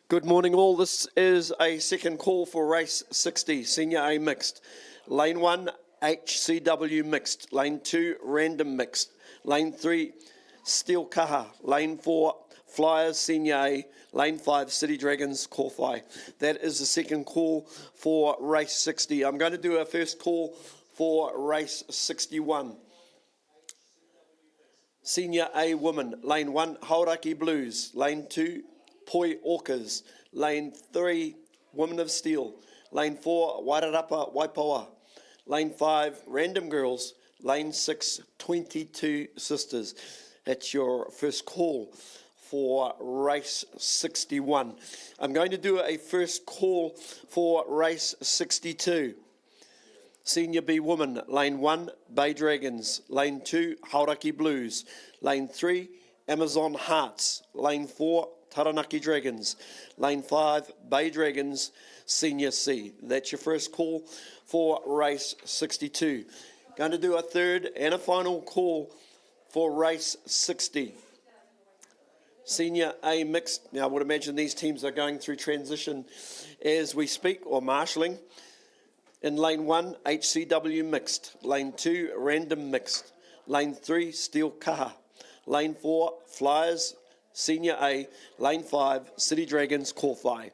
Good morning all, this is a second call for race 60, Senior A mixed. Lane 1, HCW mixed. Lane 2, Random mixed. Lane 3, Steel Kaha. Lane 4, Flyers Senior A. Lane 5, City Dragons Korwhai. That is the second call for race 60. I'm going to do our first call for race 61. Senior A woman, lane 1, Hauraki Blues. Lane 2, Poi Orcas. Lane 3, Women of Steel. Lane 4, Wairarapa Waipawa. Lane 5, Random Girls. Lane 6, 22 Sisters. That's your first call for race 61. I'm going to do a first call for race 62. Senior B woman, lane 1, Bay Dragons. Lane 2, Hauraki Blues. Lane 3, Amazon Hearts. Lane 4, Taranaki Dragons. Lane 5, Bay Dragons, Senior C. That's your first call for race 62. Going to do a third and a final call for race 60. Senior A mixed. Now I would imagine these teams are going through transition as we speak, or marshalling. In lane 1, HCW mixed. Lane 2, Random mixed. Lane 3, Steel Kaha. Lane 4, Flyers Senior A. Lane 5, City Dragons Korwhai.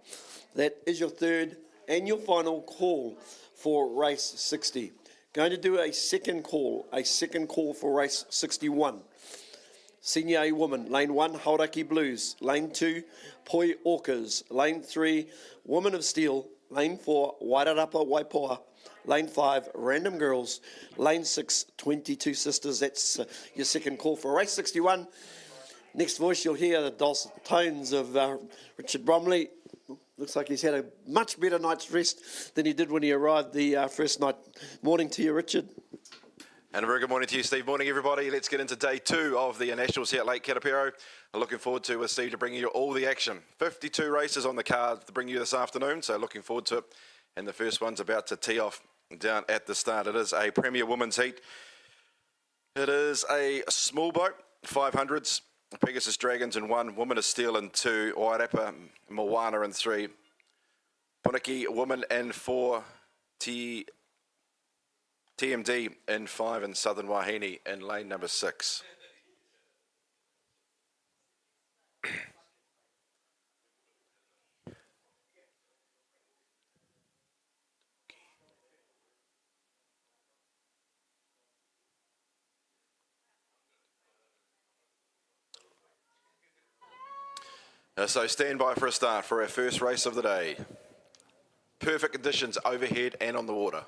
That is your third and your final call for race 60. Going to do a second call for race 61. Senior A woman, lane 1, Hauraki Blues. Lane 2, Poi Orcas. Lane 3, Women of Steel. Lane 4, Wairarapa Waipawa. Lane 5, Random Girls. Lane 6, 22 Sisters. That's your second call for race 61. Next voice you'll hear the dulcet tones of Richard Bromley. Looks like he's had a much better night's rest than he did when he arrived the first night. Morning to you, Richard. And a very good morning to you, Steve. Morning, everybody. Let's get into day 2 of the Nationals here at Lake Karapiro. I'm looking forward to, with Steve, to bringing you all the action. 52 races on the card to bring you this afternoon, so looking forward to it. And the first one's about to tee off down at the start. It is a Premier Women's Heat. It is a small boat, 500s. Pegasus Dragons in 1, Women of Steel in 2, Wairarapa Moana in 3, Punaki Woman in 4, TMD in 5, and Southern Wahine in lane number 6. So stand by for a start for our first race of the day. Perfect conditions overhead and on the water.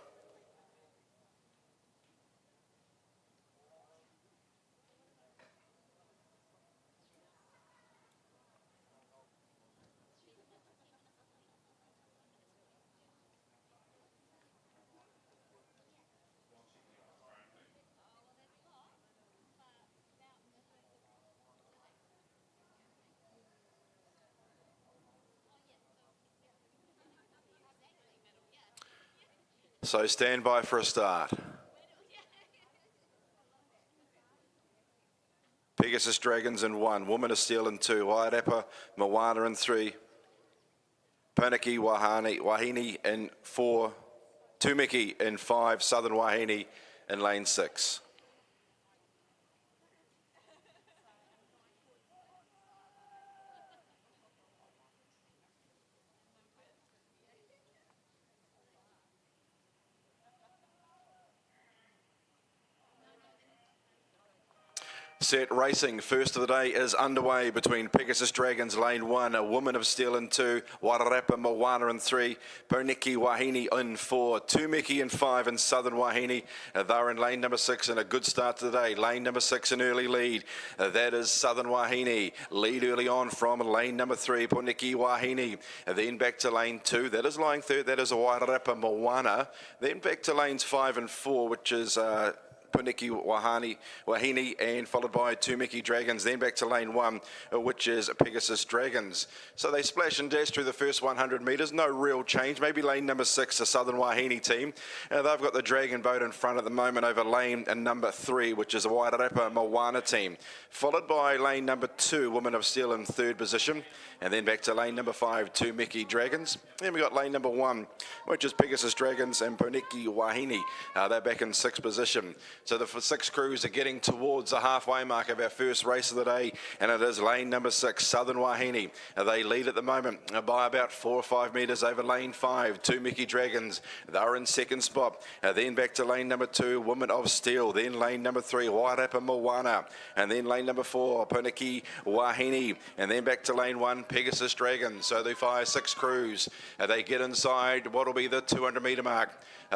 So stand by for a start. Pegasus Dragons in 1, Women of Steel in 2, Wairarapa Moana in 3, Punaki Wahine in 4, Tumiki in 5, Southern Wahine in lane 6. Set racing, first of the day is underway between Pegasus Dragons, lane 1, a Woman of Steel in 2, Wairarapa Moana in 3, Punaki Wahine in 4, Tumiki in 5, and Southern Wahine. They're in lane number 6 and a good start to the day. Lane number 6 an early lead. That is Southern Wahine. Lead early on from lane number 3, Punaki Wahine. Then back to lane 2. That is lying third. That is a Wairarapa Moana. Then back to lanes 5 and 4, which is Puniki Wahine, and followed by Tumiki Dragons. Then back to lane 1, which is Pegasus Dragons. So they splash and dash through the first 100 metres. No real change. Maybe lane number 6, the Southern Wahine team. They've got the Dragon boat in front at the moment over lane number 3, which is the Wairarapa Moana team. Followed by lane number 2, Women of Steel in 3rd position. And then back to lane number 5, Tumiki Dragons. Then we got lane number 1, which is Pegasus Dragons and Puniki Wahine. They're back in 6th position. So the 6 crews are getting towards the halfway mark of our first race of the day, and it is lane number 6, Southern Wahine. They lead at the moment by about 4 or 5 metres over lane 5, Tumiki Dragons. They're in 2nd spot. Then back to lane number 2, Women of Steel. Then lane number 3, Wairarapa Moana. And then lane number 4, Puniki Wahine. And then back to lane 1, Pegasus Dragons. So they fire 6 crews. They get inside what will be the 200-metre mark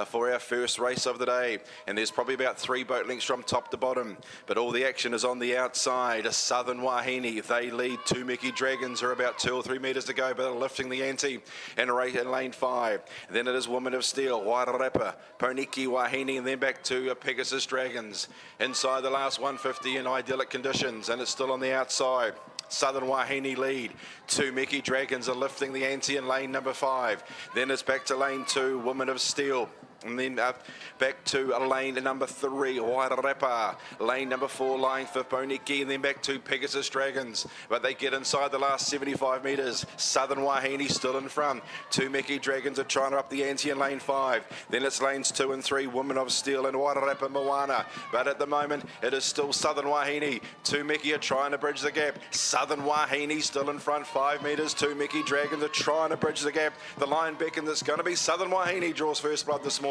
for our first race of the day. And there's probably about 3 boat lengths from top to bottom. But all the action is on the outside. Southern Wahine, they lead. Tumiki Dragons are about 2 or 3 metres to go, but they're lifting the ante in lane 5. And then it is Women of Steel, Wairarapa, Puniki Wahine, and then back to Pegasus Dragons. Inside the last 150 in idyllic conditions, and it's still on the outside. Southern Wahine lead. Tumiki Dragons are lifting the ante in lane number 5. Then it's back to lane 2, Women of Steel. And then back to lane number 3, Wairarapa. Lane number 4, lying for Puniki, and then back to Pegasus Dragons. But they get inside the last 75 metres. Southern Wahine still in front. Tumiki Dragons are trying to up the ante in lane 5. Then it's lanes 2 and 3, Women of Steel and Wairarapa Moana. But at the moment, it is still Southern Wahine. Tumiki are trying to bridge the gap. Southern Wahine still in front, 5 metres. Tumiki Dragons are trying to bridge the gap. The line beckons, it's going to be Southern Wahine draws first blood this morning.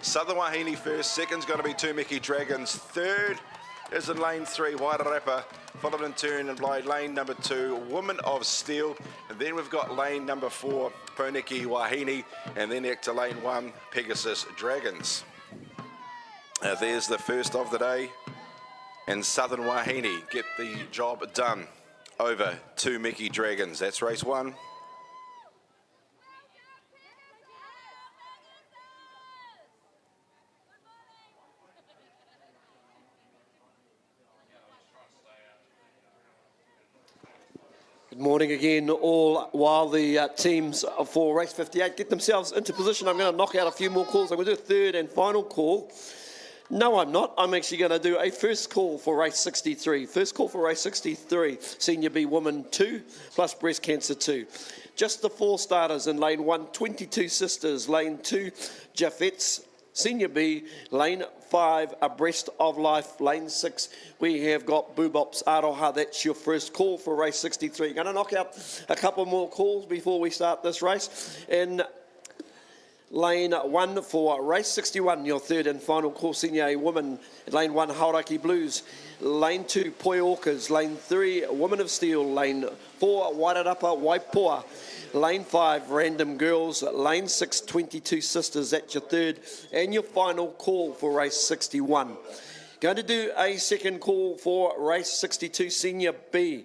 Southern Wahine first, second's going to be Tumiki Dragons, third is in lane 3, Wairarapa, followed in turn and by lane number 2, Women of Steel, and then we've got lane number 4, Puniki Wahine, and then back to lane 1, Pegasus Dragons. There's the first of the day, and Southern Wahine get the job done over Tumiki Dragons. That's race 1. Good morning again, all. While the teams for race 58 get themselves into position, I'm going to knock out a few more calls. I'm going to do a third and final call. No, I'm not. I'm actually going to do a first call for race 63. First call for race 63, Senior B Woman 2 plus Breast Cancer 2. Just the 4 starters in lane 1, 22 Sisters. Lane 2, Jaffettes. Senior B, lane 5, A Breast of Life. Lane 6, we have got Boobops Aroha. That's your first call for race 63. Going to knock out a couple more calls before we start this race. In lane 1 for race 61, your third and final call, Senior A Woman. Lane 1, Hauraki Blues. Lane 2, Poi Orcas. Lane 3, Women of Steel. Lane 4, Wairarapa Waipoa. Lane 5, Random Girls. Lane 6, 22 Sisters. That's your third and your final call for race 61. Going to do a second call for race 62, Senior B.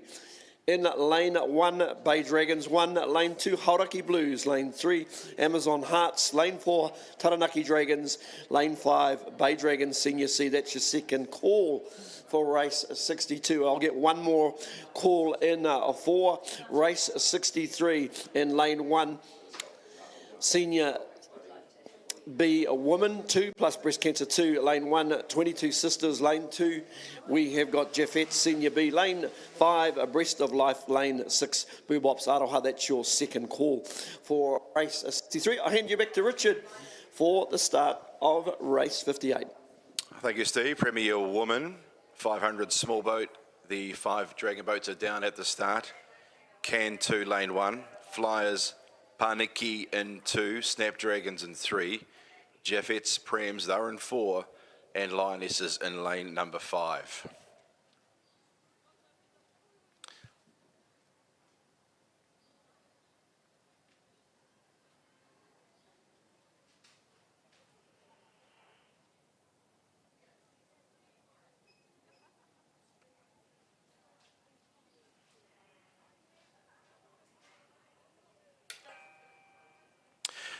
In lane 1, Bay Dragons 1. Lane 2, Hauraki Blues. Lane 3, Amazon Hearts. Lane 4, Taranaki Dragons. Lane 5, Bay Dragons Senior C. That's your second call for race 62. I'll get one more call in for race 63 in lane 1, Senior B Woman 2 plus Breast Cancer 2. Lane 1, 22 Sisters. Lane 2, we have got Jaffettes Senior B. Lane 5, A Breast of Life. Lane 6, Boobops Aroha. That's your second call for race 63. I'll hand you back to Richard for the start of race 58. Thank you, Steve. Premier Woman, 500 small boat. The 5 Dragon boats are down at the start. Can 2, lane 1. Flyers, Paniki in 2. Snapdragons in 3. Jaffettes, Prams, they're in 4. And Lionesses in lane number 5.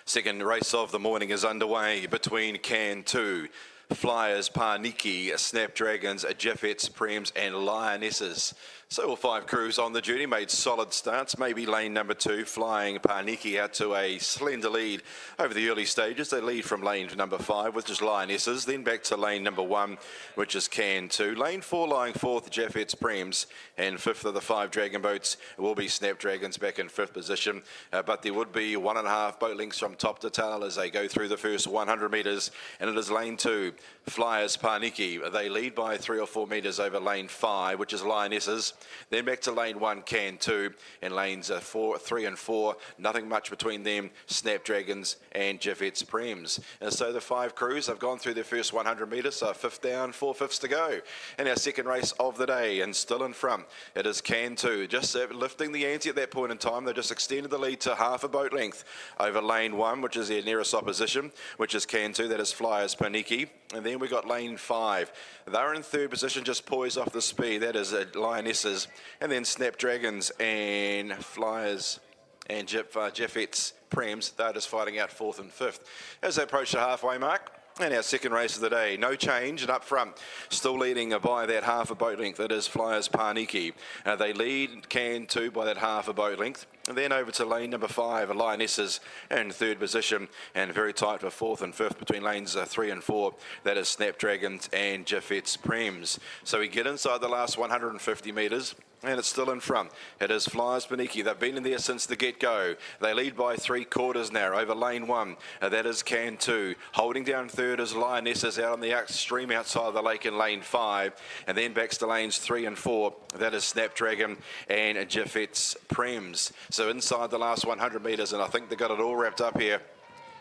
Second race of the morning is underway between Can 2, Flyers, Parniki, Snapdragons, Jaffets, Prems and Lionesses. So all 5 crews on the duty made solid starts. Maybe lane number 2, Flying Parniki out to a slender lead over the early stages. They lead from lane number 5, which is Lionesses, then back to lane number 1, which is Can 2. Lane 4 lying 4th, Jaffets, Prems, and 5th of the 5 Dragon Boats will be Snapdragons back in 5th position. But there would be 1.5 boat lengths from top to tail as they go through the first 100 metres, and it is lane 2, Flyers Parniki. They lead by 3 or 4 metres over lane 5, which is Lionesses. Then back to lane 1, Can 2, and lanes 3 and 4, nothing much between them, Snapdragons and Jaffets Prems. And so the 5 crews have gone through their first 100 metres, so 5th down, 4 fifths to go. And our second race of the day, and still in front, it is Can 2, just lifting the ante at that point in time. They just extended the lead to half a boat length over lane 1, which is their nearest opposition, which is Can 2, that is Flyers Parniki. And then we got lane 5. They're in 3rd position, just poised off the speed. That is Lionesses. And then Snapdragons and Flyers and Jaffets Prems. They're just fighting out 4th and 5th. As they approach the halfway mark, and our second race of the day, no change, and up front, still leading by that half a boat length. That is Flyers Parniki. They lead Can 2 by that half a boat length. And then over to lane number 5, Lionesses in 3rd position, and very tight for 4th and 5th between lanes 3 and 4. That is Snapdragons and Jaffets Prems. So we get inside the last 150 metres. And it's still in front. It is Flyers Parniki. They've been in there since the get-go. They lead by 3/4 now over lane 1. That is Can 2. Holding down 3rd is Lionesses out on the extreme outside of the lake in lane 5. And then backs to lanes 3 and 4. That is Snapdragon and Jaffets Prems. So inside the last 100 metres, and I think they got it all wrapped up here.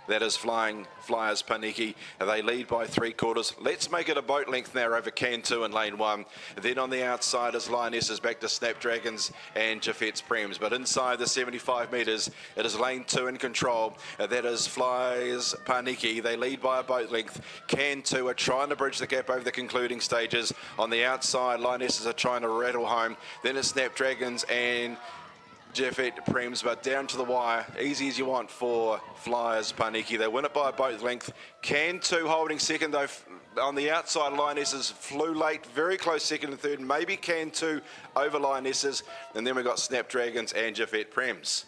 That is Flyers Parniki. They lead by 3/4. Let's make it a boat length now over Can 2 in lane 1. Then on the outside is Lionesses back to Snapdragons and Jaffets Prems. But inside the 75 metres, it is lane 2 in control. That is Flyers Parniki. They lead by a boat length. Can 2 are trying to bridge the gap over the concluding stages. On the outside, Lionesses are trying to rattle home. Then it's Snapdragons and Jaffets Prems, but down to the wire, easy as you want for Flyers Parniki. They win it by a boat length. Can 2 holding second though on the outside. Lionesses flew late, very close second and third. Maybe Can 2 over Lionesses, and then we got Snapdragons and Jaffets Prems.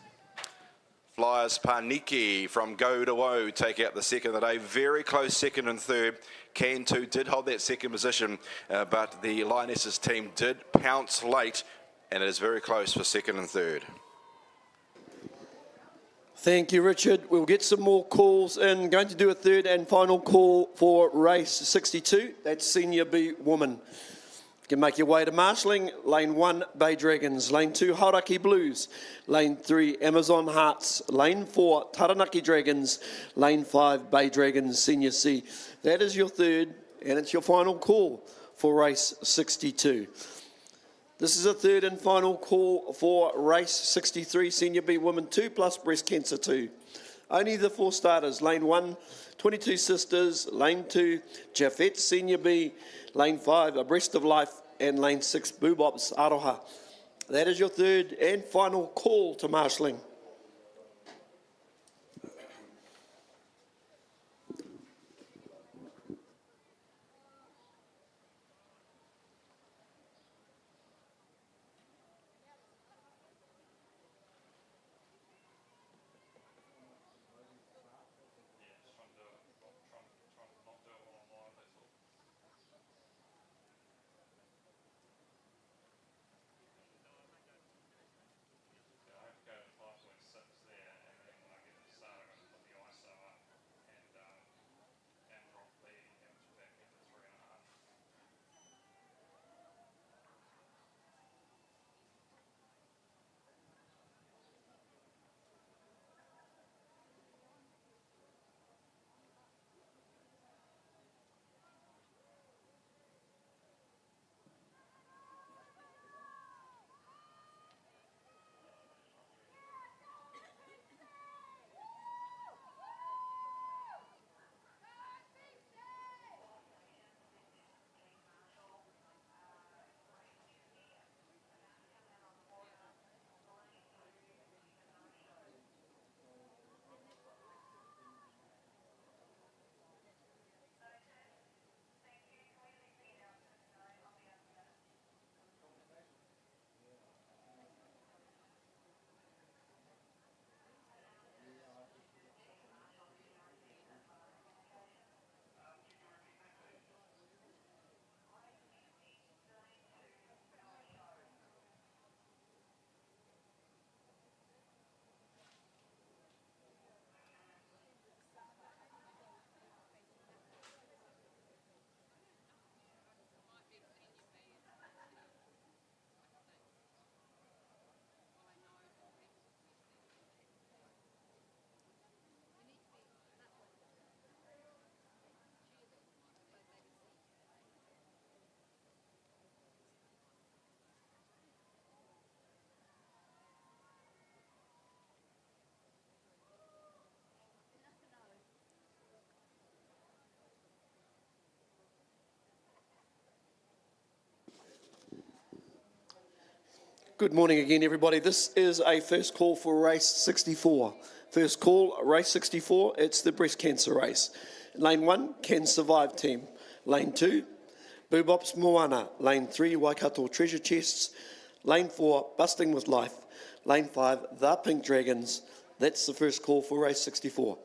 Flyers Parniki from Go to Woe take out the second of the day. Very close second and third. Can 2 did hold that second position, but the Lionesses team did pounce late, and it is very close for second and third. Thank you, Richard. We'll get some more calls in. Going to do a third and final call for race 62. That's Senior B Woman. You can make your way to marshalling. Lane 1, Bay Dragons. Lane 2, Hauraki Blues. Lane 3, Amazon Hearts. Lane 4, Taranaki Dragons. Lane 5, Bay Dragons, Senior C. That is your third, and it's your final call for race 62. This is a third and final call for race 63, Senior B Women 2 plus Breast Cancer 2. Only the 4 starters. Lane 1, 22 Sisters. Lane 2, Jaffets Senior B. Lane 5, A Breast of Life. And Lane 6, Boobop's Aroha. That is your third and final call to marshalling. Good morning again, everybody. This is a first call for race 64. First call, race 64, it's the breast cancer race. Lane 1, Can Survive team. Lane 2, Boobops Moana. Lane 3, Waikato Treasure Chests. Lane 4, Busting with Life. Lane 5, The Pink Dragons. That's the first call for race 64.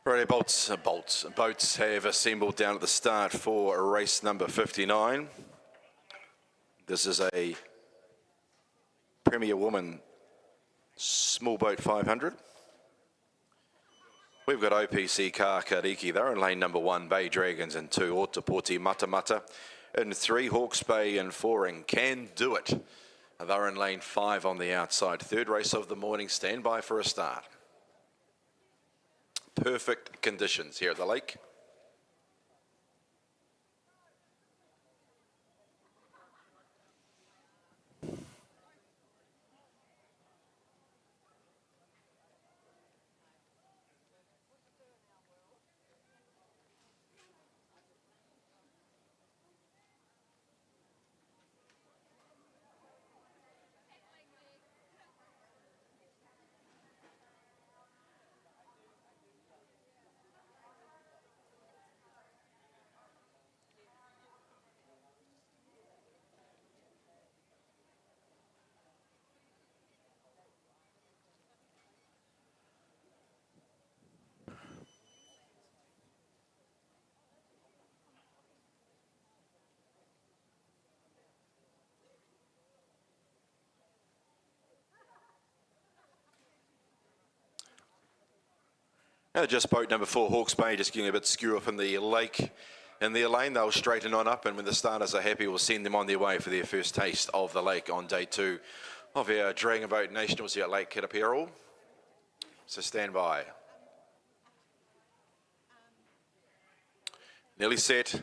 Righty, boats have assembled down at the start for race number 59. This is a Premier Woman Small Boat 500. We've got OPC Car Kariki there in lane number 1, Bay Dragons, and 2, Otapoti Matamata. In 3, Hawke's Bay, and 4, and Can Do It. They're in lane 5 on the outside. Third race of the morning, stand by for a start. Perfect conditions here at the lake. Just boat number 4, Hawke's Bay, just getting a bit skew up in the lake. In their lane, they'll straighten on up, and when the starters are happy, we'll send them on their way for their first taste of the lake on day 2 of our Dragon Boat Nationals here at Lake Kirapiro. So stand by. Nearly set.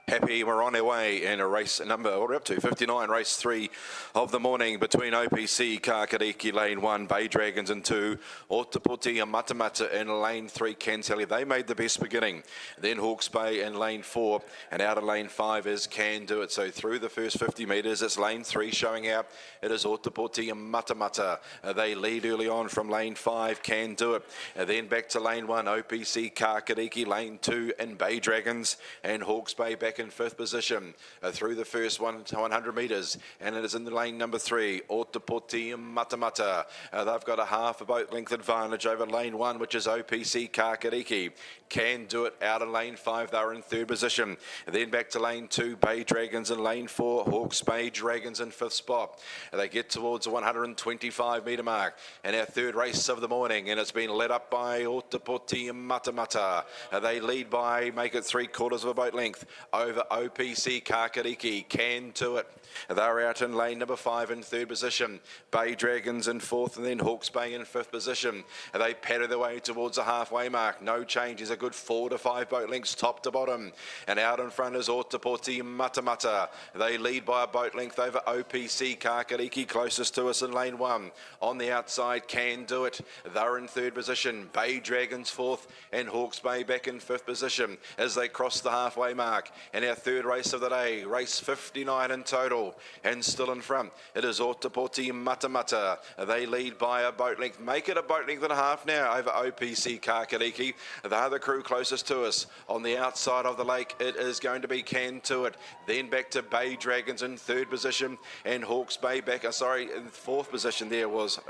Happy, we're on our way in a race number, what are we up to? 59, race 3 of the morning between OPC, Kakariki, lane 1, Bay Dragons in 2, Ōtepoti and Matamata in lane 3, Cansally. They made the best beginning. Then Hawke's Bay in lane 4, and out of lane 5 is Can Do It. So through the first 50 metres, it's lane 3 showing out. It is Ōtepoti and Matamata. They lead early on from lane 5, Can Do It. Then back to lane 1, OPC, Kakariki, lane 2, and Bay Dragons, and Hawke's Bay back in 5th position through the first 100 metres, and it is in the lane number 3, Ōtepoti Matamata. They've got a half a boat length advantage over lane 1, which is OPC Kakariki. Can Do It out of lane 5, they're in 3rd position. Then back to lane 2, Bay Dragons, in lane 4, Hawke's Bay Dragons in 5th spot. They get towards the 125 metre mark, and our 3rd race of the morning, and it's been led up by Ōtepoti Matamata. They lead by, make it 3/4 of a boat length over OPC Kakariki. Can Do It. They're out in lane number 5 in 3rd position. Bay Dragons in 4th, and then Hawke's Bay in 5th position. They patter their way towards the halfway mark. No changes, a good 4 to 5 boat lengths top to bottom. And out in front is Ōtepoti Matamata. They lead by a boat length over OPC Kakariki, closest to us in lane 1. On the outside, Can Do It. They're in 3rd position. Bay Dragons 4th, and Hawke's Bay back in 5th position as they cross the halfway mark. And our 3rd race of the day, race 59 in total, and still in front, it is Ōtepoti Matamata. They lead by a boat length, make it a boat length and a half now over OPC Kakariki. The other crew closest to us on the outside of the lake, it is going to be Can Do It. Then back to Bay Dragons in 3rd position, and Hawke's Bay back, in 4th position there was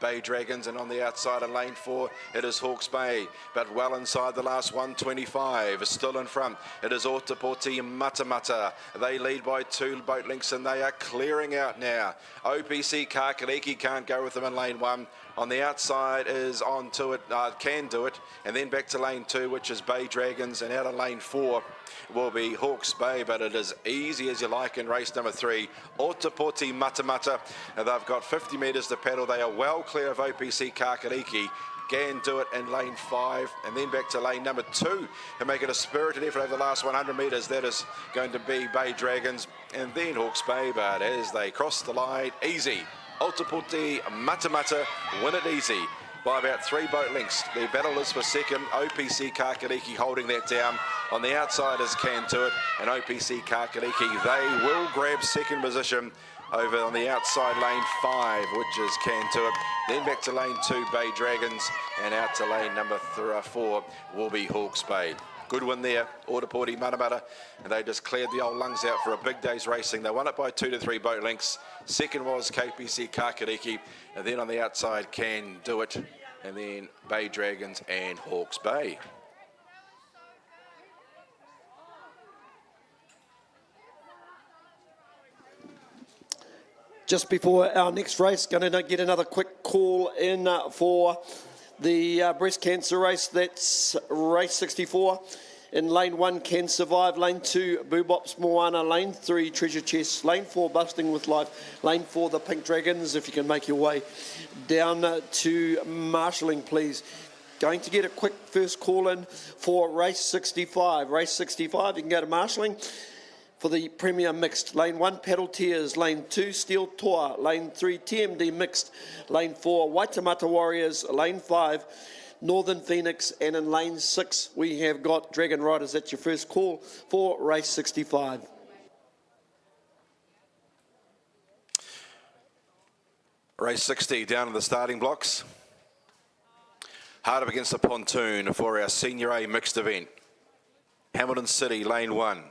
Bay Dragons, and on the outside in lane 4, it is Hawke's Bay, but well inside the last 125, still in front, it is Ōtepoti Matamata. They lead by 2 boat lengths, and they are clearing out now. OPC Kakariki can't go with them in lane 1. On the outside is On To It, Can Do It, and then back to lane 2, which is Bay Dragons, and out of lane 4 will be Hawke's Bay, but it is easy as you like in race number 3. Ōtepoti Matamata, they've got 50 metres to paddle. They are well clear of OPC Kakariki. Can Do It in lane 5, and then back to lane number 2 and make it a spirited effort over the last 100 metres. That is going to be Bay Dragons, and then Hawke's Bay, but as they cross the line, easy. Ōtepoti Matamata win it easy by about 3 boat lengths. The battle is for second. OPC Kakariki holding that down. On the outside is Can Do It, and OPC Kakariki, they will grab second position over on the outside lane 5, which is Can Do It. Then back to lane 2, Bay Dragons, and out to lane number 4 will be Hawke's Bay. Good win there, Ōtepoti Matamata, and they just cleared the old lungs out for a big day's racing. They won it by 2 to 3 boat lengths. Second was KPC Kakariki, and then on the outside, Can Do It, and then Bay Dragons and Hawke's Bay. Just before our next race, going to get another quick call in for the breast cancer race. That's race 64. In lane 1, Can Survive. Lane 2, Boobops Moana. Lane 3, Treasure Chest. Lane 4, Busting With Life. Lane 4, the Pink Dragons. If you can make your way down to marshalling, please. Going to get a quick first call in for race 65. Race 65, you can go to marshalling. For the Premier Mixed, lane 1, Paddle Tears, lane 2, Steel Toa, lane 3, TMD Mixed, lane 4, Waitemata Warriors, lane 5, Northern Phoenix, and in lane 6 we have got Dragon Riders. That's your first call for race 65. Race 60 down in the starting blocks. Hard up against the pontoon for our Senior A mixed event. Hamilton City, lane 1.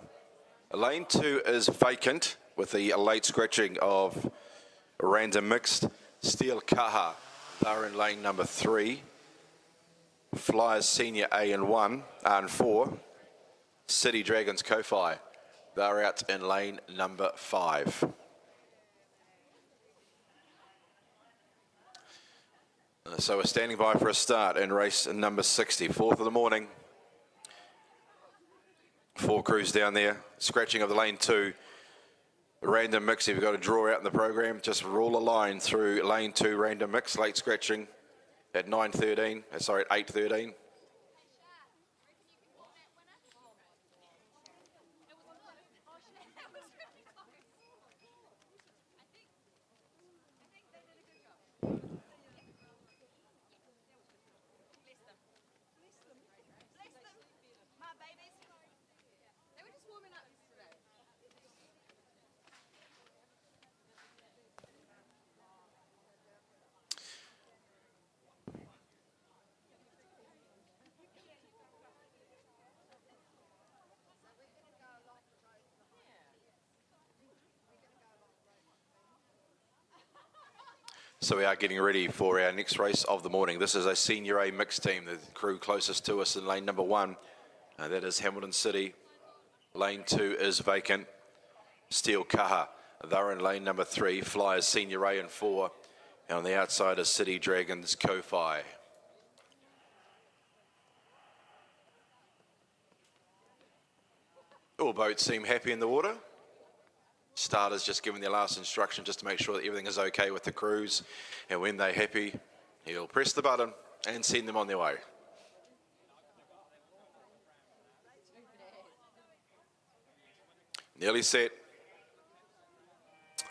Lane 2 is vacant with the late scratching of Random Mixed. Steel Kaha, they're in lane number 3. Flyers Senior A and 1 and 4. City Dragons Kofi, they're out in lane number 5. So we're standing by for a start in race number 60, fourth of the morning. 4 crews down there, scratching of the lane 2. Random mix, if you've got a draw out in the program, just roll a line through lane 2, random mix, late scratching at 9:13, sorry, at 8:13. So we are getting ready for our next race of the morning. This is a Senior A mixed team, the crew closest to us in lane number 1. That is Hamilton City. Lane 2 is vacant. Steel Kaha, they're in lane number 3. Flyers Senior A and 4. And on the outside is City Dragons Ko-Fi. All boats seem happy in the water. Starters just giving their last instruction just to make sure that everything is okay with the crews, and when they're happy, he'll press the button and send them on their way. Nearly set.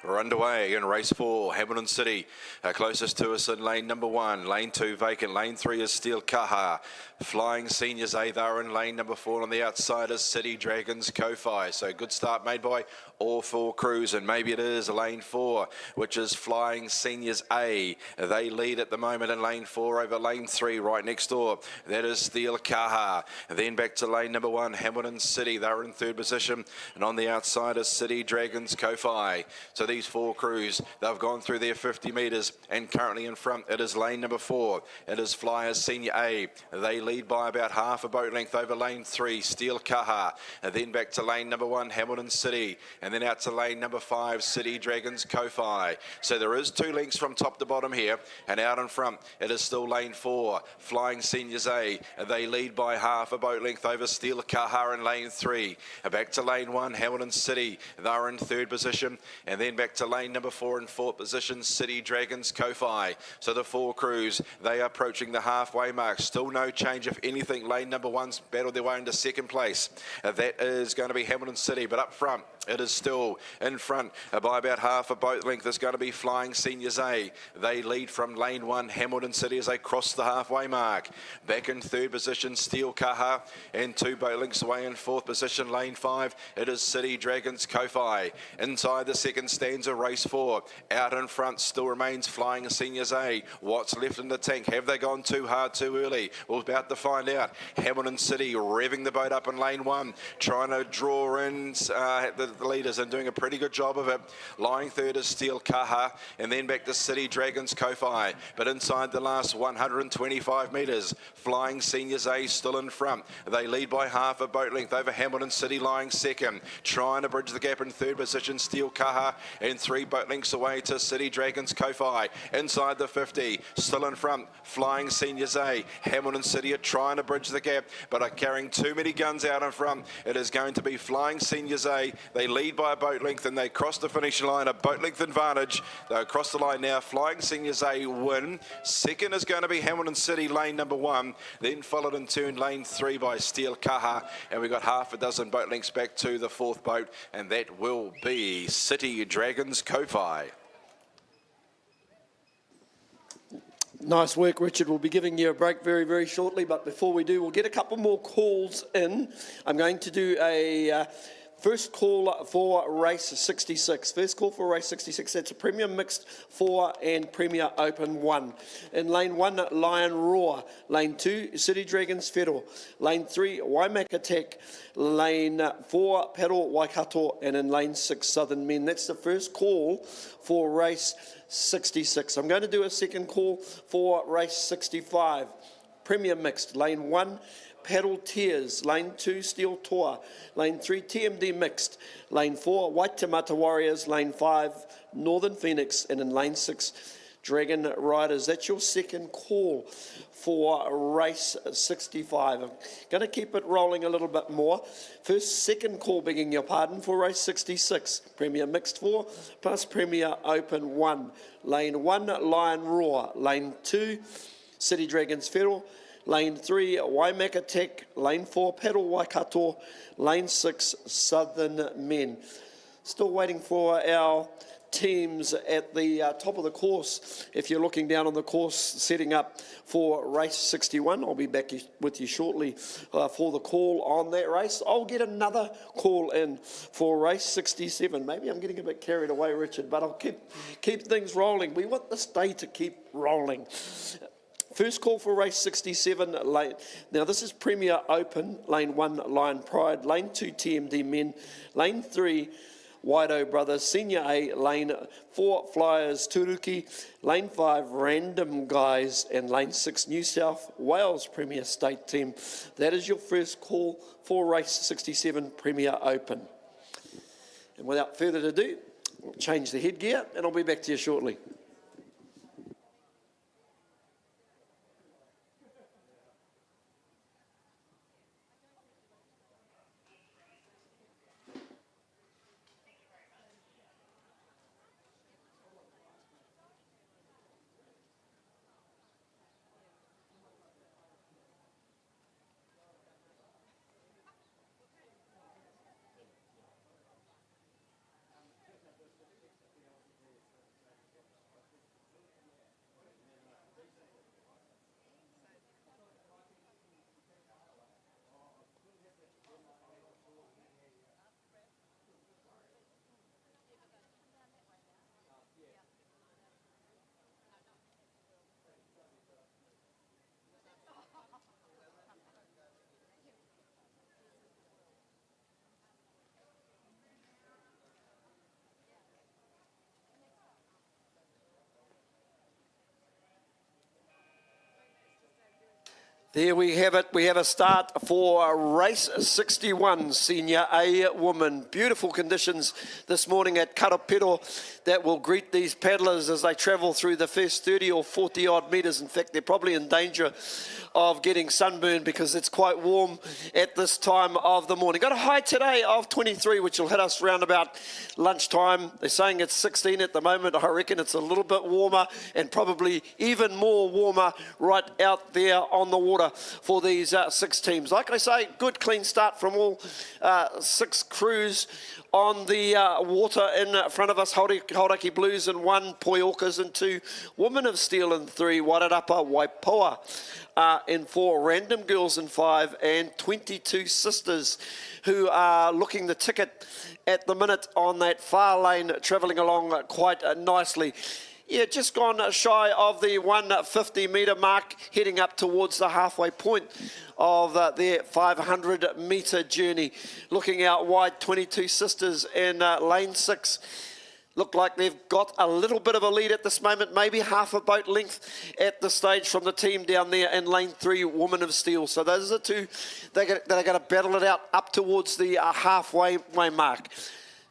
We're underway in race 4, Hamilton City, closest to us in lane number 1. Lane 2 vacant, lane 3 is Steel Kaha. Flying Seniors A, they're in lane number 4. On the outside is City Dragons Ko-Fi. So good start made by all 4 crews, and maybe it is lane 4, which is Flying Seniors A. They lead at the moment in lane 4 over lane 3 right next door. That is Steel Kaha. Then back to lane number 1, Hamilton City. They're in 3rd position, and on the outside is City Dragons Ko-Fi. So these 4 crews, they've gone through their 50 metres, and currently in front it is lane number 4. It is Flyers Senior A. They lead by about half a boat length over lane 3, Steel Kaha. And then back to lane number 1, Hamilton City, and then out to lane number 5, City Dragons Ko-Fi. So there is 2 lengths from top to bottom here, and out in front it is still lane 4, Flying Seniors A. They lead by half a boat length over Steel Kaha in lane 3. Back to lane 1, Hamilton City. They're in 3rd position, and then back to lane number 4 in 4th position, City Dragons Ko-Fi. So the 4 crews, they are approaching the halfway mark. Still no change. If anything, lane number 1's battled their way into 2nd place. That is going to be Hamilton City, but up front, it is still in front by about half a boat length. It's going to be Flying Seniors A. They lead from lane 1, Hamilton City, as they cross the halfway mark. Back in 3rd position, Steel Kaha, and 2 boat lengths away in 4th position, lane 5. It is City Dragons Ko-Fi. Inside the 2nd stanza, race 4. Out in front still remains Flying Seniors A. What's left in the tank? Have they gone too hard too early? We're about to find out. Hamilton City revving the boat up in lane 1, trying to draw in the leaders and doing a pretty good job of it. Lying 3rd is Steel Kaha, and then back to City Dragons Ko-Fi. But inside the last 125 metres, Flying Seniors A still in front. They lead by half a boat length over Hamilton City, lying 2nd. Trying to bridge the gap in 3rd position, Steel Kaha, and 3 boat lengths away to City Dragons Ko-Fi. Inside the 50, still in front, Flying Seniors A. Hamilton City are trying to bridge the gap, but are carrying too many guns out in front. It is going to be Flying Seniors A. They lead by a boat length, and they cross the finish line, a boat length advantage. They'll cross the line now. Flying Seniors A win. 2nd is going to be Hamilton City, lane number 1. Then followed in turn lane 3 by Steel Kaha, and we've got half a dozen boat lengths back to the 4th boat, and that will be City Dragons Ko-Fi. Nice work, Richard. We'll be giving you a break very, very shortly, but before we do, we'll get a couple more calls in. I'm going to do a first call for race 66. First call for race 66. That's a Premier Mixed 4 and Premier Open 1. In lane 1, Lion Roar. Lane 2, City Dragons Federal. Lane 3, Waimak Attack. Lane 4, Paddle Waikato. And in lane 6, Southern Men. That's the first call for race 66. I'm going to do a second call for race 65. Premier Mixed. Lane 1, Paddle Tears. Lane 2, Steel Toa. Lane 3, TMD Mixed. Lane 4, White Tamata Warriors. Lane 5, Northern Phoenix. And in lane 6, Dragon Riders. That's your second call for race 65. I'm going to keep it rolling a little bit more. Second call, begging your pardon, for race 66. Premier Mixed 4 plus Premier Open 1. Lane 1, Lion Roar. Lane 2, City Dragons Feral. Lane 3, Waimaka Tech. Lane 4, Paddle Waikato. Lane 6, Southern Men. Still waiting for our teams at the top of the course. If you're looking down on the course, setting up for race 61, I'll be back with you shortly for the call on that race. I'll get another call in for race 67. Maybe I'm getting a bit carried away, Richard, but I'll keep things rolling. We want this day to keep rolling. First call for race 67, now this is Premier Open, lane 1, Lion Pride, lane 2, TMD Men, lane 3, Waido Brothers, Senior A, lane 4, Flyers Turuki, lane 5, Random Guys, and lane 6, New South Wales Premier State Team. That is your first call for race 67, Premier Open. And without further ado, we'll change the headgear and I'll be back to you shortly. There we have it. We have a start for race 61, Senior A Women. Beautiful conditions this morning at Karapiro that will greet these paddlers as they travel through the first 30 or 40 odd metres. In fact, they're probably in danger of getting sunburned because it's quite warm at this time of the morning. Got a high today of 23, which will hit us round about lunchtime. They're saying it's 16 at the moment. I reckon it's a little bit warmer and probably even more warmer right out there on the water for these 6 teams. Like I say, good clean start from all 6 crews on the water in front of us. Hauraki Blues in 1, Poi Orcas in 2, Women of Steel in 3, Wairarapa Waipoa in 4, Random Girls in 5, and 22 Sisters who are looking the ticket at the minute on that far lane, travelling along quite nicely. Yeah, just gone shy of the 150 metre mark, heading up towards the halfway point of their 500 metre journey. Looking out wide, 22 Sisters in lane 6. Look like they've got a little bit of a lead at this moment, maybe half a boat length at the stage from the team down there in lane 3, Women of Steel. So those are the two that are going to battle it out up towards the halfway mark.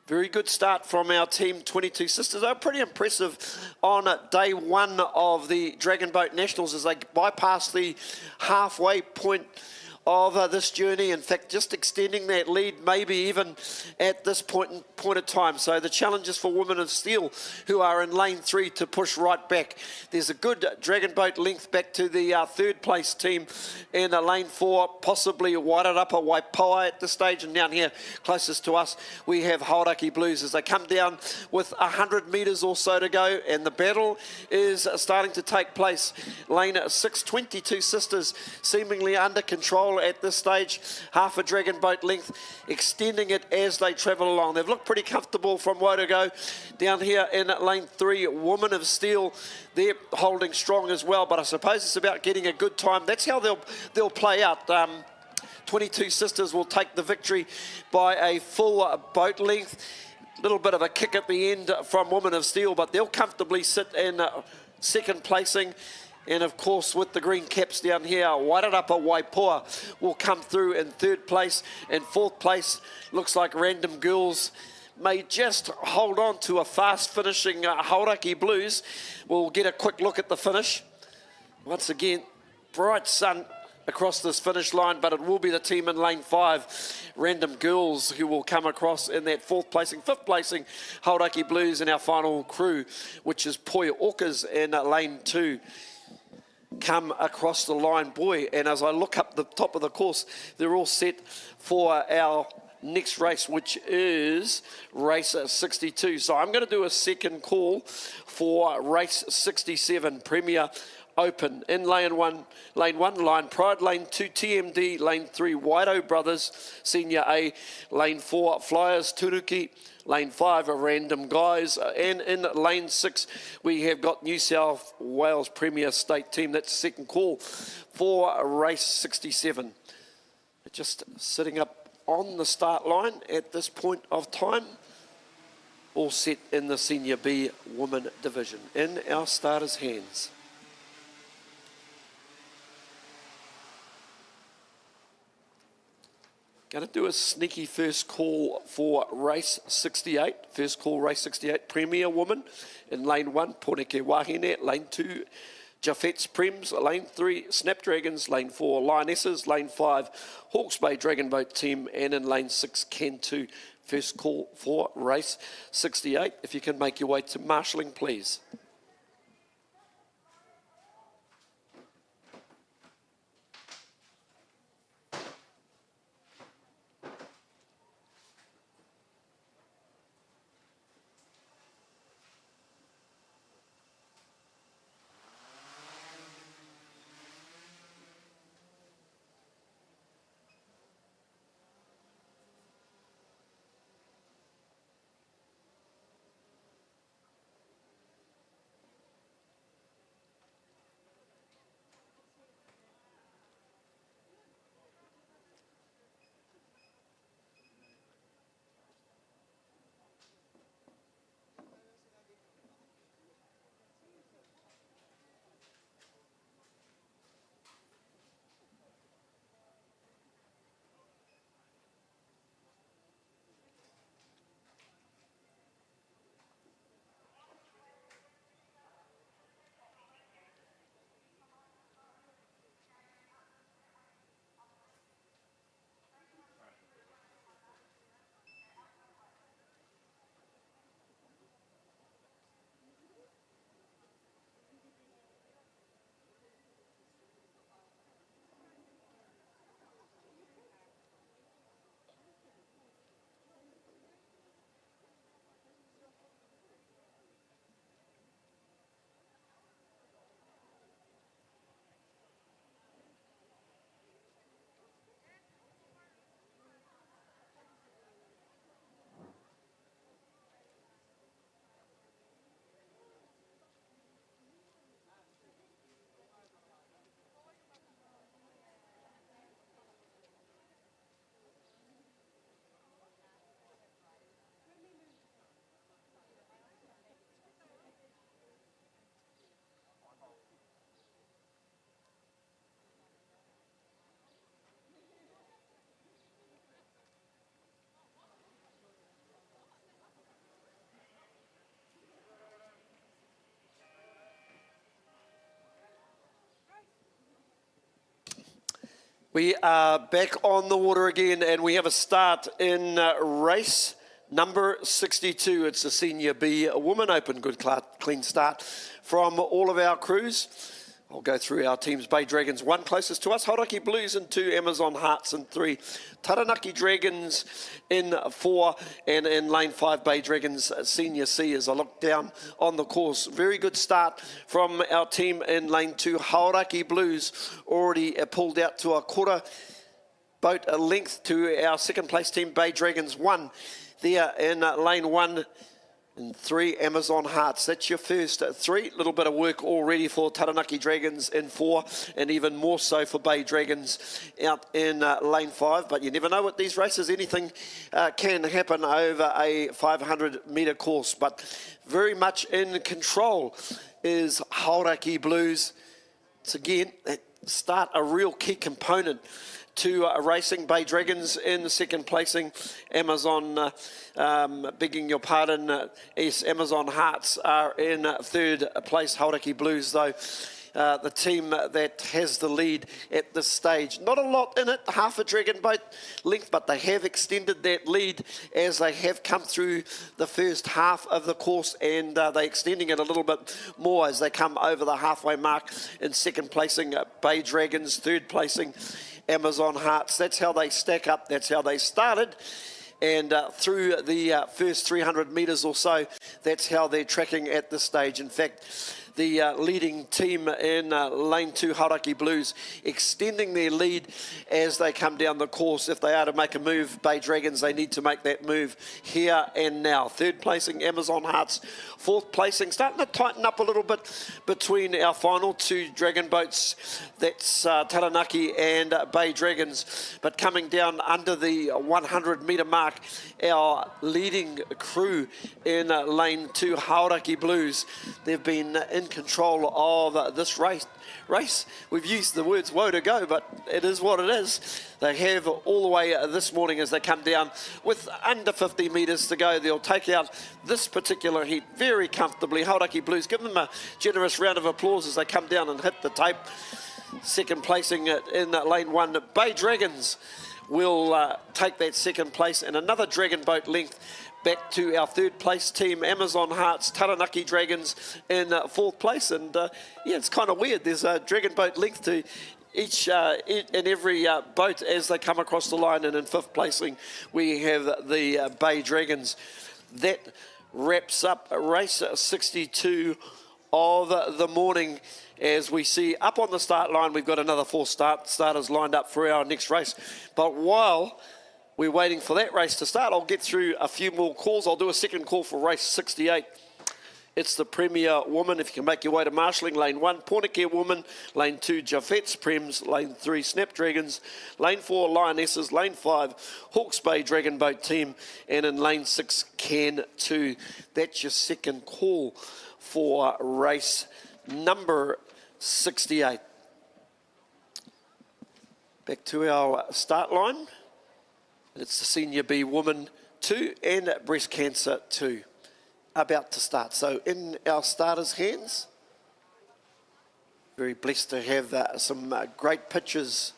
Very good start from our team, 22 Sisters. They're pretty impressive on day 1 of the Dragon Boat Nationals as they bypass the halfway point of this journey. In fact, just extending that lead maybe even at this point of time. So the challenge is for Women of Steel, who are in lane 3, to push right back. There's a good Dragon Boat length back to the 3rd place team in lane 4, possibly Wairarapa Waipoa at this stage. And down here closest to us we have Hauraki Blues as they come down with 100 metres or so to go, and the battle is starting to take place. Lane 6, 22 Sisters seemingly under control at this stage, half a Dragon Boat length, extending it as they travel along. They've looked pretty comfortable from Woidogo. Down here in lane 3, Women of Steel, they're holding strong as well, but I suppose it's about getting a good time. That's how they'll play out. 22 Sisters will take the victory by a full boat length. Little bit of a kick at the end from Women of Steel, but they'll comfortably sit in 2nd placing. And of course, with the green caps down here, Wairarapa Waipoa will come through in 3rd place. And 4th place looks like Random Girls may just hold on to a fast finishing Hauraki Blues. We'll get a quick look at the finish. Once again, bright sun across this finish line, but it will be the team in lane 5, Random Girls, who will come across in that 5th placing Hauraki Blues in our final crew, which is Poi Orcas in lane 2. Come across the line, boy, and as I look up the top of the course, they're all set for our next race, which is race 62. So I'm going to do a second call for race 67, Premier Open. In lane 1, Line Pride, lane 2, TMD, lane 3, Waido Brothers, Senior A, lane 4, Flyers, Turuki, lane 5 are Random Guys, and in lane 6 we have got New South Wales Premier State Team. That's the second call for race 67. Just sitting up on the start line at this point of time, all set in the Senior B Women Division in our starters' hands. Going to do a sneaky first call for race 68. First call, race 68, Premier Woman. In lane 1, Poneke Wahine. Lane 2, Jaffet's Prems. Lane 3, Snapdragons. Lane 4, Lionesses. Lane 5, Hawke's Bay Dragon Boat Team. And in lane 6, Ken 2. First call for race 68. If you can make your way to marshalling, please. We are back on the water again, and we have a start in race number 62. It's the Senior B Women Open. Good, clean start from all of our crews. I'll go through our teams. Bay Dragons 1 closest to us, Hauraki Blues in 2, Amazon Hearts in 3, Taranaki Dragons in 4, and in lane 5, Bay Dragons Senior C. As I look down on the course, very good start from our team in lane 2, Hauraki Blues, already pulled out to a quarter boat length to our second place team, Bay Dragons 1. There in lane 1, and 3, Amazon Hearts. That's your first 3. Little bit of work already for Taranaki Dragons in 4, and even more so for Bay Dragons out in lane 5. But you never know with these races. Anything can happen over a 500-metre course. But very much in control is Hauraki Blues. It's again that start, a real key component to racing. Bay Dragons in second placing. Amazon, begging your pardon, Amazon Hearts are in third place. Hauraki Blues, though, the team that has the lead at this stage. Not a lot in it, half a dragon boat length, but they have extended that lead as they have come through the first half of the course, and they're extending it a little bit more as they come over the halfway mark. In second placing, Bay Dragons, third placing, Amazon Hearts. That's how they stack up, that's how they started. And through the first 300 metres or so, that's how they're tracking at this stage. In fact, the leading team in Lane 2, Hauraki Blues, extending their lead as they come down the course. If they are to make a move, Bay Dragons, they need to make that move here and now. Third placing, Amazon Hearts. Fourth placing, starting to tighten up a little bit between our final two dragon boats. That's Taranaki and Bay Dragons. But coming down under the 100 metre mark, our leading crew in Lane 2, Hauraki Blues, they've been in control of this race. We've used the words woe to go, but it is what it is. They have all the way this morning as they come down with under 50 metres to go. They'll take out this particular heat very comfortably. Hauraki Blues, give them a generous round of applause as they come down and hit the tape. Second placing in Lane 1, Bay Dragons will take that second place, and another dragon boat length back to our third place team, Amazon Hearts, Taranaki Dragons in fourth place. And yeah, it's kind of weird. There's a dragon boat length to each and every boat as they come across the line. And in fifth placing, we have the Bay Dragons. That wraps up race 62 of the morning. As we see up on the start line, we've got another four starters lined up for our next race. But while we're waiting for that race to start, I'll get through a few more calls. I'll do a second call for race 68. It's the Premier Woman. If you can make your way to marshalling, Lane 1, Pornicare Woman, Lane 2, Jaffet's Prems, Lane 3, Snapdragons, Lane 4, Lionesses, Lane 5, Hawke's Bay Dragon Boat Team, and in Lane 6, Can 2. That's your second call for race number 68. Back to our start line. It's the Senior B Woman 2 and Breast Cancer 2 about to start. So in our starters' hands, very blessed to have some great pictures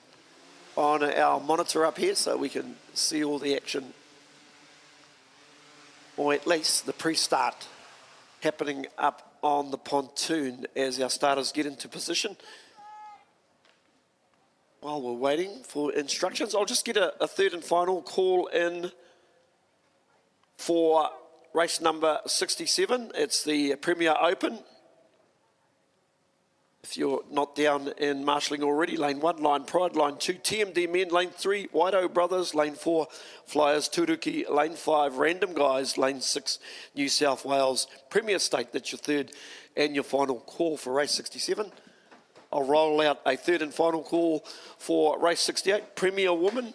on our monitor up here so we can see all the action, or at least the pre-start happening up on the pontoon as our starters get into position. While we're waiting for instructions, I'll just get a third and final call in for race number 67. It's the Premier Open. If you're not down in marshalling already, Lane 1, Line Pride, Line 2, TMD Men, Lane 3, Whiteo Brothers, Lane 4, Flyers Turuki, Lane 5, Random Guys, Lane 6, New South Wales Premier State. That's your third and your final call for race 67. I'll roll out a third and final call for race 68. Premier Woman,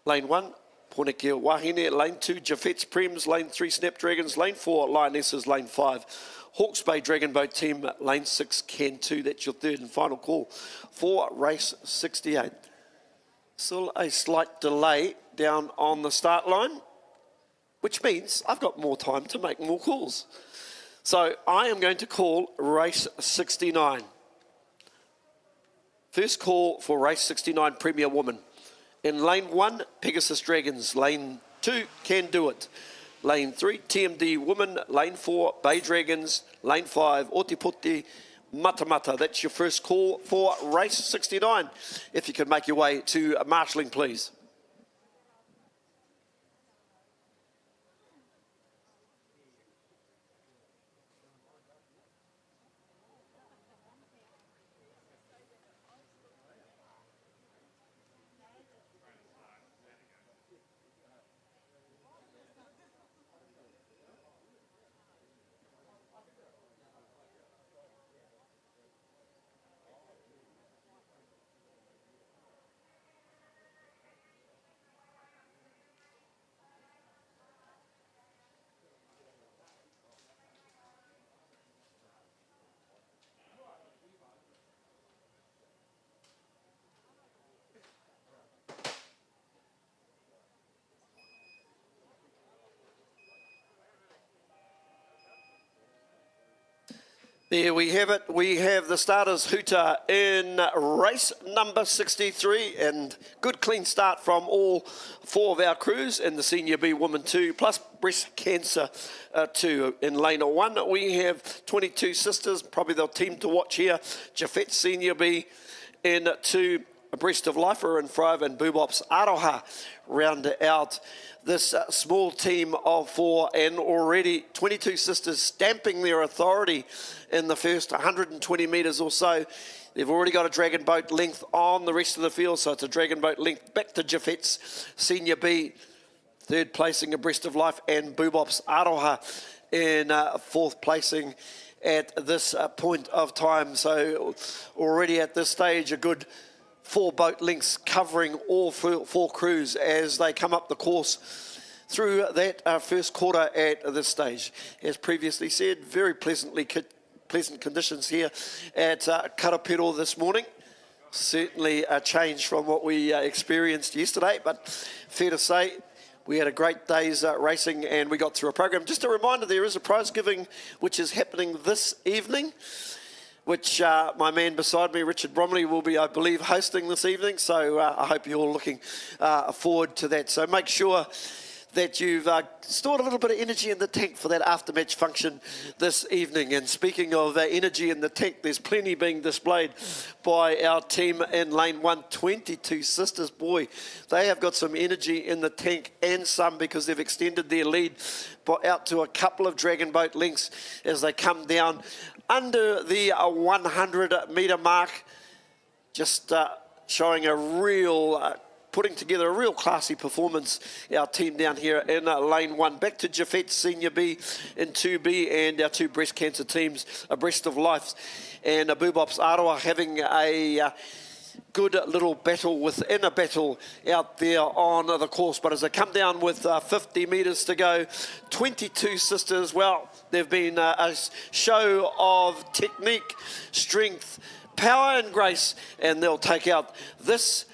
Lane 1, Pornicare Wahine, Lane 2, Jaffet's Prems, Lane 3, Snapdragons, Lane 4, Lionesses, Lane 5, Hawke's Bay Dragon Boat Team, Lane 6, Can 2. That's your third and final call for race 68. Still a slight delay down on the start line, which means I've got more time to make more calls. So I am going to call race 69. First call for race 69, Premier Woman. In Lane 1, Pegasus Dragons. Lane 2, Can Do It. Lane 3, TMD Woman. Lane 4, Bay Dragons. Lane 5, Otipoti Matamata. That's your first call for race 69. If you can make your way to marshalling, please. There we have it. We have the starters hooter in race number 63, and good clean start from all four of our crews in the Senior B Women 2 plus Breast Cancer 2. In lane 1 we have 22 Sisters, probably the team to watch here. Jafet Senior B in 2, Breast of Life are in 5, and Boobops Aroha round out this small team of 4, and already 22 Sisters stamping their authority in the first 120 metres or so. They've already got a dragon boat length on the rest of the field, so it's a dragon boat length back to Jafet's Senior B, third placing Breast of Life, and Boobops Aroha in fourth placing at this point of time. So already at this stage a good 4 boat lengths covering all four crews as they come up the course through that first quarter at this stage. As previously said, very pleasant conditions here at Karapiro this morning. Certainly a change from what we experienced yesterday, but fair to say we had a great day's racing and we got through a program. Just a reminder, there is a prize giving which is happening this evening, which my man beside me, Richard Bromley, will be, I believe, hosting this evening. So I hope you're all looking forward to that. So make sure that you've stored a little bit of energy in the tank for that after-match function this evening. And speaking of energy in the tank, there's plenty being displayed by our team in lane 1, 22 Sisters. Boy, they have got some energy in the tank, and some because they've extended their lead out to a couple of dragon boat lengths as they come down under the 100 metre mark, just showing a real, putting together a real classy performance, our team down here in lane 1. Back to Jafet Senior B in 2B, and our 2 breast cancer teams, a Breast of Life and a Boobops Aroha, having a good little battle within a battle out there on the course. But as they come down with 50 metres to go, 22 Sisters, well, they've been a show of technique, strength, power and grace, and they'll take out this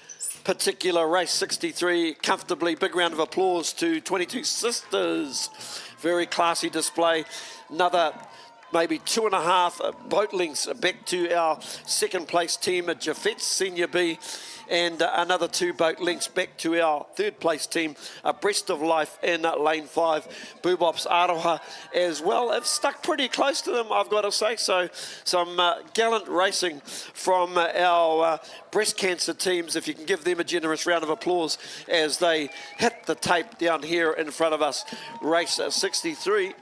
particular race 63 comfortably. Big round of applause to 22 Sisters. Very classy display. Another maybe 2.5 boat lengths back to our second place team at Jafet Senior B, and another 2 boat lengths back to our third place team, a Breast of Life in lane 5. Boobops Aroha as well have stuck pretty close to them, I've got to say. So some gallant racing from our breast cancer teams, if you can give them a generous round of applause as they hit the tape down here in front of us. Race 63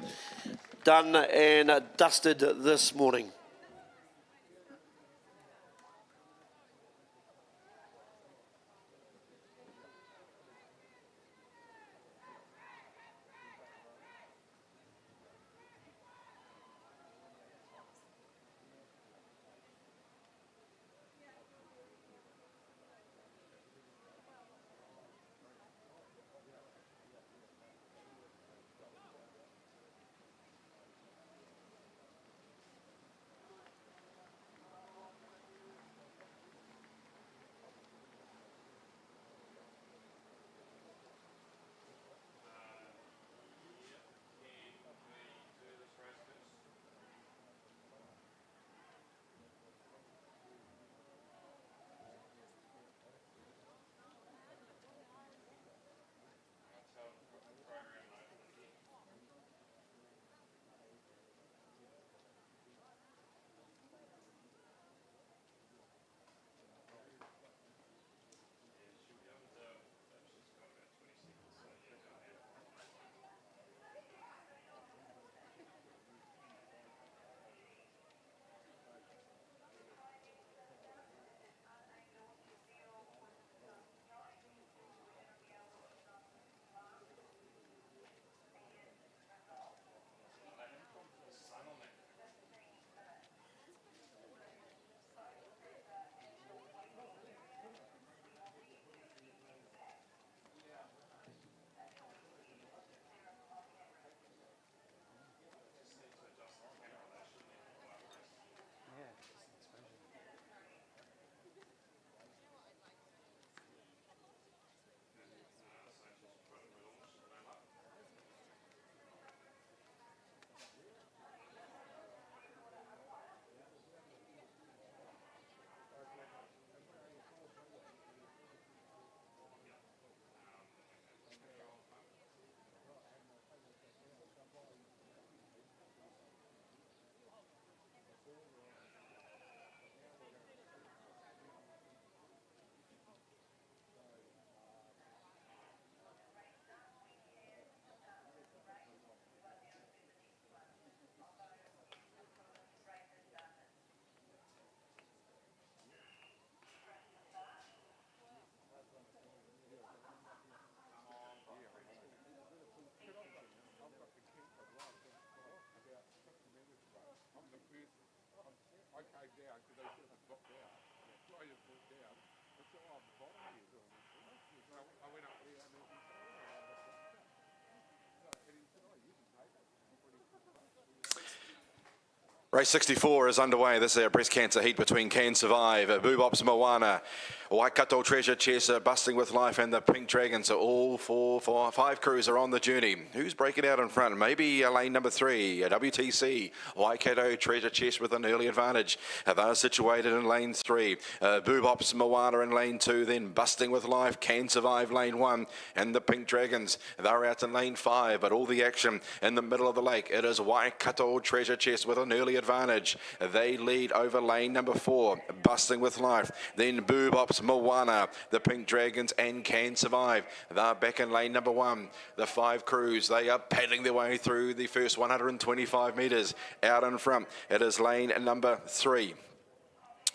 done and dusted this morning. Race 64 is underway. This is our breast cancer heat between Can Survive, Boobops Moana, Waikato Treasure Chest, Busting with Life, and the Pink Dragons. So all five crews are on the journey. Who's breaking out in front? Maybe lane number 3, WTC, Waikato Treasure Chest with an early advantage. They're situated in lane 3. Boobops Moana in lane 2, then Busting with Life, Can Survive lane 1, and the Pink Dragons. They're out in lane 5, but all the action in the middle of the lake. It is Waikato Treasure Chest with an early advantage. They lead over lane number 4, Busting with Life, then Boobops Moana, the Pink Dragons, and Can Survive. They're back in lane number 1. The 5 crews, they are paddling their way through the first 125 metres. Out in front, it is lane number 3.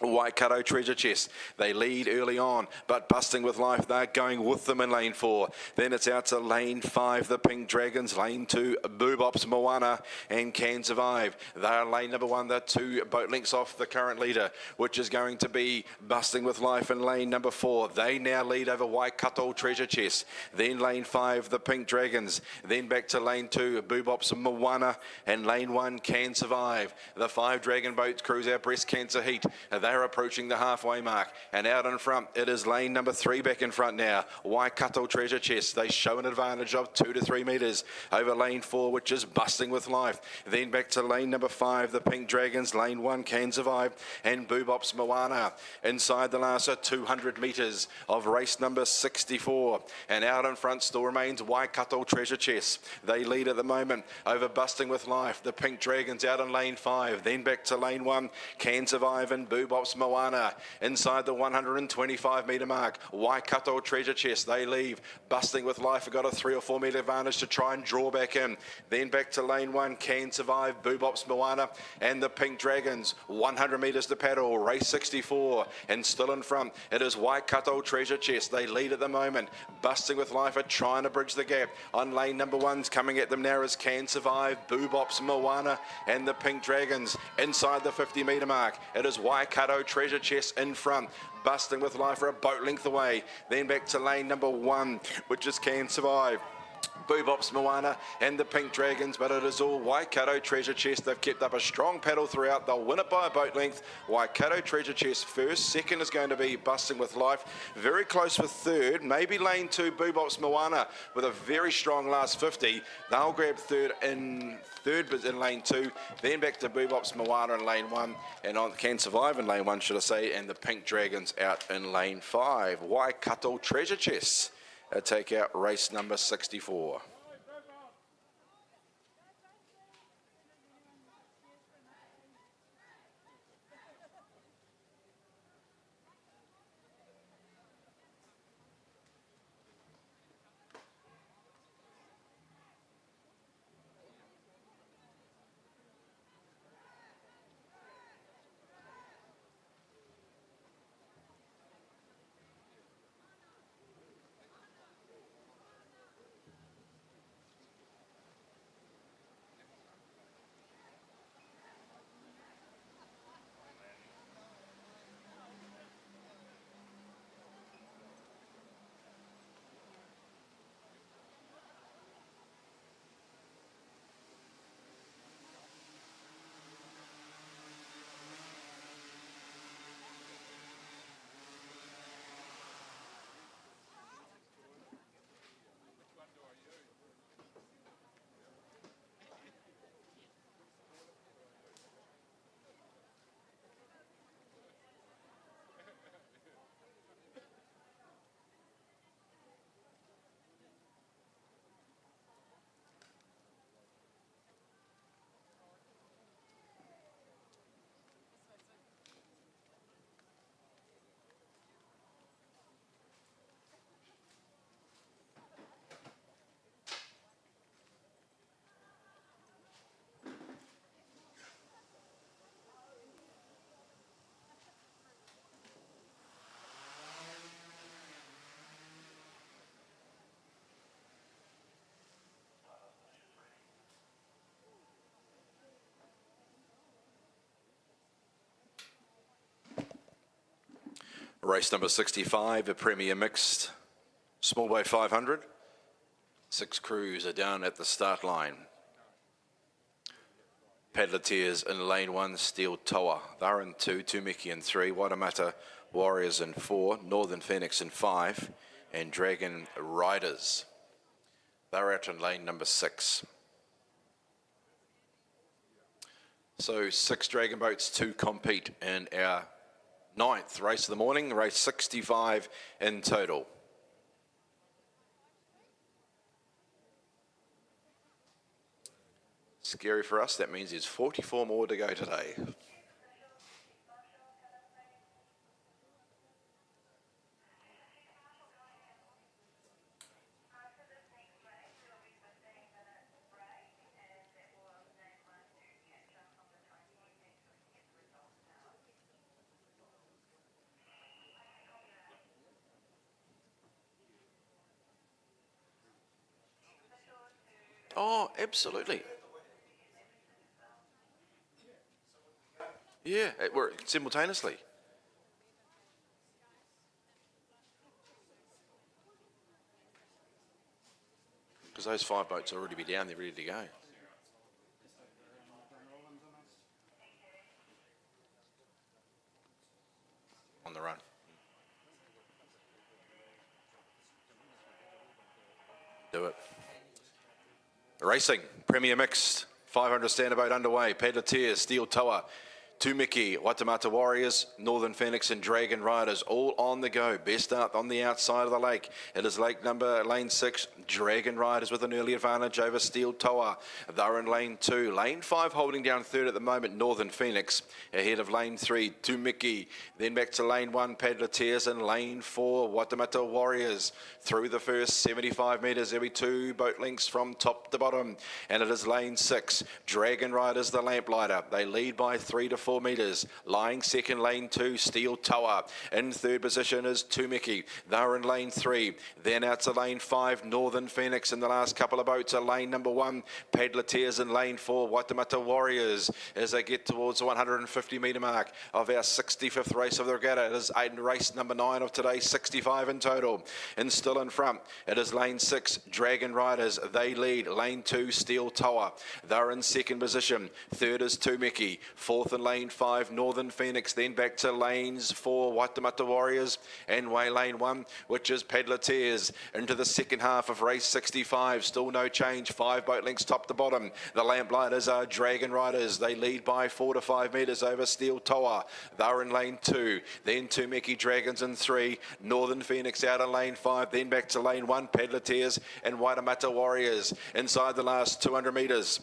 Waikato Treasure Chest, they lead early on, but Busting with Life, they're going with them in lane 4. Then it's out to lane 5, the Pink Dragons, lane 2, Boobops Moana, and Can Survive. They're lane number 1, they're 2 boat lengths off the current leader, which is going to be Busting with Life in lane number 4. They now lead over Waikato Treasure Chest. Then lane 5, the Pink Dragons. Then back to lane 2, Boobops Moana, and lane 1, Can Survive. The 5 Dragon Boats cruise our breast cancer heat. They're approaching the halfway mark, and out in front it is lane number 3 back in front now, Waikato Treasure Chest. They show an advantage of 2 to 3 metres over lane 4, which is Busting with Life. Then back to lane number 5, the Pink Dragons, lane 1, Can Survive, and Boobops Moana. Inside the last 200 metres of race number 64, and out in front still remains Waikato Treasure Chest. They lead at the moment over Busting with Life. The Pink Dragons out in lane 5, then back to lane 1, Can Survive and Boobops Moana. Inside the 125 metre mark, Waikato Treasure Chest, they leave. Busting with Life have got a 3 or 4 metre advantage to try and draw back in. Then back to lane 1, Can Survive, Boobops Moana, and the Pink Dragons. 100 metres to paddle, race 64, and still in front it is Waikato Treasure Chest. They lead at the moment. Busting with Life are trying to bridge the gap. On lane number 1's coming at them now is Can Survive, Boobops Moana, and the Pink Dragons. Inside the 50 metre mark, it is Waikato Treasure Chest in front. Busting with Life are a boat length away. Then back to lane number 1, which is Can Survive, Boobops Moana, and the Pink Dragons, but it is all Waikato Treasure Chest. They've kept up a strong paddle throughout. They'll win it by a boat length. Waikato Treasure Chest first. Second is going to be Busting with Life. Very close for third. Maybe lane 2, Boobops Moana, with a very strong last 50. They'll grab third in lane 2. Then back to Boobops Moana in lane 1, and on Can Survive in lane 1, should I say, and the Pink Dragons out in lane 5. Waikato Treasure Chest take out race number 64. Race number 65, a Premier Mixed, small boat 500. 6 crews are down at the start line. Padleteers in lane 1, Steel Toa. They're in 2, Tumiki in 3, Waitemata Warriors in 4, Northern Phoenix in 5, and Dragon Riders. They're out in lane number 6. So 6 dragon boats to compete in our 9th race of the morning, race 65 in total. Scary for us, that means there's 44 more to go today. Oh, absolutely. Yeah, it worked simultaneously. Because those 5 boats will already be down, they're ready to go. On the run. Do it. Racing, Premier Mixed, 500 standerboat underway, Padleteers, Steel Toa, Tumiki, Waitemata Warriors, Northern Phoenix and Dragon Riders, all on the go. Best out on the outside of the lake. It is lane 6, Dragon Riders with an early advantage over Steel Toa. They're in lane 2. Lane 5 holding down 3rd at the moment, Northern Phoenix. Ahead of lane 3, Tumiki. Then back to lane 1, Padleteers, and lane 4, Waitemata Warriors. Through the first 75 metres, there'll be 2 boat lengths from top to bottom. And it is lane 6, Dragon Riders, the lamplighter. They lead by 3 to 4 metres. Lying second, lane 2, Steel Toa. In third position is Tumiki. They're in lane 3. Then out to lane 5, Northern Phoenix. In the last couple of boats are lane number 1, Padleteers, in lane 4, Waitemata Warriors. As they get towards the 150 metre mark of our 65th race of the regatta. It is race number 9 of today, 65 in total. And still in front, it is lane 6, Dragon Riders. They lead. Lane 2, Steel Toa. They're in second position. Third is Tumiki. Fourth in lane 5, Northern Phoenix. Then back to lanes 4, Waitemata Warriors, and lane 1, which is Padleteers. Into the second half of race 65. Still no change. 5 boat lengths top to bottom. The lamplighters are Dragon Riders. They lead by 4 to 5 metres over Steel Toa. They're in lane 2. Then Tumiki Dragons in 3. Northern Phoenix out in lane 5. Then back to lane 1, Padleteers and Waitemata Warriors. Inside the last 200 metres.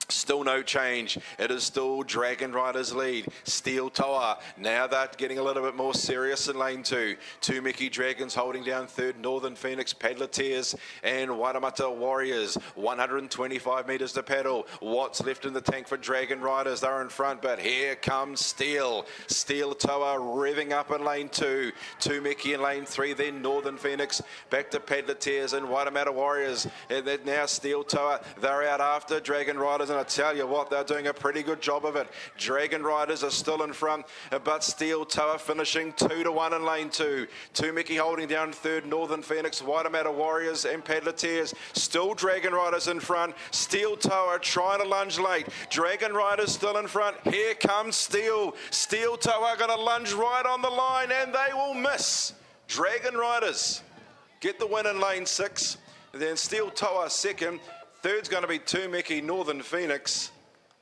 Still no change. It is still Dragon Riders lead. Steel Toa. Now they're getting a little bit more serious in lane 2. Tumiki Dragons holding down third. Northern Phoenix, Padleteers and Waitemata Warriors. 125 metres to paddle. What's left in the tank for Dragon Riders? They're in front, but here comes Steel. Steel Toa revving up in lane 2. Tumiki in lane 3. Then Northern Phoenix. Back to Padleteers and Waitemata Warriors. And then now Steel Toa. They're out after Dragon Riders. And I tell you what, they're doing a pretty good job of it. Dragon Riders are still in front, but Steel Toa finishing 2 to 1 in lane 2. Tumiki holding down third, Northern Phoenix, Waitemata Warriors and Padleteers. Still Dragon Riders in front. Steel Toa trying to lunge late. Dragon Riders still in front. Here comes Steel. Steel Toa going to lunge right on the line, and they will miss. Dragon Riders get the win in lane 6. Then Steel Toa second. Third's going to be Tumiki, Northern Phoenix,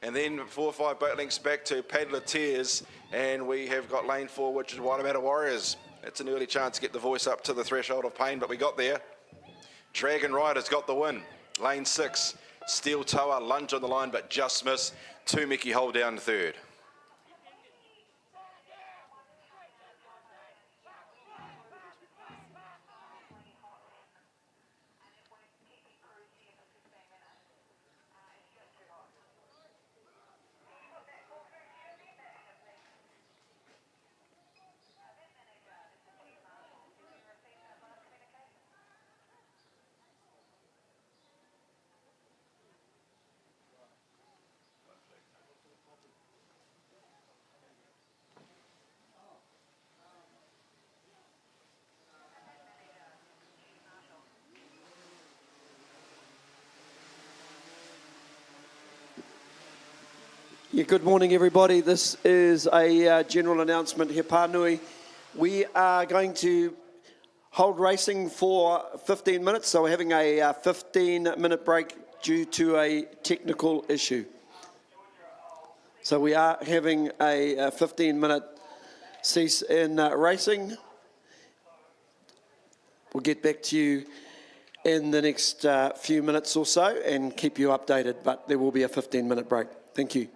and then 4 or 5 boat lengths back to Padleteers, and we have got lane 4, which is Waitemata Warriors. It's an early chance to get the voice up to the threshold of pain, but we got there. Dragon Riders got the win. Lane 6, Steel Toa lunge on the line, but just miss. Tumiki hold down third. Yeah, good morning, everybody. This is a general announcement here, Pānui. We are going to hold racing for 15 minutes, so we're having a 15-minute break due to a technical issue. So we are having a 15-minute cease in racing. We'll get back to you in the next few minutes or so and keep you updated, but there will be a 15-minute break. Thank you.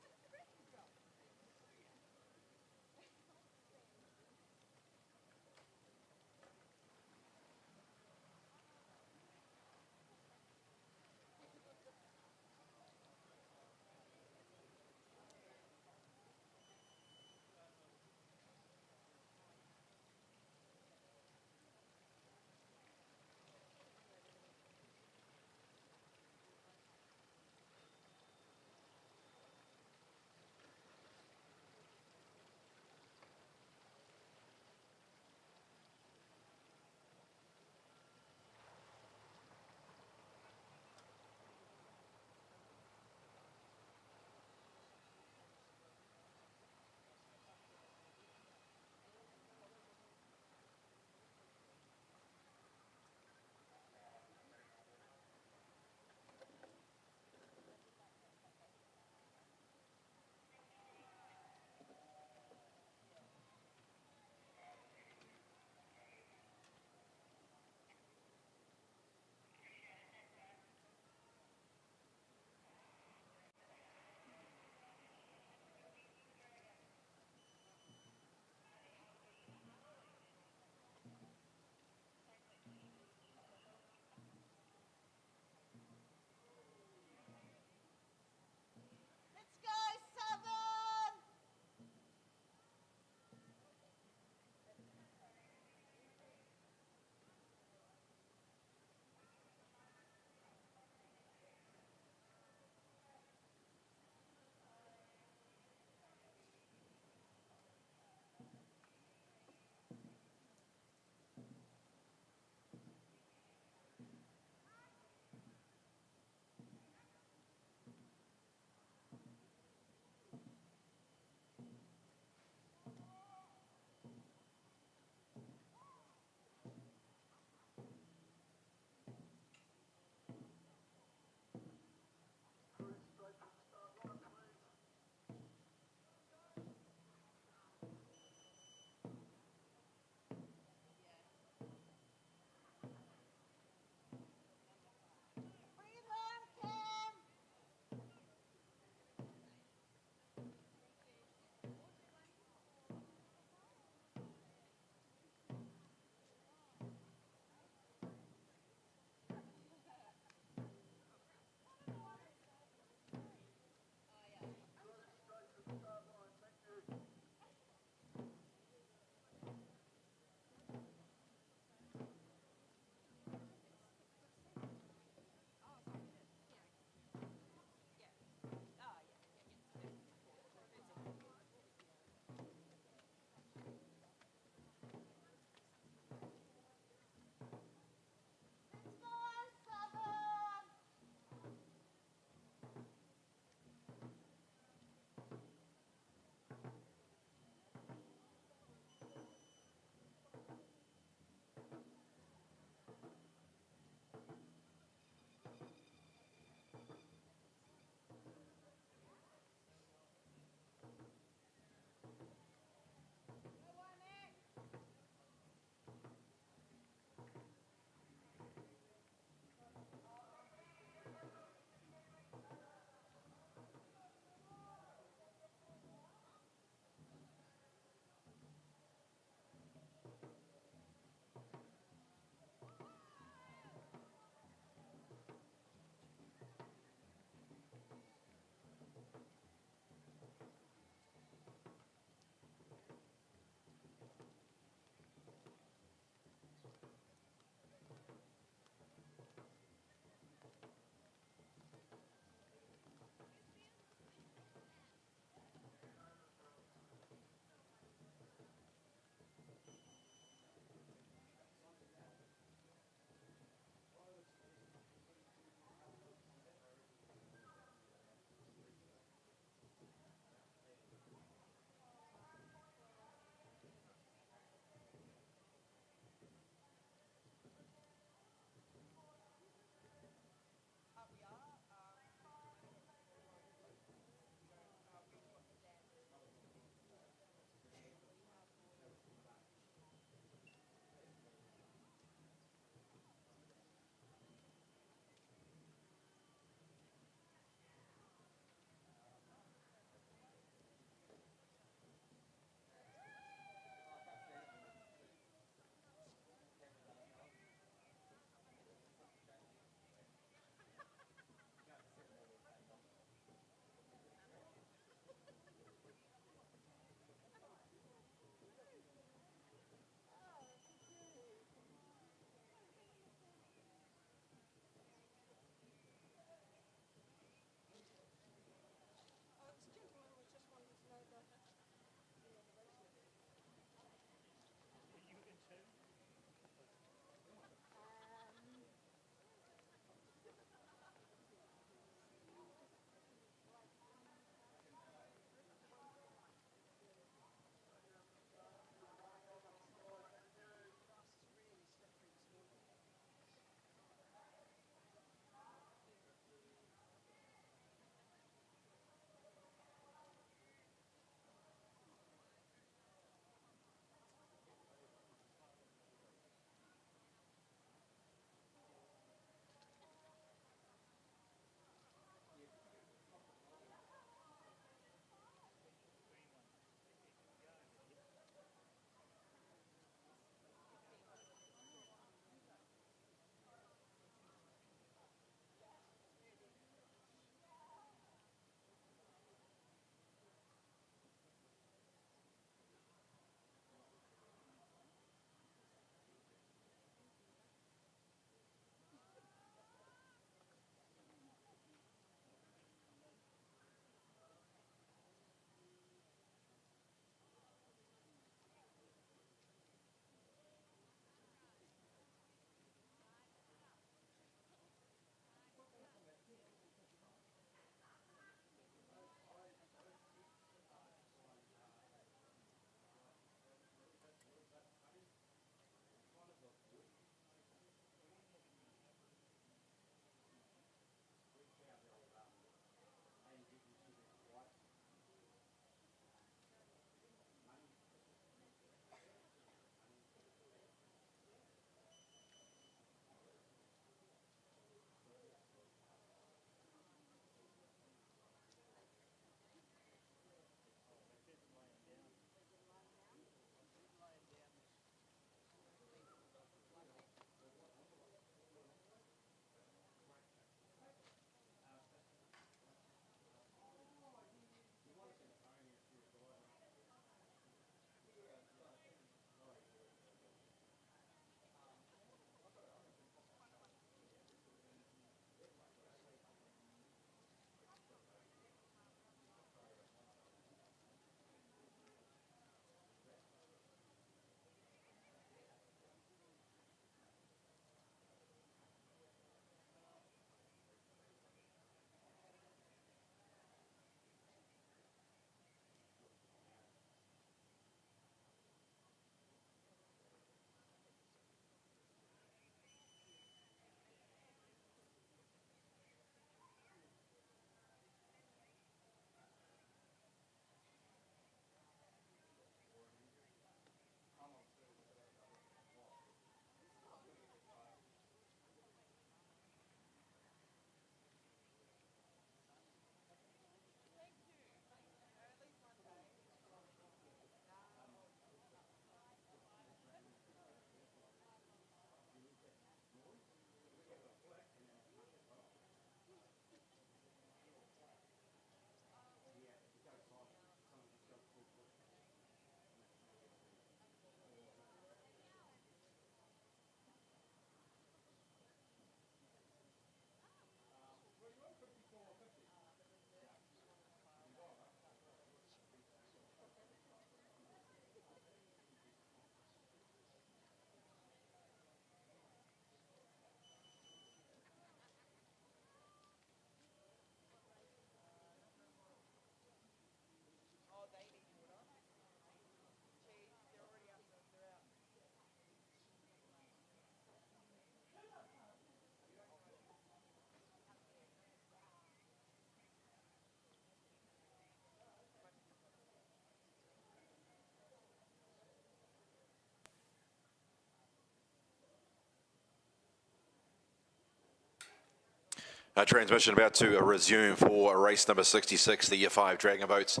Transmission about to resume for race number 66, the Year 5 Dragon Boats.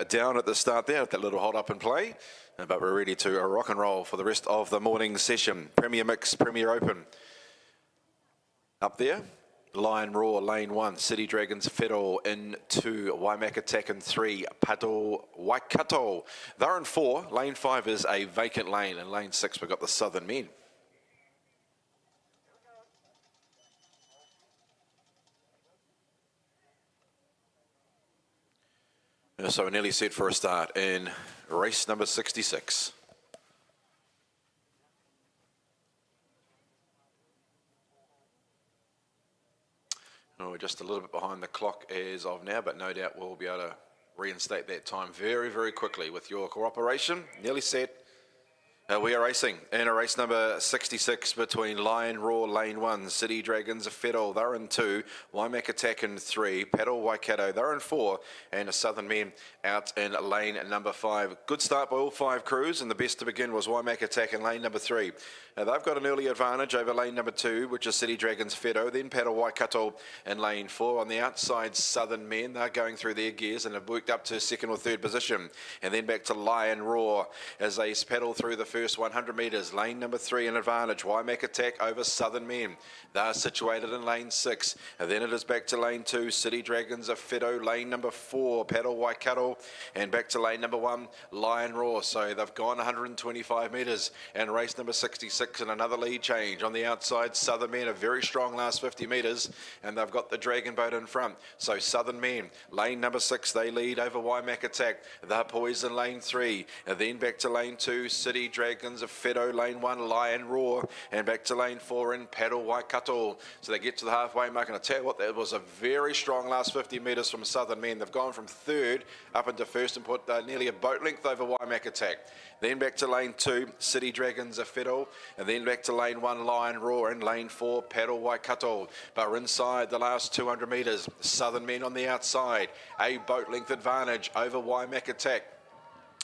Down at the start there, that little hold up and play. But we're ready to rock and roll for the rest of the morning session. Premier Mix, Premier Open. Up there, Lion Roar, lane 1, City Dragons, Fiddle in 2, Waimak Attack in 3, Paddle Waikato. They're in 4, lane 5 is a vacant lane, and lane 6 we've got the Southern Men. So we're nearly set for a start in race number 66. Oh, we're just a little bit behind the clock as of now, but no doubt we'll be able to reinstate that time very, very quickly with your cooperation. Nearly set. We are racing in a race number 66 between Lion Roar, lane 1, City Dragons, Fiddle, they're in 2, Waimak Attack in 3, Paddle Waikato, they're in 4, and the Southern Men out in lane number 5. Good start by all 5 crews, and the best to begin was Waimak Attack in lane number 3. They've got an early advantage over lane number 2, which is City Dragons, Fiddle, then Paddle Waikato in lane 4. On the outside, Southern Men, they're going through their gears and have worked up to 2nd or 3rd position, and then back to Lion Roar as they paddle through the first 100 metres. Lane number 3 an advantage. Waimak Attack over Southern Men. They're situated in lane 6. And then it is back to lane 2. City Dragons of Fido. Lane number 4. Paddle Waikato. And back to lane number 1. Lion Roar. So they've gone 125 metres. And race number 66 and another lead change. On the outside, Southern Men, a very strong last 50 metres. And they've got the Dragon Boat in front. So Southern Men, lane number 6, they lead over Waimak Attack. They're poised in lane 3. And then back to lane 2. City Dragons of Fido, lane 1, Lion Roar, and back to lane 4 in Paddle Waikato. So they get to the halfway mark, and I tell you what, that was a very strong last 50 metres from Southern Men. They've gone from 3rd up into 1st and put nearly a boat length over Waimak Attack. Then back to lane 2, City Dragons of Fiddle, and then back to lane 1, Lion Roar, and lane 4, Paddle Waikato. But we're inside the last 200 metres. Southern Men on the outside, a boat length advantage over Waimak Attack.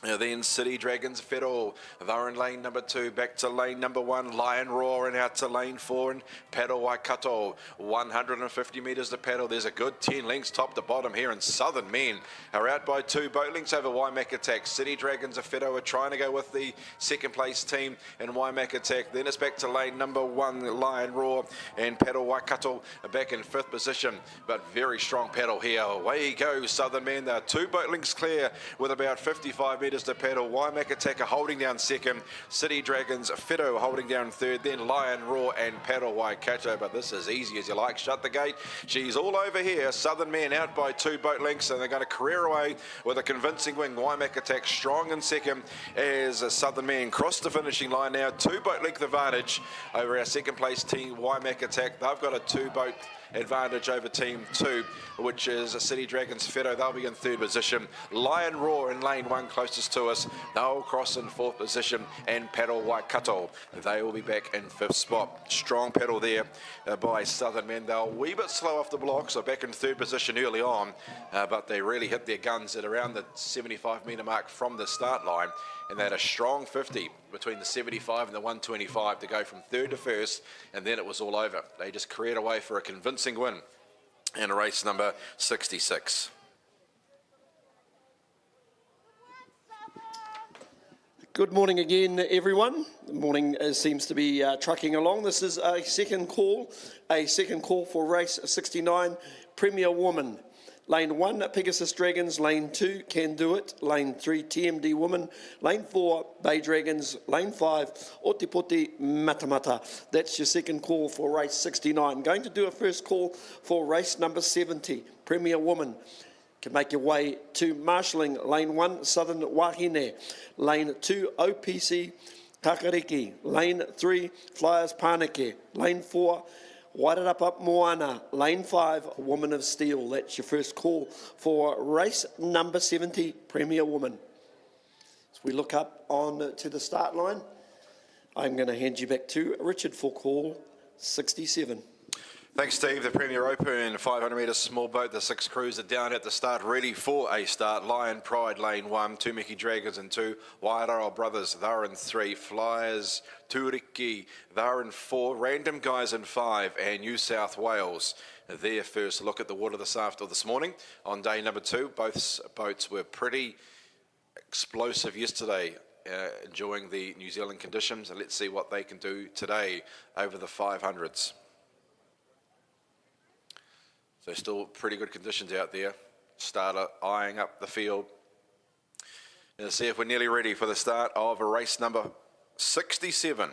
Then City Dragons Fiddle, they're in lane number 2, back to lane number 1, Lion Roar, and out to lane 4 and Paddle Waikato. 150 metres to paddle. There's a good 10 lengths top to bottom here, and Southern Men are out by 2 boat lengths over Waimak Attack. City Dragons of Fiddle are trying to go with the 2nd place team in Waimak Attack. Then it's back to lane number 1, Lion Roar, and Paddle Waikato are back in 5th position, but very strong paddle here. Away goes Southern Men. They're 2 boat lengths clear with about 55 metres to paddle. Waimak Attack holding down 2nd. City Dragons Fido holding down 3rd. Then Lion Roar and Paddle Waikato. But this is easy as you like. Shut the gate. She's all over here. Southern Men out by 2 boat lengths, and they're going to career away with a convincing win. Waimak Attack strong in 2nd as Southern Men cross the finishing line now. 2 boat length advantage over our 2nd place team, Waimak Attack. They've got a 2 boat advantage over team 2, which is City Dragons Fido. They'll be in 3rd position. Lion Roar in lane 1 closest to us. They'll cross in 4th position, and Paddle Waikato, they will be back in 5th spot. Strong paddle there by Southern Men. They're a wee bit slow off the block, so back in 3rd position early on, but they really hit their guns at around the 75 metre mark from the start line, and they had a strong 50 between the 75 and the 125 to go from 3rd to 1st, and then it was all over. They just careered away for a convincing win in race number 66. Good morning again, everyone. The morning seems to be trucking along. This is a second call for race 69, Premier Woman. Lane 1, Pegasus Dragons. Lane 2, Can Do It. Lane 3, TMD Woman. Lane 4, Bay Dragons. Lane 5, Otipoti Matamata. That's your second call for race 69. Going to do a first call for race number 70, Premier Woman. Can make your way to marshalling. Lane 1, Southern Wahine. Lane 2, OPC Takariki. Lane 3, Flyers Panake. Lane 4, Wairarapa Moana. Lane 5, Woman of Steel. That's your first call for race number 70, Premier Woman. As we look up on to the start line, I'm going to hand you back to Richard for call 67. Thanks, Steve. The Premier Open 500 metres small boat, the 6 crews are down at the start, ready for a start. Lion Pride, lane 1, Two Mickey Dragons in 2, Waiaroa Brothers, they're in 3, Flyers, Turiki, they're in 4, Random Guys in 5, and New South Wales. Their first look at the water this morning on day number 2. Both boats were pretty explosive yesterday, enjoying the New Zealand conditions, and let's see what they can do today over the 500s. So still pretty good conditions out there. Starter eyeing up the field. And see if we're nearly ready for the start of race number 67.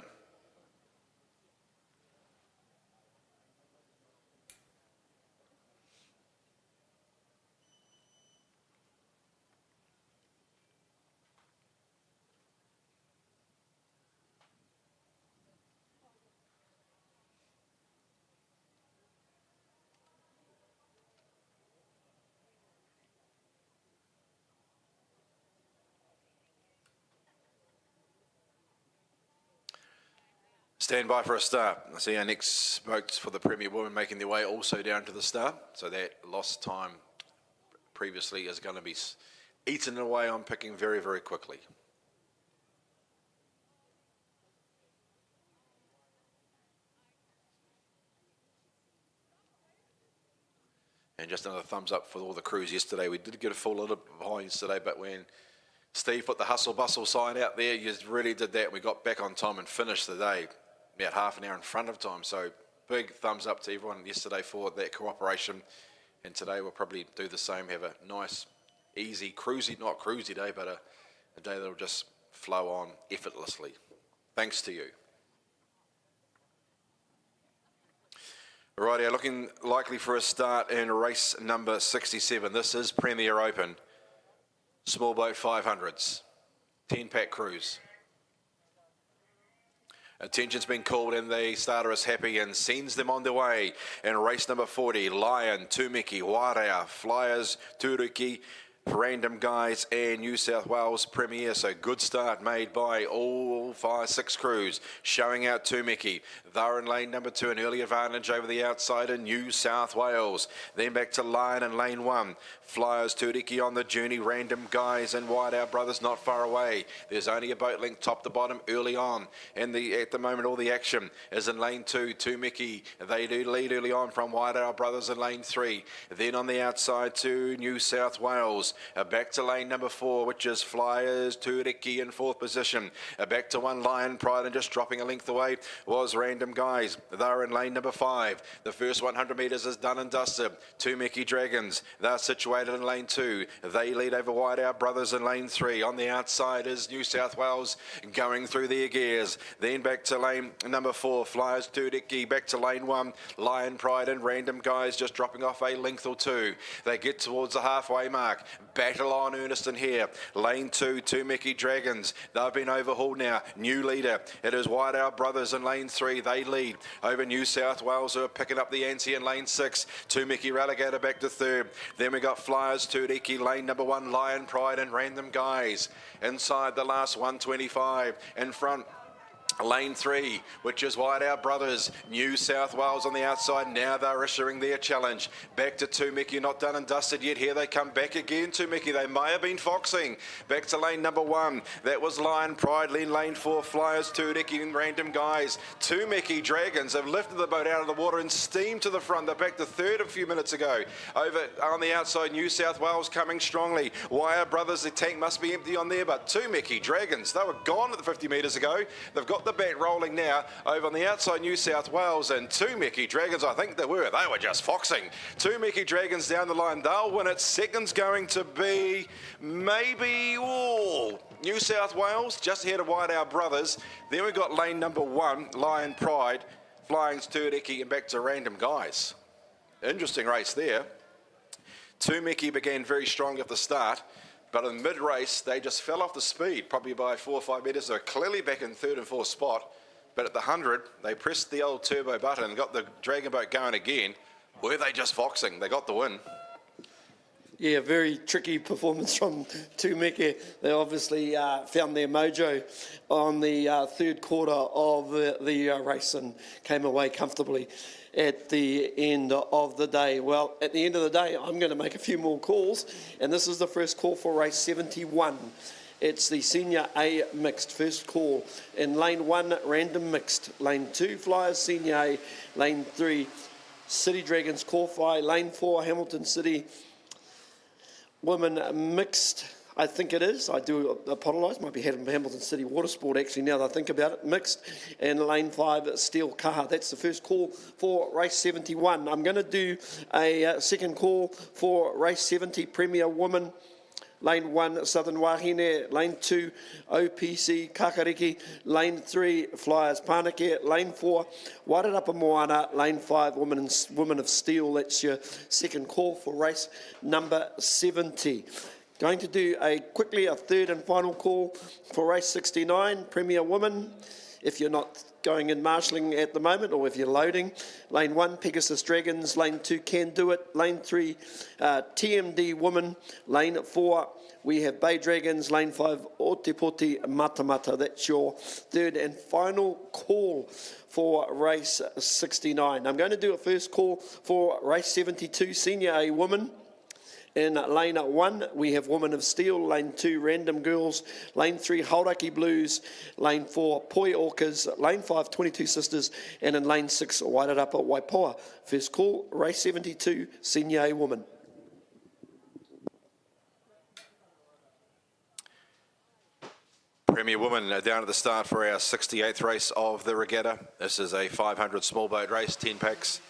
Stand by for a start. I see our next boats for the Premier Women making their way also down to the start. So that lost time previously is going to be eaten away on picking very, very quickly. And just another thumbs up for all the crews yesterday. We did get a full little behind yesterday, but when Steve put the hustle bustle sign out there, you really did that. We got back on time and finished the day about half an hour in front of time. So big thumbs up to everyone yesterday for that cooperation. And today we'll probably do the same, have a nice, easy, cruisy, not cruisy day, but a day that'll just flow on effortlessly. Thanks to you. Rightio, looking likely for a start in race number 67. This is Premier Open. Small boat 500s. 10-pack cruise. Attention's been called and the starter is happy and sends them on their way. In race number 40, Lion, Two Mickey, Waiaroa, Flyers, Turiki, Random Guys and New South Wales Premier. So good start made by all 6 crews. Showing out Two Mickey. They're in lane number 2, an early advantage over the outside in New South Wales. Then back to Lion in lane 1. Flyers, Turiki on the journey. Random Guys and Waiaroa Brothers not far away. There's only a boat link top to bottom early on. And at the moment all the action is in lane 2. Two Mickey. They do lead early on from Waiaroa Brothers in lane 3. Then on the outside to New South Wales. Back to lane number 4, which is Flyers, Turiki in 4th position. Back to 1, Lion Pride, and just dropping a length away was Random Guys. They're in lane number 5. The first 100 metres is done and dusted. Two Mickey Dragons, they're situated in lane 2. They lead over Waiaroa Brothers in lane 3. On the outside is New South Wales going through their gears. Then back to lane number 4, Flyers, Turiki. Back to lane 1, Lion Pride and Random Guys just dropping off a length or 2. They get towards the halfway mark. Battle on Erneston here. Lane 2, Two Mickey Dragons. They've been overhauled now. New leader. It is Waiaroa Brothers in lane 3. They lead over New South Wales, who are picking up the ante in lane 6. Two Mickey Relegator back to 3rd. Then we got Flyers, Turiki, lane number 1, Lion Pride and Random Guys. Inside the last 125. In front, lane 3, which is Waiaroa Brothers. New South Wales on the outside. Now they're issuing their challenge. Back to Two Mickey, not done and dusted yet. Here they come back again, Two Mickey. They may have been foxing. Back to lane number 1. That was Lion Pride. Then lane 4, Flyers, Turiki and Random Guys. Two Mickey Dragons have lifted the boat out of the water and steamed to the front. They're back to 3rd a few minutes ago. Over on the outside, New South Wales coming strongly. Waiaroa Brothers, the tank must be empty on there, but Two Mickey Dragons, they were gone at the 50 metres ago. They've got the bat rolling now over on the outside, New South Wales, and Two Mickey Dragons, I think they were just foxing. Two Mickey Dragons down the line, they'll win it. Second's going to be maybe New South Wales, just ahead of Waiaroa Brothers. Then we've got lane number 1, Lion Pride, Flying Turiki and back to Random Guys. Interesting race there. Two Mickey began very strong at the start, but in mid-race, they just fell off the speed, probably by 4 or 5 metres. They're clearly back in 3rd and 4th spot. But at the 100, they pressed the old turbo button and got the Dragon boat going again. Were they just foxing? They got the win. Yeah, very tricky performance from Two Mickey. They obviously found their mojo on the 3rd quarter of the race and came away comfortably. at the end of the day? Well, at the end of the day, I'm going to make a few more calls, and this is the first call for race 71. It's the Senior A Mixed. First call in lane 1, Random Mixed. Lane 2, Flyers Senior A. Lane 3, City Dragons Corfly. Lane 4, Hamilton City Women Mixed. I think it is. I do apologise. Might be Hamilton City Watersport, actually, now that I think about it. Mixed. And lane 5, Steel Kaha. That's the first call for race 71. I'm going to do a second call for race 70, Premier Woman. Lane 1, Southern Wahine. Lane 2, OPC Kakariki. Lane 3, Flyers Pānake. Lane 4, Wairarapa Moana. Lane 5, Women of Steel. That's your second call for race number 70. Going to do quickly a third and final call for race 69, Premier Woman. If you're not going in marshalling at the moment, or if you're loading, lane 1, Pegasus Dragons. Lane 2, Can Do It. Lane 3, TMD Woman. Lane 4, we have Bay Dragons. Lane 5, Otepoti Matamata. That's your third and final call for race 69. I'm going to do a first call for race 72, Senior A Woman. In lane 1, we have Women of Steel. Lane 2, Random Girls. Lane 3, Hauraki Blues. Lane 4, Poi Orcas. Lane 5, 22 Sisters. And in lane 6, Wairarapa Waipoa. First call, race 72, Senior A Woman. Premier Woman down at the start for our 68th race of the regatta. This is a 500 small boat race, 10 packs.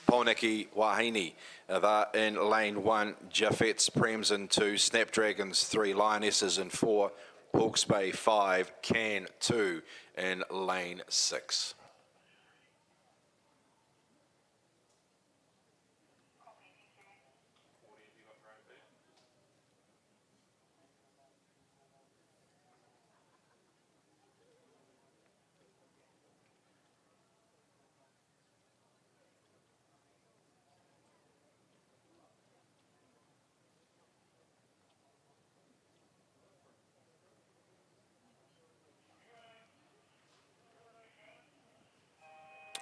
Poneki Wahine, they're in lane 1, Jaffets, Prems in 2, Snapdragons 3, Lionesses in 4, Hawke's Bay 5, Can 2 in lane 6.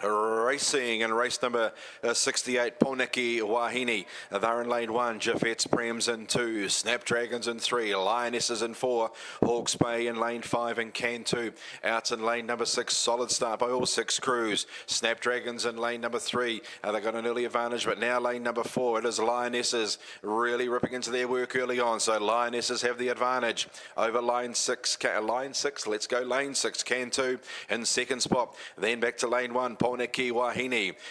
Racing in race number 68, Poneki Wahine. They're in lane 1, Jaffets, Prems in 2, Snapdragons in 3, Lionesses in 4, Hawke's Bay in lane 5 and Can 2. Out in lane number 6, solid start by all 6 crews. Snapdragons in lane number 3. They got an early advantage, but now lane number 4, it is Lionesses really ripping into their work early on. So Lionesses have the advantage over line 6. Let's go lane 6, Can 2 in second spot. Then back to lane 1, Poneki Wahine.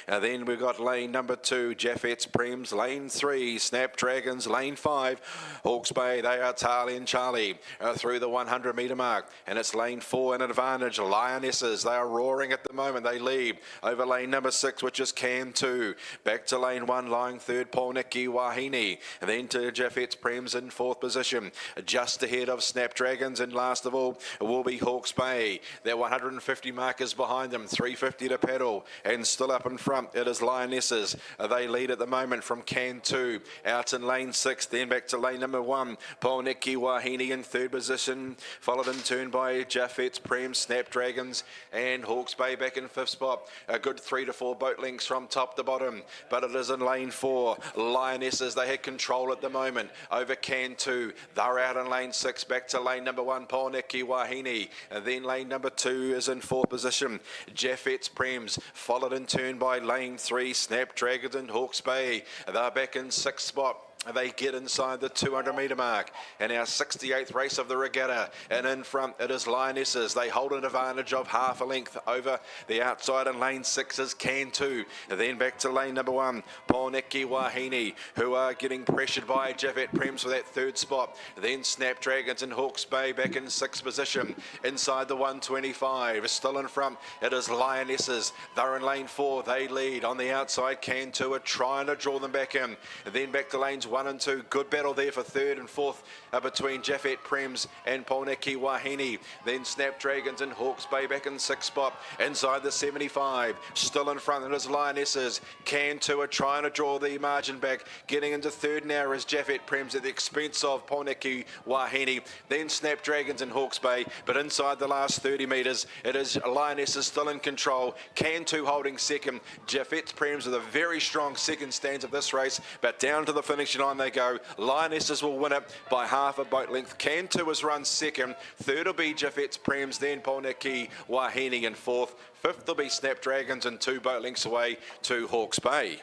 Then we've got lane number 2, Jaffets, Prems. Lane 3, Snapdragons. Lane 5, Hawke's Bay. They are Charlie and Charlie through the 100 metre mark. And it's lane 4 in advantage. Lionesses, they are roaring at the moment. They lead over lane number 6, which is Can 2. Back to lane 1, lying third, Poneki Wahine. And then to Jaffets, Prems in 4th position. Just ahead of Snapdragons. And last of all will be Hawke's Bay. Their 150 mark is behind them. 350 to pedal. And still up in front, it is Lionesses. They lead at the moment from Can 2. Out in lane 6, then back to lane number 1. Poneki Wahine in 3rd position. Followed in turn by Jaffets, Prems, Snapdragons, and Hawke's Bay back in 5th spot. A good 3 to 4 boat lengths from top to bottom. But it is in lane 4. Lionesses, they had control at the moment over Can 2. They're out in lane 6, back to lane number 1, Poneki Wahine. And then lane number 2 is in 4th position. Jaffets, Prems, followed in turn by lane 3, Snapdragons and Hawke's Bay. They're back in 6th spot. They get inside the 200 metre mark in our 68th race of the regatta. And in front, it is Lionesses. They hold an advantage of half a length over the outside, and lane 6 is Can 2. And then back to lane number 1, Poneki Wahine, who are getting pressured by Jaffet Prems for that 3rd spot. Then Snapdragons and Hawke's Bay back in 6th position. Inside the 125, still in front, it is Lionesses. They're in lane 4. They lead on the outside. Can 2 are trying to draw them back in. And then back to lanes 1 and 2. Good battle there for third and fourth between Jaffet Prems and Polneki Wahine. Then Snapdragons and Hawke's Bay back in sixth spot. Inside the 75. Still in front, and his Lionesses. Cantua trying to draw the margin back. Getting into third now is Jaffet Prems at the expense of Polneki Wahine. Then Snapdragons and Hawke's Bay. But inside the last 30 metres, it is Lionesses still in control. Cantu holding second. Jaffet Prems with a very strong second stanza of this race. But down to the finishing line they go. Lionesses will win it by half a boat length. Cantu has run second. Third will be Jaffet Prems, then Polneki Wahine in fourth. Fifth will be Snapdragons and 2 boat lengths away to Hawke's Bay.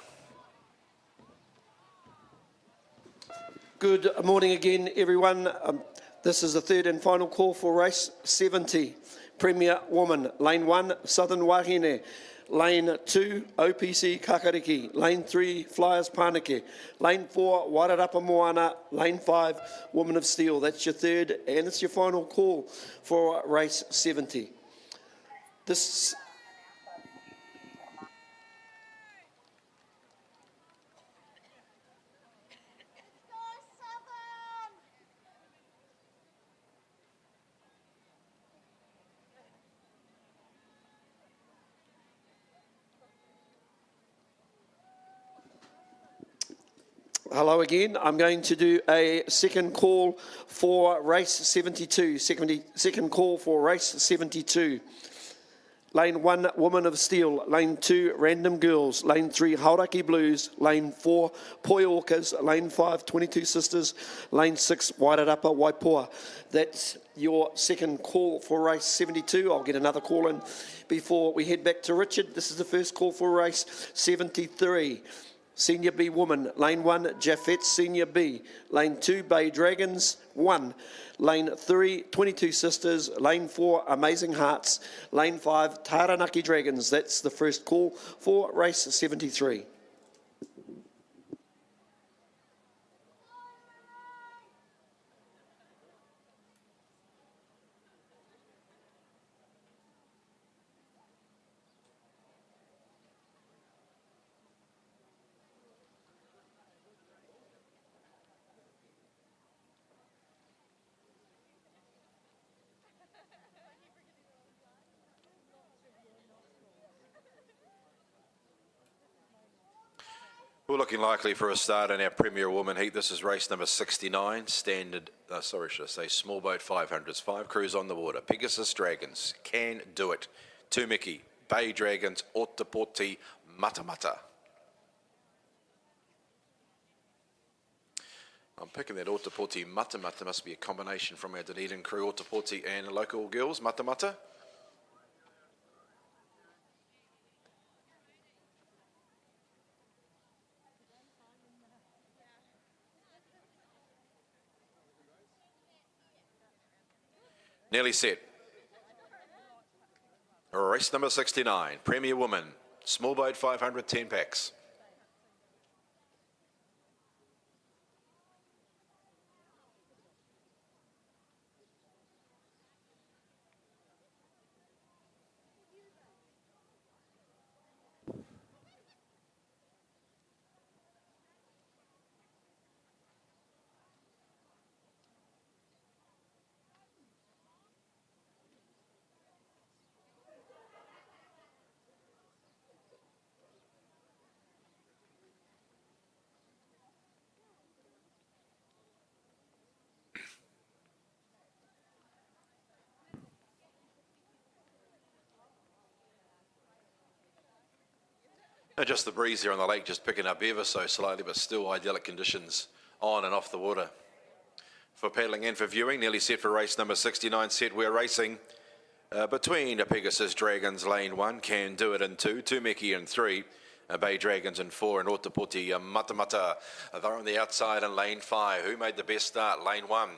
Good morning again, everyone. This is the third and final call for race 70. Premier Woman, lane 1, Southern Wahine. Lane 2, OPC Kakariki. Lane 3, Flyers Pāneke. Lane 4, Wairarapa Moana. Lane 5, Woman of Steel. That's your third and it's your final call for race 70. This Hello again. I'm going to do a second call for race 72. Second call for race 72. Lane 1, Woman of Steel. Lane 2, Random Girls. Lane 3, Hauraki Blues. Lane 4, Poi Orcas. Lane 5, 22 Sisters. Lane 6, Wairarapa Waipoa. That's your second call for race 72. I'll get another call in before we head back to Richard. This is the first call for race 73. Senior B Woman, Lane 1, Jaffet Senior B. Lane 2, Bay Dragons, 1. Lane 3, 22 Sisters. Lane 4, Amazing Hearts. Lane 5, Taranaki Dragons. That's the first call for race 73. We're looking likely for a start in our Premier Woman Heat. This is race number 69, small boat 500s, 5 crews on the water. Pegasus Dragons, Can Do It, Tūmiki, Bay Dragons, Otapoti, Matamata. I'm picking that Otapoti Matamata, must be a combination from our Dunedin crew, Otapoti and local girls, Matamata. Nearly set. Race number 69, Premier Woman, small boat 500, 10 packs. Just the breeze here on the lake, just picking up ever so slightly, but still idyllic conditions on and off the water. For paddling and for viewing, nearly set for race number 69 set. We're racing between Pegasus Dragons, lane 1, Can Do It in 2, Tūmiki in 3, Bay Dragons in 4, and Otapoti Matamata. They're on the outside in lane 5. Who made the best start? Lane 1,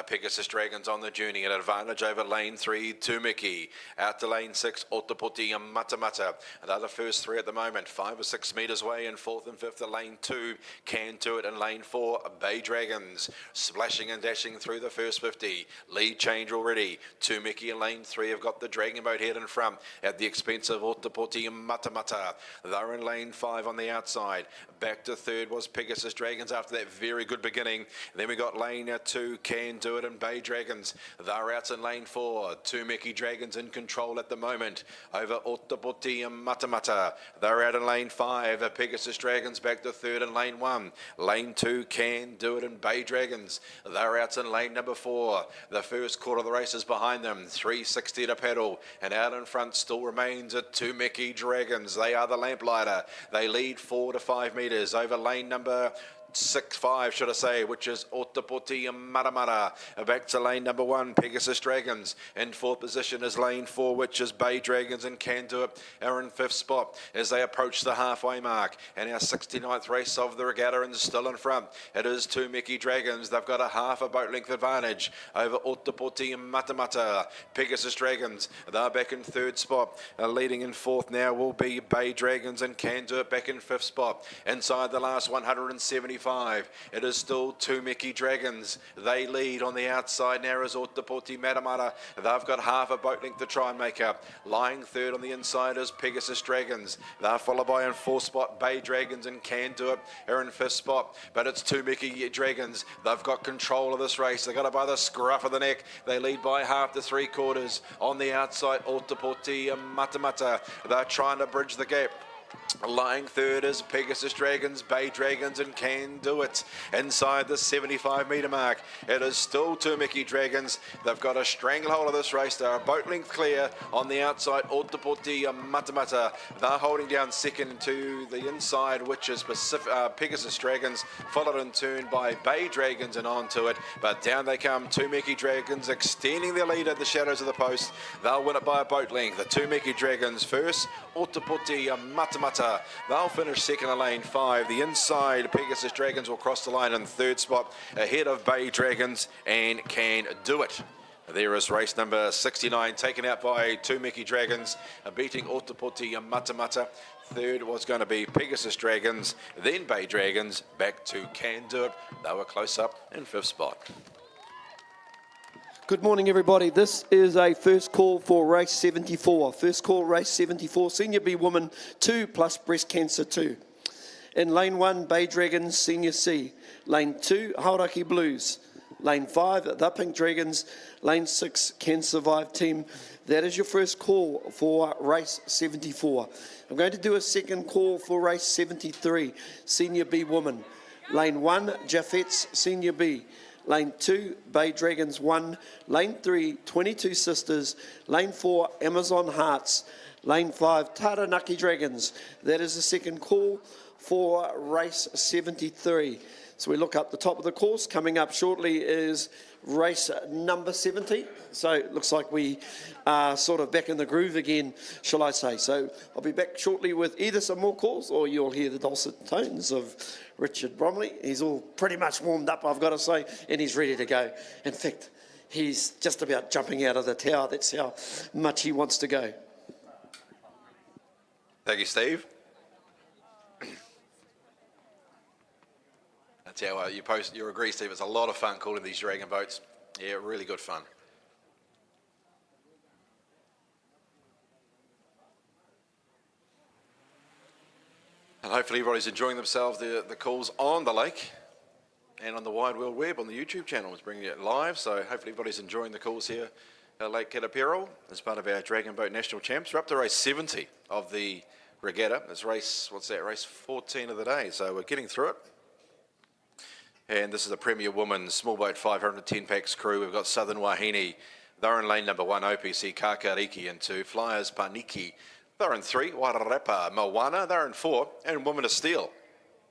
Pegasus Dragons on the journey, an advantage over lane 3, Tūmiki. Out to lane 6, Otapoti Matamata. They're the first 3 at the moment, 5 or 6 metres away in 4th and 5th of lane 2, Can Do It in lane 4, Bay Dragons. Splashing and dashing through the first 50. Lead change already. Tūmiki in lane 3 have got the Dragon Boat head in front at the expense of Otapoti Matamata. They're in lane lane 5 on the outside. Back to third was Pegasus Dragons after that very good beginning. Then we got lane 2, Can Do It, and Bay Dragons. They're out in lane 4. Two Mickey Dragons in control at the moment over Otapoti and Matamata. They're out in lane 5. Pegasus Dragons back to third in lane 1. Lane 2, Can Do It, and Bay Dragons. They're out in lane number 4. The first quarter of the race is behind them. 360 to pedal, and out in front still remains a Two Mickey Dragons. They are the lamplighter. They lead 4 to 5 metres over lane number 6-5, should I say, which is Otapoti and Matamata. Back to lane number 1, Pegasus Dragons. In fourth position is lane 4, which is Bay Dragons and Can Do It. Are in fifth spot as they approach the halfway mark. And our 69th race of the regatta is still in front. It is Two Mickey Dragons. They've got a half a boat length advantage over Otapoti and Matamata. Pegasus Dragons, they're back in third spot. Leading in fourth now will be Bay Dragons and Can Do It back in fifth spot. Inside the last 175. It is still Two Mickey Dragons. They lead on the outside now as Otapoti Matamata. They've got half a boat length to try and make up. Lying third on the inside is Pegasus Dragons. They're followed by in fourth spot Bay Dragons and Can Do It. Are in fifth spot, but it's Two Mickey Dragons. They've got control of this race. They got it by the scruff of the neck. They lead by half to 3/4. On the outside, Otapoti and Matamata. They're trying to bridge the gap. Lying third is Pegasus Dragons, Bay Dragons, and Can Do It. Inside the 75-metre mark, it is still Two Mickey Dragons. They've got a stranglehold of this race. They're a boat length clear. On the outside, Otapoti and Matamata. They're holding down second to the inside, which is Pegasus Dragons, followed in turn by Bay Dragons and on to it. But down they come, Two Mickey Dragons, extending their lead at the shadows of the post. They'll win it by a boat length. The Two Mickey Dragons first, Otapoti and Matamata. They'll finish second in lane 5. The inside Pegasus Dragons will cross the line in third spot ahead of Bay Dragons and Can Do It. There is race number 69 taken out by Two Mickey Dragons, beating Otapoti and Matamata. Third was going to be Pegasus Dragons, then Bay Dragons, back to Can Do It. They were close up in fifth spot. Good morning, everybody. This is a first call for race 74. First call, race 74, Senior B Woman 2 plus Breast Cancer 2. In lane 1, Bay Dragons, Senior C. Lane 2, Hauraki Blues. Lane 5, the Pink Dragons. Lane 6, Can Survive Team. That is your first call for race 74. I'm going to do a second call for race 73, Senior B Woman. Lane 1, Jaffet's Senior B. Lane 2, Bay Dragons 1. Lane 3, 22 Sisters. Lane 4, Amazon Hearts. Lane 5, Taranaki Dragons. That is the second call for race 73. So we look up the top of the course. Coming up shortly is race number 70. So it looks like we are sort of back in the groove again, shall I say. So I'll be back shortly with either some more calls or you'll hear the dulcet tones of Richard Bromley. He's all pretty much warmed up, I've got to say, and he's ready to go. In fact, he's just about jumping out of the tower. That's how much he wants to go. Thank you, Steve. That's how you agree, Steve. It's a lot of fun calling these dragon boats. Yeah, really good fun. And hopefully everybody's enjoying themselves, the calls on the lake and on the wide world web on the YouTube channel. It's bringing it live, so hopefully everybody's enjoying the calls here at Lake Kirapiro as part of our Dragon Boat National Champs. We're up to race 70 of the regatta. It's race 14 of the day, so we're getting through it. And this is a Premier Women's Small Boat 510 packs crew. We've got Southern Wahine. They're in lane number 1, OPC Kakariki, and 2, Flyers Paniki. They're in 3, Wairarapa Moana. They're in 4, and Women of Steel.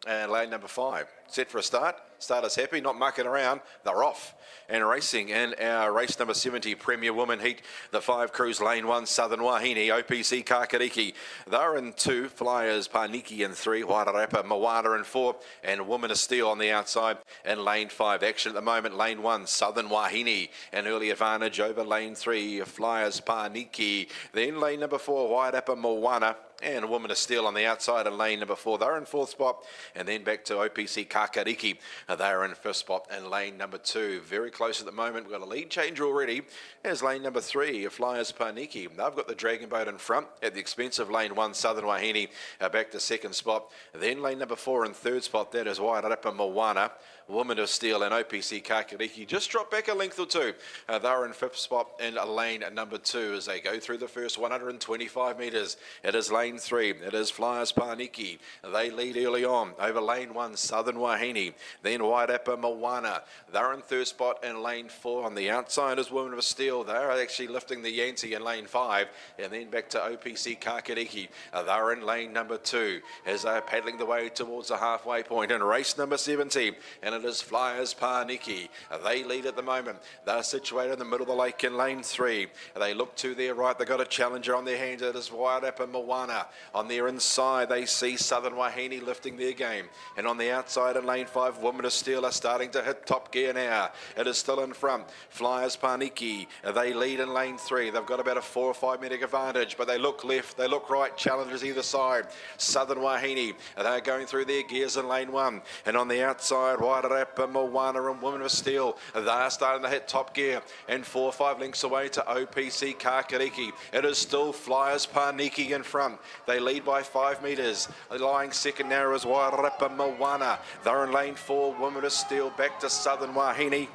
And lane number 5, set for a start. Starters happy, not mucking around. They're off and racing in our race number 70 Premier Women Heat. The 5 crews, lane 1, Southern Wahine, OPC Kakariki. They're in 2, Flyers Paniki in 3, Wairarapa Moana in 4, and Women of Steel on the outside. And lane 5, action at the moment, lane 1, Southern Wahine. An early advantage over lane 3, Flyers Paniki. Then lane number 4, Wairarapa Moana. And a Woman of Steel on the outside in lane number 4. They're in 4th spot. And then back to OPC Kakariki. They're in 5th spot in lane number 2. Very close at the moment. We've got a lead change already. As lane number 3, Flyers Paniki. They've got the Dragon Boat in front at the expense of lane 1, Southern Wahine, back to 2nd spot. Then lane number 4 in 3rd spot. That is Wairarapa Moana. Woman of Steel and OPC Kakariki just dropped back a length or two. They're in 5th spot in lane number 2 as they go through the first 125 metres. It is lane 3. It is Flyers Paniki. They lead early on over lane 1, Southern Wahine. Then Wairarapa Moana. They're in 3rd spot in lane 4. On the outside is Woman of Steel. They're actually lifting the Yancy in lane 5. And then back to OPC Kakariki. They're in lane number 2 as they're paddling the way towards the halfway point in race number 70. And it is Flyers Paniki. They lead at the moment. They're situated in the middle of the lake in lane 3. They look to their right. They've got a challenger on their hands. It is Wairarapa Moana. On their inside, they see Southern Wahine lifting their game. And on the outside in lane 5, Woman of Steel are starting to hit top gear now. It is still in front. Flyers Paniki. They lead in lane 3. They've got about a 4 or 5 metre advantage, but they look left, they look right. Challengers either side. Southern Wahine. They're going through their gears in lane 1. And on the outside, Wairarapa Moana and Woman of Steel. They're starting to hit top gear. And 4 or 5 lengths away to OPC Kakariki. It is still Flyers Paniki in front. They lead by 5 metres. Lying second now is Wairarapa Moana. They're in lane 4. Woman of Steel back to Southern Wahine.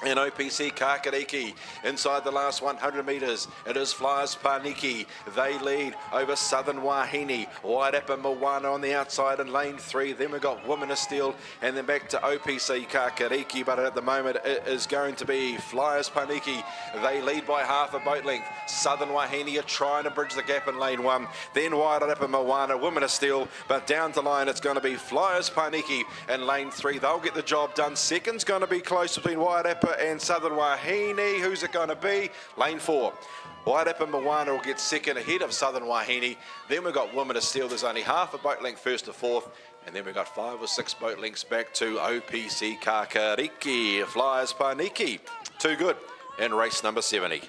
And OPC Kakariki inside the last 100 metres. It is Flyers Paniki. They lead over Southern Wahine. Wairarapa Moana on the outside in lane 3. Then we've got Woman of Steel and then back to OPC Kakariki. But at the moment it is going to be Flyers Paniki. They lead by half a boat length. Southern Wahine are trying to bridge the gap in lane 1. Then Wairarapa Moana, Woman of Steel. But down the line it's going to be Flyers Paniki in lane 3. They'll get the job done. Second's going to be close between Wairarapa and Southern Wahine. Who's it going to be? Lane 4. Wairarapa Moana will get second ahead of Southern Wahine. Then we've got Woman of Steel. There's only half a boat length first to fourth. And then we've got 5 or 6 boat lengths back to OPC Kakariki. Flyers Paniki. Too good in race number 70.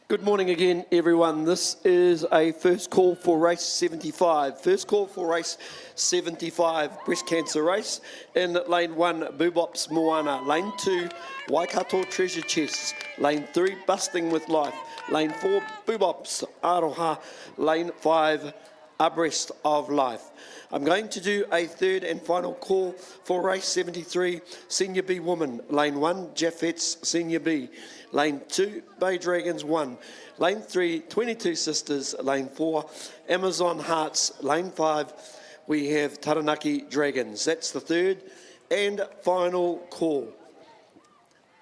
Good morning again, everyone. This is a first call for race 75. First call for race 75, breast cancer race. In lane 1, Boobops Moana. Lane 2, Waikato Treasure Chests. Lane 3, Busting with Life. Lane 4, Boobops Aroha. Lane 5, Abreast of Life. I'm going to do a third and final call for race 73, Senior B Woman. Lane 1, Jaffet's Senior B. Lane 2, Bay Dragons 1. Lane 3, 22 Sisters. Lane 4, Amazon Hearts. Lane 5, we have Taranaki Dragons. That's the third and final call.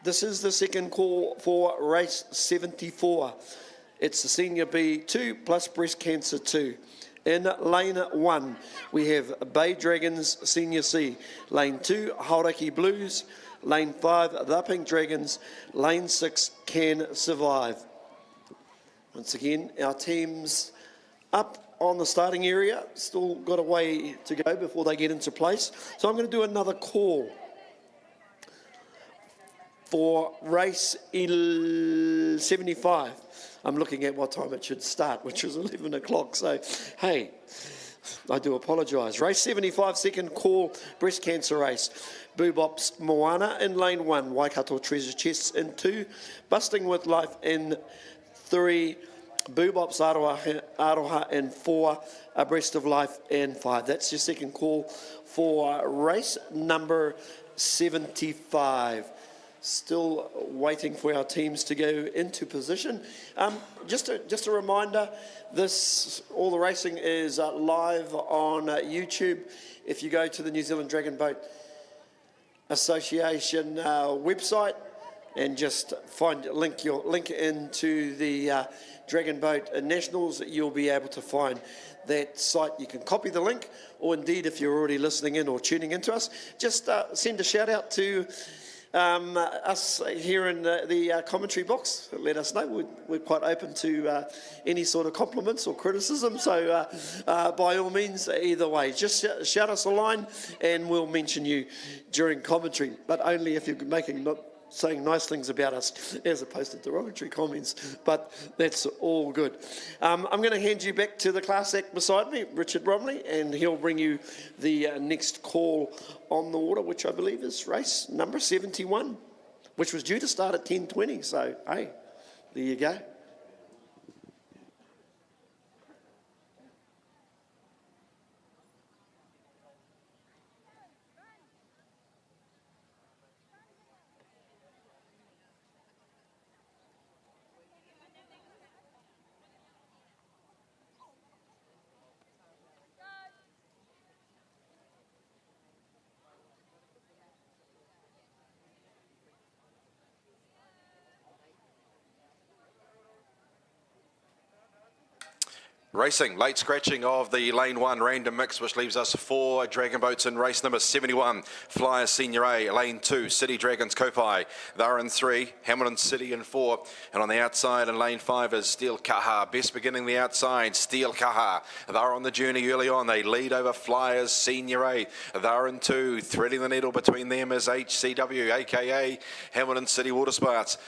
This is the second call for race 74. It's the Senior B 2 plus Breast Cancer 2. In lane 1, we have Bay Dragons Senior C. Lane 2, Hauraki Blues. Lane 5, The Pink Dragons. Lane 6, Can Survive. Once again, our team's up on the starting area. Still got a way to go before they get into place. So I'm going to do another call for race 75. I'm looking at what time it should start, which is 11 o'clock. So, hey, I do apologise. Race 75, second call, breast cancer race. Boobops Moana in lane 1, Waikato Treasure Chests in 2, Busting with Life in 3, Boobops Aroha in 4, Abreast of Life in 5. That's your second call for race number 75. Still waiting for our teams to go into position. Just a reminder, all the racing is live on YouTube. If you go to the New Zealand Dragon Boat Association website and just link into the Dragon Boat Nationals, you'll be able to find that site. You can copy the link, or indeed, if you're already listening in or tuning into us, just send a shout out to us here in the commentary box. Let us know. We're quite open to any sort of compliments or criticism, so by all means, either way, just shout us a line and we'll mention you during commentary, but only if you're making not saying nice things about us as opposed to derogatory comments, but that's all good. I'm going to hand you back to the class act beside me, Richard Bromley, and he'll bring you the next call on the water, which I believe is race number 71, which was due to start at 10:20. So, hey, there you go. Racing, late scratching of the lane 1 random mix, which leaves us 4 Dragon Boats in race number 71. Flyers Senior A, lane 2, City Dragons Kopai. They're in 3, Hamilton City in 4. And on the outside in lane 5 is Steel Kaha. Best beginning the outside, Steel Kaha. They're on the journey early on. They lead over Flyers Senior A. They're in 2, threading the needle between them is HCW, aka Hamilton City Water Sports.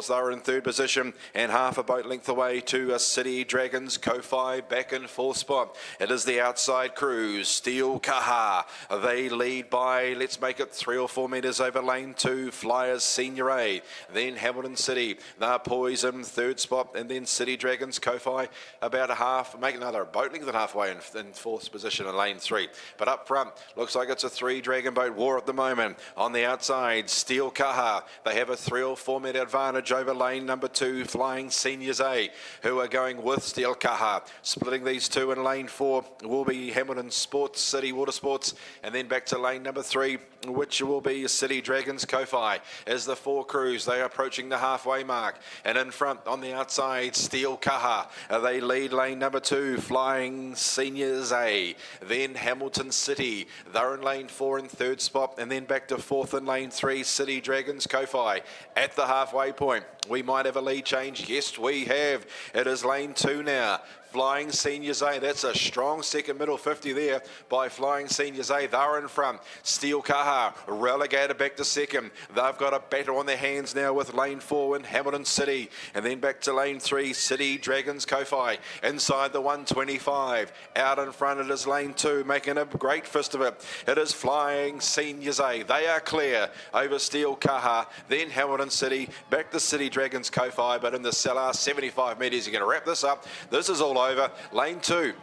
They're in 3rd position and half a boat length away to City Dragons Kopai. Back in 4th spot. It is the outside cruise, Steel Kaha. They lead by, let's make it 3 or 4 metres over lane 2, Flyers Senior A. Then Hamilton City. They're poised in 3rd spot, and then City Dragons Kopai about a half, make another boat length and halfway in 4th position in lane 3. But up front, looks like it's a 3 Dragon Boat war at the moment. On the outside, Steel Kaha. They have a 3 or 4 metre advantage over lane number 2, Flying Seniors A, who are going with Steel Kaha. Splitting these two in lane 4 will be Hamilton Sports, City Water Sports, and then back to lane number 3, which will be City Dragons Kopai. As the 4 crews, they are approaching the halfway mark. And in front, on the outside, Steel Kaha. They lead lane number 2, Flying Seniors A. Then Hamilton City. They're in lane 4 in 3rd spot, and then back to 4th in lane 3, City Dragons Kopai. At the halfway point, we might have a lead change. Yes, we have. It is lane 2 now. Flying Seniors A, that's a strong second middle 50 there by Flying Seniors A. They're in front. Steel Kaha relegated back to second. They've got a battle on their hands now with lane 4 in Hamilton City. And then back to lane 3, City Dragons Kopai. Inside the 125. Out in front it is lane 2, making a great fist of it. It is Flying Seniors A. They are clear over Steel Kaha. Then Hamilton City, back to City Dragons Kopai. But in the cellar, 75 metres. You're going to wrap this up. This is all over. Lane 2.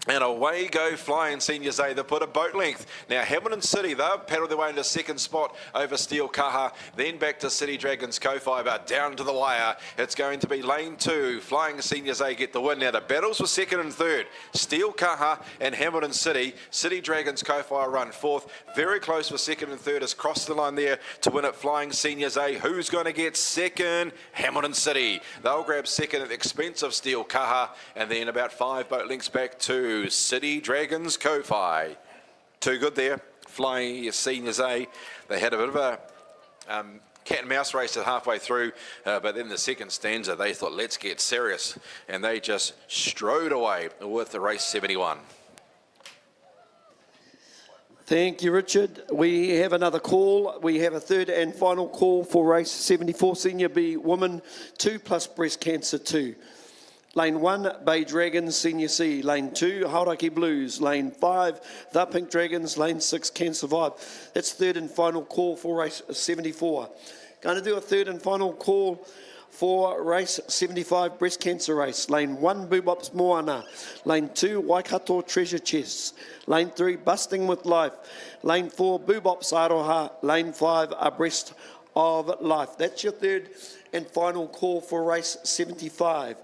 And away go Flying Seniors A. They put a boat length. Now Hamilton City, they've paddled their way into 2nd spot over Steel Kaha. Then back to City Dragons Kopai, but down to the wire. It's going to be lane 2. Flying Seniors A get the win. Now the battles for 2nd and 3rd. Steel Kaha and Hamilton City. City Dragons Kopai run 4th. Very close for 2nd and 3rd. Has crossed the line there to win it. Flying Seniors A. Who's going to get 2nd? Hamilton City. They'll grab 2nd at the expense of Steel Kaha. And then about 5 boat lengths back to City Dragons Kopai. Too good there. Flying Seniors A. They had a bit of a cat and mouse race at halfway through, but then the second stanza, they thought, let's get serious. And they just strode away with the race 71. Thank you, Richard. We have another call. We have a 3rd and final call for race 74, Senior B Women 2 plus Breast Cancer 2. Lane 1, Bay Dragons, Senior C. Lane 2, Hauraki Blues. Lane 5, The Pink Dragons. Lane 6, Can Survive. That's 3rd and final call for race 74. Going to do a 3rd and final call for race 75, Breast Cancer Race. Lane 1, Boobops Moana. Lane 2, Waikato Treasure Chests. Lane 3, Busting with Life. Lane 4, Boobops Aroha. Lane 5, A Breast of Life. That's your 3rd and final call for race 75.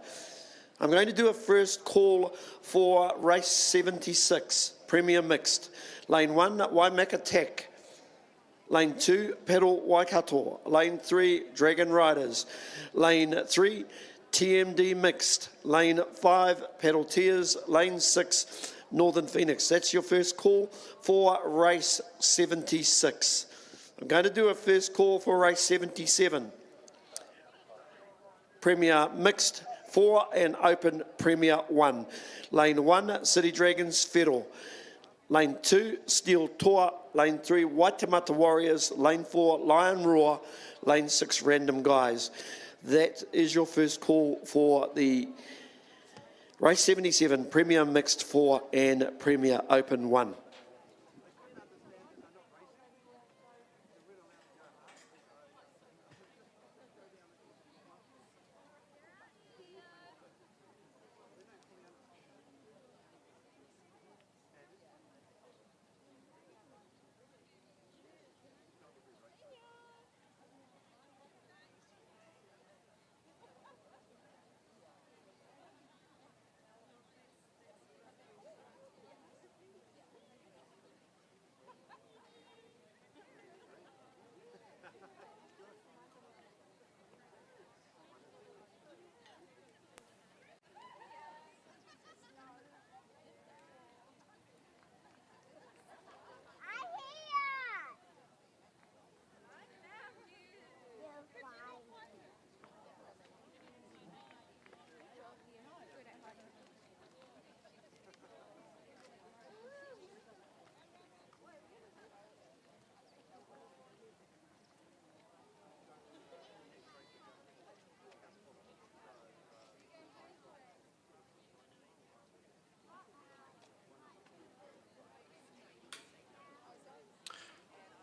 I'm going to do a first call for race 76, Premier Mixed. Lane 1, Waimaka Tech. Lane 2, Pedal Waikato. Lane 3, Dragon Riders. Lane 3, TMD Mixed. Lane 5, Pedal Tears. Lane 6, Northern Phoenix. That's your first call for race 76. I'm going to do a first call for race 77, Premier Mixed. 4 and open Premier 1. Lane 1, City Dragons Federal. Lane 2, Steel Toa. Lane 3, Waitemata Warriors. Lane 4, Lion Roar. lane 6, Random Guys. That is your first call for the race 77, Premier Mixed 4 and Premier Open 1.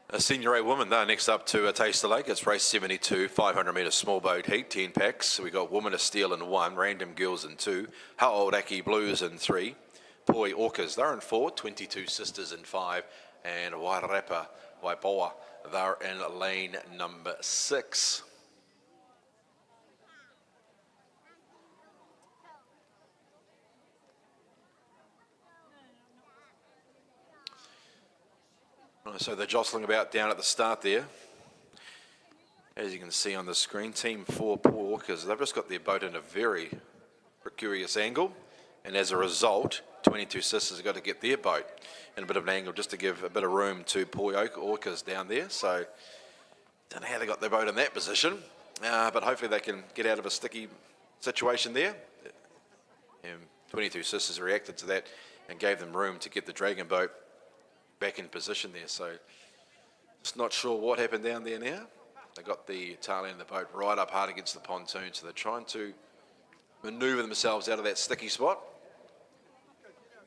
A Senior A woman there next up to Taste the Lake. It's race 72, 500 metre small boat heat, 10 packs. We got Woman of Steel in 1, Random Girls in 2, How Old Aki Blues in 3, Poi Orcas, they're in 4, 22 Sisters in 5, and Wairarapa Waipoa, they're in lane number 6. So they're jostling about down at the start there. As you can see on the screen, Team 4 Poi Orcas, they've just got their boat in a very precarious angle, and as a result, 22 Sisters have got to get their boat in a bit of an angle just to give a bit of room to Poi Orcas down there. So, don't know how they got their boat in that position, but hopefully they can get out of a sticky situation there. And 22 Sisters reacted to that and gave them room to get the Dragon boat back in position there. So, just not sure what happened down there now. They got the tail end of the boat right up hard against the pontoon, so they're trying to manoeuvre themselves out of that sticky spot.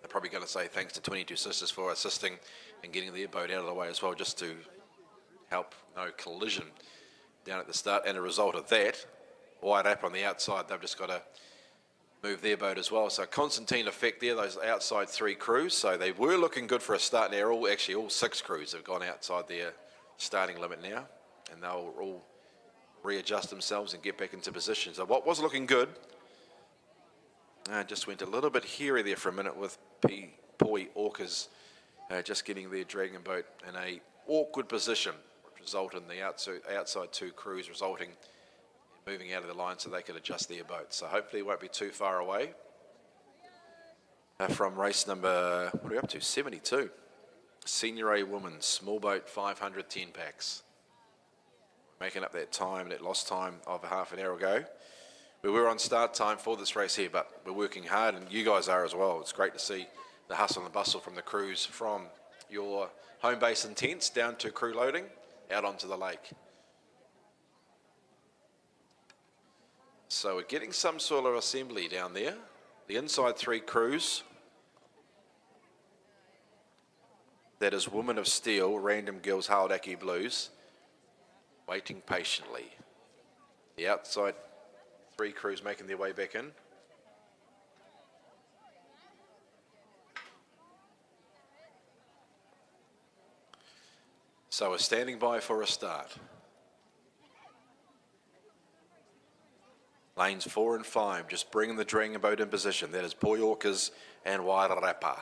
They're probably going to say thanks to 22 Sisters for assisting and getting their boat out of the way as well, just to help no collision down at the start. And a result of that, Wairarapa on the outside, they've just got to move their boat as well. So Constantine effect there, those outside 3 crews. So they were looking good for a start now. All 6 crews have gone outside their starting limit now, and they'll all readjust themselves and get back into position. So what was looking good, just went a little bit hairy there for a minute with Poi Orcas just getting their Dragon boat in a awkward position, which resulted in the outside 2 crews resulting in moving out of the line so they could adjust their boat. So hopefully it won't be too far away from race number, what are we up to, 72. Senior A woman, small boat, 500 10 packs. Making up that time, that lost time of a half an hour ago. We were on start time for this race here, but we're working hard, and you guys are as well. It's great to see the hustle and the bustle from the crews from your home base and tents down to crew loading out onto the lake. So we're getting some sort of assembly down there. The inside 3 crews. That is Woman of Steel, Random Girls, How Old Aki Blues, waiting patiently. The outside 3 crews making their way back in. So we're standing by for a start. Lanes 4 and 5, just bringing the Dragon boat in position. That is Poi Orcas and Wairarapa.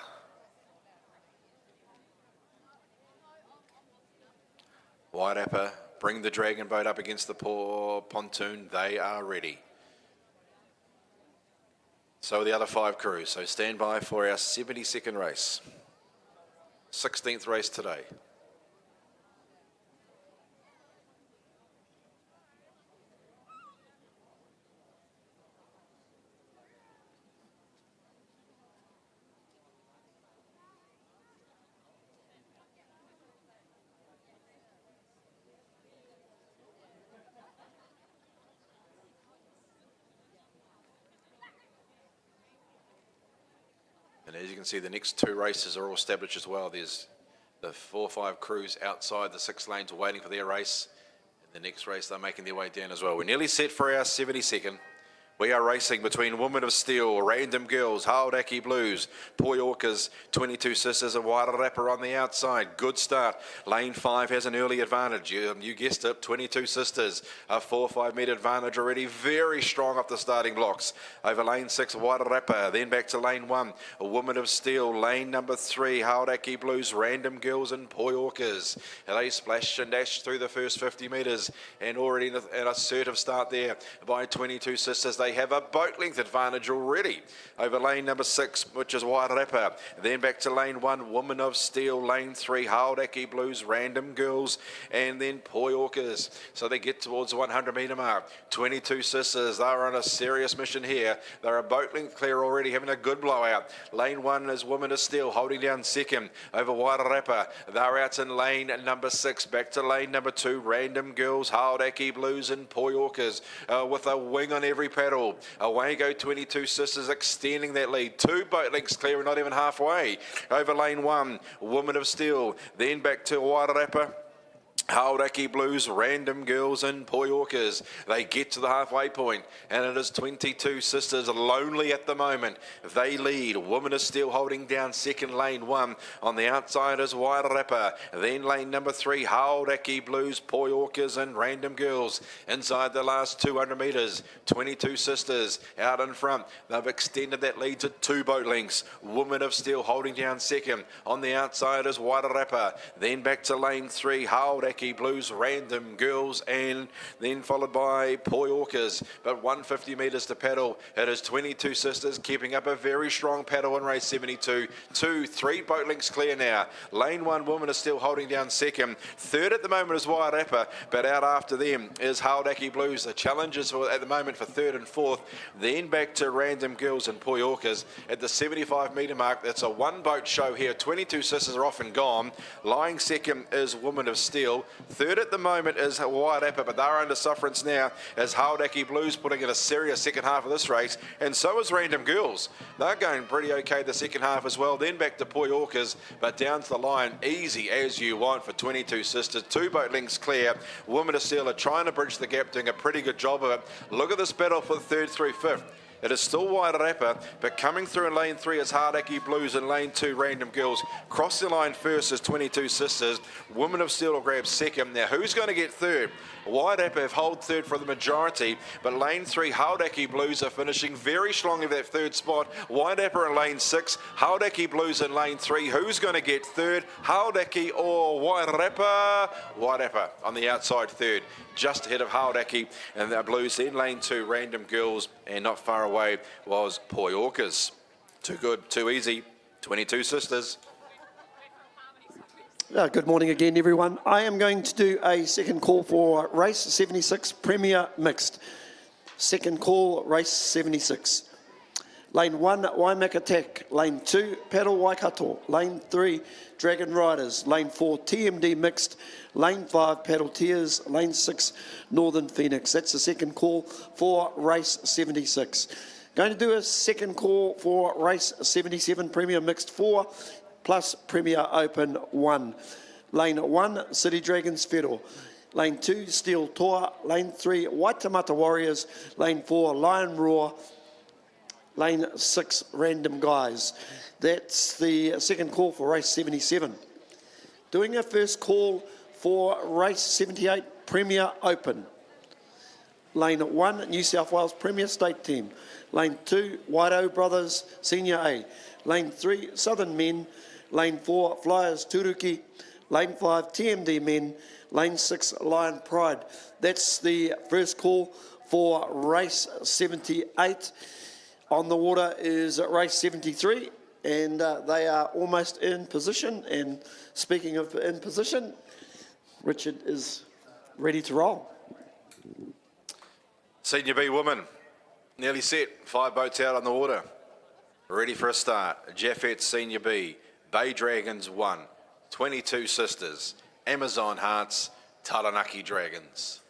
Wairarapa bring the Dragon boat up against the pontoon. They are ready. So are the other 5 crews. So stand by for our 72nd race. 16th race today. And as you can see, the next 2 races are all established as well. There's the 4 or 5 crews outside the 6 lanes waiting for their race. And the next race, they're making their way down as well. We're nearly set for our 72nd. We are racing between Women of Steel, Random Girls, Hauraki Blues, Poi Orcas, 22 Sisters and Wairarapa on the outside. Good start. Lane 5 has an early advantage. You guessed it, 22 Sisters. A 4 or 5 metre advantage already. Very strong off the starting blocks. Over lane 6, Wairarapa. Then back to lane 1, a Woman of Steel. Lane number 3, Hauraki Blues, Random Girls and Poi Orcas. And they splash and dash through the first 50 metres. And already an assertive start there by 22 Sisters. They have a boat length advantage already over lane number 6, which is Wairarapa. Then back to lane 1, Woman of Steel. Lane 3, Hauraki Blues, Random Girls, and then Poi Orcas. So they get towards the 100 metre mark. 22 Sisters, they're on a serious mission here. They're a boat length clear already, having a good blowout. Lane 1 is Woman of Steel, holding down second over Wairarapa. They're out in lane number 6. Back to lane number 2, Random Girls, Hauraki Blues, and Poi Orcas with a wing on every paddle. Away go 22 Sisters, extending that lead. 2 boat lengths clear and not even halfway. Over lane 1, Woman of Steel. Then back to Wairarapa. Hauraki Blues, Random Girls and Poi Orcas. They get to the halfway point, and it is 22 Sisters lonely at the moment. They lead. Woman of Steel holding down second, lane 1. On the outside is Wairarapa. Then lane number 3, Hauraki Blues, Poi Orcas and Random Girls. Inside the last 200 metres, 22 Sisters out in front. They've extended that lead to 2 boat lengths. Woman of Steel holding down second. On the outside is Wairarapa. Then back to lane 3, Hauraki Blues, Random Girls, and then followed by Poi Orcas. But 150 metres to paddle. It is 22 Sisters keeping up a very strong paddle in race 72. 3 boat lengths clear now. Lane 1, Woman is still holding down second. Third at the moment is Wairarapa, but out after them is Hauraki Blues. The challenges at the moment for third and fourth. Then back to Random Girls and Poi Orcas at the 75 metre mark. That's a 1 boat show here. 22 Sisters are off and gone. Lying second is Woman of Steel. Third at the moment is Wairarapa, but they're under sufferance now as Hauraki Blues putting in a serious second half of this race, and so is Random Girls. They're going pretty okay the second half as well. Then back to Poi Orcas, but down to the line, easy as you want for 22 Sisters. 2 boat lengths clear. Women of Steel are trying to bridge the gap, doing a pretty good job of it. Look at this battle for third through fifth. It is still Wairarapa, but coming through in lane 3 is Hauraki Blues and lane 2 Random Girls. Crossing the line first is 22 Sisters. Women of Steel will grab second. Now who's going to get third? Wairarapa have hold third for the majority, but lane 3 Hauraki Blues are finishing very strongly for that third spot. Wairarapa in lane 6, Hauraki Blues in lane 3. Who's going to get third? Hauraki or Wairarapa? Wairarapa on the outside third, just ahead of Hauraki and the Blues. In lane 2 Random Girls, and not far away was Poi Orcas. Too good, too easy. 22 Sisters. Good morning again, everyone. I am going to do a second call for race 76 Premier Mixed. Second call, race 76. Lane 1, Waimak Attack. Lane 2, Paddle Waikato. Lane 3, Dragon Riders. Lane 4, TMD Mixed. Lane 5, Paddle Tears. Lane 6, Northern Phoenix. That's the second call for race 76. Going to do a second call for race 77 Premier Mixed 4 plus Premier Open 1. Lane 1, City Dragons Federal. Lane 2, Steel Toa. Lane 3, Waitamata Warriors. Lane 4, Lion Roar. Lane 6, Random Guys. That's the second call for race 77. Doing a first call for race 78 Premier Open. Lane 1, New South Wales Premier State Team. Lane 2, Wairau Brothers Senior A. Lane 3, Southern Men. Lane 4, Flyers Turuki. Lane 5, TMD Men. Lane 6, Lion Pride. That's the first call for race 78. On the water is race 73, and they are almost in position. And speaking of in position, Richard is ready to roll. Senior B women, nearly set. 5 boats out on the water. Ready for a start. Jaffet Senior B, Bay Dragons 1, 22 Sisters, Amazon Hearts, Taranaki Dragons.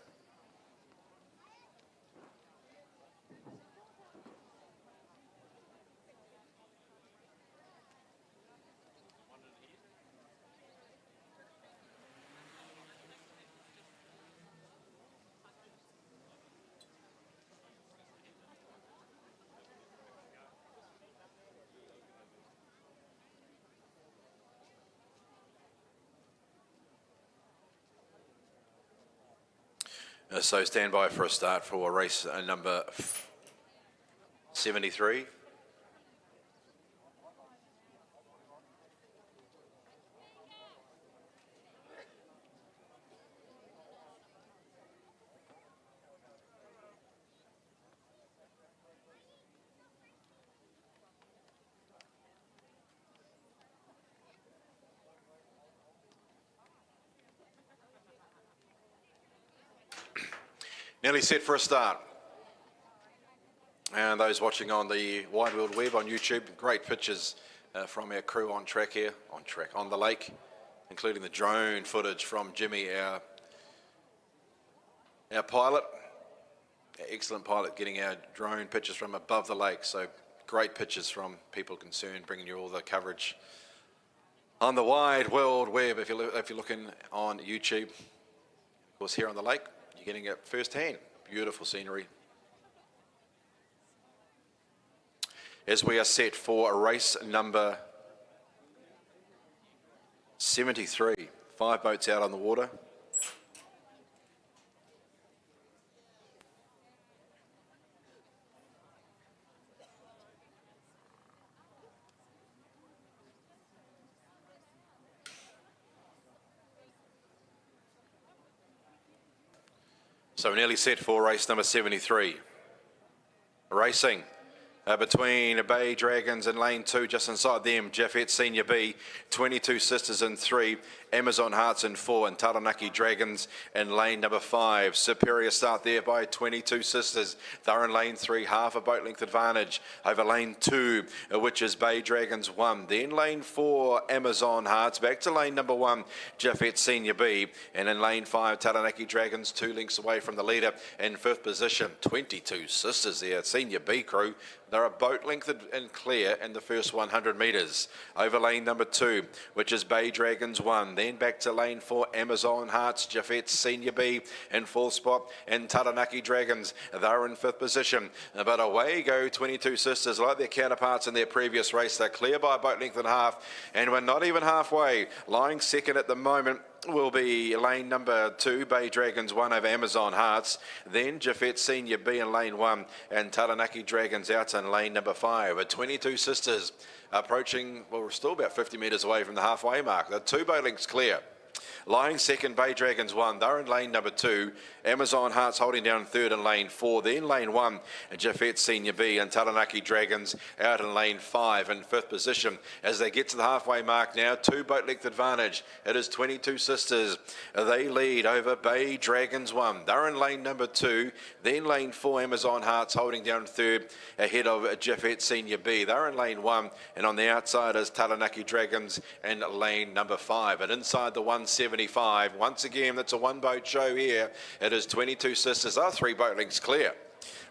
So stand by for a start for race number 73. Nearly set for a start. And those watching on the Wide World Web on YouTube, great pictures from our crew on track here, on the lake, including the drone footage from Jimmy, our pilot, our excellent pilot, getting our drone pictures from above the lake. So great pictures from people concerned, bringing you all the coverage on the Wide World Web. If you're looking on YouTube, of course, here on the lake, you're getting it firsthand. Beautiful scenery. As we are set for race number 73, 5 boats out on the water. So we're nearly set for race number 73. Racing between Bay Dragons and lane 2, just inside them, Jaffet Senior B, 22 Sisters in 3, Amazon Hearts in 4, and Taranaki Dragons in lane number 5. Superior start there by 22 Sisters. They're in lane 3, half a boat length advantage over lane 2, which is Bay Dragons 1. Then lane 4, Amazon Hearts, back to lane number 1, Jaffet Senior B, and in lane 5, Taranaki Dragons, 2 lengths away from the leader in 5th position. 22 Sisters there, Senior B crew. They're a boat length and clear in the first 100 metres. Over lane number 2, which is Bay Dragons 1. Then back to lane 4, Amazon Hearts, Jaffet Senior B in 4th spot, and Taranaki Dragons. They're in 5th position. But away go 22 Sisters, like their counterparts in their previous race. They're clear by a boat length and a half, and we're not even halfway. Lying second at the moment will be lane number 2, Bay Dragons 1 over Amazon Hearts. Then Jaffet Senior B in lane 1, and Taranaki Dragons out in lane number 5. With 22 Sisters approaching, well, we're still about 50 metres away from the halfway mark. They're 2 boat lengths clear. Lying second, Bay Dragons 1. They're in lane number 2. Amazon Hearts holding down third in lane 4. Then lane 1, Jaffet Senior B and Taranaki Dragons out in lane 5 in 5th position. As they get to the halfway mark now, 2 boat length advantage. It is 22 Sisters. They lead over Bay Dragons 1. They're in lane number 2. Then lane 4, Amazon Hearts holding down third ahead of Jaffet Senior B. They're in lane 1. And on the outside is Taranaki Dragons in lane number 5. And inside the 175, once again, that's a 1-boat show here. It is 22 Sisters. Are 3 boat lengths clear.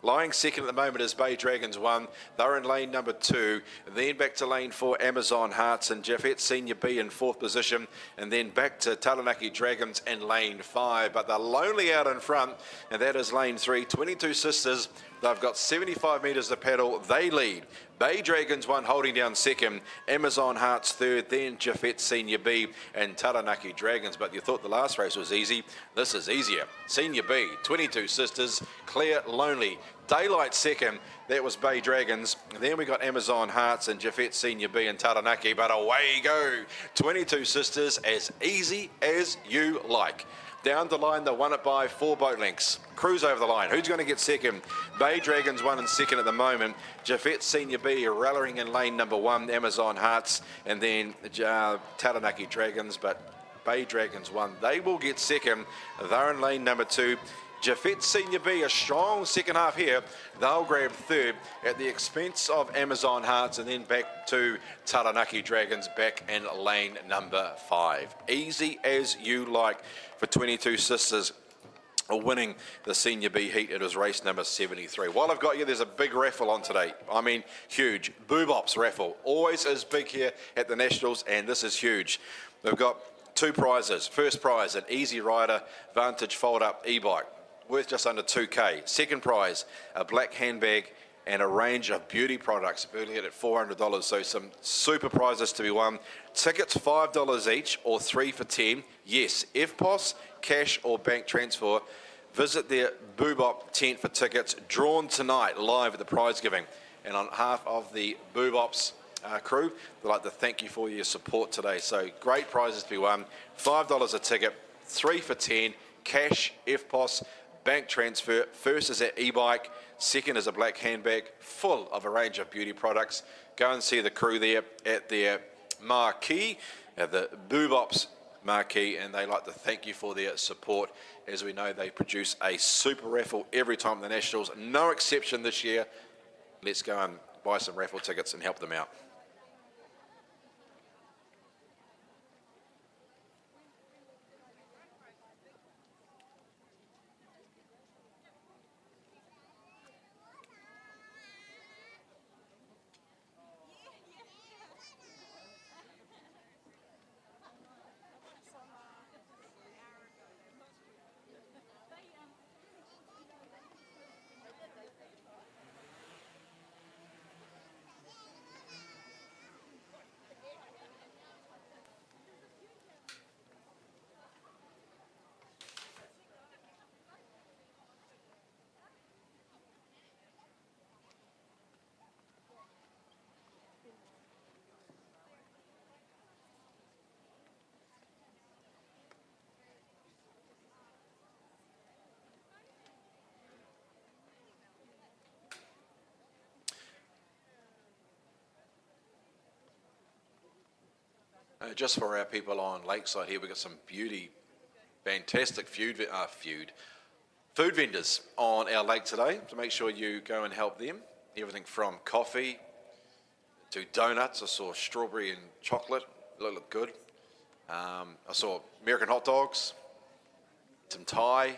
Lying second at the moment is Bay Dragons 1. They're in lane number 2. Then back to lane 4, Amazon Hearts and Jaffet Senior B in 4th position. And then back to Taranaki Dragons in lane 5. But they're lonely out in front, and that is lane 3. 22 Sisters. They've got 75 metres to paddle. They lead. Bay Dragons 1 holding down second. Amazon Hearts third. Then Jaffet Senior B and Taranaki Dragons. But you thought the last race was easy. This is easier. Senior B, 22 Sisters, clear, lonely. Daylight second, that was Bay Dragons. Then we got Amazon Hearts and Jaffet Senior B and Taranaki, but away go. 22 Sisters, as easy as you like. Down the line, they won it by 4 boat lengths. Cruise over the line. Who's going to get second? Bay Dragons 1 and second at the moment. Jaffet Senior B rallying in lane number 1, Amazon Hearts, and then Taranaki Dragons, but Bay Dragons 1. They will get second. They're in lane number 2. Jaffet Senior B, a strong second half here. They'll grab third at the expense of Amazon Hearts, and then back to Taranaki Dragons back in lane number 5. Easy as you like for 22 Sisters winning the Senior B heat. It was race number 73. While I've got you, there's a big raffle on today. I mean, huge. Boobops raffle. Always is big here at the Nationals, and this is huge. We've got 2 prizes. First prize, an Easy Rider Vantage fold-up e-bike, worth just under $2,000. Second prize, a black handbag and a range of beauty products, valued at $400. So some super prizes to be won. Tickets $5 each, or 3 for $10. Yes, FPOS, cash or bank transfer. Visit their Boobop tent for tickets, drawn tonight live at the prize giving. And on behalf of the Boobops crew, we'd like to thank you for your support today. So great prizes to be won. $5 a ticket, 3 for 10, cash, FPOS, bank transfer. First is at e-bike, second is a black handbag full of a range of beauty products. Go and see the crew there at their marquee, at the Boobops marquee, and they like to thank you for their support. As we know, they produce a super raffle every time at the Nationals, no exception this year. Let's go and buy some raffle tickets and help them out. Just for our people on Lakeside here, we've got some fantastic food vendors on our lake today. So make sure you go and help them. Everything from coffee to donuts. I saw strawberry and chocolate. Look good. I saw American hot dogs, some Thai,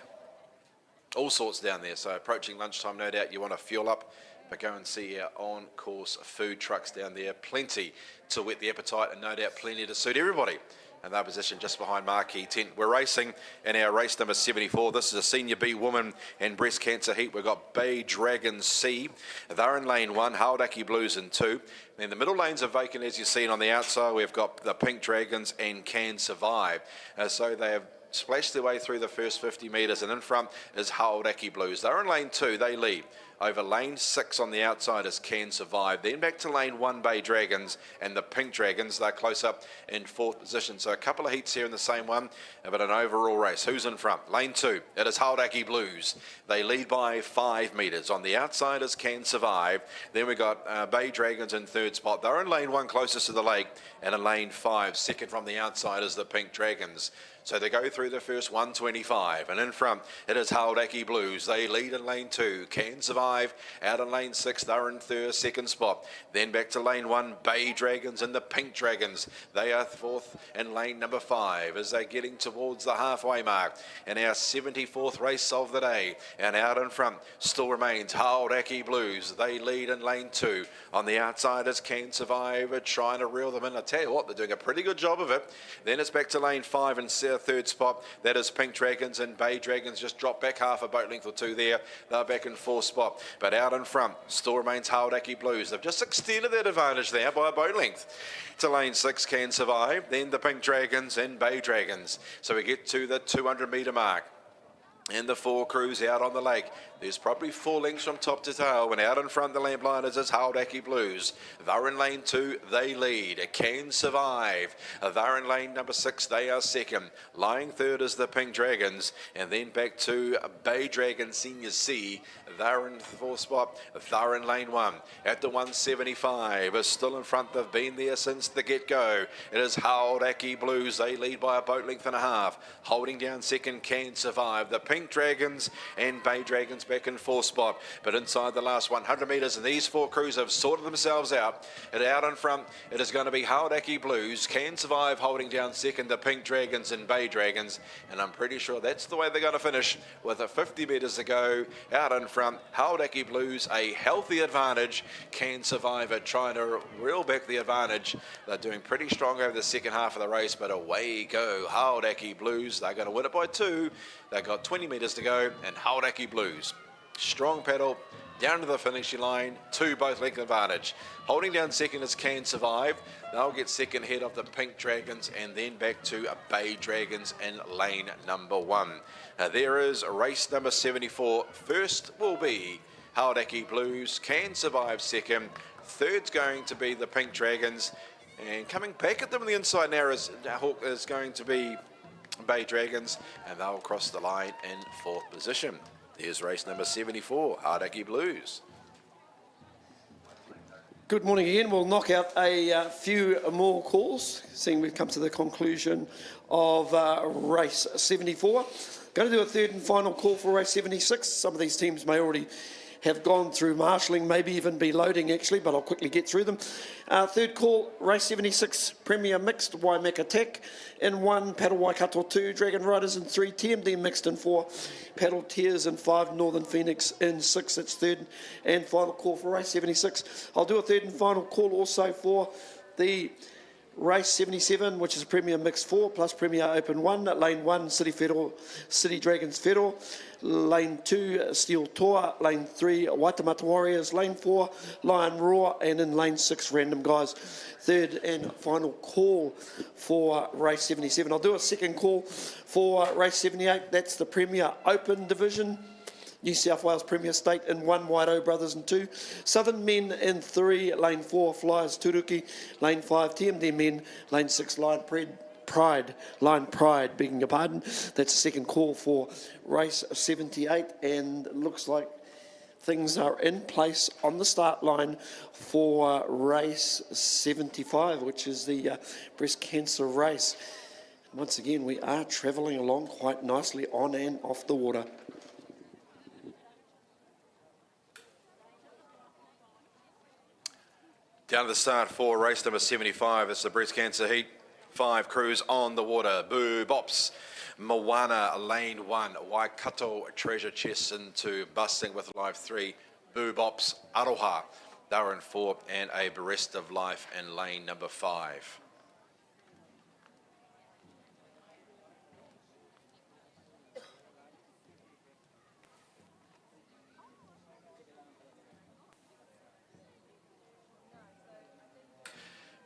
all sorts down there. So approaching lunchtime, no doubt you want to fuel up. But go and see our on-course food trucks down there. Plenty to whet the appetite and no doubt plenty to suit everybody. And they're positioned just behind Marquee Tent. We're racing in our race number 74. This is a Senior B Woman and Breast Cancer Heat. We've got Bay Dragon C. They're in lane 1, Haldaki Blues in 2. Then the middle lanes are vacant, as you've seen on the outside. We've got the Pink Dragons and Can Survive. So they have splashed their way through the first 50 metres, and in front is Haldaki Blues. They're in lane 2, they lead. Over lane 6 on the outside is Can Survive. Then back to lane 1, Bay Dragons and the Pink Dragons. They're close up in 4th position. So a couple of heats here in the same one, but an overall race. Who's in front? Lane 2, it is Haldaki Blues. They lead by 5 metres. On the outside is Can Survive. Then we've got Bay Dragons in 3rd spot. They're in lane 1 closest to the lake, and in lane 5, second from the outside is the Pink Dragons. So they go through the first 125, and in front it is Haldaki Blues. They lead in lane 2. Can Survive out in lane 6. They're in 2nd spot. Then back to lane 1, Bay Dragons and the Pink Dragons. They are 4th in lane number 5 as they're getting towards the halfway mark in our 74th race of the day. And out in front still remains Haldaki Blues. They lead in lane 2. On the outside is Can Survive, trying to reel them in. I tell you what, they're doing a pretty good job of it. Then it's back to lane 5 and 3rd spot. That is Pink Dragons, and Bay Dragons just dropped back half a boat length or two there. They're back in 4th spot. But out in front still remains Haldaki Blues. They've just extended that advantage there by a boat length. To lane 6, Can Survive. Then the Pink Dragons and Bay Dragons. So we get to the 200 metre mark. And the 4 crews out on the lake. There's probably 4 lengths from top to tail. And out in front, the Lampliners is Haldaki Blues. They're in lane 2, they lead. Can Survive. They're in lane number 6, they are second. Lying 3rd is the Pink Dragons. And then back to Bay Dragon Senior C. They're in 4th spot. They're in lane 1. At the 175 is still in front. They've been there since the get-go. It is Haldaki Blues. They lead by a boat length and a half. Holding down second, Can Survive. The Pink Dragons and Bay Dragons back in 4th spot. But inside the last 100 metres, and these 4 crews have sorted themselves out. And out in front, it is going to be Haldaki Blues. Can Survive holding down second, the Pink Dragons and Bay Dragons. And I'm pretty sure that's the way they're going to finish with a 50 metres to go. Out in front, Haldaki Blues, a healthy advantage. Can Survive are trying to reel back the advantage. They're doing pretty strong over the second half of the race, but away go Haldaki Blues. They're going to win it by 2. They've got 20 metres to go, and Haldaki Blues. Strong pedal, Down to the finishing line, 2 both length advantage. Holding down second is Can Survive. They'll get second head of the Pink Dragons and then back to Bay Dragons in lane number 1. There is race number 74. First will be Hauraki Blues, Can Survive second. Third's going to be the Pink Dragons. And coming back at them on the inside now is going to be Bay Dragons, and they'll cross the line in 4th position. There's race number 74, Hauraki Blues. Good morning again. We'll knock out a few more calls, seeing we've come to the conclusion of race 74. Going to do a third and final call for race 76. Some of these teams may already have gone through marshalling, maybe even be loading actually, but I'll quickly get through them. Third call, race 76, Premier Mixed, Waimeka Tech. In 1, Paddle Waikato 2, Dragon Riders in 3, TMD Mixed in 4, Paddle Tears in 5, Northern Phoenix in 6. It's third and final call for race 76. I'll do a third and final call also for the race 77, which is Premier Mixed 4 plus Premier Open 1, lane 1, City Dragons Federal, lane 2, Steel Toa, lane 3, Waitamata Warriors, lane 4, Lion Roar, and in lane 6, Random Guys. Third and final call for race 77. I'll do a second call for race 78. That's the Premier Open Division. New South Wales Premier State in 1, Wairau Brothers in 2, Southern Men in 3, lane 4, Flyers Turuki, lane 5, TMD Men, lane 6, Line Pride, begging your pardon. That's the second call for race 78, and it looks like things are in place on the start line for race 75, which is the breast cancer race. Once again, we are travelling along quite nicely on and off the water. Down to the start for race number 75. It's the breast cancer heat. 5 crews on the water. Boo Bops, Moana, lane 1. Waikato Treasure Chest into Busting with Life 3. Boo Bops, Aroha. They're in 4, and a Breast of Life in lane number 5.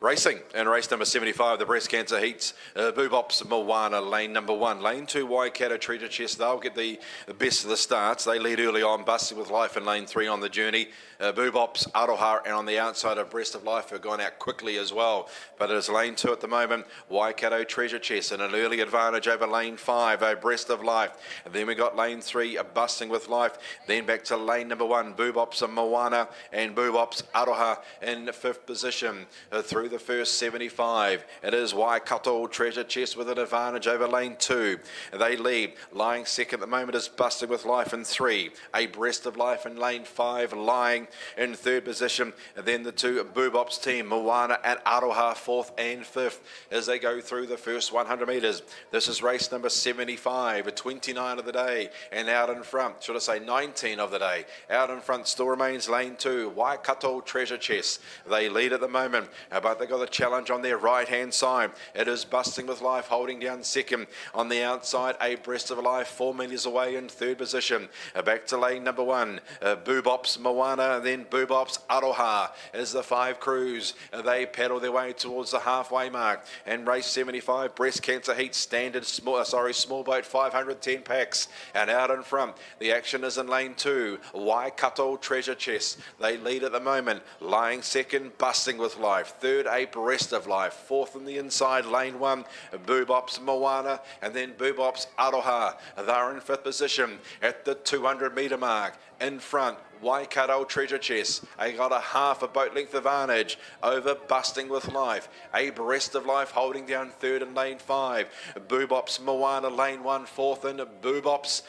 Racing in race number 75, the breast cancer heats. Boo Bops, Moana, lane number 1. Lane 2, Waikato Treasure Chest. They'll get the best of the starts. They lead early on, Busting with Life in lane 3 on the journey. Boo Bops, Aroha, and on the outside of Breast of Life have gone out quickly as well. But it is lane 2 at the moment, Waikato Treasure Chest, and an early advantage over lane 5, Breast of Life. And then we got lane 3, Busting with Life. Then back to lane number 1, Boo Bops and Moana, and Boo Bops, Aroha in 5th position. Through the first 75, it is Waikato Treasure Chest with an advantage over lane 2. They lead. Lying second at the moment is Busting with Life in 3. A Breast of Life in lane 5, Lying in 3rd position. And then the 2 Boo Bops team, Moana and Aroha 4th and 5th as they go through the first 100 metres. This is race number 75, 29 of the day, and out in front, should I say 19 of the day. Out in front still remains lane 2, Waikato Treasure Chest. They lead at the moment, but they got a challenge on their right hand side. It is Busting with Life holding down second. On the outside, a Breast of Life 4 metres away in 3rd position. Back to lane number 1, Boo Bops, Moana, then Boo Bops, Aroha as the 5 crews. They paddle their way towards the halfway mark. And race 75, breast cancer heat standard small boat 510 packs. And out in front, the action is in lane 2, Waikato Treasure Chest. They lead at the moment. Lying second, Busting with Life. Third, a Breast of Life. 4th in the inside, lane 1, Boo Bops, Moana, and then Boo Bops, Aroha. They're in 5th position at the 200 metre mark. In front, Waikato Treasure Chest. They got a half a boat length advantage over Busting with Life. A Breast of Life holding down 3rd in lane 5. Boo Bops, Moana, lane 1, 4th, and Boo Bops,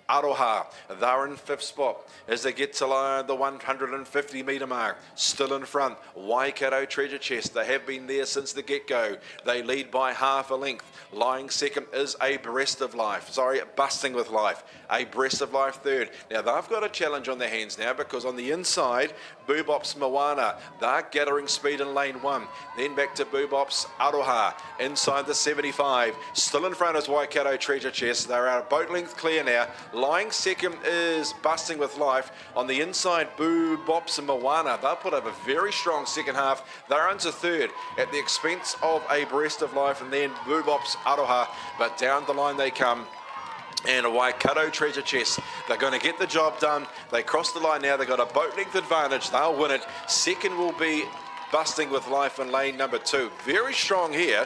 Aroha. They're in 5th spot as they get to the 150 metre mark. Still in front, Waikato Treasure Chest. They have been there since the get-go. They lead by half a length. Lying second is a Breast of Life. Busting with Life. A Breast of Life third. Now they've got a challenge on their hands now because on the inside, Boo Bops, Moana, they're gathering speed in lane 1. Then back to Boo Bops, Aroha inside the 75. Still in front is Waikato Treasure Chest. They're out a boat length clear now. Lying second is Busting with Life. On the inside, Boo Bops and Moana. They'll put up a very strong second half. They're into third at the expense of A Breast of Life and then Boo Bops Aroha. But down the line they come. And a Waikato Treasure Chest. They're going to get the job done. They cross the line now. They've got a boat length advantage. They'll win it. Second will be Busting with Life in lane number 2. Very strong here.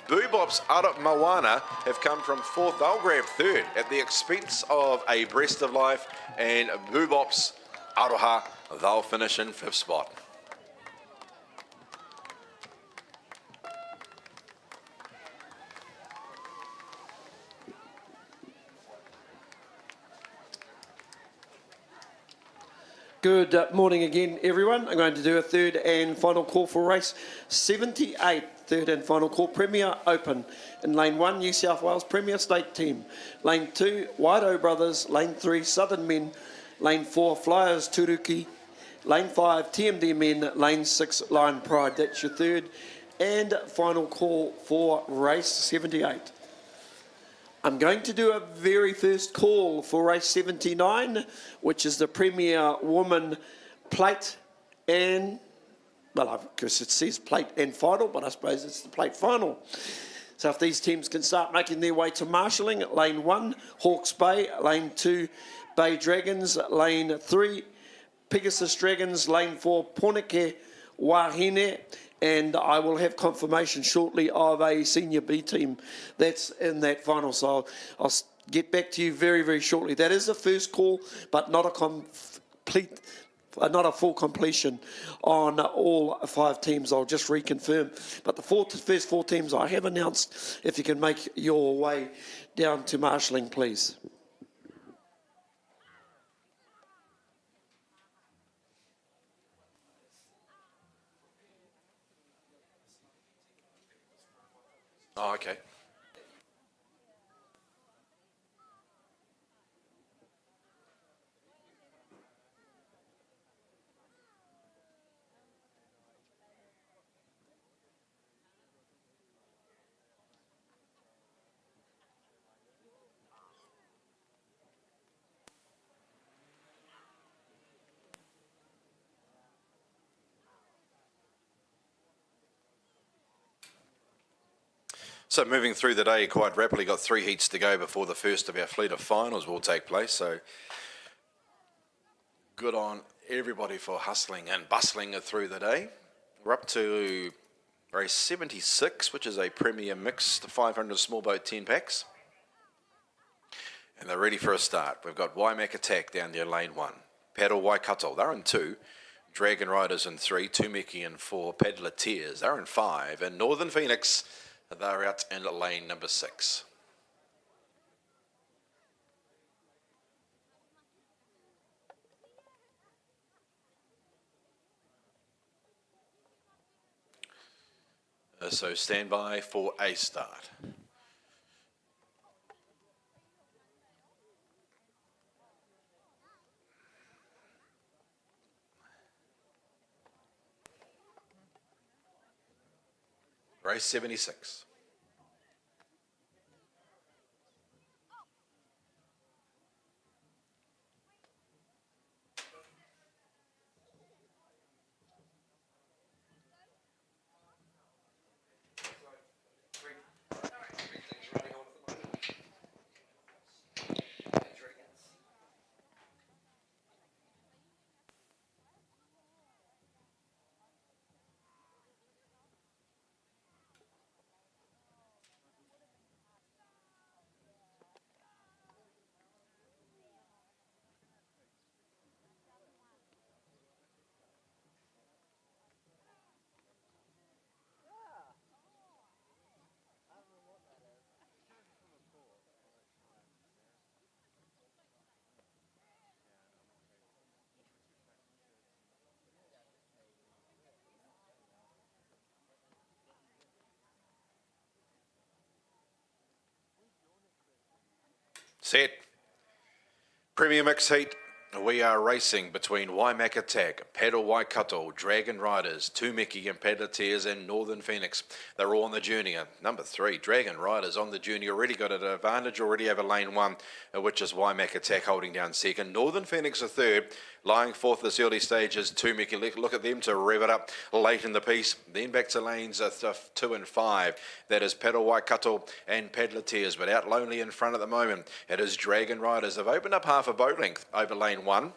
Boobops out of Moana have come from fourth. They'll grab third at the expense of A Breast of Life and Boobops Aroha. They'll finish in fifth spot. Good morning again, everyone. I'm going to do a third and final call for race 78. Third and final call, Premier Open. In lane 1, New South Wales Premier State Team. Lane 2, Waido Brothers. Lane 3, Southern Men. Lane 4, Flyers Turuki. Lane 5, TMD Men. Lane 6, Lion Pride. That's your third and final call for race 78. I'm going to do a very first call for race 79, which is the Premier Woman Plate and, well, of course it says Plate and Final, but I suppose it's the Plate Final. So if these teams can start making their way to marshalling, lane 1, Hawke's Bay, lane 2, Bay Dragons, lane 3, Pegasus Dragons, lane 4, Poneke Wahine, and I will have confirmation shortly of a senior B team that's in that final. So I'll get back to you very, very shortly. That is the first call, but not a full completion on all 5 teams. I'll just reconfirm. But the first 4 teams I have announced, if you can make your way down to marshalling, please. Oh, okay. So moving through the day quite rapidly, got 3 heats to go before the first of our fleet of finals will take place. So good on everybody for hustling and bustling through the day. We're up to race 76, which is a Premier Mixed 500 small boat 10 packs. And they're ready for a start. We've got Waimak Attack down there, lane 1. Paddle Waikato, they're in 2. Dragon Riders in 3. Tumeki in 4. Paddler Tears, they're in 5. And Northern Phoenix, they're out in lane number 6. So stand by for a start. Race 76. Set. Premier Mix Heat We are racing between Waimak Attack, Paddle Waikato, Dragon Riders, Tumiki and Paddleteers and Northern Phoenix. They're all on the journey. Number 3, Dragon Riders on the journey, already got an advantage, already over lane 1, which is Waimak Attack holding down second. Northern Phoenix a third, lying fourth this early stage is Tumiki. Look at them to rev it up late in the piece. Then back to lanes 2 and 5. That is Paddle Waikato and Paddleteers, but out lonely in front at the moment. It is Dragon Riders. They've opened up half a boat length over lane 1,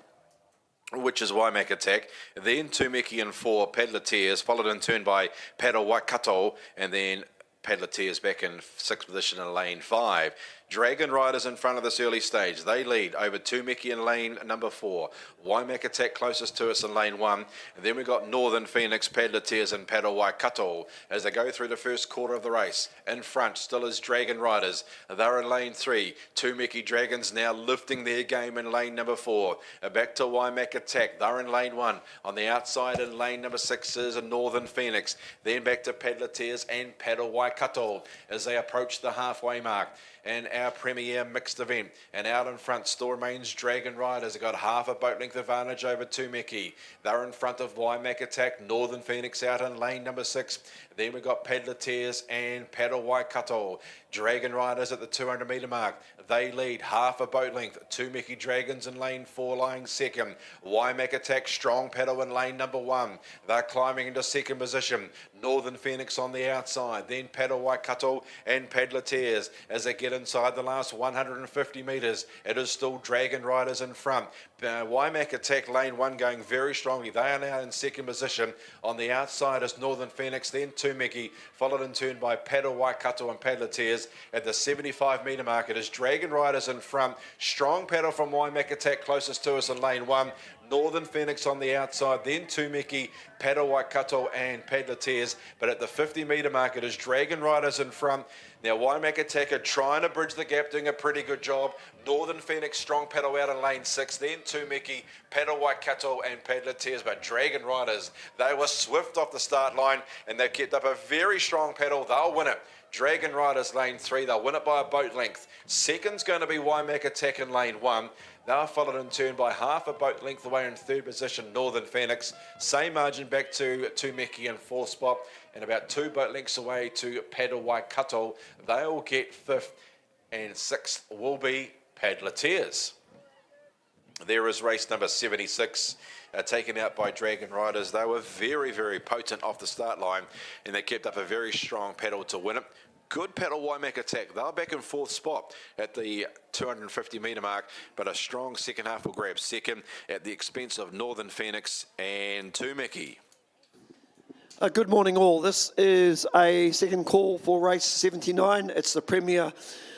which is Waimak Attack, then Tumiki and 4, Paddleteers, followed in turn by Paddle Waikato, and then Paddleteers back in 6th position in lane 5. Dragon Riders in front of this early stage. They lead over Tumiki in lane number 4. Waimak Attack closest to us in lane 1. And then we've got Northern Phoenix, Paddleteers and Paddle Waikato as they go through the first quarter of the race. In front still is Dragon Riders. They're in lane 3. Tumiki Dragons now lifting their game in lane number 4. Back to Waimak Attack. They're in lane 1. On the outside in lane number 6 is a Northern Phoenix. Then back to Paddleteers and Paddle Waikato as they approach the halfway mark. And our premier mixed event. And out in front still remains Dragon Riders. They've got half a boat length advantage over Tumiki. They're in front of Waimak Attack. Northern Phoenix out in lane number 6. Then we've got Paddleteers and Paddle Waikato. Dragon Riders at the 200 metre mark. They lead half a boat length. Tumiki Dragons in lane 4 lying second. Waimak Attack strong paddle in lane number 1. They're climbing into second position. Northern Phoenix on the outside. Then Paddle Waikato and Paddleteers as they get inside the last 150 metres. It is still Dragon Riders in front. Waimak Attack lane 1 going very strongly. They are now in second position. On the outside is Northern Phoenix, then Tumiki, followed in turn by Paddle Waikato and Paddleteers. At the 75 metre mark, it is Dragon Riders in front. Strong paddle from Waimak Attack closest to us in lane 1. Northern Phoenix on the outside, then Tumiki, Paddle Waikato and Paddleteers. But at the 50 metre mark, it is Dragon Riders in front. Now Waimak Attack are trying to bridge the gap, doing a pretty good job. Northern Phoenix strong paddle out in lane 6, then Tumiki, Paddle Waikato and Paddleteers. But Dragon Riders, they were swift off the start line and they kept up a very strong paddle. They'll win it. Dragon Riders lane 3, they'll win it by a boat length. Second's going to be Waimak Attack in lane 1. They're followed in turn by half a boat length away in third position, Northern Phoenix. Same margin back to Tumiki in fourth spot, and about 2 boat lengths away to Paddle Waikato. They'll get 5th, and 6th will be Paddleteers. There is race number 76, taken out by Dragon Riders. They were very, very potent off the start line, and they kept up a very strong paddle to win it. Good paddle Waimak Attack. They're back in 4th spot at the 250 metre mark, but a strong second half will grab second at the expense of Northern Phoenix and Tumiki. Good morning all. This is a second call for race 79. It's the Premier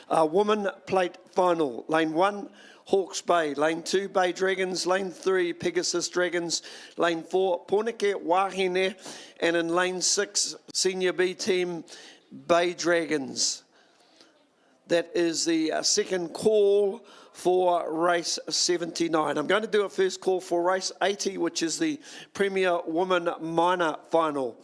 Women Plate Final. Lane 1, Hawke's Bay. Lane 2, Bay Dragons. Lane 3, Pegasus Dragons. Lane 4, Porneke Wahine. And in lane 6, Senior B Team, Bay Dragons. That is the second call for race 79. I'm going to do a first call for race 80, which is the Premier Women Minor Final.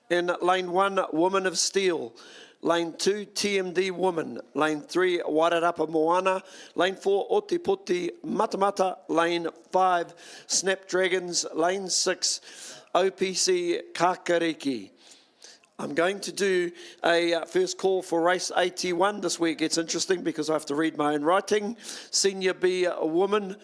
In lane 1, Woman of Steel. Lane 2, TMD Woman. Lane 3, Wairarapa Moana. Lane 4, Otipoti Matamata. Lane 5, Snapdragons. Lane 6, OPC Kakariki. I'm going to do a first call for race 81. This week gets interesting because I have to read my own writing. Senior B Woman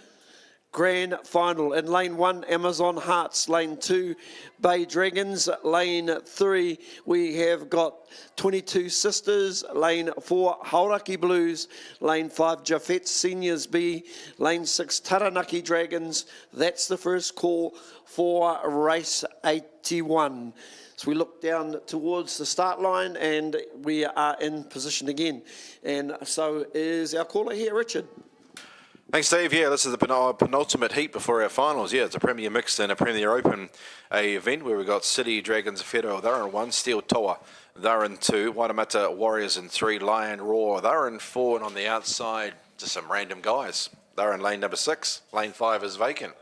Grand Final. In lane 1, Amazon Hearts. Lane 2, Bay Dragons. Lane 3, we have got 22 Sisters. Lane 4, Hauraki Blues. Lane 5, Jafet Seniors B. Lane 6, Taranaki Dragons. That's the first call for race 81. So we look down towards the start line and we are in position again. And so is our caller here, Richard. Thanks, Steve. Yeah, this is the penultimate heat before our finals. Yeah, it's a Premier Mixed and a Premier Open event where we've got City Dragons Whero. They're in 1, Steel Toa. They're in 2, Waitemata Warriors in 3, Lion Roar. They're in 4, and on the outside, just some random guys. They're in lane number 6. Lane 5 is vacant.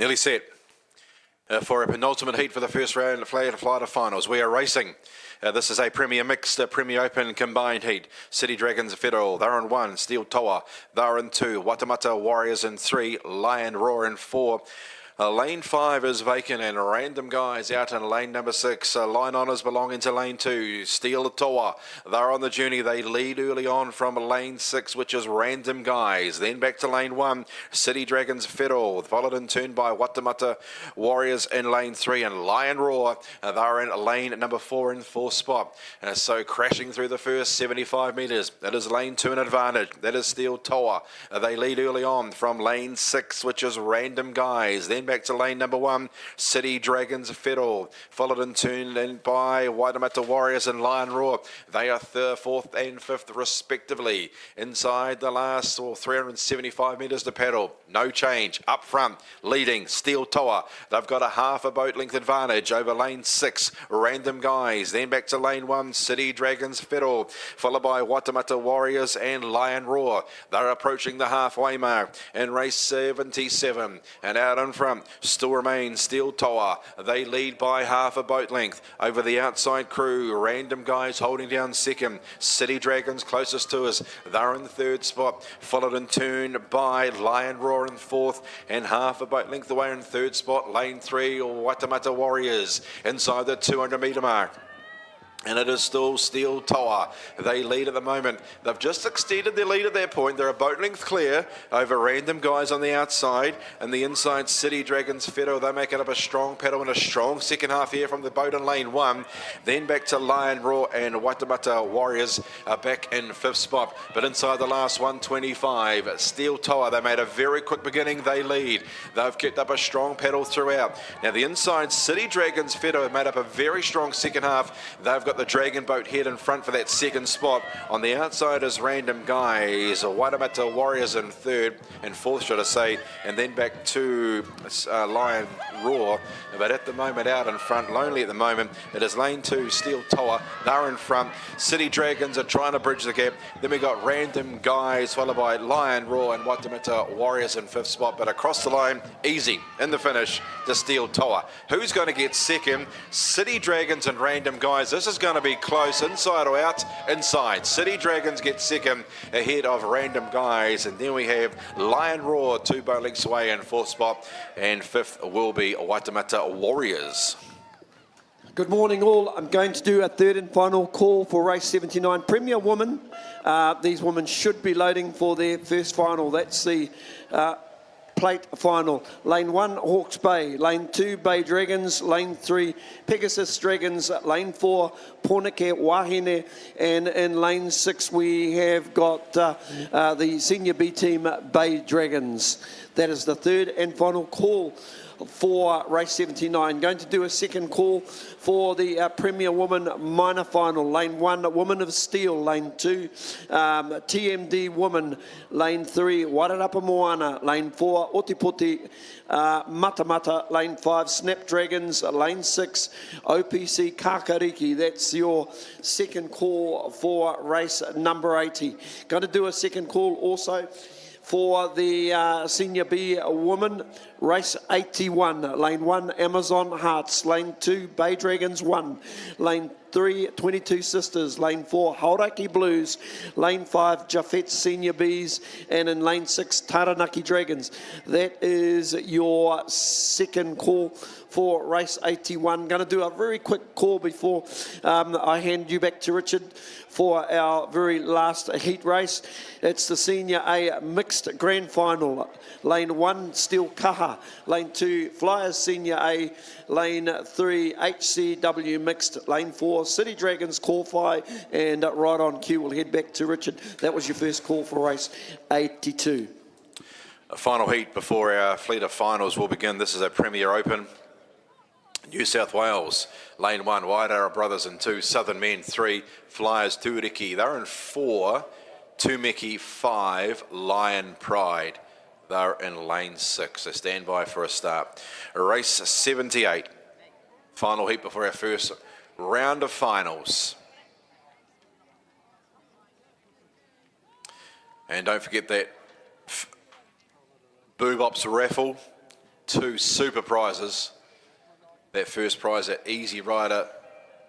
Nearly set. For a penultimate heat for the first round of flight of finals. We are racing. This is a Premier Mixed, Premier Open combined heat. City Dragons Federal, they're in 1. Steel Toa, they're in 2. Watamata Warriors in 3. Lion Roar in 4. Lane 5 is vacant and Random Guys out in lane number 6. Line Honours belonging to lane 2. Steel Toa, they're on the journey. They lead early on from lane 6, which is Random Guys. Then back to lane 1, City Dragons Federal, followed in turn by Watamata Warriors in lane 3. And Lion Roar, they're in lane number 4 in 4th spot. So crashing through the first 75 metres, that is lane 2 in advantage. That is Steel Toa. They lead early on from lane 6, which is Random Guys. Then back to lane number 1, City Dragons Federal, followed in turn by Watamata Warriors and Lion Roar. They are 4th and 5th respectively. Inside the last 375 metres to paddle. No change. Up front, leading Steel Toa. They've got a half a boat length advantage over lane 6, Random Guys. Then back to lane 1, City Dragons Federal, followed by Watamata Warriors and Lion Roar. They're approaching the halfway mark in race 77. And out in front, still remains Steel Toa. They lead by half a boat length over the outside crew. Random Guys holding down 2nd. City Dragons closest to us. They're in the 3rd spot, followed in turn by Lion Roar in 4th, and half a boat length away in 3rd spot, lane 3, Watamata Warriors inside the 200 metre mark. And it is still Steel Toa. They lead at the moment. They've just extended their lead at that point. They're a boat length clear over Random Guys on the outside. And the inside, City Dragons Federal. They make it up a strong paddle and a strong second half here from the boat in lane 1. Then back to Lion Roar and Watamata Warriors are back in 5th spot. But inside the last 125, Steel Toa, they made a very quick beginning. They lead. They've kept up a strong paddle throughout. Now the inside, City Dragons Federal have made up a very strong second half. They've got the Dragon Boat head in front for that 2nd spot. On the outside is Random Guys, Watamata Warriors in 3rd and 4th, should I say, and then back to Lion Roar. But at the moment, out in front, lonely at the moment, it is lane 2, Steel Toa. They're in front. City Dragons are trying to bridge the gap. Then we got Random Guys, followed by Lion Roar and Watamata Warriors in 5th spot. But across the line, easy in the finish to Steel Toa. Who's going to get 2nd? City Dragons and Random Guys. This is going to be close, inside or out? Inside. City Dragons get 2nd ahead of Random Guys, and then we have Lion Roar 2 boat lengths away in 4th spot, and 5th will be Watamata Warriors. Good morning all. I'm going to do a 3rd and final call for race 79 Premier Woman. These women should be loading for their first final. That's the plate final. Lane 1, Hawke's Bay. Lane 2, Bay Dragons. Lane 3, Pegasus Dragons. Lane 4, Pornike Wahine. And in lane 6, we have got the senior B team, Bay Dragons. That is the 3rd and final call for race 79. Going to do a 2nd call for the Premier Woman minor final. Lane 1, Woman of Steel. Lane 2, TMD Woman. Lane 3, Wairarapa Moana. Lane 4, Otipoti Matamata. Lane 5, Snapdragons. Lane 6, OPC Kakariki. That's your 2nd call for race number 80. Going to do a 2nd call also for the Senior B Woman, race 81. Lane 1, Amazon Hearts. Lane 2, Bay Dragons 1. Lane 3, 22 Sisters. Lane 4, Hauraki Blues. Lane 5, Jaffet Senior Bs. And in lane 6, Taranaki Dragons. That is your 2nd call for race 81. Going to do a very quick call before I hand you back to Richard for our very last heat race. It's the Senior A Mixed Grand Final. Lane 1, Steel Kaha. Lane 2, Flyers Senior A. Lane 3, HCW Mixed. Lane 4, City Dragons Qualify. And right on cue, we'll head back to Richard. That was your first call for race 82. A final heat before our fleet of finals will begin. This is a Premier Open. New South Wales, lane 1, Wairara Brothers in 2, Southern Men 3, Flyers Tuariki. They're in 4, Tumeki 5, Lion Pride. They're in lane 6, so stand by for a start. Race 78, final heat before our first round of finals. And don't forget that Boobops raffle two super prizes. That first prize at Easy Rider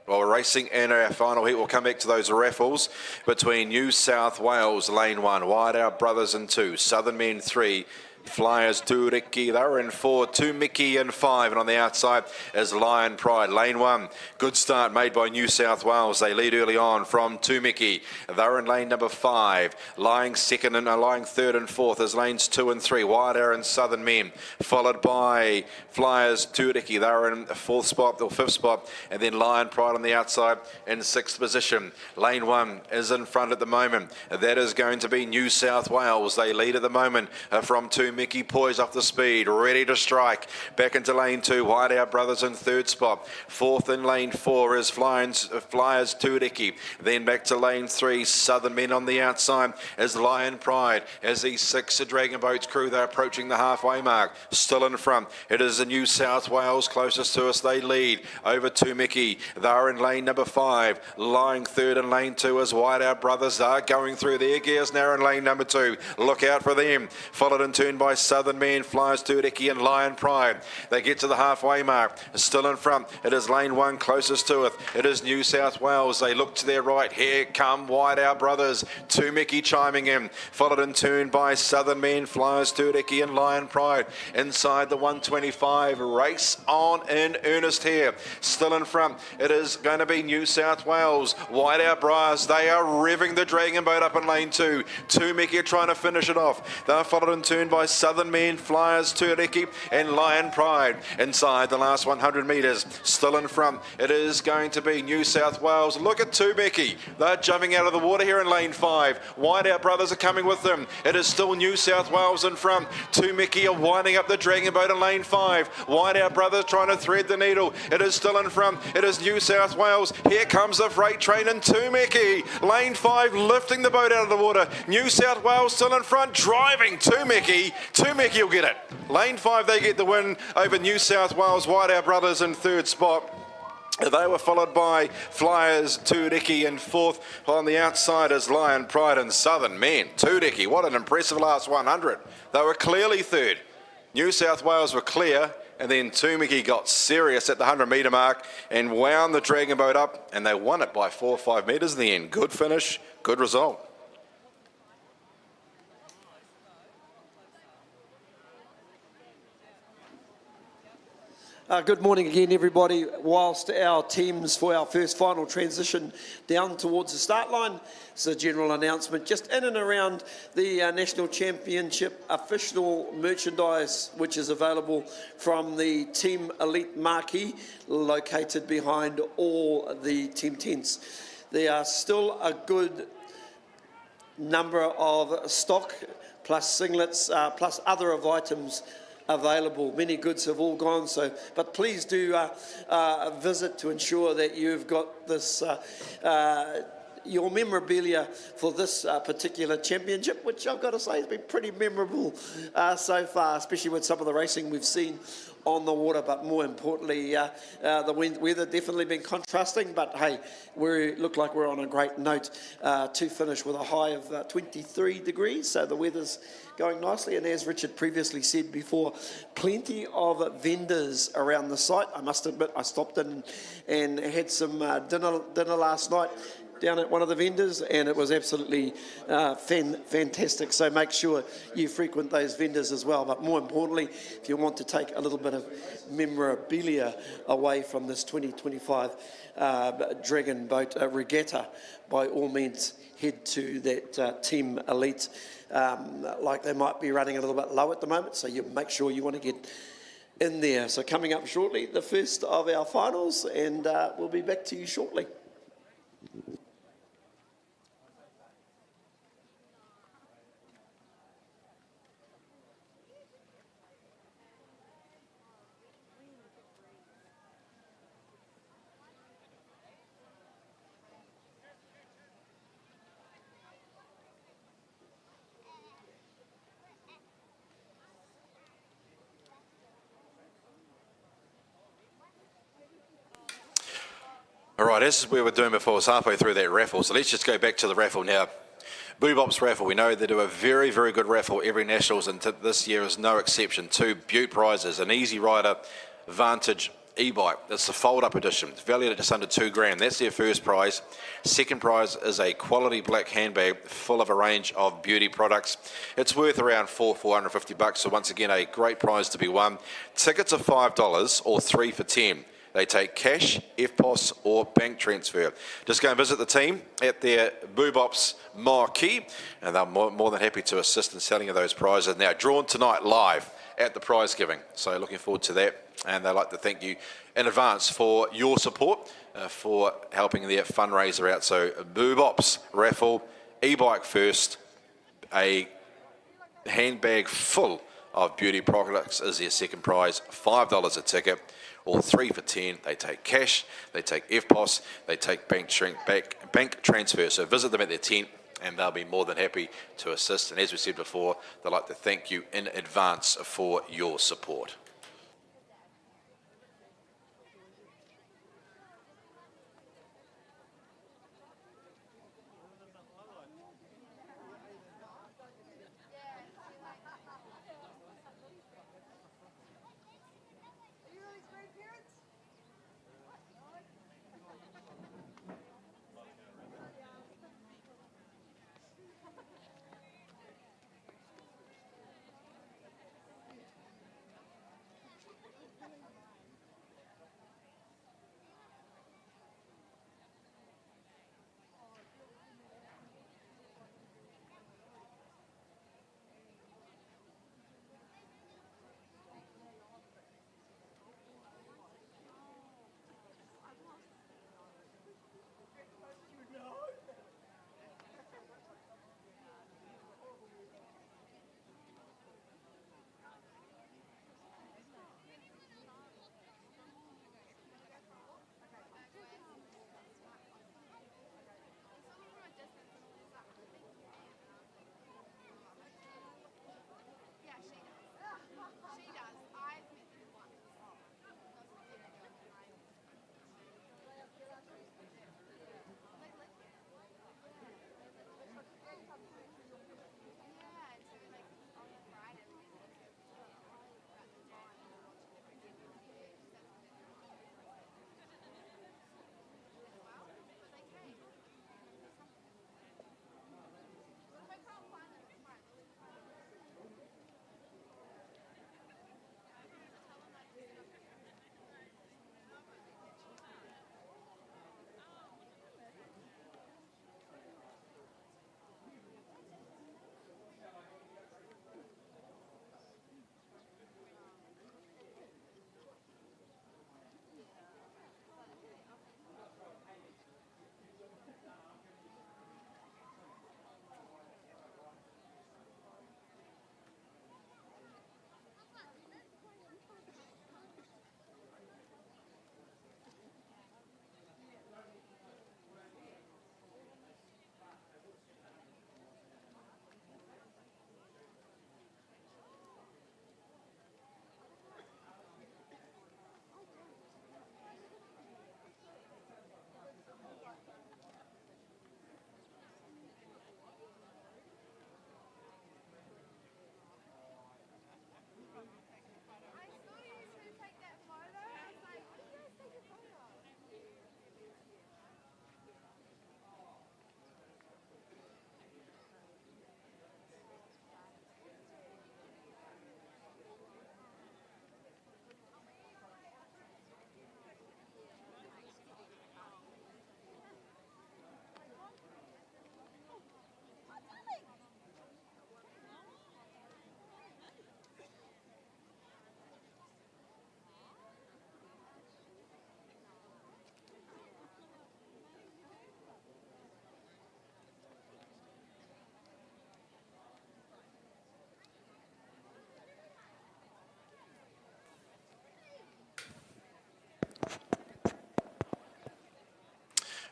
while we're racing, and our final heat will come back to those raffles between New South Wales, lane 1, Wide Out Brothers in 2, Southern Men 3, Flyers 2, Ricky, they're in 4, 2 Mickey in 5, and on the outside is Lion Pride. Lane 1, good start made by New South Wales. They lead early on from 2 Mickey. They're in lane number 5. Lying second and lying third and fourth is lanes 2 and 3. Wide Air and Southern Men, followed by Flyers 2 Ricky. They're in 4th spot or 5th spot, and then Lion Pride on the outside in 6th position. Lane 1 is in front at the moment. That is going to be New South Wales. They lead at the moment from 2 Mickey, poised off the speed, ready to strike. Back into lane 2, Wide Out Brothers in 3rd spot. 4th in lane 4 is Flyers 2 Ricky. Then back to lane 3, Southern Men on the outside as Lion Pride. As these 6 Dragon Boats crew, they're approaching the halfway mark. Still in front, it is the New South Wales closest to us. They lead over 2 Mickey. They're in lane number 5. Lying third in lane 2 is Wide Out Brothers. They're going through their gears now in lane number 2. Look out for them. Followed in turn by Southern Men, Flyers 2 Ricky and Lion Pride. They get to the halfway mark. Still in front, it is lane 1 closest to it. It is New South Wales. They look to their right. Here come Wide Out Brothers. 2 Mickey chiming in. Followed in turn by Southern Men, Flyers 2 Ricky and Lion Pride. Inside the 125. Race on in earnest here. Still in front, it is going to be New South Wales. Wide Out Brothers. They are revving the Dragon Boat up in lane 2. 2 Mickey are trying to finish it off. They're followed in turn by Southern Men, Flyers 2 Ricky and Lion Pride. Inside the last 100 metres, still in front, it is going to be New South Wales. Look at 2 Mickey. They're jumping out of the water here in lane 5. Wide Out Brothers are coming with them. It is still New South Wales in front. 2 Mickey are winding up the Dragon Boat in lane 5. Wide Out Brothers trying to thread the needle. It is still in front. It is New South Wales. Here comes the freight train and 2 Mickey. Lane 5 lifting the boat out of the water. New South Wales still in front, driving 2 Mickey. 2 Mickey will get it. Lane 5, they get the win over New South Wales. Wide Out Brothers in 3rd spot. They were followed by Flyers 2 Ricky in 4th. On the outside is Lion Pride and Southern Men. 2 Ricky, what an impressive last 100. They were clearly 3rd. New South Wales were clear, and then 2 Mickey got serious at the 100-metre mark and wound the Dragon Boat up, and they won it by 4 or 5 metres in the end. Good finish, good result. Good morning again, everybody. Whilst our teams for our first final transition down towards the start line, it's a general announcement just in and around the National Championship official merchandise, which is available from the Team Elite marquee located behind all the team tents. There are still a good number of stock plus singlets plus other of items available. Many goods have all gone, but please do visit to ensure that you've got this your memorabilia for this particular championship, which I've got to say has been pretty memorable so far, especially with some of the racing we've seen on the water, but more importantly, the weather definitely been contrasting, but hey, we look like we're on a great note to finish with a high of 23 degrees, so the weather's going nicely, and as Richard previously said before, plenty of vendors around the site. I must admit, I stopped in and had some dinner last night down at one of the vendors, and it was absolutely fantastic. So make sure you frequent those vendors as well. But more importantly, if you want to take a little bit of memorabilia away from this 2025 Dragon Boat Regatta, by all means head to that Team Elite. Like they might be running a little bit low at the moment, so you make sure you want to get in there. So coming up shortly, the first of our finals, and we'll be back to you shortly. All right, this is where we're doing before. It's halfway through that raffle, so let's just go back to the raffle now. Boobops raffle. We know they do a very, very good raffle every Nationals, and this year is no exception. 2 Butte prizes, an Easy Rider Vantage e-bike. It's the fold-up edition. It's valued at just under $2,000. That's their first prize. Second prize is a quality black handbag full of a range of beauty products. It's worth around $450. So once again, a great prize to be won. Tickets are $5 or 3 for $10. They take cash, FPOS or bank transfer. Just go and visit the team at their Boobops marquee, and they're more than happy to assist in selling of those prizes. Now, drawn tonight live at the prize giving. So looking forward to that. And they'd like to thank you in advance for your support, for helping their fundraiser out. So Boobops raffle, e-bike first, a handbag full of beauty products is their second prize, $5 a ticket, or 3 for $10. They take cash, they take FPOS, they take bank transfer. So visit them at their tent, and they'll be more than happy to assist. And as we said before, they'd like to thank you in advance for your support.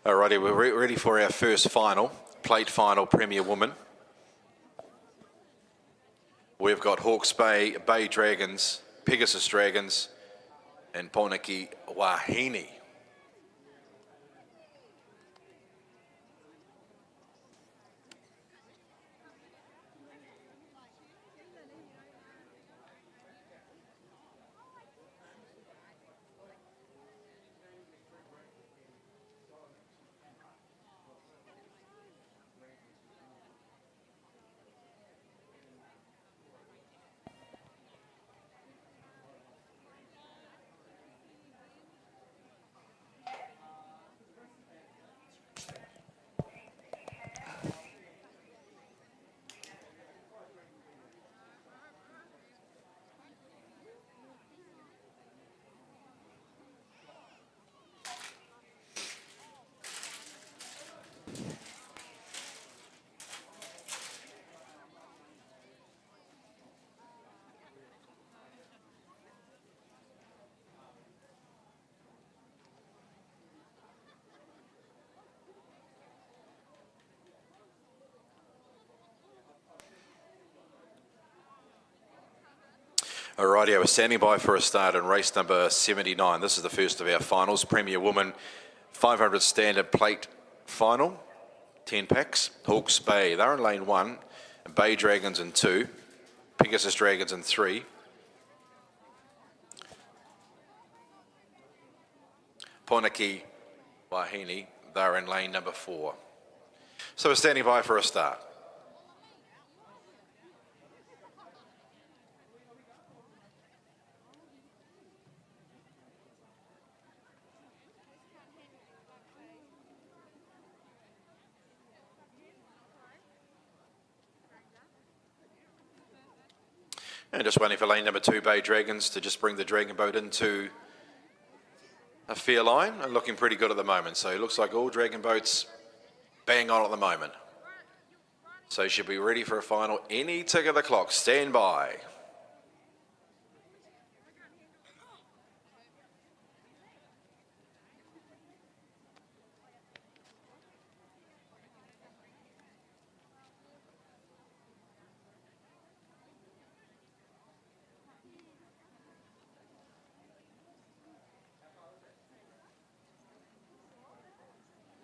Alrighty, we're ready for our first final, plate final, Premier Woman. We've got Hawke's Bay, Bay Dragons, Pegasus Dragons, and Poniki Wahine. Alrighty, we're standing by for a start in race number 79. This is the first of our finals. Premier Woman 500 standard plate final. 10 packs. Hawke's Bay, they're in lane 1. Bay Dragons in 2. Pegasus Dragons in 3. Ponaki Wahine, they're in lane number 4. So we're standing by for a start. And just waiting for lane number 2, Bay Dragons, to just bring the dragon boat into a fair line, and looking pretty good at the moment. So it looks like all dragon boats bang on at the moment. So should be ready for a final any tick of the clock. Stand by.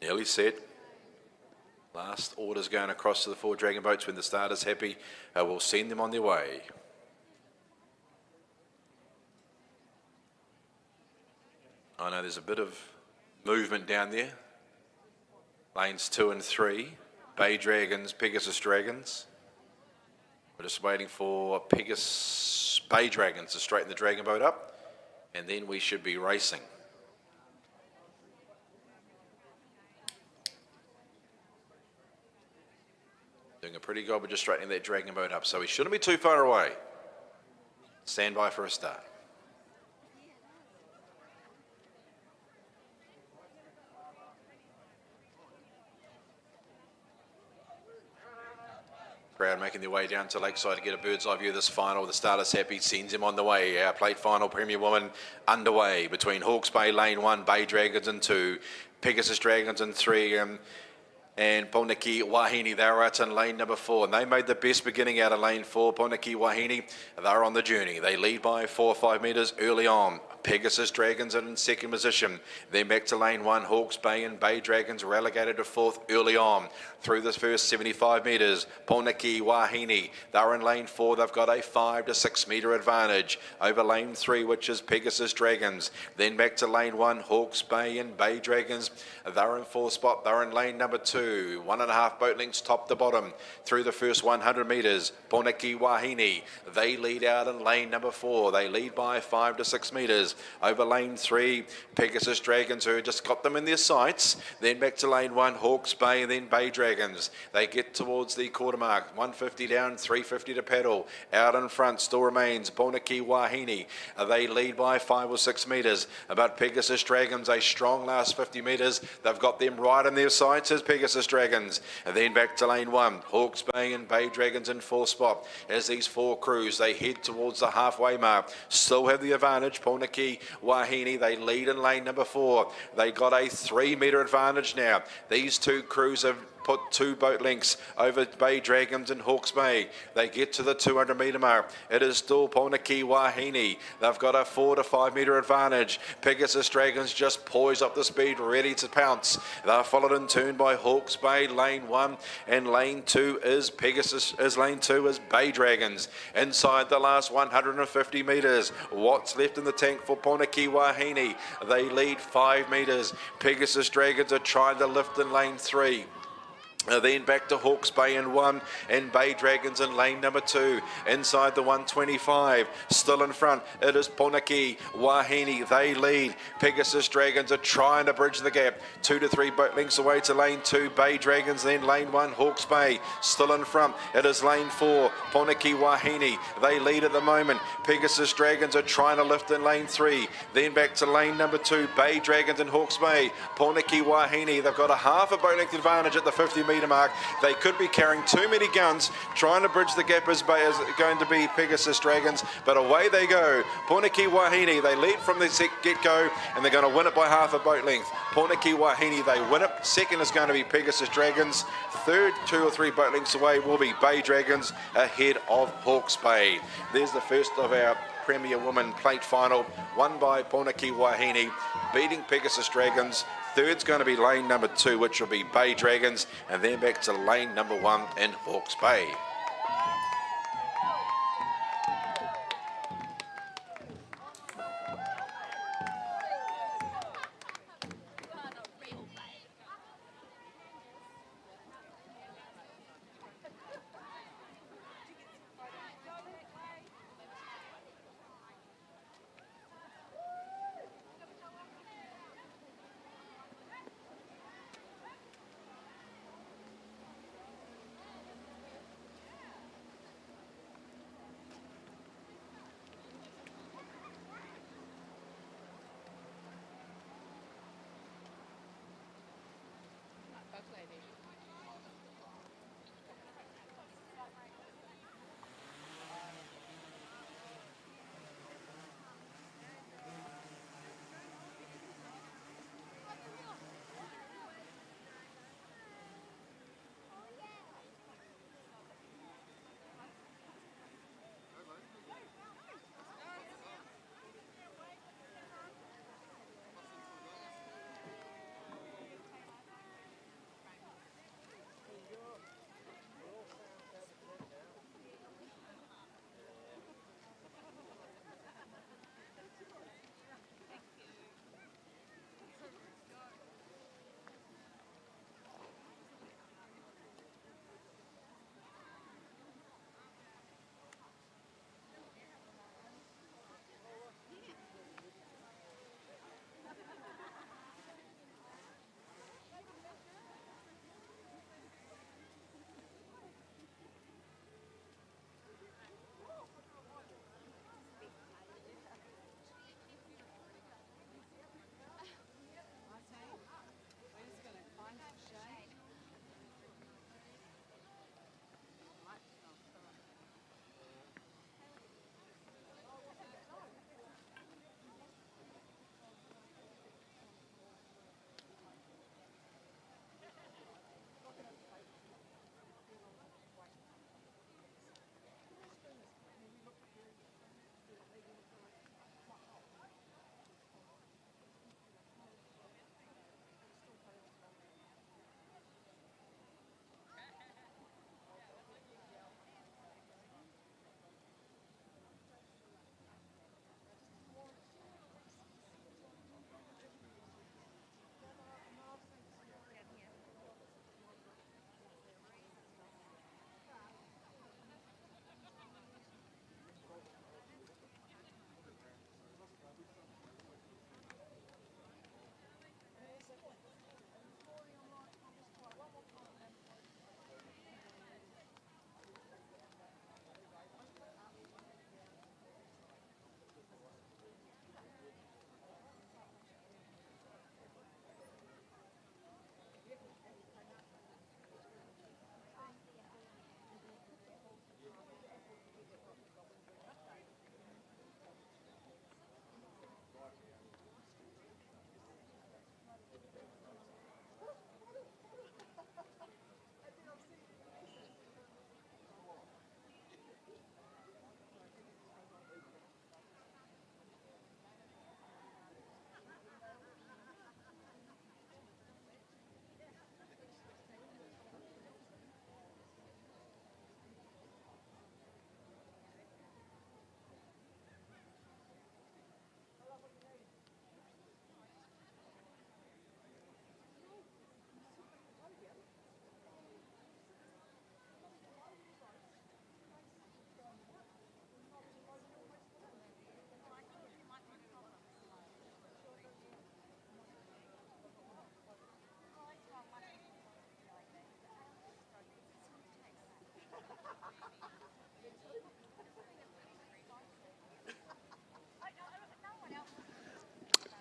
Nearly set. Last orders going across to the 4 dragon boats. When the starter's happy, we'll send them on their way. I know there's a bit of movement down there. Lanes 2 and 3. Bay Dragons, Pegasus Dragons. We're just waiting for Bay Dragons to straighten the dragon boat up, and then we should be racing. Doing a pretty good job of just straightening that dragon boat up, so we shouldn't be too far away. Stand by for a start. Crowd making their way down to Lakeside to get a bird's eye view of this final. The starter's happy, sends him on the way. Our plate final, Premier Woman, underway between Hawke's Bay, lane 1, Bay Dragons in 2, Pegasus Dragons in 3, and Ponaki Wahine, they're out in lane number 4. And they made the best beginning out of lane 4. Ponaki Wahine, they're on the journey. They lead by 4 or 5 metres early on. Pegasus Dragons are in second position. Then back to lane 1, Hawke's Bay and Bay Dragons relegated to 4th early on. Through this first 75 metres, Ponaki Wahine, they're in lane 4. They've got a 5 to 6 metre advantage over lane 3, which is Pegasus Dragons. Then back to lane 1, Hawke's Bay and Bay Dragons. They're in 4th spot. They're in lane number 2. 1.5 boat lengths top to bottom. Through the first 100 metres, Ponaki Wahine, they lead out in lane number 4. They lead by 5 to 6 metres. Over lane 3, Pegasus Dragons, who just got them in their sights. Then back to lane 1, Hawke's Bay, and then Bay Dragons. They get towards the quarter mark. 150 down, 350 to paddle. Out in front still remains Ponaki Wahine. They lead by 5 or 6 metres. But Pegasus Dragons, a strong last 50 metres. They've got them right in their sights as Pegasus Dragons. And then back to lane 1, Hawke's Bay and Bay Dragons in 4th spot. As these 4 crews, they head towards the halfway mark. Still have the advantage. Ponaki Wahine, they lead in lane number 4. They got a 3 metre advantage now. These 2 crews have put 2 boat lengths over Bay Dragons and Hawke's Bay. They get to the 200 metre mark. It is still Ponaki Wahine. They've got a 4 to 5 metre advantage. Pegasus Dragons just poised up the speed, ready to pounce. They're followed in turn by Hawke's Bay, lane 1, and lane 2 is Bay Dragons. Inside the last 150 metres, what's left in the tank for Ponaki Wahine? They lead 5 metres. Pegasus Dragons are trying to lift in lane 3. Then back to Hawke's Bay in 1 and Bay Dragons in lane number 2. Inside the 125, still in front, it is Ponaki Wahine. They lead. Pegasus Dragons are trying to bridge the gap. 2 to 3 boat lengths away to lane 2, Bay Dragons. Then lane 1, Hawke's Bay. Still in front, it is lane 4, Ponaki Wahine. They lead at the moment. Pegasus Dragons are trying to lift in lane 3. Then back to lane number 2, Bay Dragons and Hawke's Bay. Ponaki Wahine, they've got a half a boat length advantage at the 50 metre mark. They could be carrying too many guns. Trying to bridge the gap is going to be Pegasus Dragons, but away they go. Ponaki Wahine, they lead from the get-go, and they're going to win it by half a boat length. Ponaki Wahine, they win it. Second is going to be Pegasus Dragons. Third, 2 or 3 boat lengths away, will be Bay Dragons ahead of Hawke's Bay. There's the first of our Premier Women Plate Final, won by Ponaki Wahine, beating Pegasus Dragons. Third's going to be lane number 2, which will be Bay Dragons, and then back to lane number 1 in Hawke's Bay.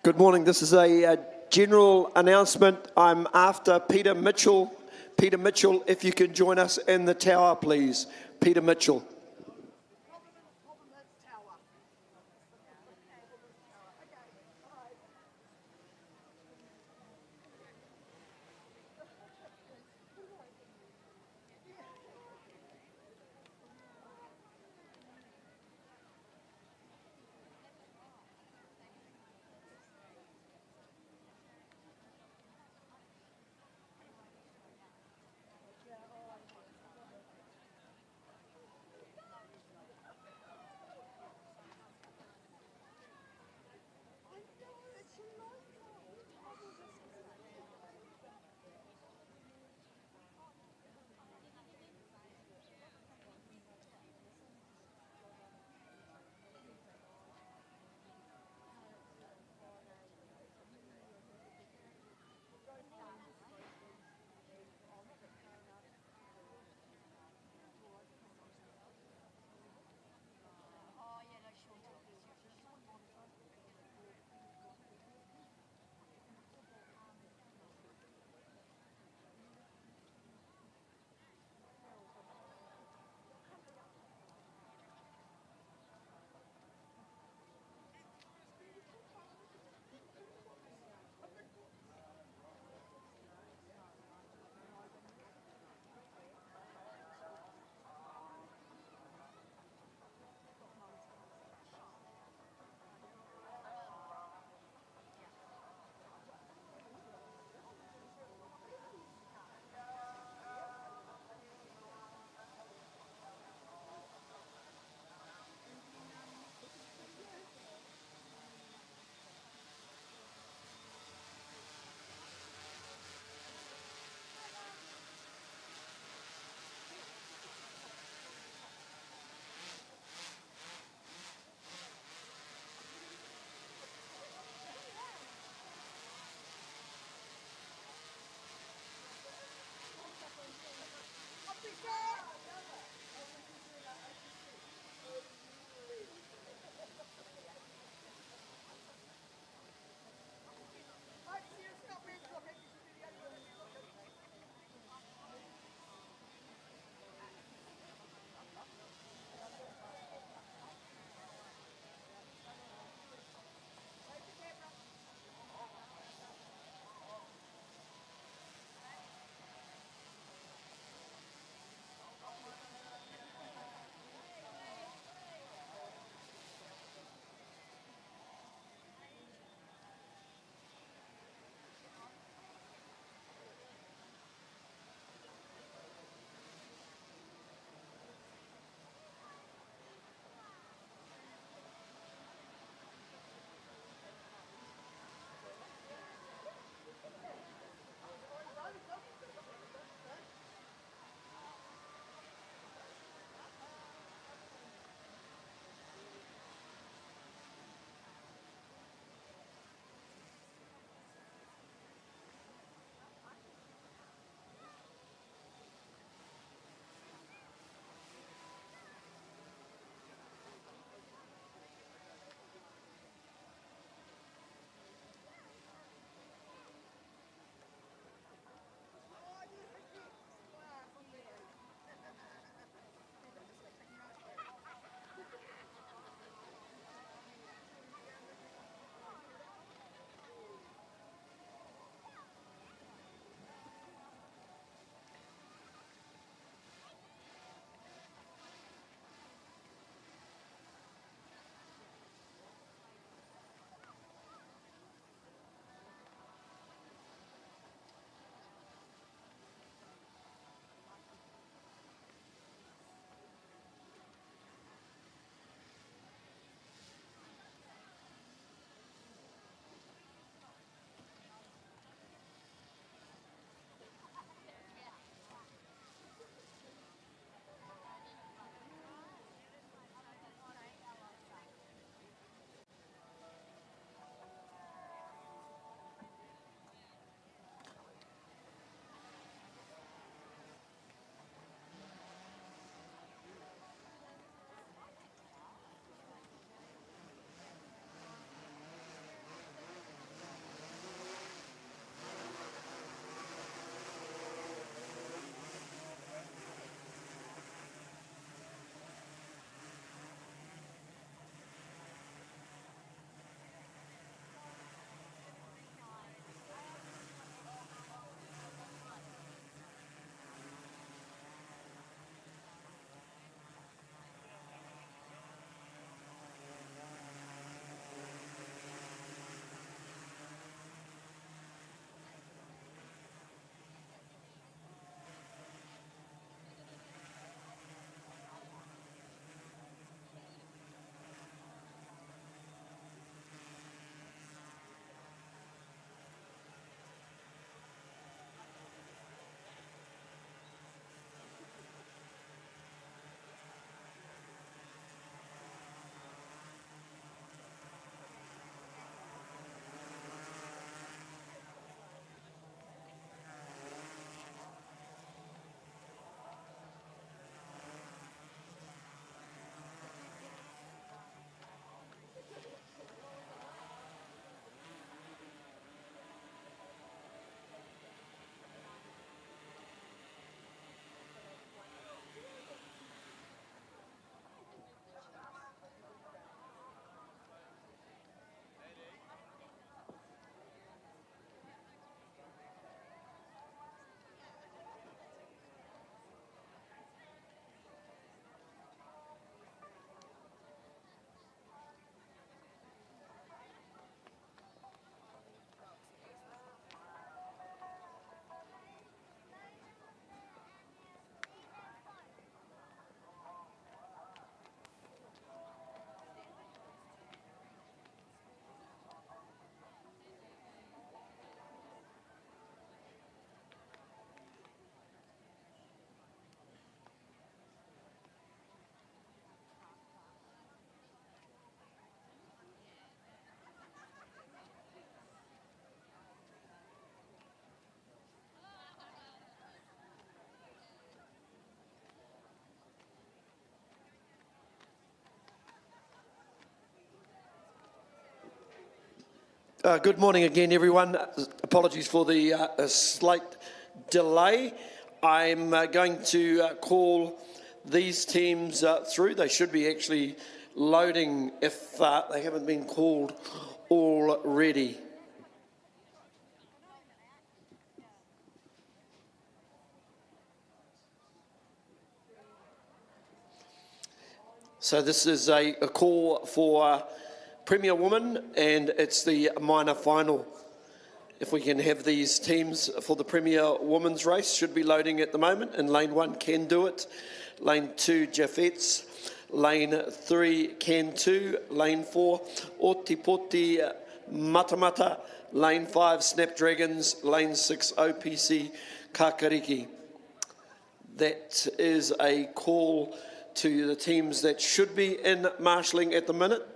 Good morning. This is a general announcement. I'm after Peter Mitchell. Peter Mitchell, if you can join us in the tower, please. Peter Mitchell. Good morning again, everyone. Apologies for the slight delay. I'm going to call these teams through. They should be actually loading if they haven't been called already. So this is a call for Premier Women, and it's the minor final. If we can have these teams for the Premier Women's race, should be loading at the moment. In lane 1, Can Do It. Lane 2, Jaffets. Lane 3, Can 2. Lane 4, Otipoti Matamata. Lane 5, Snapdragons. Lane 6, OPC Kakariki. That is a call to the teams that should be in marshalling at the minute.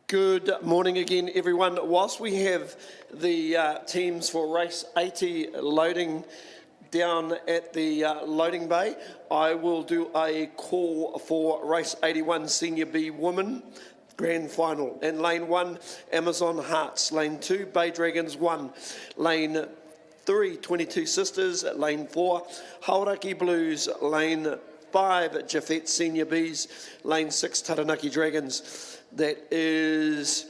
Good morning again, everyone. Whilst we have the teams for race 80 loading down at the loading bay, I will do a call for race 81 Senior B Women Grand Final. In lane 1, Amazon Hearts. Lane 2, Bay Dragons 1. Lane 3, 22 Sisters. Lane 4, Hauraki Blues. Lane 5, Jaffet Senior Bs. Lane 6, Taranaki Dragons. That is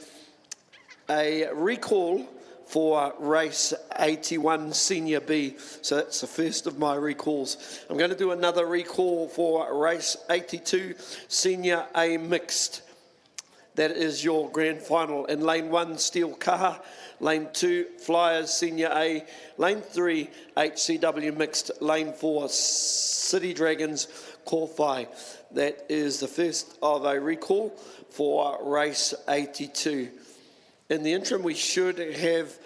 a recall for race 81 Senior B. So that's the first of my recalls. I'm going to do another recall for race 82 Senior A Mixed. That is your grand final. In lane 1, Steel Kaha. Lane 2, Flyers Senior A. Lane 3, HCW Mixed. Lane 4, City Dragons Korwhai. That is the first of a recall for race 82. In the interim, we should have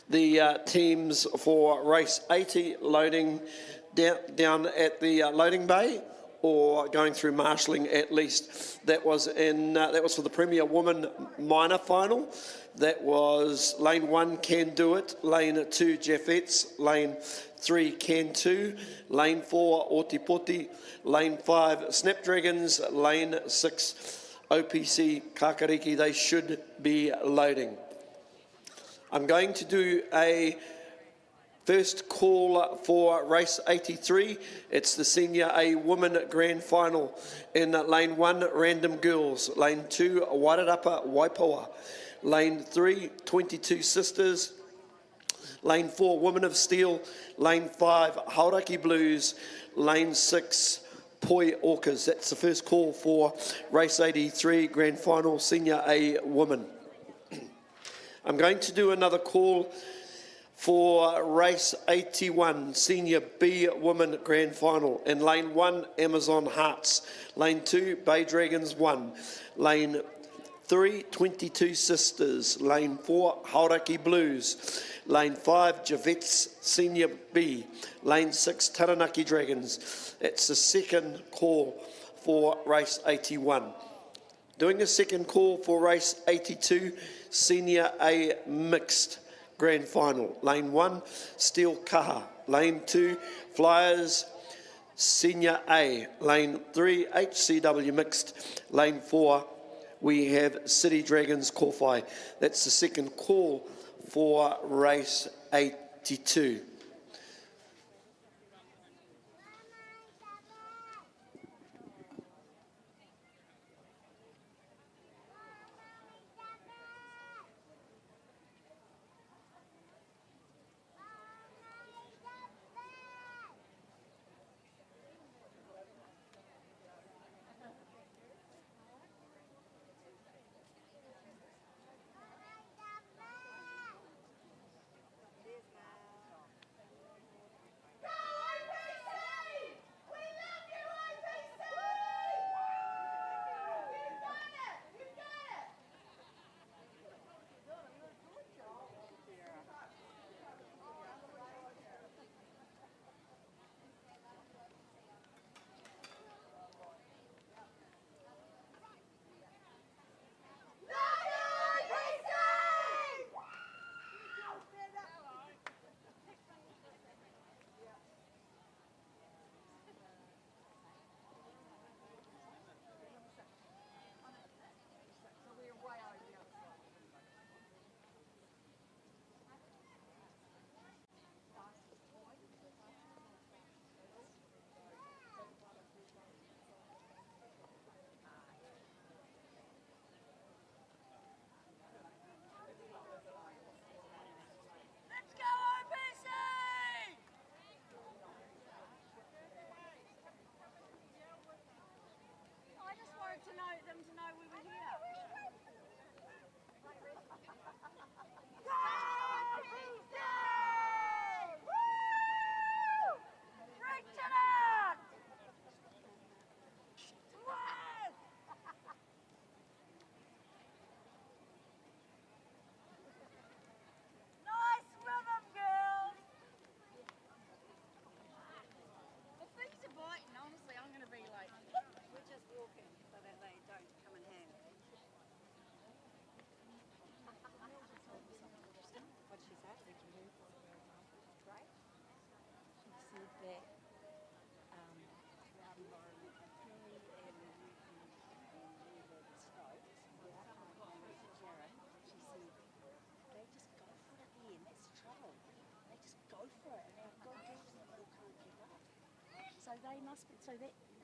the teams for race 80 loading down at the loading bay, or going through marshalling at least. That was for the Premier Woman Minor Final. That was lane 1, Can Do It, lane 2, Jaffettes, lane 3, Can 2, lane 4, Otipoti, lane 5, Snapdragons, lane 6, OPC Kakariki. They should be loading. I'm going to do a first call for race 83. It's the Senior A Women Grand Final. In lane 1, Random Girls. Lane 2, Wairarapa Waipoa. Lane 3, 22 Sisters. Lane 4, Women of Steel. Lane 5, Hauraki Blues. Lane 6, Poi Orcas. That's the first call for race 83 Grand Final Senior A Women. I'm going to do another call for race 81, Senior B Women Grand Final. In lane 1, Amazon Hearts. Lane 2, Bay Dragons 1. Lane 3, 22 Sisters. Lane 4, Hauraki Blues. Lane 5, Javettes Senior B. Lane 6, Taranaki Dragons. It's the second call for race 81. Doing a second call for race 82, Senior A Mixed Grand Final. Lane 1, Steel Kaha. Lane 2, Flyers Senior A. Lane 3, HCW Mixed. Lane 4, we have City Dragons Kawhai. That's the second call for race 82.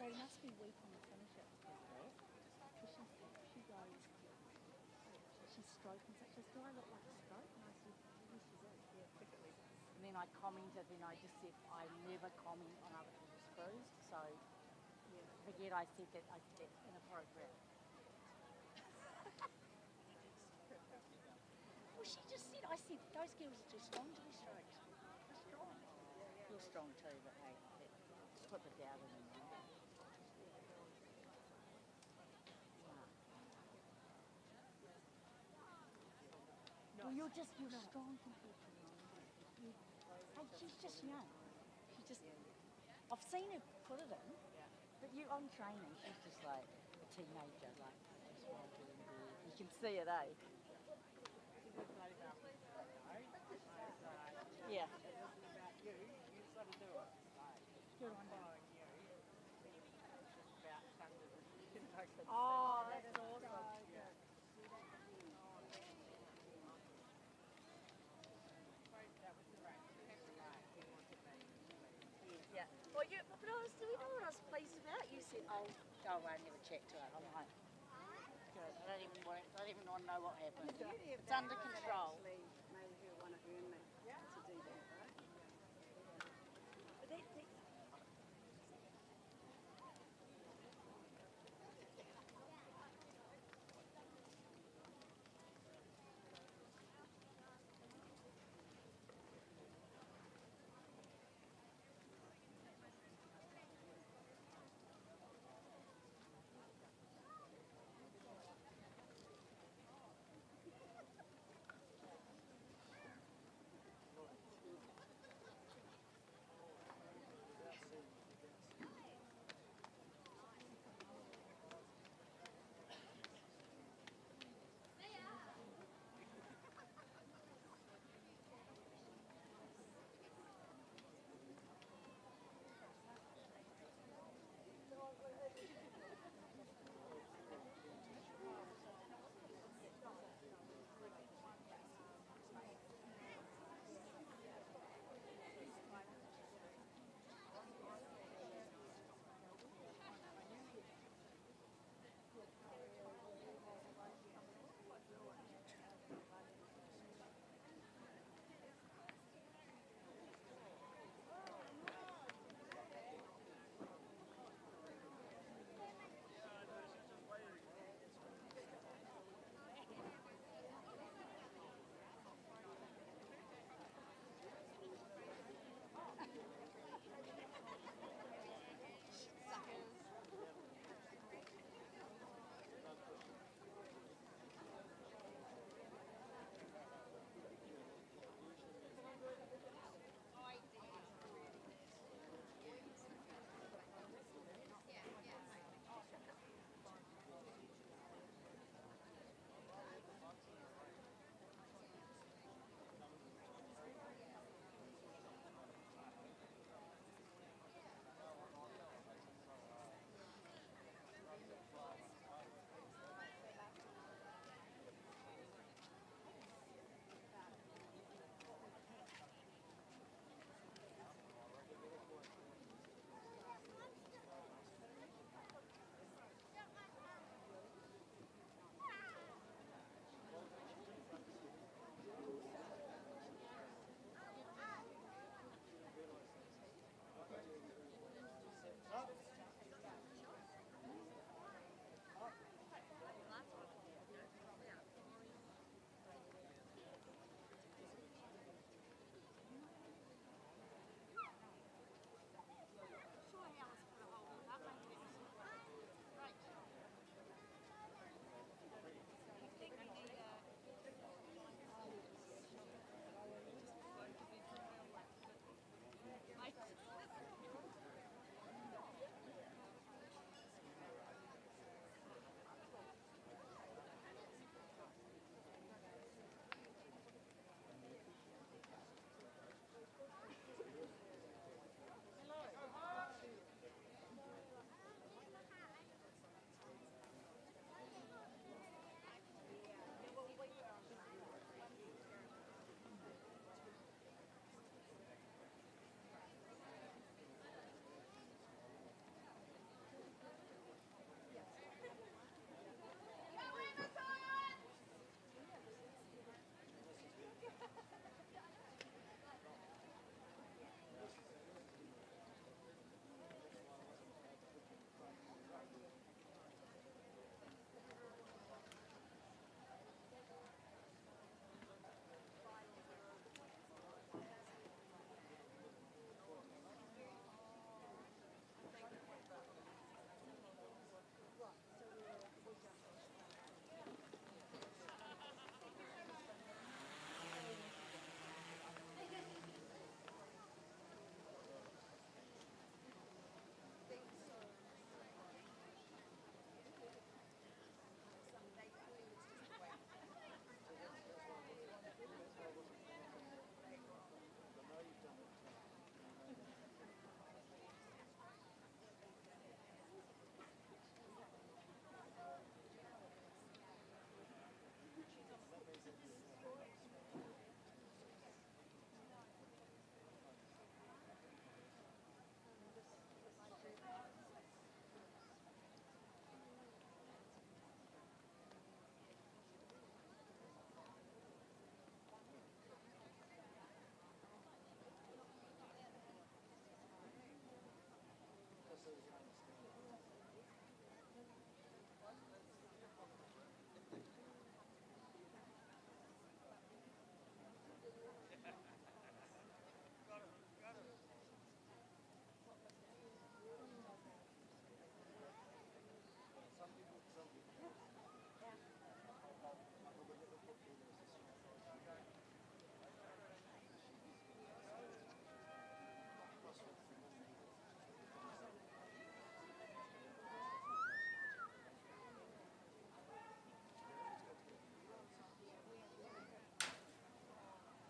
They must be weak on the finisher because she goes, she's stroking such as, do I look like a stroke? And I said, yes, she does, yeah, perfectly. And then I commented, then I just said, I never comment on other people's screws, so yeah, forget I said that, that's inappropriate. Well, she just said, I said, those girls are too strong to be stroked. They're strong. You're strong too, but hey, just put the doubt in them. you're strong compared to Ryan. Hey, she's just young. I've seen her put it in, but on training, she's just like a teenager, like just wandering there. You can see it, eh? Yeah. Good on you. Oh, that's awesome. Yeah. Well, but you know what I was pleased about? You said, "Oh, go away and have a chat to her." I'm like, good. I don't even want to know what happened. It's under control. Maybe he'll want to earn me to do that, right? But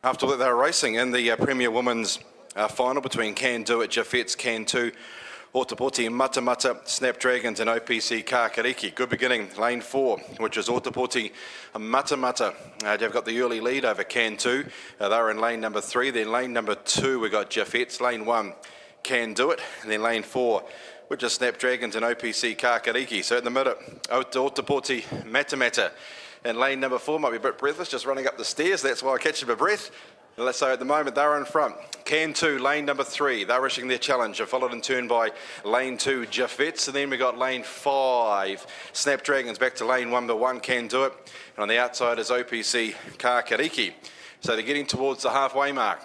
After that, they were racing in the Premier Women's final between Can Do It, Jaffettes, Can 2, Otapoti, Matamata, Snapdragons and OPC Kakariki. Good beginning, lane 4, which is Otapoti, Matamata. They've got the early lead over Can 2. They're in lane number 3. Then lane number 2, we got Jaffettes. Lane 1, Can Do It. And then lane 4, which is Snapdragons and OPC Kakariki. So in the middle, Otapoti, Matamata. And lane number 4 might be a bit breathless, just running up the stairs. That's why I catch my breath. So at the moment, they're in front. Can 2, lane number 3, they're rushing their challenge. Followed in turn by lane 2, Jaffettes. And then we got lane 5, Snapdragons, back to lane 1, but 1 Can Do It. And on the outside is OPC Kakariki. So they're getting towards the halfway mark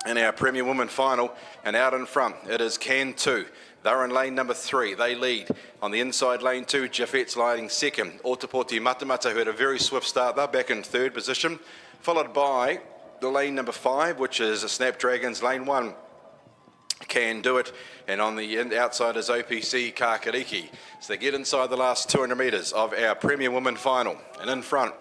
in our Premier Women final. And out in front, it is Can 2. They're in lane number 3. They lead. On the inside, lane 2, Jaffettes lining second. Otapoti Matamata, who had a very swift start. They're back in third position. Followed by the lane number 5, which is Snapdragons. Lane 1, Can Do It. And on the outside is OPC Kakariki. So they get inside the last 200 metres of our Premier Women final. And in front,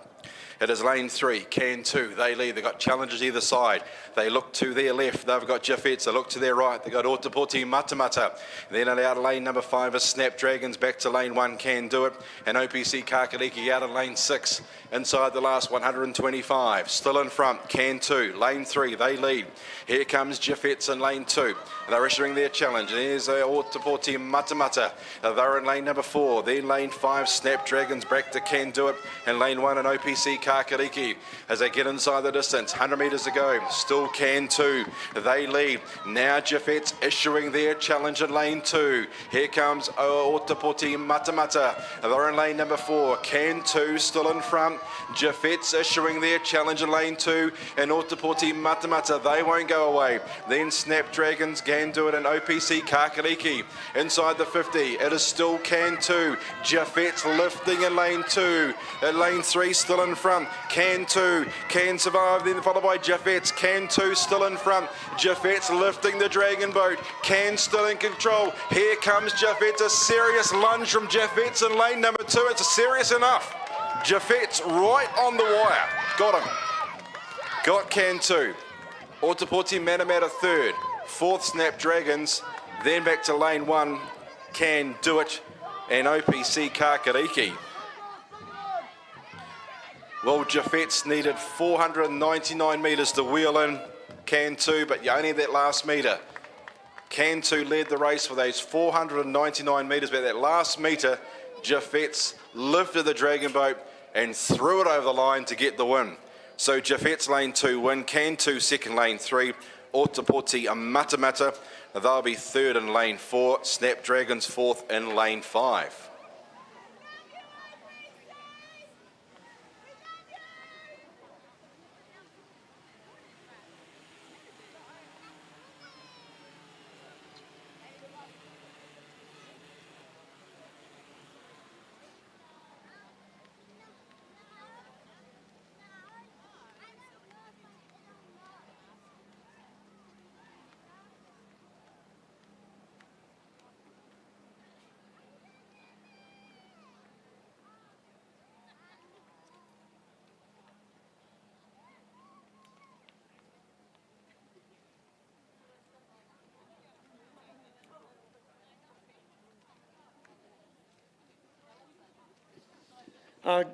it is lane 3, Can 2. They lead. They've got challengers either side. They look to their left. They've got Jaffettes. They look to their right. They've got Otapoti Matamata. And then out of lane number 5 is Snapdragons. Back to lane 1, Can Do It. And OPC Kakariki out of lane 6. Inside the last 125. Still in front, Can 2. Lane 3, they lead. Here comes Jaffettes in lane 2. They're issuing their challenge. There's Otapoti Matamata. They're in lane number 4. Then lane 5, Snapdragons back to Can Do It. And lane 1 and OPC Kakariki as they get inside the distance. 100 metres to go. Still Can 2. They lead. Now Jaffettes issuing their challenge in lane 2. Here comes Otapoti Matamata. They're in lane number 4. Can 2 still in front. Jaffettes issuing their challenge in lane 2. And Otapoti Matamata, they won't go away. Then Snapdragons, Can Do It and OPC Kakariki. Inside the 50, it is still Can 2. Jaffettes lifting in lane 2. At lane 3 still in front. Can 2. Can survive, then followed by Jaffettes. Can 2 still in front. Jaffettes lifting the Dragon Boat. Can still in control. Here comes Jaffettes. A serious lunge from Jaffettes in lane number 2. It's serious enough. Jaffettes right on the wire. Got him. Got Can 2. Otapoti Matamata third. Fourth, Snapdragons. Then back to lane 1, Can Do It. And OPC Kakariki. Well, Jaffettes needed 499 metres to wheel in Can 2, but only that last metre. Can 2 led the race for those 499 metres, but that last metre, Jaffettes lifted the Dragon Boat and threw it over the line to get the win. So Jaffettes lane 2 win, Can 2 second, lane 3, Otapoti Matamata, they'll be third in lane 4, Snapdragons fourth in lane 5.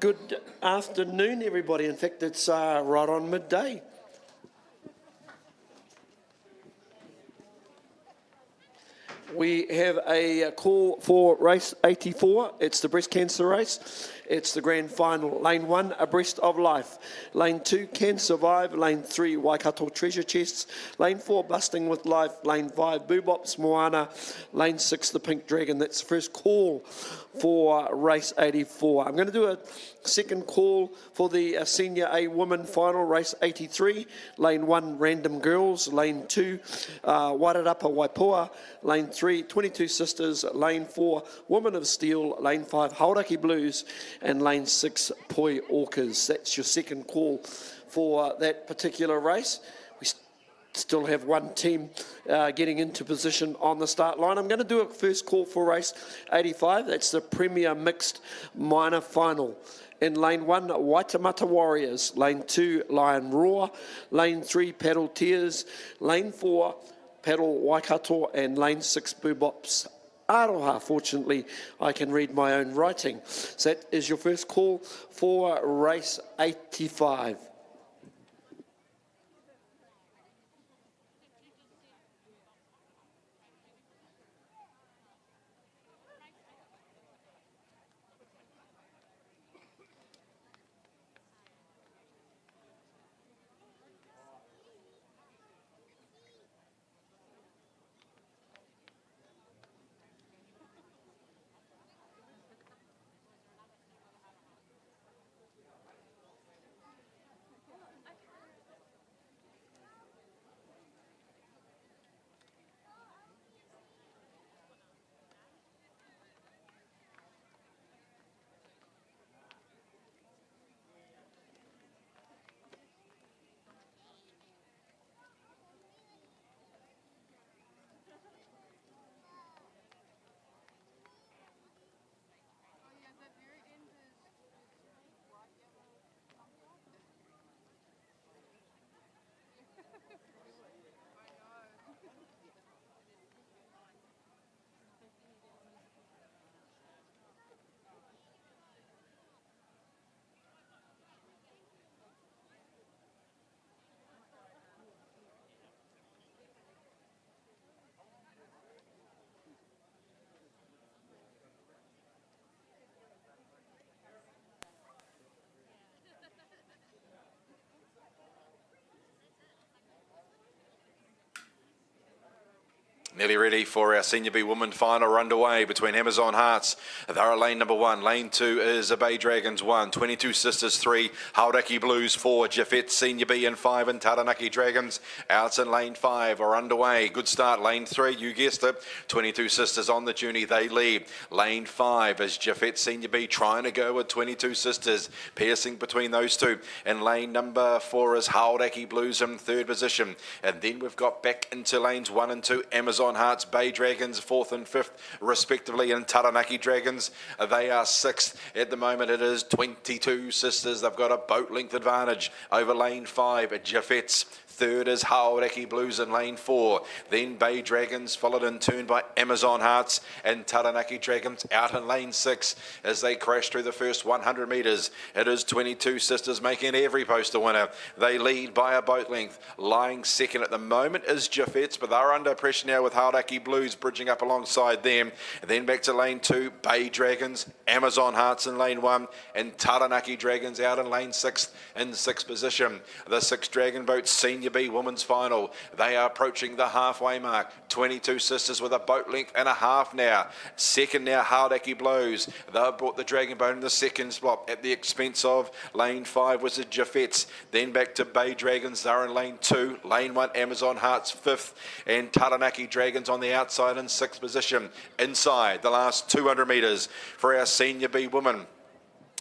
Good afternoon, everybody. In fact, it's right on midday. We have a call for race 84. It's the breast cancer race. It's the grand final. Lane 1, A Breast of Life. Lane 2, Can Survive. Lane 3, Waikato Treasure Chests. Lane 4, Busting with Life. Lane 5, Boobops Moana. Lane 6, The Pink Dragon. That's the first call for race 84. I'm going to do a second call for the Senior A Women Final, race 83. Lane 1, Random Girls. Lane 2, Wairarapa Waipoa. Lane 3, 22 Sisters. Lane 4, Woman of Steel. Lane 5, Hauraki Blues. And lane 6, Poi Orcas. That's your second call for that particular race. We still have one team getting into position on the start line. I'm going to do a first call for race 85. That's the Premier Mixed Minor Final. In lane 1, Waitemata Warriors. Lane 2, Lion Roar. Lane 3, Paddle Tears. Lane 4, Paddle Waikato. And lane 6, Boobops Aroha. Fortunately, I can read my own writing. So that is your first call for race 85. Nearly ready for our Senior B Women final. We're underway between Amazon Hearts. They're at lane number 1. Lane 2 is Bay Dragons 1. 22 Sisters 3. Hauraki Blues 4. Jafet Senior B in 5. And Taranaki Dragons out in lane 5 are underway. Good start. Lane 3, you guessed it. 22 Sisters on the journey. They lead. Lane 5 is Jafet Senior B trying to go with 22 Sisters. Piercing between those two. And lane number 4 is Hauraki Blues in 3rd position. And then we've got back into lanes 1 and 2. Amazon Hearts, Bay Dragons 4th and 5th respectively, and Taranaki Dragons, they are 6th. At the moment it is 22 Sisters. They've got a boat length advantage over lane 5 at Jafet's. 3rd is Hauraki Blues in lane 4. Then Bay Dragons followed in turn by Amazon Hearts and Taranaki Dragons out in lane 6 as they crash through the first 100 metres. It is 22 Sisters making every post a winner. They lead by a boat length. Lying second at the moment is Jafet's, but they're under pressure now with Hauraki Blues bridging up alongside them. And then back to lane 2, Bay Dragons, Amazon Hearts in lane 1 and Taranaki Dragons out in lane 6 in 6th position. The 6 Dragon Boats Senior B Women's Final. They are approaching the halfway mark. 22 Sisters with a boat length and a half now. Second now, Hauraki Blues. They've brought the Dragon Boat in the second spot at the expense of lane 5 was the Jafets. Then back to Bay Dragons. They're in lane 2. Lane 1, Amazon Hearts 5th. And Taranaki Dragons on the outside in 6th position. Inside the last 200 metres for our Senior B Women.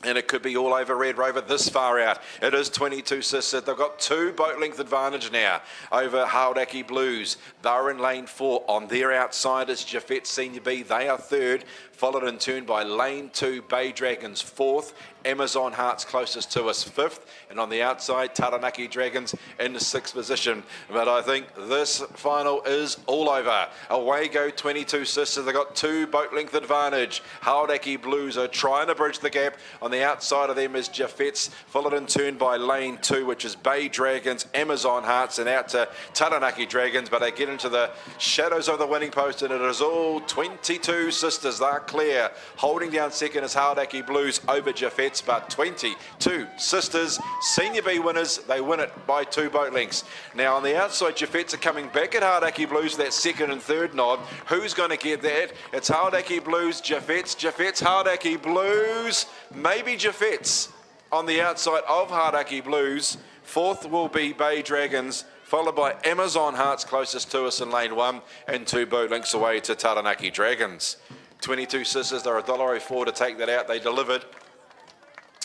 And it could be all over Red Rover this far out. It is 22 Sisters. They've got 2 boat length advantage now over Hauraki Blues. They're in lane 4. On their outside is Jafet Senior B. They are 3rd, followed in turn by lane 2, Bay Dragons 4th. Amazon Hearts closest to us 5th. And on the outside, Taranaki Dragons in the 6th position. But I think this final is all over. Away go 22 Sisters. They've got 2 boat length advantage. Hauraki Blues are trying to bridge the gap. On the outside of them is Jafet's, followed in turn by lane 2, which is Bay Dragons, Amazon Hearts, and out to Taranaki Dragons. But they get into the shadows of the winning post, and it is all 22 Sisters. They're clear. Holding down second is Hauraki Blues over Jafet's, but 22 Sisters, Senior B winners. They win it by 2 boat lengths. Now on the outside, Jafet's are coming back at Hauraki Blues, that second and third nod. Who's going to get that? It's Hauraki Blues, Jafet's, Hauraki Blues, maybe Jafet's on the outside of Hauraki Blues. 4th will be Bay Dragons, followed by Amazon Hearts closest to us in lane 1 and 2 boat lengths away to Taranaki Dragons. 22 Sisters, they're $1.04 to take that out. They delivered.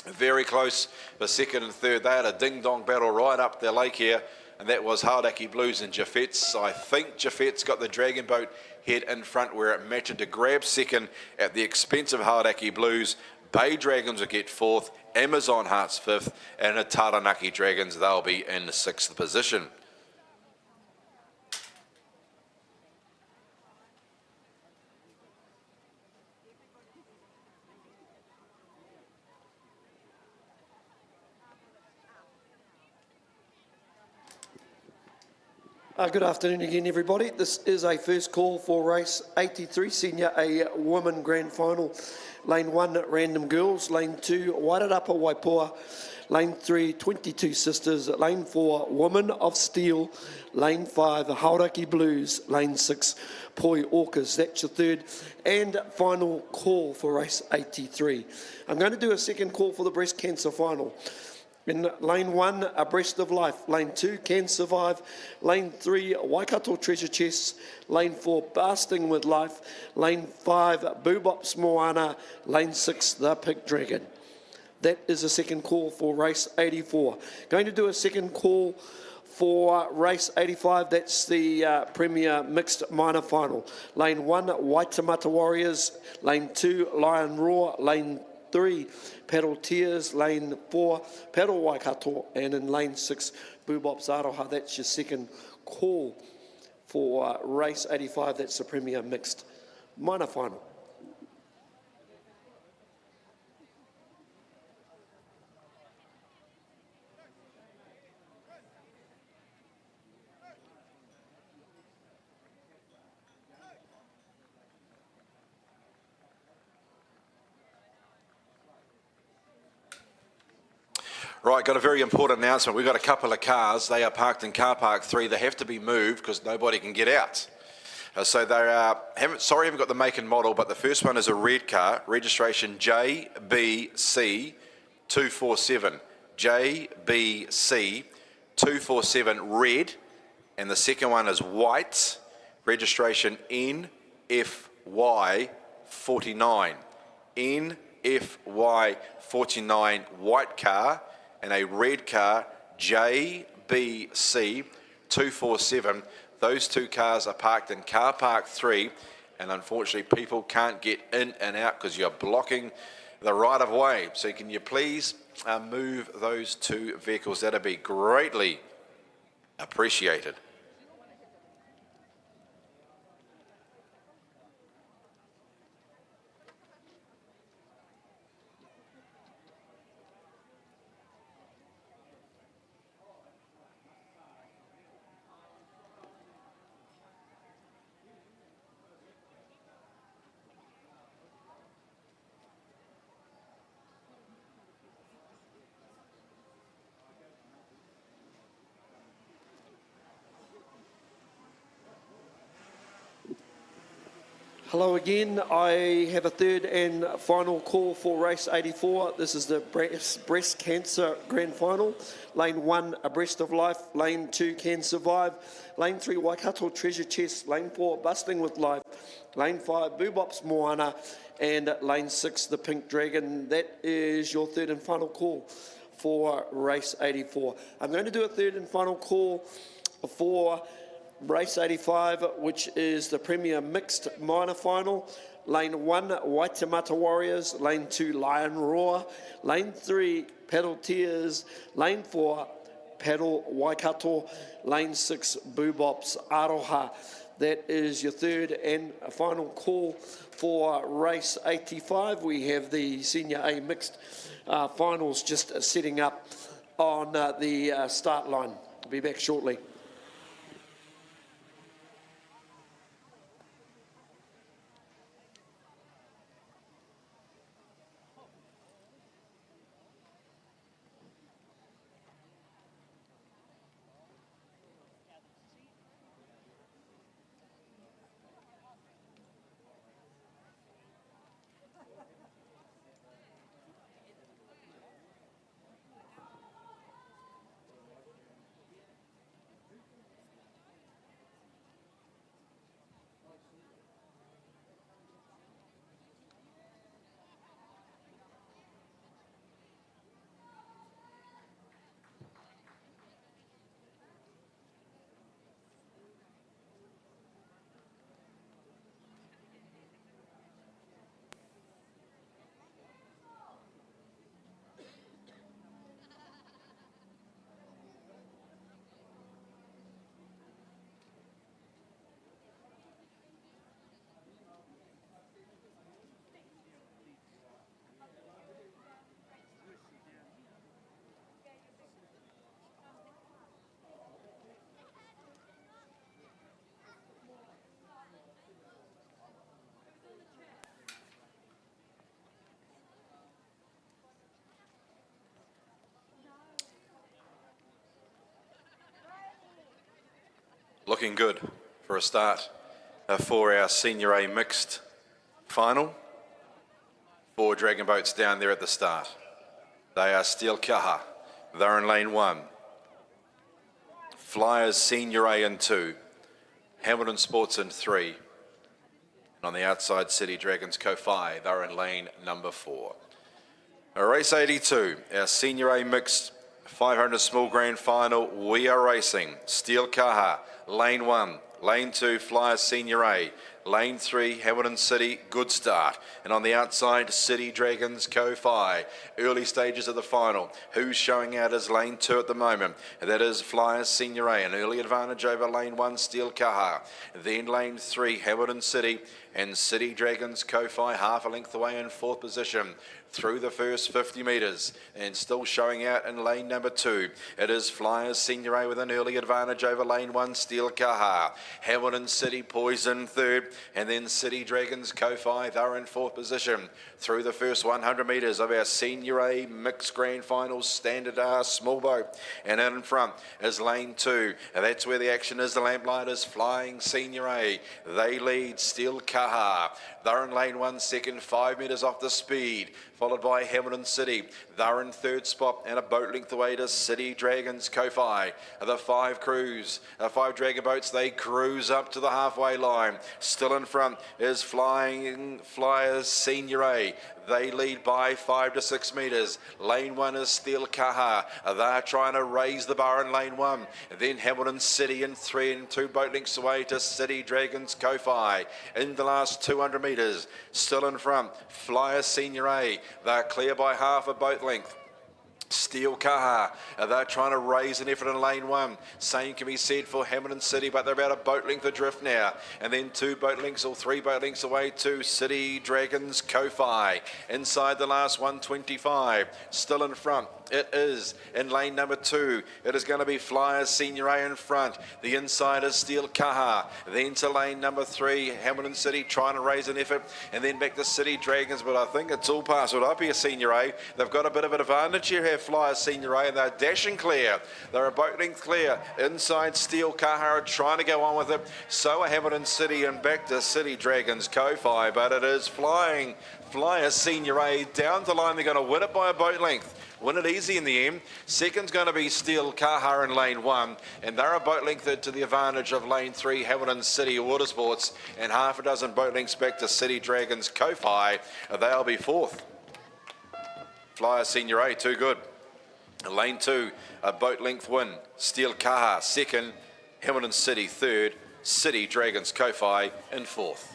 Very close for second and third. They had a ding-dong battle right up their lake here. and that was Hardaki Blues and Jaffet's. I think Jaffet's got the Dragon Boat head in front where it mattered to grab second at the expense of Hardaki Blues. Bay Dragons will get fourth, Amazon Hearts fifth, and the Taranaki Dragons, they'll be in the sixth position. Good afternoon again, everybody. This is a first call for race 83, Senior A Women Grand Final. Lane 1, Random Girls. Lane 2, Wairarapa Waipoa. Lane 3, 22 Sisters. Lane 4, Women of Steel. Lane 5, Hauraki Blues. Lane 6, Poi Orcas. That's your third and final call for race 83. I'm going to do a second call for the breast cancer final. In lane 1, Abreast of Life. Lane 2, Can Survive. Lane 3, Waikato Treasure Chests. Lane 4, Basting with Life. Lane 5, Boobops Moana. Lane 6, The Pink Dragon. That is a second call for race 84. Going to do a second call for race 85. That's the Premier Mixed Minor Final. Lane 1, Waitemata Warriors. Lane 2, Lion Roar. Lane 3, Paddle Tears. Lane 4, Paddle Waikato. And in lane 6, Boobops Aroha. That's your second call for race 85. That's the Premier Mixed Minor Final. Right, got a very important announcement. We've got a couple of cars. They are parked in car park 3. They have to be moved because nobody can get out. So they are, haven't got the make and model, but the first one is a red car, registration JBC247. JBC247 red. And the second one is white, registration NFY49. NFY49 white car. And a red car, JBC247. Those two cars are parked in car park 3, and unfortunately people can't get in and out because you're blocking the right of way. So can you please move those two vehicles? That'd be greatly appreciated. Hello again. I have a third and final call for race 84. This is the breast cancer grand final. Lane 1, Abreast of Life. Lane 2, Can Survive. Lane 3, Waikato Treasure Chest. Lane 4, Busting with Life. Lane 5, Boobops Moana. And lane 6, The Pink Dragon. That is your third and final call for race 84. I'm going to do a third and final call for race 85, which is the Premier Mixed Minor Final. Lane 1, Waitemata Warriors. Lane 2, Lion Roar. Lane 3, Paddle Tears. Lane 4, Paddle Waikato. Lane 6, Boobops Aroha. That is your third and final call for race 85. We have the Senior A Mixed Finals just setting up on the start line. I'll be back shortly. looking good for a start for our Senior A mixed final. 4 dragon boats down there at the start. They are Steel Kaha. They're in lane 1. Flyers Senior A in 2. Hamilton Sports in 3. And on the outside, City Dragons Ko-Fi. They're in lane number 4. Race 82, our Senior A mixed 500 small grand final. We are racing Steel Kaha, lane 1, lane 2, Flyers Senior A, lane 3, Hamilton City, good start. And on the outside, City Dragons Ko-Fi. Early stages of the final. Who's showing out as lane 2 at the moment? That is Flyers Senior A, an early advantage over lane 1, Steel Kaha. Then lane 3, Hamilton City, and City Dragons Ko-Fi half a length away in 4th position through the first 50 metres, and still showing out in lane number 2. It is Flyers Senior A with an early advantage over lane 1, Steel Kaha. Hamilton City poised in 3rd, and then City Dragons Ko-Fi, they're in 4th position through the first 100 metres of our Senior A mixed grand finals standard small boat. And in front is lane 2, and that's where the action is. The Lamplighters Flying Senior A, they lead Steel Kaha. They're in lane 1 second, 5 metres off the speed, followed by Hamilton City. They're in 3rd spot and a boat length away to City Dragons Ko-Fi. The 5 dragon boats, they cruise up to the halfway line. Still in front is Flying Flyers Senior A. They lead by 5 to 6 metres. Lane 1 is Steel Kaha. They're trying to raise the bar in lane 1. Then Hamilton City in 3 and 2 boat lengths away to City Dragons Ko-Fi. In the last 200 metres, still in front, Flyer Senior A. They're clear by half a boat length. Steel Kaha, they're trying to raise an effort in lane 1. Same can be said for Hamilton City, but they're about a boat length adrift now. And then 2 boat lengths or 3 boat lengths away to City Dragons Ko-Fi. Inside the last 125, still in front. It is in lane number 2. It is going to be Flyers Senior A in front. The inside is Steel Kaha. Then to lane number 3, Hamilton City trying to raise an effort. And then back to City Dragons, but I think it's all passed up here, Senior A. They've got a bit of an advantage here, Flyers Senior A, and they're dashing clear. They're a boat length clear. Inside Steel Kaha trying to go on with it. So are Hamilton City and back to City Dragons Ko-Fi, but it is Flyers Senior A down the line. They're going to win it by a boat length. Win it easy in the end. Second's going to be Steel Kaha in lane 1, and they're a boat length to the advantage of lane 3, Hamilton City Watersports, and half a dozen boat lengths back to City Dragons Ko-Fi. They'll be 4th. Flyer Senior A, too good. Lane 2, a boat length win. Steel Kaha 2nd, Hamilton City 3rd, City Dragons Ko-Fi in 4th.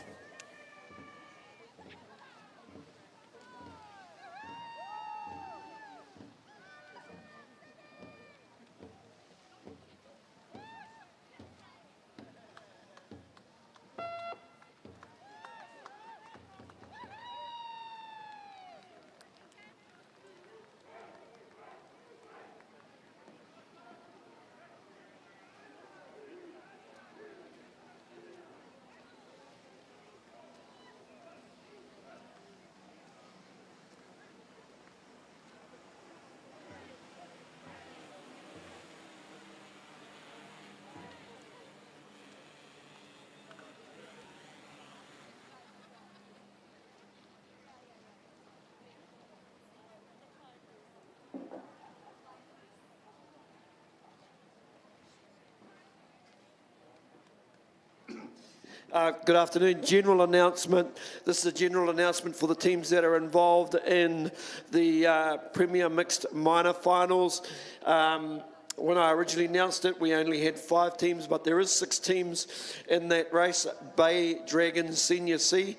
Good afternoon. General announcement. This is a general announcement for the teams that are involved in the Premier Mixed Minor Finals. When I originally announced it, we only had 5 teams, but there is 6 teams in that race. Bay Dragons Senior C.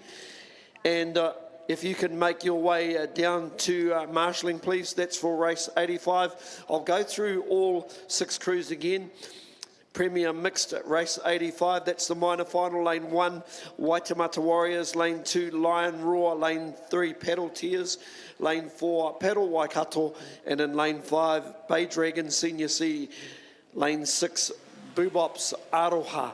And if you can make your way down to marshalling, please. That's for race 85. I'll go through all 6 crews again. Premier Mixed race 85, that's the minor final. Lane 1, Waitemata Warriors. Lane 2, Lion Roar. Lane 3, Paddle Tears. Lane 4, Paddle Waikato. And in lane 5, Bay Dragon Senior C. Lane 6, Boobops Aroha.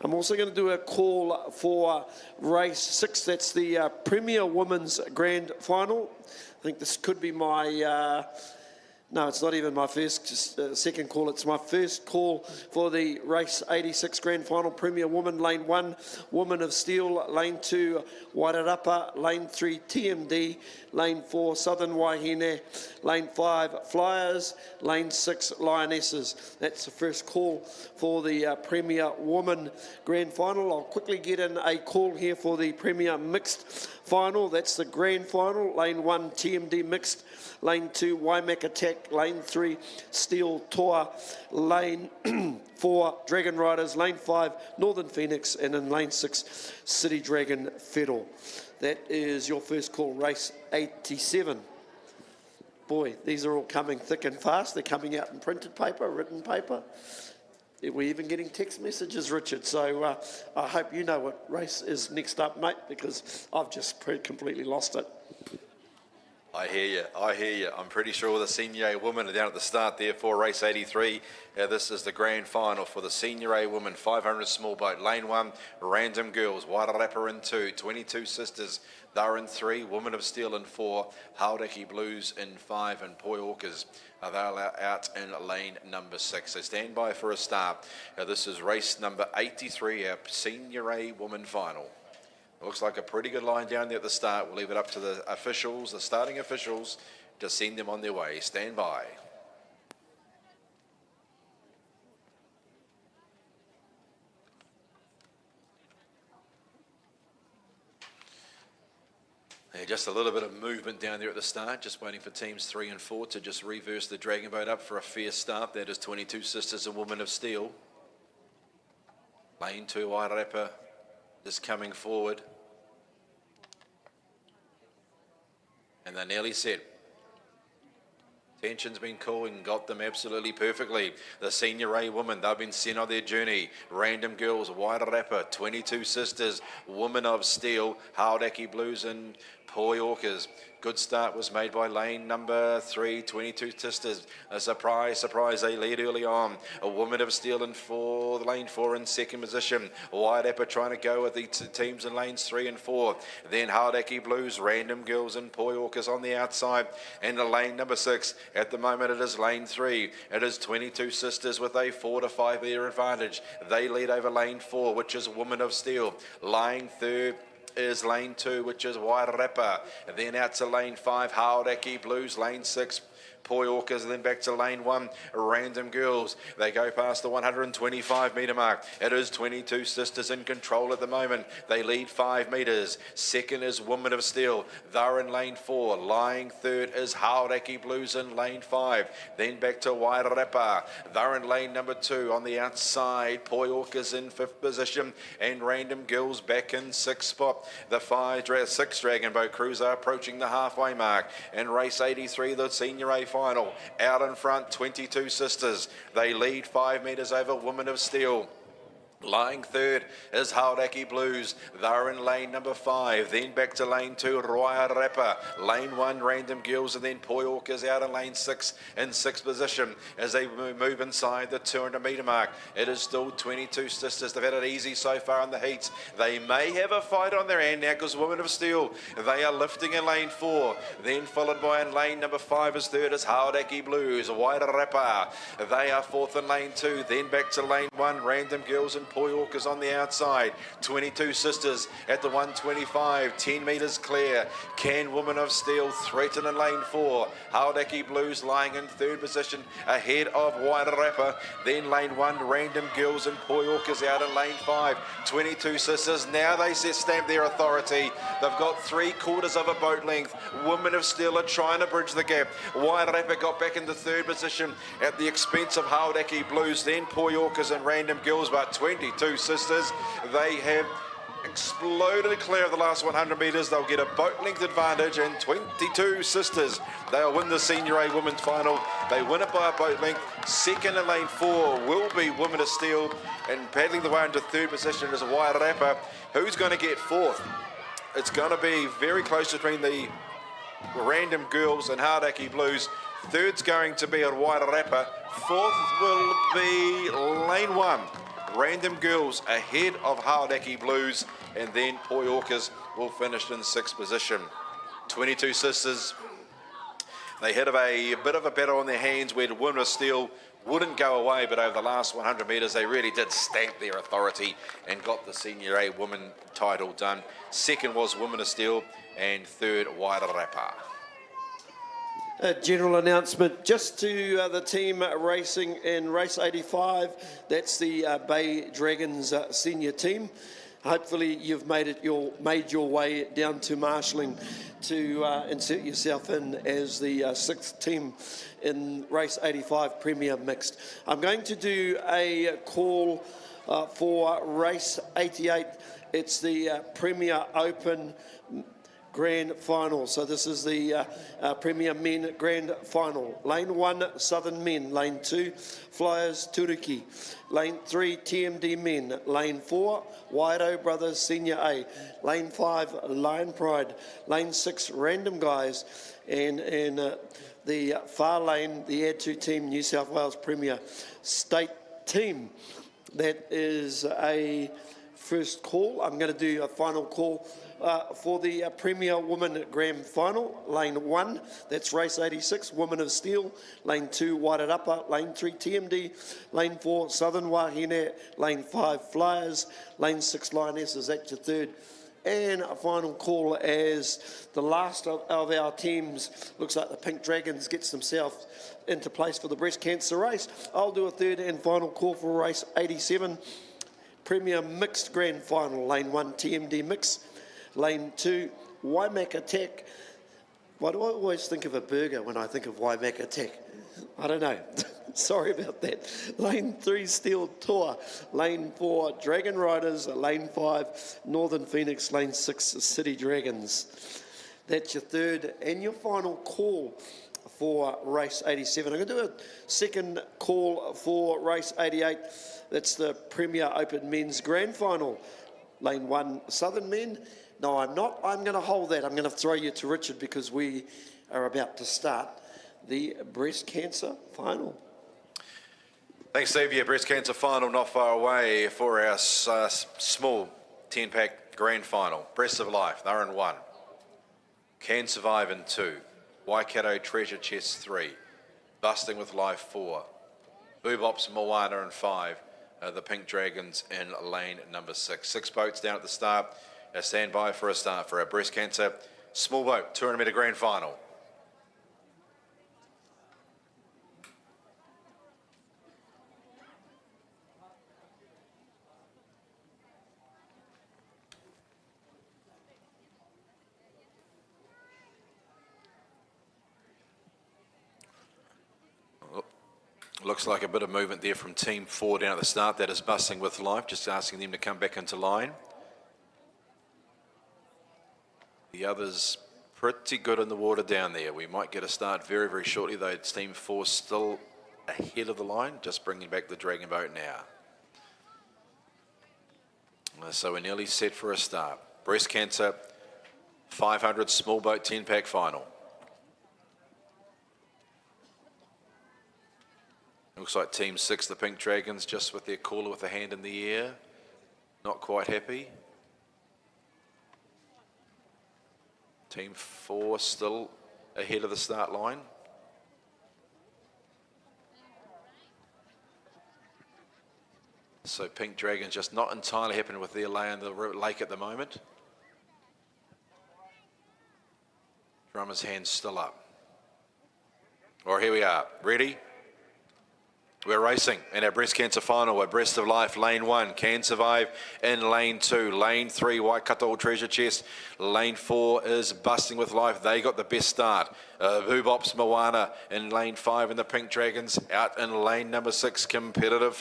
I'm also going to do a call for race 6. That's the Premier Women's Grand Final. I think this could be my No, it's not even my second call. It's my first call for the race 86 Grand Final. Premier Woman, lane 1, Woman of Steel, lane 2, Wairarapa, lane 3, TMD, lane 4, Southern Wahine, lane 5, Flyers, lane 6, Lionesses. That's the first call for the Premier Woman Grand Final. I'll quickly get in a call here for the Premier Mixed Final. That's the Grand Final. Lane 1, TMD Mixed. Lane 2, Waimak Attack. Lane 3, Steel Toa. Lane 4, Dragon Riders. Lane 5, Northern Phoenix. And in lane 6, City Dragon Federal. That is your first call, race 87. Boy, these are all coming thick and fast. They're coming out in printed paper, written paper. We're even getting text messages, Richard. So I hope you know what race is next up, mate, because I've just completely lost it. I hear you. I'm pretty sure the Senior A women are down at the start there for race 83. This is the grand final for the Senior A women 500 small boat. Lane 1, Random Girls, Wairarapa in 2, 22 Sisters, they're in 3, Woman of Steel in 4, Hauraki Blues in 5, and Poi Orcas are out in lane number 6. So stand by for a start. This is race number 83, our Senior A woman final. Looks like a pretty good line down there at the start. We'll leave it up to the officials, the starting officials, to send them on their way. Stand by. Yeah, just a little bit of movement down there at the start, just waiting for teams 3 and 4 to just reverse the Dragon Boat up for a fair start. That is 22 Sisters and Woman of Steel. Lane 2, Wairarapa is coming forward. And they're nearly set. Tension's been cool and got them absolutely perfectly. The Senior A women, they've been sent on their journey. Random Girls, Wairarapa, 22 Sisters, Woman of Steel, Hauraki Blues and Poi Orcas. Good start was made by lane number 3, 22 Sisters. A surprise, they lead early on. A Woman of Steel in lane 4 in second position. Wairarapa trying to go with the teams in lanes 3 and 4. Then Hauraki Blues, Random Girls and Poi Orcas on the outside. And the lane number 6, at the moment it is lane 3. It is 22 Sisters with a 4 to 5 metre advantage. They lead over lane 4, which is Woman of Steel. Lying third is lane 2, which is Wairarapa. And then out to lane 5, Hauraki Blues. Lane 6, Poi Orcas, and then back to lane 1, Random Girls. They go past the 125 metre mark. It is 22 Sisters in control at the moment. They lead 5 metres. Second is Woman of Steel. They're in lane 4. Lying third is Hauraki Blues in lane 5. Then back to Wairarapa. They're in lane number 2 on the outside. Poi Orcas in 5th position and Random Girls back in 6th spot. The 6 Dragon Boat crews are approaching the halfway mark. In race 83, the Senior A final. Out in front, 22 Sisters. They lead 5 metres over Woman of Steel. Lying third is Hauraki Blues. They're in lane number 5. Then back to lane 2, Wairarapa. Lane 1, Random Girls, and then Poi Orcas out in lane 6 in 6th position as they move inside the 200 metre mark. It is still 22 Sisters. They've had it easy so far in the heats. They may have a fight on their hand now because Women of Steel, they are lifting in lane 4. Then followed by in lane number 5 is third is Hauraki Blues. Wairarapa, they are 4th in lane 2. Then back to lane 1, Random Girls and Poi Orcas on the outside. 22 Sisters at the 125, 10 metres clear. Can Woman of Steel threaten in lane 4? Hauraki Blues lying in 3rd position ahead of Wairarapa. Then lane 1, Random Girls and Poi Orcas out in lane 5. 22 Sisters, now they stamp their authority. They've got 3/4 of a boat length. Women of Steel are trying to bridge the gap. Wairarapa got back into 3rd position at the expense of Hauraki Blues. Then Poi Orcas and Random Girls, but 22 Sisters, they have exploded clear of the last 100 metres. They'll get a boat length advantage, and 22 Sisters, they'll win the Senior A Women's Final. They win it by a boat length. Second in lane 4 will be Women of Steel, and paddling the way into 3rd position is Wairarapa. Who's going to get 4th? It's going to be very close between the Random Girls and Hauraki Blues. Third's going to be at Wairarapa. 4th will be lane 1. Random Girls ahead of Hauraki Blues, and then Poi Orcas will finish in 6th position. 22 Sisters, They had a bit of a battle on their hands where Women of Steel wouldn't go away, but over the last 100 metres they really did stamp their authority and got the Senior A women title done. Second was Women of Steel and third Wairarapa. A general announcement just to the team racing in race 85. That's the Bay Dragons senior team. Hopefully you've made your way down to marshalling to insert yourself in as the sixth team in race 85 Premier Mixed. I'm going to do a call for race 88. It's the Premier Open Grand Final. So this is the Premier Men Grand Final. Lane 1, Southern Men. Lane 2, Flyers Turuki. Lane 3, TMD Men. Lane 4, Wairo Brothers Senior A. Lane 5, Lion Pride. Lane 6, Random Guys. And the far lane, the Add 2 team, New South Wales Premier State Team. That is a first call. I'm going to do a final call for the Premier Women Grand Final. Lane 1, that's race 86, Women of Steel. Lane 2, Wairarapa. Lane 3, TMD. Lane 4, Southern Wahine. Lane 5, Flyers. Lane 6, Lionesses. That's your third. And a final call as the last of our teams. Looks like the Pink Dragons gets themselves into place for the breast cancer race. I'll do a third and final call for race 87. Premier Mixed Grand Final. Lane 1, TMD Mix. Lane 2, Waimak Attack. Why do I always think of a burger when I think of Waimak Attack? I don't know. Sorry about that. Lane 3, Steel Tour. Lane 4, Dragon Riders. Lane 5, Northern Phoenix. Lane 6, City Dragons. That's your third and your final call for race 87. I'm going to do a second call for race 88. That's the Premier Open Men's Grand Final. Lane 1, Southern Men. No, I'm not. I'm going to hold that. I'm going to throw you to Richard because we are about to start the breast cancer final. Thanks, Steve. Yeah, breast cancer final not far away for our small 10-pack grand final. Breast of Life, they're in 1. Can Survive in 2. Waikato Treasure Chest 3. Busting with Life 4. Boobops Moana in 5. The Pink Dragons in lane number 6. 6 boats down at the start. Stand by for a start for our breast cancer small boat 200 metre grand final. Looks like a bit of movement there from Team 4 down at the start. That is Busting with Life, just asking them to come back into line. The others pretty good in the water down there. We might get a start very, very shortly, though. It's Team 4 still ahead of the line, just bringing back the Dragon Boat now. So we're nearly set for a start. Breast cancer, 500 small boat 10-pack final. Looks like Team 6, the Pink Dragons, just with their caller with a hand in the air. Not quite happy. Team 4 still ahead of the start line. So Pink Dragons just not entirely happy with their lay in the lake at the moment. Drummer's hand's still up. Or here we are. Ready? We're racing in our breast cancer final. We're Breast of Life, lane 1, Can Survive in lane 2. Lane 3, Waikato Treasure Chest. Lane 4 is Busting with Life. They got the best start. Boobops Moana in lane 5 and the Pink Dragons out in lane number 6. Competitive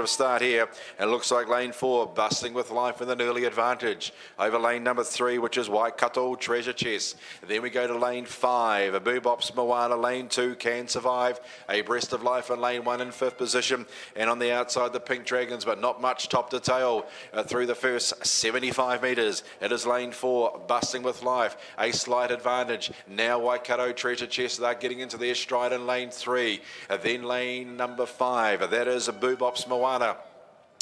start here. It looks like lane 4, Busting with Life with an early advantage over lane number 3, which is Waikato Treasure Chest. Then we go to lane 5, Boobops Moana, lane 2, Can Survive. A Breast of Life in lane 1 in 5th position, and on the outside the Pink Dragons, but not much top to tail through the first 75 metres. It is lane 4, Busting with Life, a slight advantage. Now Waikato Treasure Chest, they're getting into their stride in lane 3. Then lane number 5, that is Boobops Moana.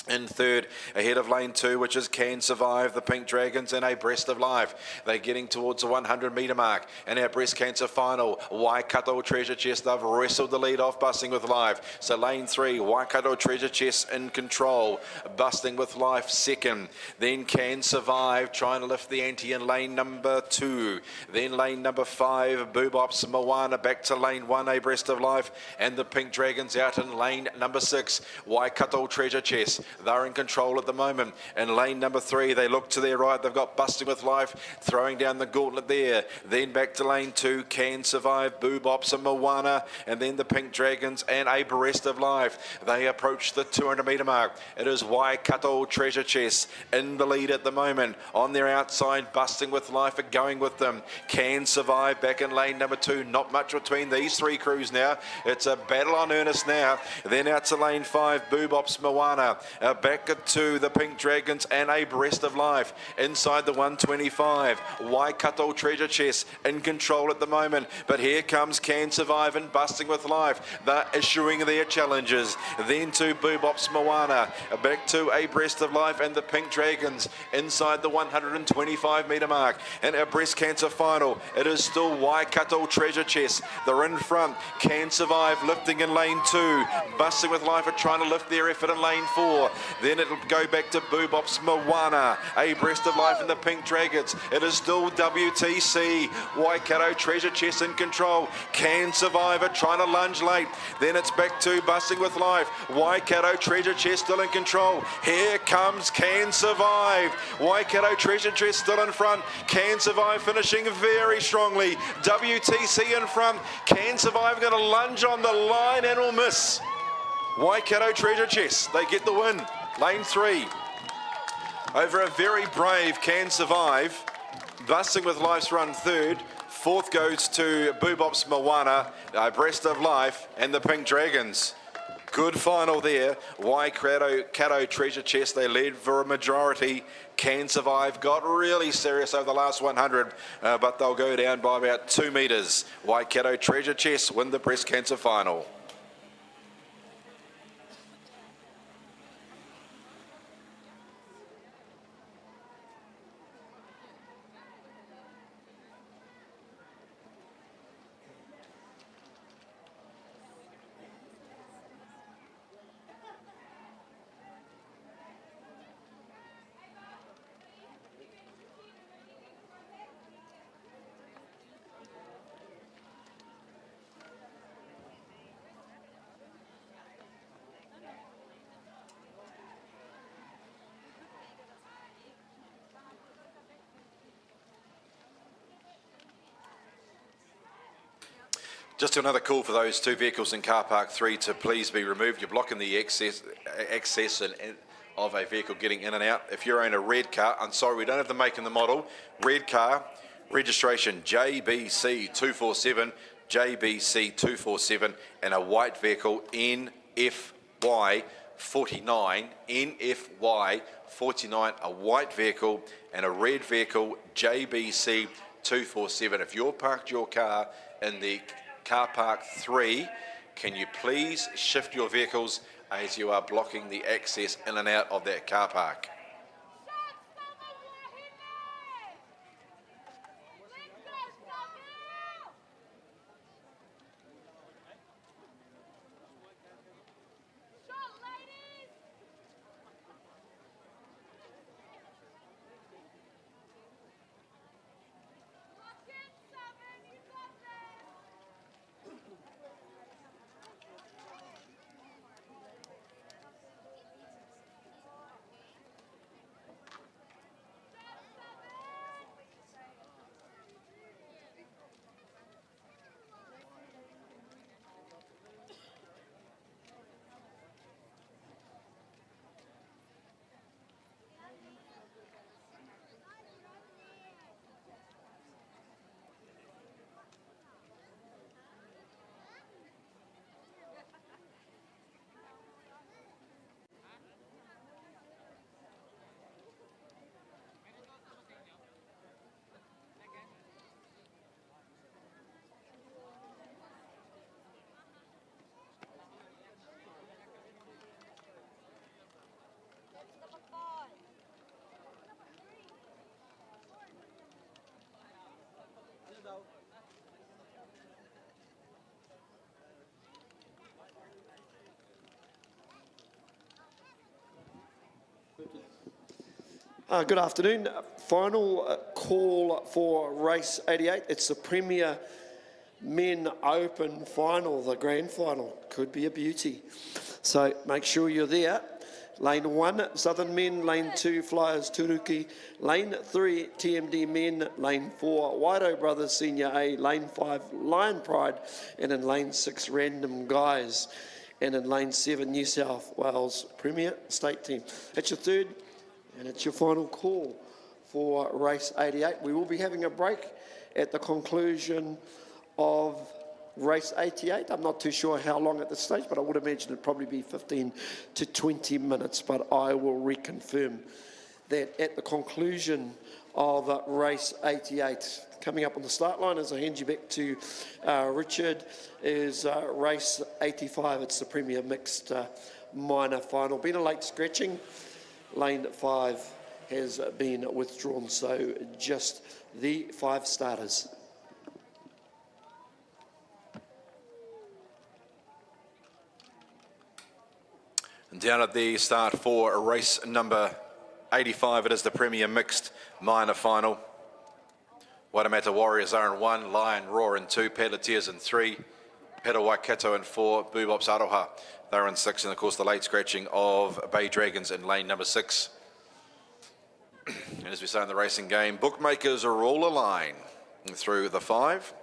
In third, ahead of lane 2, which is Can Survive, the Pink Dragons, and A Breast of Life. They're getting towards the 100 metre mark. And our breast cancer final, Waikato Treasure Chest. They've wrestled the lead off, Busting with Life. So lane 3, Waikato Treasure Chest in control. Busting with Life second. Then Can Survive, trying to lift the ante in lane number 2. Then lane number 5, Boobops Moana back to lane 1, A Breast of Life. And the Pink Dragons out in lane number 6, Waikato Treasure Chest. They're in control at the moment. In lane number 3, they look to their right. They've got Busting with Life throwing down the gauntlet there. Then back to lane 2, Can Survive, Boobops and Moana, and then the Pink Dragons and A Breast of Life. They approach the 200 metre mark. It is Waikato Treasure Chest in the lead at the moment. On their outside, Busting with Life are going with them. Can Survive back in lane number 2. Not much between these three crews now. It's a battle on earnest now. Then out to lane 5, Boobops Moana. Back to the Pink Dragons and A Breast of Life. Inside the 125, Waikato Treasure Chest in control at the moment. But here comes Can Survive and Busting with Life. They're issuing their challenges. Then to Boobops Moana. Back to A Breast of Life and the Pink Dragons inside the 125 metre mark. And our breast cancer final, it is still Waikato Treasure Chest. They're in front. Can Survive lifting in lane 2. Busting with Life are trying to lift their effort in lane 4. Then it'll go back to Boobops Moana, A Breast of Life and the Pink Dragons. It is still WTC, Waikato Treasure Chest in control. Can Survive are trying to lunge late. Then it's back to Busting with Life. Waikato Treasure Chest still in control. Here comes Can Survive. Waikato Treasure Chest still in front. Can Survive finishing very strongly. WTC in front. Can Survive going to lunge on the line and will miss. Waikato Treasure Chest, they get the win. Lane 3, over a very brave Can Survive. Busting with Life's run third. Fourth goes to Boobops Moana, Breast of Life, and the Pink Dragons. Good final there. Waikato Treasure Chest, they led for a majority. Can Survive got really serious over the last 100, but they'll go down by about 2 metres. Waikato Treasure Chest win the breast cancer final. Just another call for those two vehicles in car park 3 to please be removed. You're blocking the access of a vehicle getting in and out. If you're in a red car, I'm sorry, we don't have the make and the model. Red car, registration JBC247, JBC247, and a white vehicle NFY49, NFY49, a white vehicle, and a red vehicle JBC247. If you're parked your car in the car park 3, can you please shift your vehicles as you are blocking the access in and out of that car park? Good afternoon. Final call for race 88. It's the Premier Men Open final, the grand final. Could be a beauty. So make sure you're there. Lane 1, Southern Men. Lane 2, Flyers Turuki. Lane 3, TMD Men. Lane 4, Wairo Brothers Senior A. Lane 5, Lion Pride. And in Lane 6, Random Guys. And in Lane 7, New South Wales Premier State Team. That's your third and it's your final call for race 88. We will be having a break at the conclusion of race 88. I'm not too sure how long at this stage, but I would imagine it'd probably be 15 to 20 minutes, but I will reconfirm that at the conclusion of race 88. Coming up on the start line, as I hand you back to Richard, is race 85. It's the Premier Mixed Minor Final. Been a late scratching. Lane 5 has been withdrawn, so just the 5 starters. And down at the start for race number 85, it is the Premier Mixed Minor Final. Waimata Warriors are in 1, Lion Roar in 2, Pedal-a-Tears in 3, Pedal Waikato in 4, Boobops Aroha they're in 6, and of course the late scratching of Bay Dragons in lane number 6. And as we say in the racing game, bookmakers are all aligned through the 5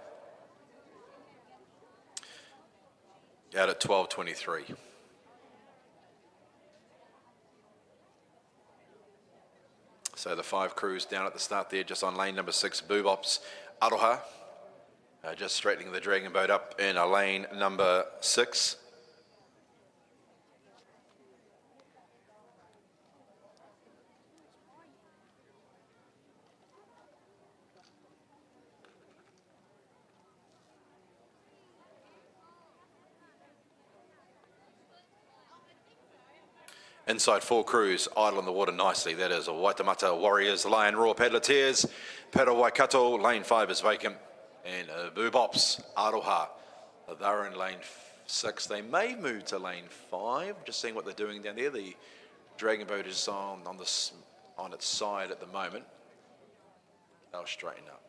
out at 12.23. So the 5 crews down at the start there, just on lane number 6, Boobops Aroha, just straightening the Dragon Boat up in a lane number 6. Inside 4 crews, idle in the water nicely. That is a Waitemata Warriors, Lion Roar, Pedal-a-Tears, Pedal Waikato. Lane 5 is vacant. And Boobops Aroha, they're in lane 6. They may move to lane 5. Just seeing what they're doing down there. The Dragon Boat is on its side at the moment. They'll straighten up.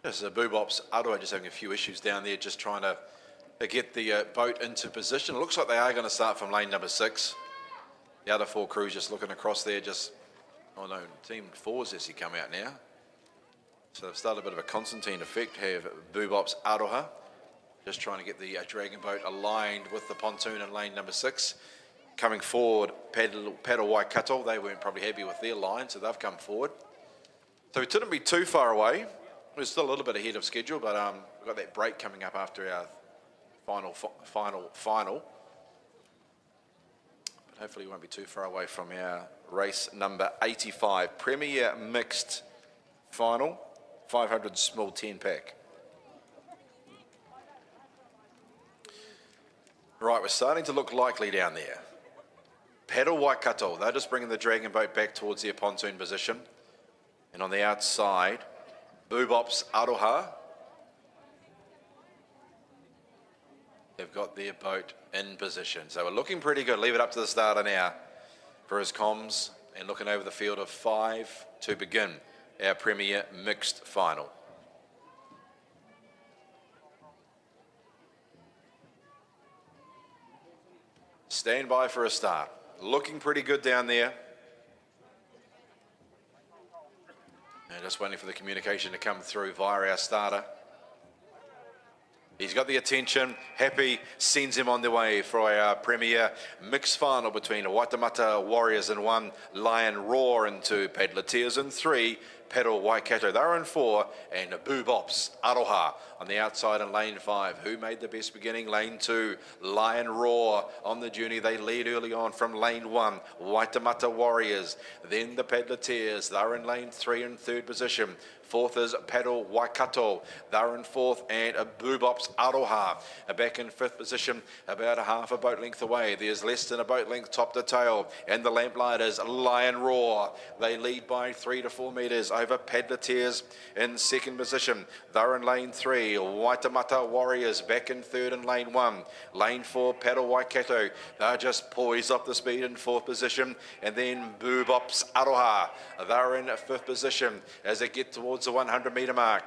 Yes, Boobops Aroha just having a few issues down there, just trying to get the boat into position. It looks like they are going to start from lane number 6. The other 4 crews just looking across there, oh no, team 4's actually come out now. So they've started a bit of a Constantine effect, have Boobops Aroha, just trying to get the dragon boat aligned with the pontoon in lane number 6. Coming forward, Paddle Waikato, they weren't probably happy with their line, so they've come forward. So we didn't be too far away. We're still a little bit ahead of schedule, but we've got that break coming up after our final. But hopefully we won't be too far away from our race number 85, Premier Mixed Final, 500 small 10 pack. Right, we're starting to look likely down there. Paddle Waikato, they're just bringing the dragon boat back towards their pontoon position. And on the outside, Boobops Aroha, they've got their boat in position. So we're looking pretty good. Leave it up to the starter now for his comms and looking over the field of 5 to begin our Premier Mixed Final. Stand by for a start. Looking pretty good down there. And just waiting for the communication to come through via our starter. He's got the attention. Happy sends him on the way for our Premier Mixed Final between Waitemata Warriors in 1, Lion Roar in 2, Paddleteers in 3, Paddle Waikato, they're in 4, and Boobops Aroha on the outside in lane 5. Who made the best beginning? Lane 2, Lion Roar on the journey. They lead early on from lane 1, Waitemata Warriors. Then the Paddleteers, they're in lane 3 in 3rd position. 4th is Paddle Waikato, they're in 4th, and Boobops Aroha back in 5th position, about a half a boat length away. There's less than a boat length top to tail, and the Lamplighters, Lion Roar, they lead by 3 to 4 metres over Paddleteers in 2nd position. They're in lane 3, Waitemata Warriors back in 3rd in lane 1. Lane 4, Paddle Waikato, they're just poised up the speed in 4th position, and then Boobops Aroha, they're in 5th position as they get towards the 100-metre mark.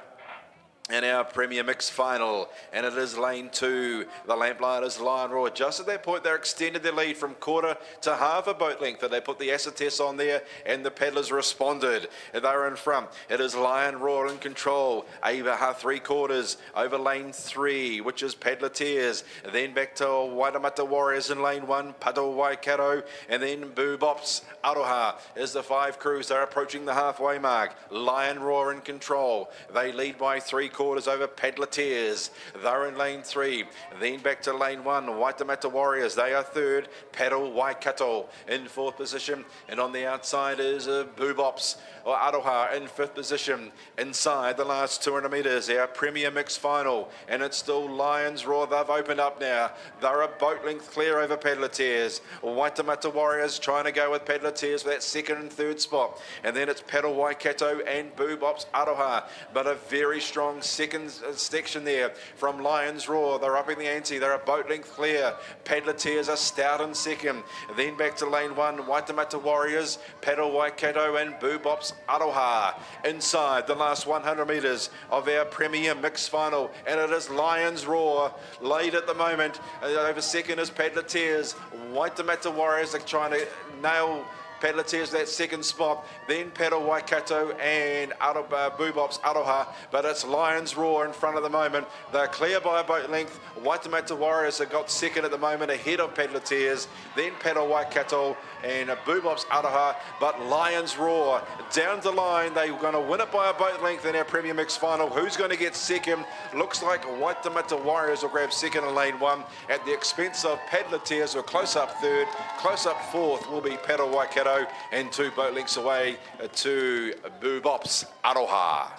In our Premier Mixed Final, and it is lane 2, the Lamplighters, Lion Roar. Just at that point, they're extended their lead from quarter to half a boat length, and they put the acid test on there, and the paddlers responded. They're in front. It is Lion Roar in control. Over 3 quarters over lane 3, which is Paddleteers. Then back to Waitemata Warriors in lane 1, Paddle Waikato, and then Boobops Aroha is the 5 crews. They're approaching the halfway mark. Lion Roar in control. They lead by 3 quarters over Paddleteers. They're in lane 3. Then back to lane 1, Waitemata Warriors. They are 3rd. Paddle Waikato in 4th position. And on the outside is Boobops Aroha in 5th position. Inside the last 200 metres, our Premier Mixed Final. And it's still Lions Roar. They've opened up now. They're a boat length clear over Paddleteers. Waitemata Warriors trying to go with Paddleteers for that 2nd and 3rd spot. And then it's Paddle Waikato and Boobops Aroha. But a very strong second section there from Lions Roar. They're upping the ante. They're a boat length clear. Paddleteers are stout in 2nd. Then back to lane 1, Waitemata Warriors, Paddle Waikato and Boobops Aroha. Inside the last 100 metres of our Premier Mixed Final, and it is Lions Roar lead at the moment. Over 2nd is Paddleteers. Waitemata Warriors are trying to nail Paddleteers that 2nd spot, then Paddle Waikato and Boobops Aroha, but it's Lions Roar in front at the moment. They're clear by a boat length. Waitemata Warriors have got 2nd at the moment, ahead of Paddleteers, then Paddle Waikato and Boobops Aroha, but Lions Roar down the line. They're going to win it by a boat length in our Premier Mixed Final. Who's going to get 2nd? Looks like Waitemata Warriors will grab 2nd in lane 1 at the expense of Paddleteers, who are close up 3rd. Close up 4th will be Paddle Waikato, and 2 boat lengths away to Boobops Aroha.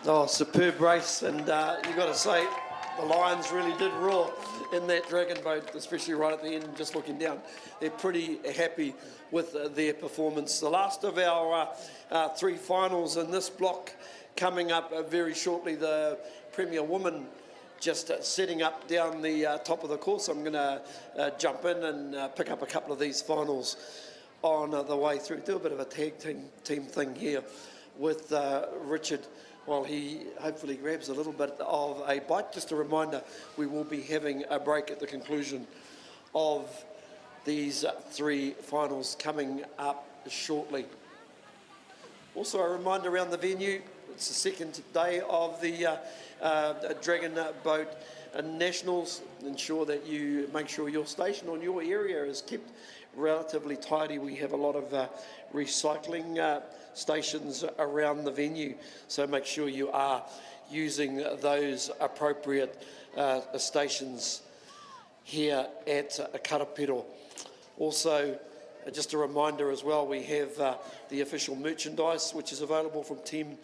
Oh, superb race, and you got to say, the Lions really did roar in that dragon boat, especially right at the end, just looking down. They're pretty happy with their performance. The last of our 3 finals in this block coming up very shortly. The Premier Women just setting up down the top of the course. I'm going to jump in and pick up a couple of these finals on the way through. Do a bit of a tag team thing here with Richard while he hopefully grabs a little bit of a bite. Just a reminder, we will be having a break at the conclusion of these three finals coming up shortly. Also a reminder around the venue, it's the second day of the Dragon Boat Nationals. Ensure that you make sure your station or your area is kept relatively tidy. We have a lot of recycling stations around the venue, so make sure you are using those appropriate stations here at Karapiro. Also, just a reminder as well, we have the official merchandise which is available from Team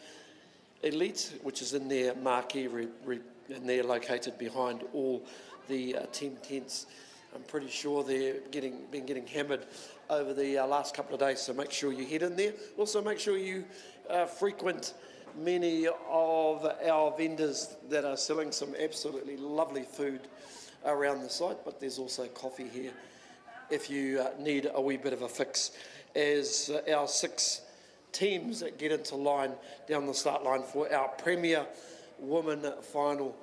Elite, which is in their marquee and they're located behind all the team tents. I'm pretty sure they've been getting hammered over the last couple of days, so make sure you head in there. Also make sure you frequent many of our vendors that are selling some absolutely lovely food around the site, but there's also coffee here if you need a wee bit of a fix, as our 6 teams that get into line down the start line for our Premier Women Final.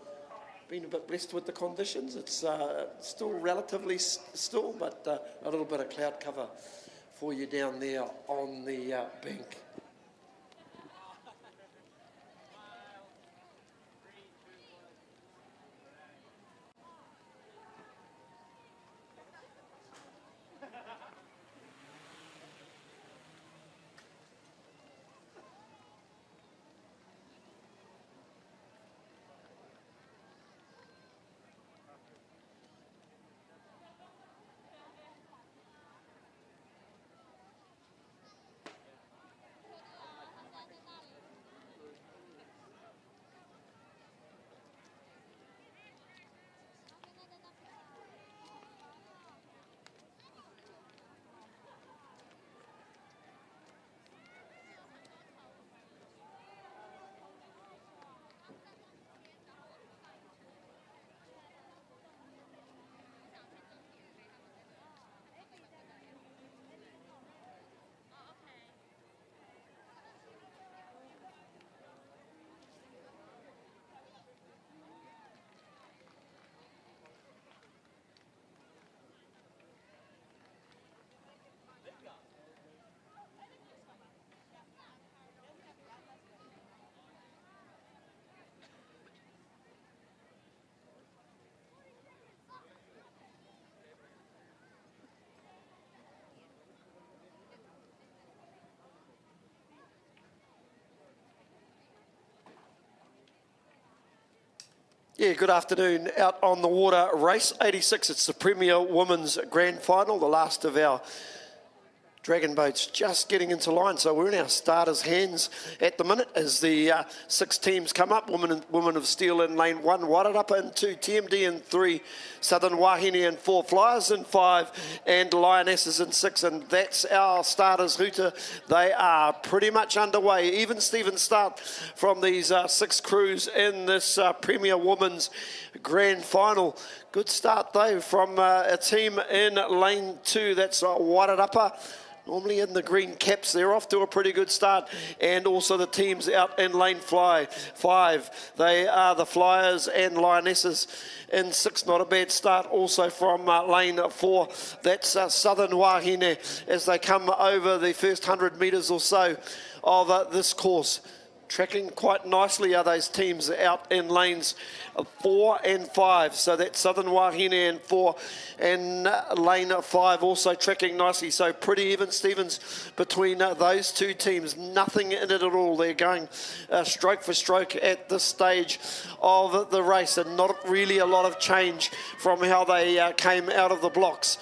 Been a bit blessed with the conditions. It's still relatively still, but a little bit of cloud cover for you down there on the bank. Yeah, good afternoon. Out on the water, race 86. It's the Premier Women's Grand Final, the last of our Dragon boats just getting into line. So we're in our starters' hands at the minute as the 6 teams come up. Women of Steel in lane 1, Wairarapa in 2, TMD in 3, Southern Wahine in 4, Flyers in 5, and Lionesses in 6. And that's our starters' hooter. They are pretty much underway. Even Steven start from these 6 crews in this Premier Women's Grand Final. Good start though from a team in lane 2. That's Wairarapa. Normally in the green caps, they're off to a pretty good start. And also the teams out in lane 5. They are the Flyers and Lionesses in 6. Not a bad start also from lane 4. That's Southern Wahine as they come over the first 100 metres or so of this course. Tracking quite nicely are those teams out in lanes 4 and 5. So that's Southern Wahine in 4 and lane 5 also tracking nicely. So pretty even Stevens between those 2 teams. Nothing in it at all. They're going stroke for stroke at this stage of the race, and not really a lot of change from how they came out of the blocks.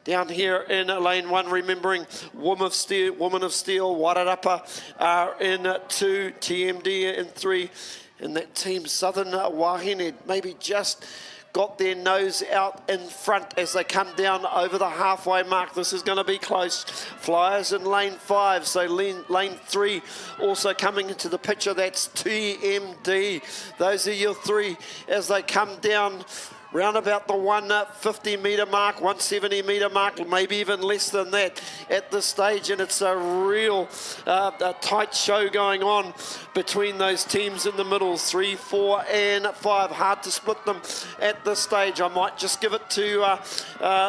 Down here in lane 1, remembering Women of Steel, Wairarapa are in 2, TMD in 3, and that team Southern Wahine maybe just got their nose out in front as they come down over the halfway mark. This is going to be close. Flyers in lane 5, so lane 3 also coming into the picture. That's TMD. Those are your 3 as they come down round about the 150 metre mark, 170 metre mark, maybe even less than that at this stage. And it's a real a tight show going on between those teams in the middle, 3, 4 and 5. Hard to split them at this stage. I might just give it to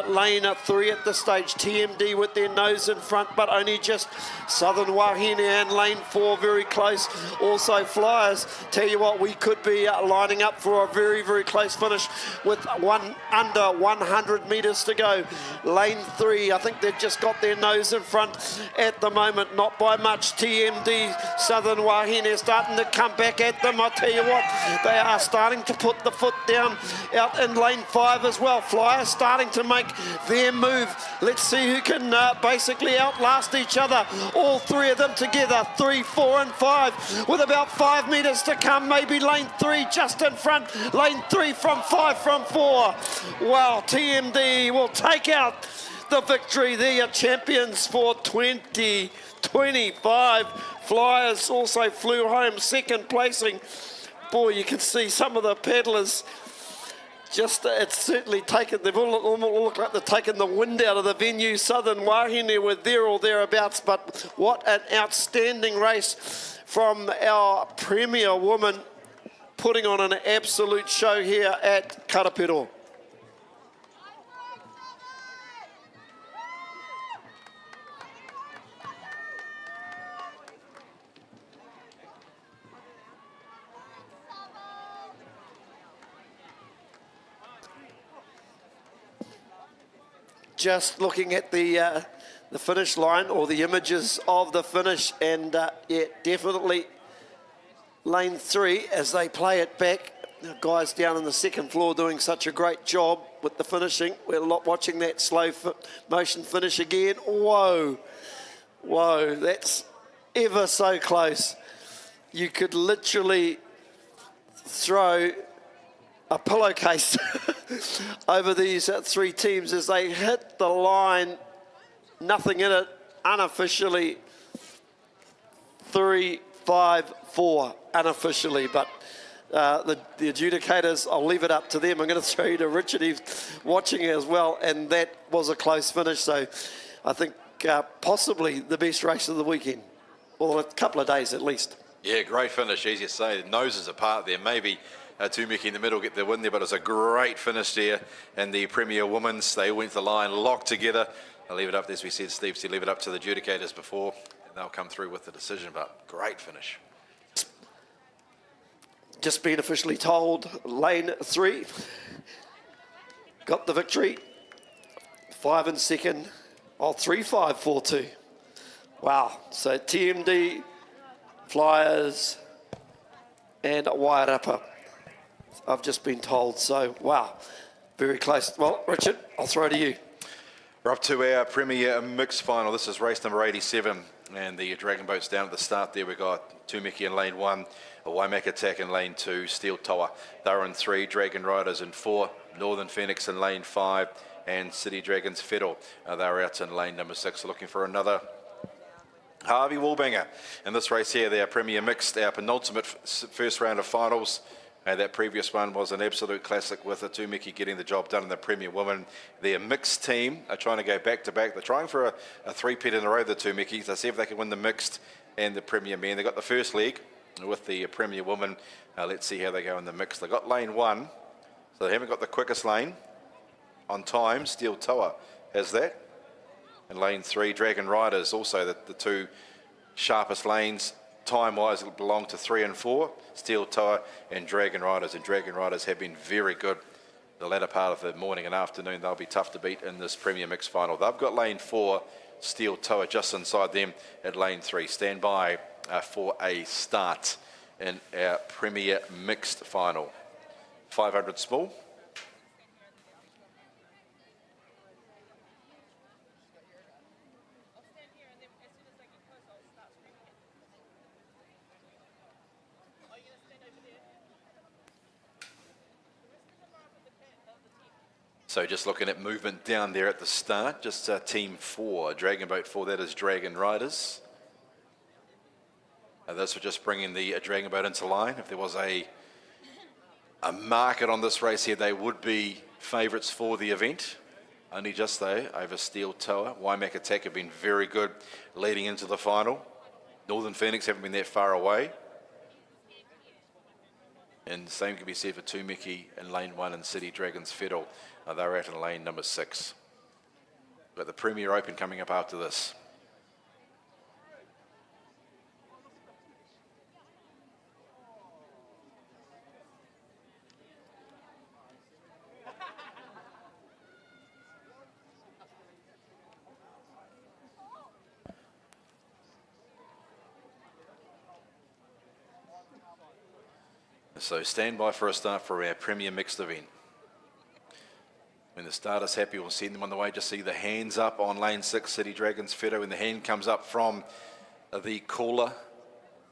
lane 3 at this stage. TMD with their nose in front, but only just Southern Wahine and lane 4 very close. Also Flyers. Tell you what, we could be lining up for a very, very close finish with under 100 metres to go. Lane 3, I think they've just got their nose in front at the moment, not by much. TMD, Southern Wahine starting to come back at them. I tell you what, they are starting to put the foot down out in lane 5 as well. Flyers starting to make their move. Let's see who can basically outlast each other. All three of them together, 3, 4 and 5 with about 5 metres to come. Maybe lane 3 just in front. Lane 3 from 5 from 4. Well, TMD will take out the victory. They are champions for 2025. Flyers also flew home second placing. Boy, you can see some of the paddlers just, it's certainly taken, they've all look like they've taken the wind out of the venue. Southern Wahine were there or thereabouts, but what an outstanding race from our premier woman, putting on an absolute show here at Karapiro. Just looking at the finish line, or the images of the finish, and yeah, definitely lane 3 as they play it back. The guys down on the second floor doing such a great job with the finishing. We're watching that slow motion finish again. Whoa, whoa, that's ever so close. You could literally throw a pillowcase over these 3 teams as they hit the line. Nothing in it, unofficially 3, 5, 4 unofficially, but the adjudicators, I'll leave it up to them. I'm going to throw you to Richard, he's watching as well, and that was a close finish. So I think possibly the best race of the weekend, or a couple of days at least. Yeah, great finish, as you say. Noses apart there, maybe Tumiki in the middle get the win there, but it's a great finish there. And the Premier Women's, they went the line locked together. I'll leave it up, as we said, Steve, so leave it up to the adjudicators before, and they'll come through with the decision, but great finish. Just been officially told, lane 3 got the victory. 5 in second, 3, 5, 4, 2. Wow, so TMD, Flyers, and Wairapa, I've just been told. So, wow, very close. Well, Richard, I'll throw it to you. We're up to our Premier Mixed Final. This is race number 87, and the Dragon Boats down at the start there. We've got Tumiki in lane 1, a Waimak Attack in lane 2, Steel Toa. They're in 3, Dragon Riders in 4, Northern Phoenix in lane 5, and City Dragons Fiddle. They're out in lane number 6, looking for another Harvey Wallbanger in this race here. Our Premier Mixed, our penultimate first round of finals. That previous one was an absolute classic with the Tumiki getting the job done in the Premier Women. Their mixed team are trying to go back to back. They're trying for a 3-peat in a row, the Tumikis. They'll see if they can win the mixed and the Premier Men. They got the first leg with the Premier Women. Let's see how they go in the mixed. They got lane 1, so they haven't got the quickest lane on time. Steel Toa has that. And lane 3, Dragon Riders, also the 2 sharpest lanes time-wise belong to 3 and 4, Steel Toa and Dragon Riders. And Dragon Riders have been very good the latter part of the morning and afternoon. They'll be tough to beat in this Premier Mixed Final. They've got lane 4, Steel Toa, just inside them at lane 3. Stand by for a start in our Premier Mixed Final. 500 small. So just looking at movement down there at the start, just team 4, Dragon Boat 4, that is Dragon Riders. Those were just bringing the Dragon Boat into line. If there was a a market on this race here. They would be favourites for the event. Only just though over Steel Tower. Waimak Attack have been very good leading into the final. Northern Phoenix haven't been that far away. And the same can be said for Tumiki in lane 1 and City Dragons Fiddle. They're out in lane number 6. Got the Premier Open coming up after this. So stand by for a start for our Premier Mixed event. When the starter's happy, we'll send them on the way. Just see the hands up on lane 6, City Dragons Fiddle. When the hand comes up from the caller,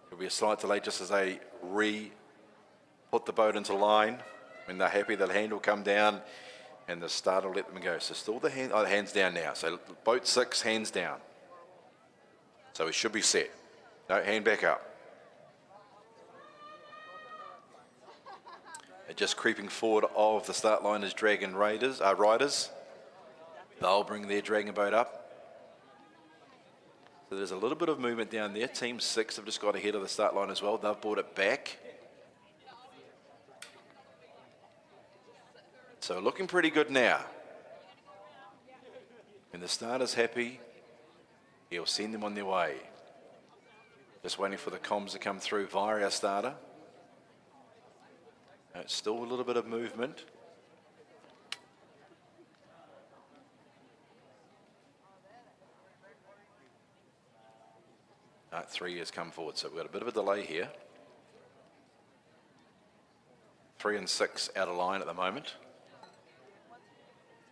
there'll be a slight delay just as they put the boat into line. When they're happy, the hand will come down and the starter will let them go. So still the hand's down now. So boat 6, hands down. So we should be set. No, hand back up. Just creeping forward of the start line is Dragon Riders. They'll bring their Dragon boat up. So there's a little bit of movement down there. Team 6 have just got ahead of the start line as well. They've brought it back. So looking pretty good now. When the starter's happy, he'll send them on their way. Just waiting for the comms to come through via our starter. Still a little bit of movement. Right, 3 years come forward, so we've got a bit of a delay here. 3 and 6 out of line at the moment.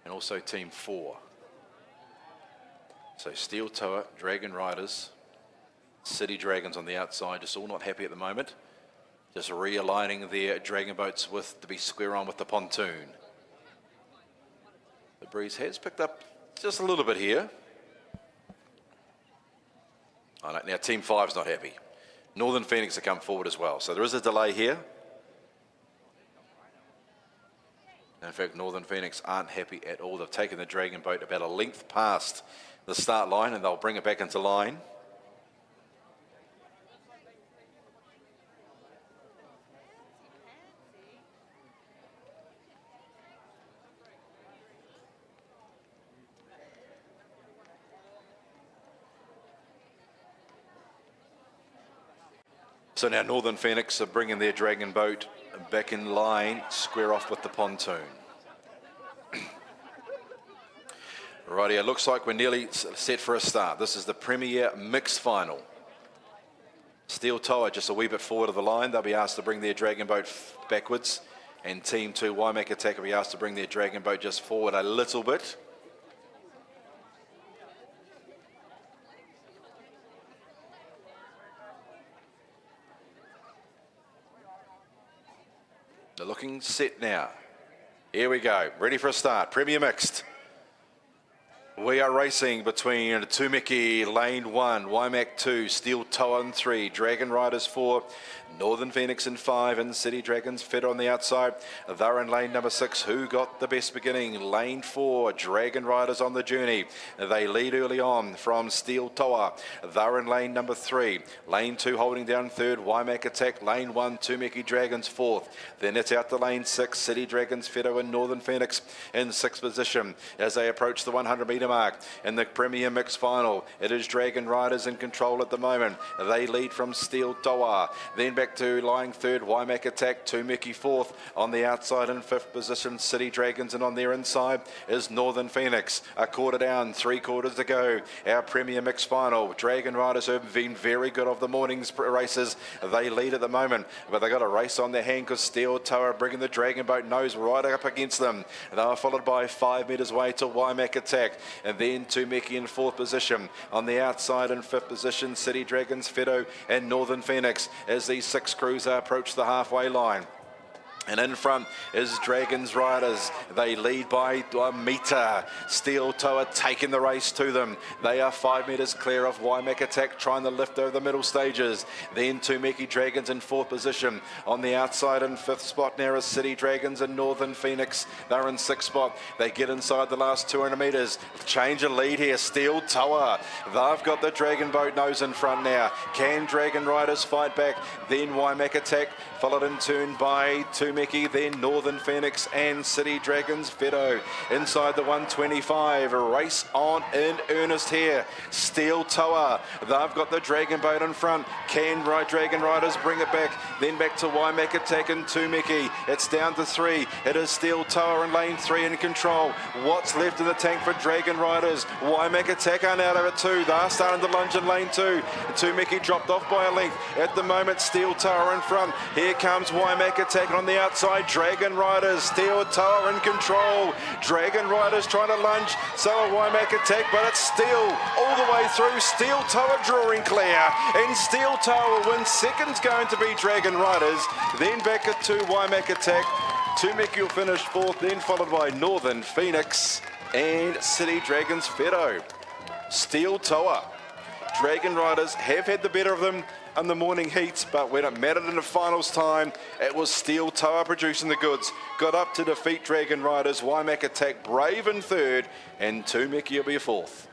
And also team 4. So Steel Tower, Dragon Riders, City Dragons on the outside, just all not happy at the moment. Just realigning their Dragon boats to be square on with the pontoon. The breeze has picked up just a little bit here. Oh, no, now Team 5's not happy. Northern Phoenix have come forward as well. So there is a delay here. In fact, Northern Phoenix aren't happy at all. They've taken the Dragon boat about a length past the start line and they'll bring it back into line. So now Northern Phoenix are bringing their Dragon boat back in line, square off with the pontoon. Righty, it looks like we're nearly set for a start. This is the Premier Mixed Final. Steel Tower just a wee bit forward of the line. They'll be asked to bring their Dragon boat backwards. And Team 2, Waimak Attack, will be asked to bring their Dragon boat just forward a little bit. They're looking set now. Here we go. Ready for a start. Premier Mixed. We are racing between Tumiki, lane 1, Waimak 2, Steel Tower in 3, Dragon Riders 4, Northern Phoenix in 5, and City Dragons Fiddle on the outside. They're in lane number 6. Who got the best beginning? Lane 4, Dragon Riders on the journey. They lead early on from Steel Tower. They're in lane number 3. Lane 2 holding down 3rd, Waimak Attack. Lane 1, Tumiki Dragons 4th. Then it's out to lane 6, City Dragons Fiddle and Northern Phoenix in 6th position as they approach the 100 metre mark. In the Premier Mixed Final, it is Dragon Riders in control at the moment. They lead from Steel Tower. Then back to lying 3rd, Waimak Attack, Tumiki 4th. On the outside in 5th position, City Dragons, and on their inside is Northern Phoenix. A quarter down, 3 quarters to go. Our Premier Mixed Final. Dragon Riders have been very good of the morning's races. They lead at the moment, but they got a race on their hand because Steel Tower bringing the Dragon boat nose right up against them. They are followed by 5 metres away to Waimak Attack, and then Tumiki in 4th position. On the outside in 5th position, City Dragons, Fido and Northern Phoenix as these 6 crews approach the halfway line. And in front is Dragons Riders. They lead by a metre. Steel Tower taking the race to them. They are 5 metres clear of Waimak Attack, trying to lift over the middle stages. Then Tumeki Dragons in 4th position. On the outside in 5th spot, Narra City Dragons and Northern Phoenix. They're in 6th spot. They get inside the last 200 metres. Change of lead here. Steel Tower. They've got the Dragon Boat nose in front now. Can Dragon Riders fight back? Then Waimak Attack, followed in turn by Tumeki, then Northern Phoenix and City Dragons. Fedo inside the 125. A race on in earnest here. Steel Tower. They've got the Dragon Boat in front. Can Dragon Riders bring it back? Then back to Waimak Attack and Tumeki. It's down to 3. It is Steel Tower in lane 3 in control. What's left in the tank for Dragon Riders? Waimak Attack are now over 2. They're starting to lunge in lane 2. Tumeki dropped off by a length. At the moment, Steel Tower in front. Here comes Waimak Attack on the outside. Dragon Riders, Steel Tower in control. Dragon Riders trying to lunge. So are Waimak Attack, but it's Steel all the way through. Steel Tower drawing clear. And Steel Tower wins. Second's going to be Dragon Riders. Then back at 2, Waimak Attack. Tumeki will finish 4th, then followed by Northern Phoenix and City Dragons Fedo. Steel Tower. Dragon Riders have had the better of them in the morning heats, but when it mattered in the finals time, it was Steel Tower producing the goods. Got up to defeat Dragon Riders. Waimak Attack brave in 3rd, and Tumeki will be 4th.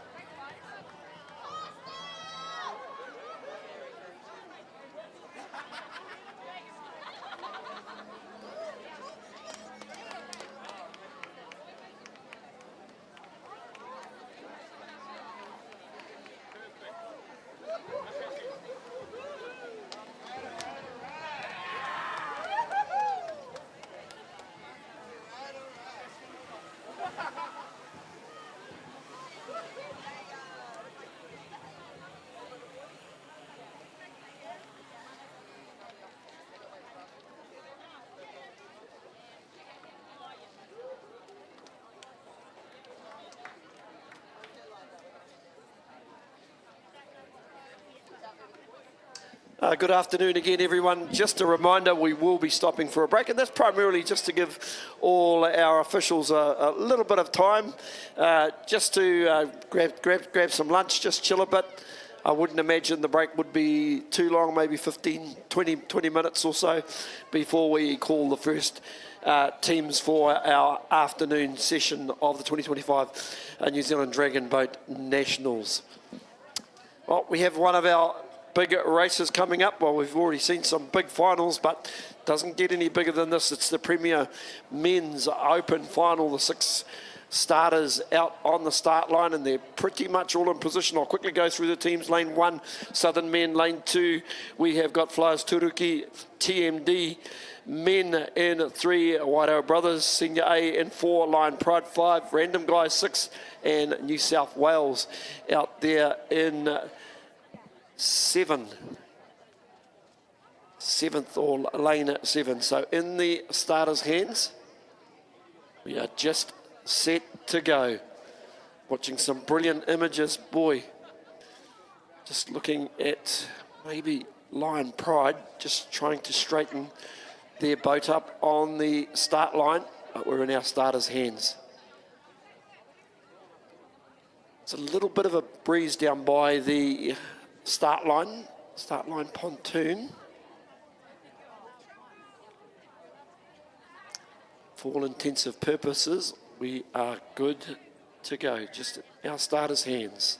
Good afternoon again, everyone. Just a reminder, we will be stopping for a break, and that's primarily just to give all our officials a little bit of time, just to grab some lunch, just chill a bit. I wouldn't imagine the break would be too long, maybe 15, 20 minutes or so before we call the first teams for our afternoon session of the 2025 New Zealand Dragon Boat Nationals. Well, we have one of our big races coming up. Well, we've already seen some big finals, but doesn't get any bigger than this. It's the Premier Men's Open Final. The 6 starters out on the start line, and they're pretty much all in position. I'll quickly go through the teams. Lane 1, Southern Men. Lane 2, we have got Flyers Turuki, TMD. Men in 3, Wairau Brothers, Senior A in 4, Lion Pride 5, Random Guys 6, and New South Wales out there in 7th or lane 7. So in the starters' hands, we are just set to go. Watching some brilliant images, boy. Just looking at maybe Lion Pride, just trying to straighten their boat up on the start line, but we're in our starters' hands. It's a little bit of a breeze down by the start line pontoon. For all intensive purposes, we are good to go, just our starters' hands.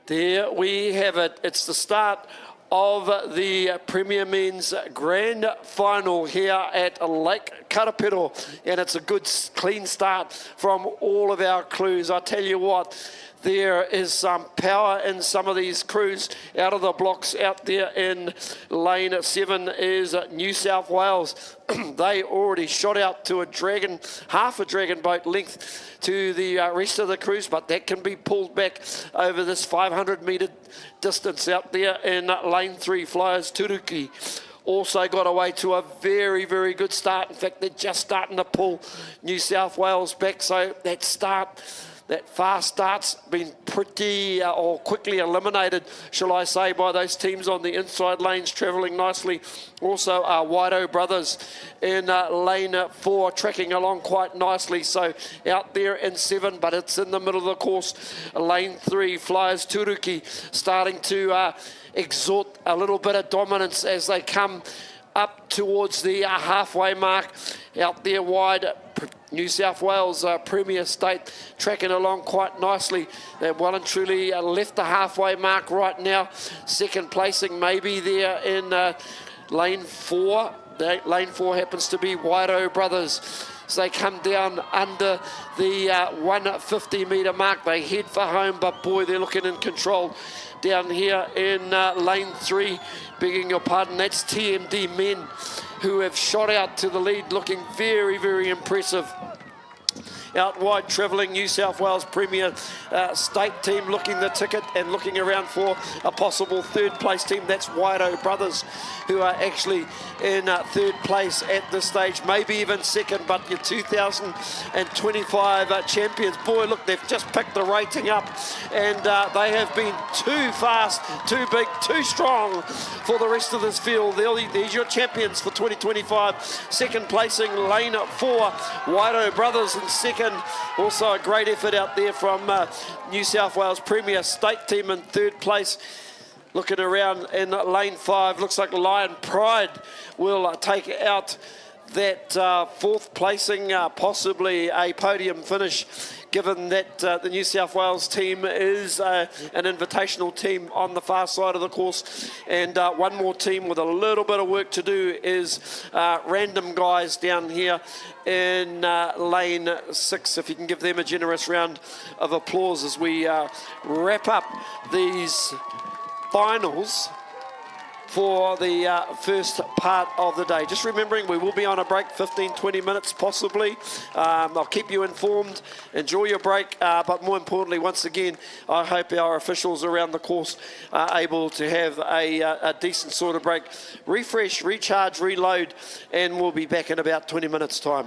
There we have it. It's the start of the Premier Men's Grand Final here at Lake Karapiro, and it's a good clean start from all of our crews. I tell you what, there is some power in some of these crews out of the blocks. Out there in lane 7 is New South Wales. They already shot out to half a dragon boat length to the rest of the crews, but that can be pulled back over this 500-metre distance. Out there in lane 3, Flyers Turuki also got away to a very, very good start. In fact, they're just starting to pull New South Wales back, so that fast start's been pretty or quickly eliminated, shall I say, by those teams on the inside lanes, travelling nicely. Also, Waido Brothers in lane 4, tracking along quite nicely. So out there in 7, but it's in the middle of the course. Lane 3, Flyers Turuki starting to exhort a little bit of dominance as they come up towards the halfway mark. Out there wide, New South Wales Premier State tracking along quite nicely. They've well and truly left the halfway mark right now. Second placing maybe there in lane 4. Lane 4 happens to be Waido Brothers. As they come down under the 150 metre mark, they head for home, but boy, they're looking in control. Down here in lane 3, begging your pardon, that's TMD Men, who have shot out to the lead, looking very, very impressive. Out wide, travelling New South Wales Premier State team, looking the ticket and looking around for a possible third place team. That's Waido Brothers, who are actually in third place at this stage, maybe even second, but your 2025 champions. Boy, look, they've just picked the rating up, and they have been too fast, too big, too strong for the rest of this field. These your champions for 2025. Second placing, lane 4, Waido Brothers in second. Also a great effort out there from New South Wales Premier State team in third place. Looking around in lane 5, looks like Lion Pride will take out that fourth placing, possibly a podium finish, given that the New South Wales team is an invitational team on the far side of the course. And one more team with a little bit of work to do is Random Guys down here in lane 6. If you can give them a generous round of applause as we wrap up these finals for the first part of the day. Just remembering, we will be on a break, 15-20 minutes possibly. I'll keep you informed. Enjoy your break, but more importantly, once again, I hope our officials around the course are able to have a decent sort of break. Refresh, recharge, reload, and we'll be back in about 20 minutes' time.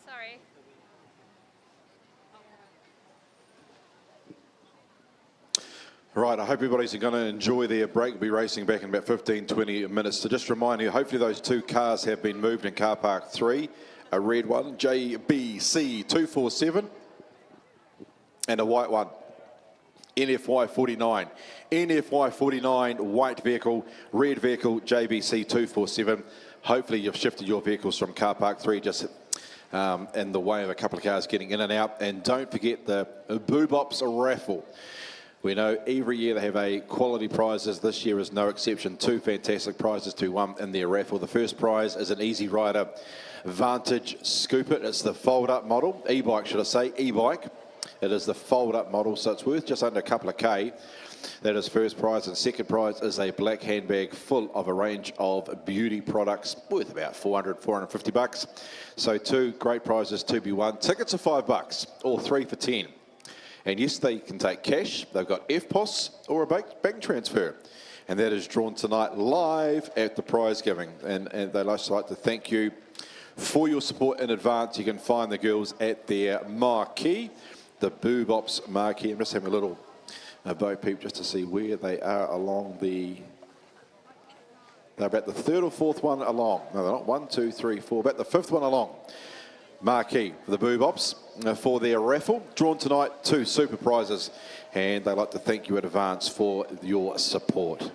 sorry. Right, I hope everybody's going to enjoy their break. We'll be racing back in about 15, 20 minutes. So just remind you, hopefully those two cars have been moved in car park 3. A red one, JBC 247, and a white one, NFY 49. NFY 49, white vehicle, red vehicle, JBC 247. Hopefully you've shifted your vehicles from car park 3 just in the way of a couple of cars getting in and out. And don't forget the Boobops raffle. We know every year they have a quality prizes. This year is no exception. 2 fantastic prizes to one in their raffle. The first prize is an Easy Rider Vantage Scoop It. It's the fold-up model. E-bike, should I say. E-bike. It is the fold-up model, so it's worth just under a couple of K. That is first prize. And second prize is a black handbag full of a range of beauty products worth about 400, 450 bucks. So 2 great prizes to be won. Tickets are $5 or 3 for 10. And yes, they can take cash. They've got FPOS or a bank transfer. And that is drawn tonight live at the prize giving. And they'd also like to thank you for your support in advance. You can find the girls at their marquee, the Boobops marquee. I'm just having a little bow peep just to see where they are along the... They're about the 3rd or 4th one along. No, they're not. 1, 2, 3, 4. About the 5th one along. Marquee for the Boobops for their raffle. Drawn tonight, 2 super prizes, and they'd like to thank you in advance for your support.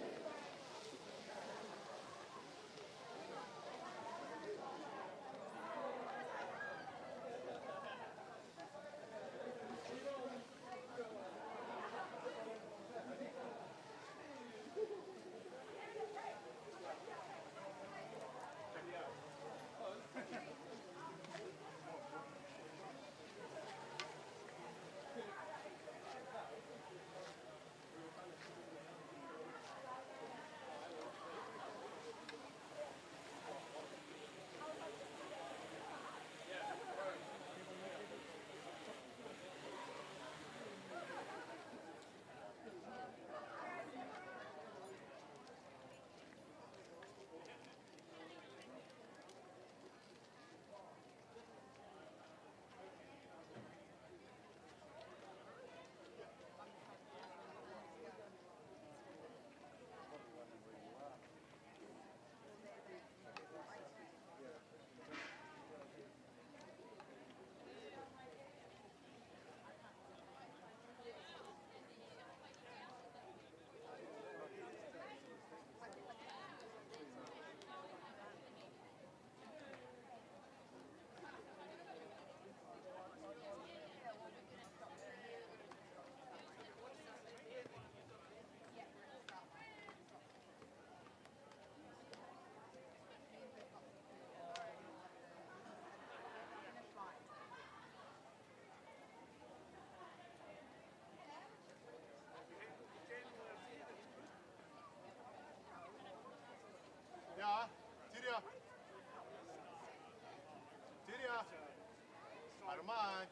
Ja, Tyria. Tyria. I don't mind.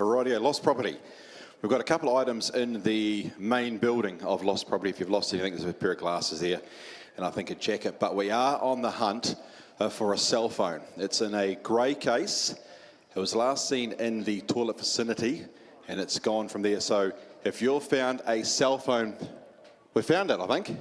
Rightio, lost property. We've got a couple of items in the main building of lost property. If you've lost anything, there's a pair of glasses there and I think a jacket. But we are on the hunt for a cell phone. It's in a grey case. It was last seen in the toilet vicinity and it's gone from there. So if you've found a cell phone, we found it, I think.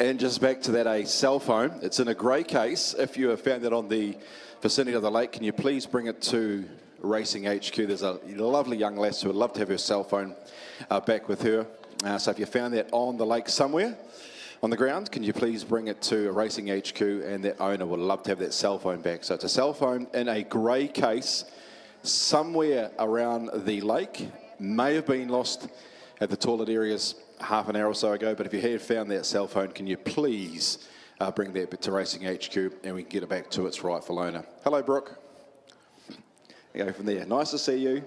And just back to that, a cell phone. It's in a grey case. If you have found it on the vicinity of the lake, can you please bring it to Racing HQ? There's a lovely young lass who would love to have her cell phone back with her. So if you found that on the lake somewhere on the ground, can you please bring it to Racing HQ, and that owner would love to have that cell phone back. So it's a cell phone in a grey case somewhere around the lake. May have been lost at the toilet areas half an hour or so ago, but if you have found that cell phone, can you please bring that to Racing HQ and we can get it back to its rightful owner. Hello, Brooke. Go from there. Nice to see you.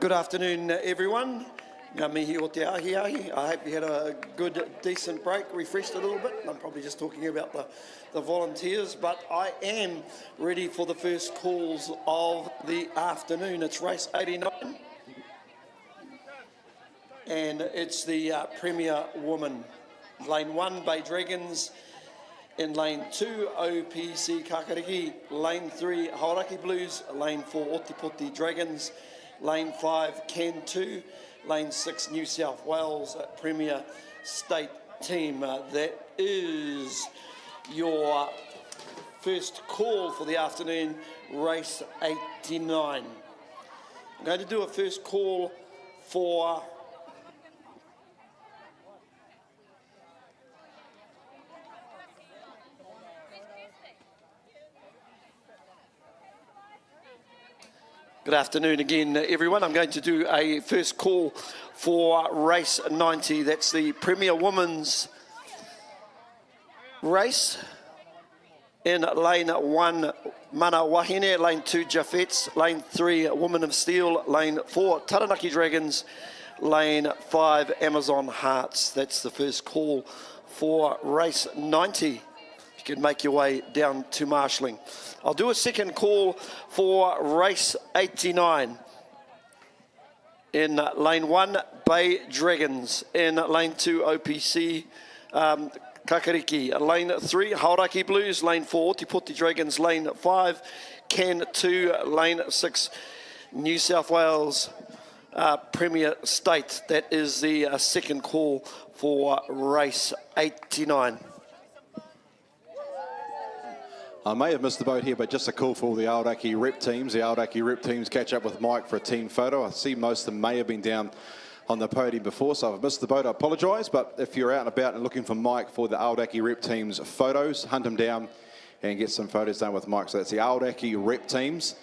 Good afternoon, everyone. Ngā mihi o te ahi. I hope you had a good, decent break, refreshed a little bit. I'm probably just talking about the volunteers, but I am ready for the first calls of the afternoon. It's race 89, and it's the Premier Woman. Lane 1, Bay Dragons. In lane 2, OPC Kakariki. Lane 3, Hauraki Blues. Lane 4, Otipoti Dragons. Lane 5, Can 2. Lane 6, New South Wales Premier State Team. That is your first call for the afternoon, race 89. I'm going to do a first call for Good afternoon again, everyone. I'm going to do a first call for race 90. That's the Premier Women's race. In lane 1, Mana Wahine. Lane 2, Jaffets. Lane 3, Woman of Steel. Lane 4, Taranaki Dragons. Lane 5, Amazon Hearts. That's the first call for race 90. You can make your way down to marshalling. I'll do a second call for race 89. In lane 1, Bay Dragons. In lane 2, OPC Kakariki. Lane 3, Hauraki Blues. Lane 4, Otipoti Dragons. Lane 5, Can 2. Lane 6, New South Wales Premier State. That is the second call for race 89. I may have missed the boat here, but just a call for all the Aoraki rep teams. The Aoraki rep teams catch up with Mike for a team photo. I see most of them may have been down on the podium before, so I've missed the boat. I apologise, but if you're out and about and looking for Mike for the Aoraki rep teams photos, hunt him down and get some photos done with Mike. So that's the Aoraki rep teams.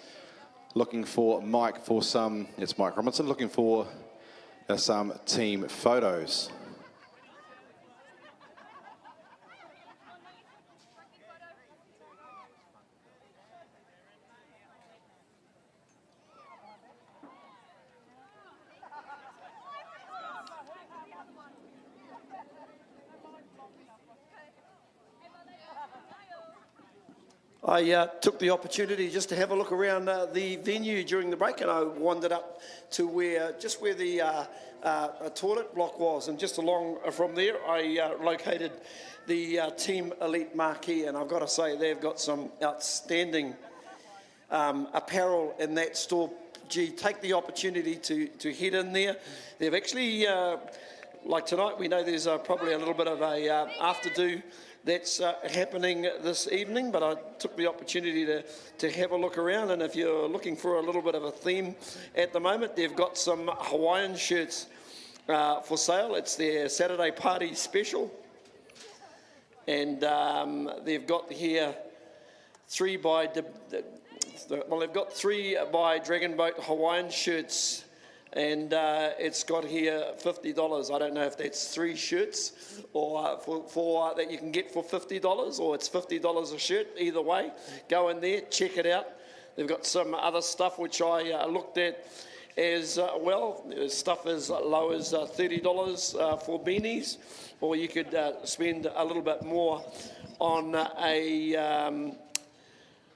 Looking for Mike for some, it's Mike Robinson, looking for some team photos. I took the opportunity just to have a look around the venue during the break, and I wandered up to where the toilet block was, and just along from there I located the Team Elite marquee, and I've got to say they've got some outstanding apparel in that store. Gee, take the opportunity to head in there. They've actually, like tonight, we know there's probably a little bit of a after-do that's happening this evening, but I took the opportunity to have a look around, and if you're looking for a little bit of a theme at the moment, they've got some Hawaiian shirts for sale. It's their Saturday party special, and they've got here they've got 3 by Dragon Boat Hawaiian shirts, and it's got here $50. I don't know if that's 3 shirts or for that you can get for $50, or it's $50 a shirt. Either way, go in there, check it out. They've got some other stuff which I looked at as well. There's stuff as low as $30 for beanies, or you could spend a little bit more on a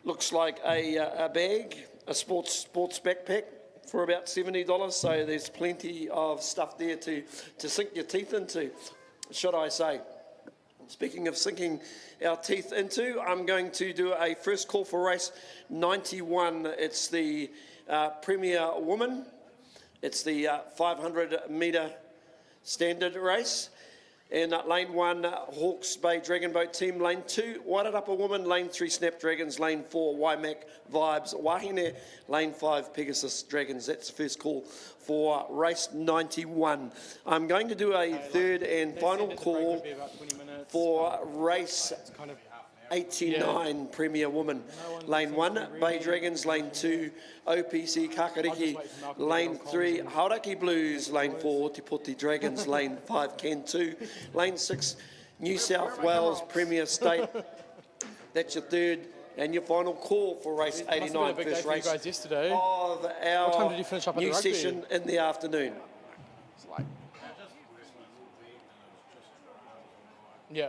looks like a bag, a sports backpack, for about $70, so there's plenty of stuff there to sink your teeth into, should I say. Speaking of sinking our teeth into, I'm going to do a first call for race 91. It's the Premier Woman. It's the 500 metre standard race. In lane 1, Hawke's Bay Dragon Boat Team. Lane 2, Wairarapa Woman. Lane 3, Snapdragons. Lane 4, Waimak Vibes Wahine. Lane 5, Pegasus Dragons. That's the first call for race 91. I'm going to do a third and final call for race 89, Premier Woman. Lane 1, Bay Dragons. Lane 2, OPC Kakariki. Lane 3, Hauraki Blues. Lane 4, Otipoti Dragons. Lane 5, Can 2. Lane 6, New South Wales Premier State. That's your third and your final call for race 89, first race of our new session in the afternoon. Yeah.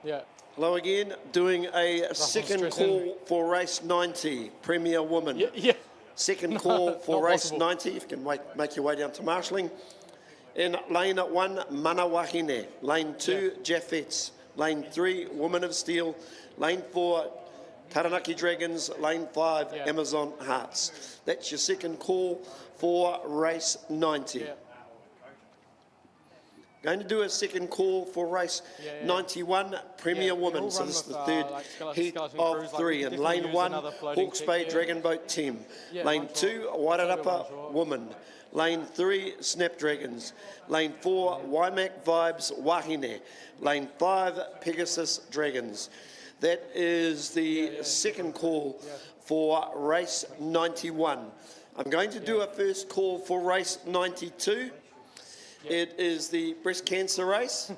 Yeah. Hello again, doing a second call for race 90, Premier Woman. Yeah. Second call for race possible. 90, if you can make your way down to marshalling. In lane 1, Mana Wahine. Lane 2, Jaffets. Lane 3, Woman of Steel. Lane 4, Taranaki Dragons. Lane 5, Amazon Hearts. That's your second call for race 90. Yeah. Going to do a second call for race 91, Premier Woman. So this is the third heat of 3. In lane 1, Hawke's Bay Dragon Boat Team. Lane 2, Wairarapa Woman. Lane 3, Snapdragons. Lane 4, Waimak Vibes Wahine. Lane 5, Pegasus Dragons. That is the second call for race 91. I'm going to do a first call for race 92. It is the breast cancer race.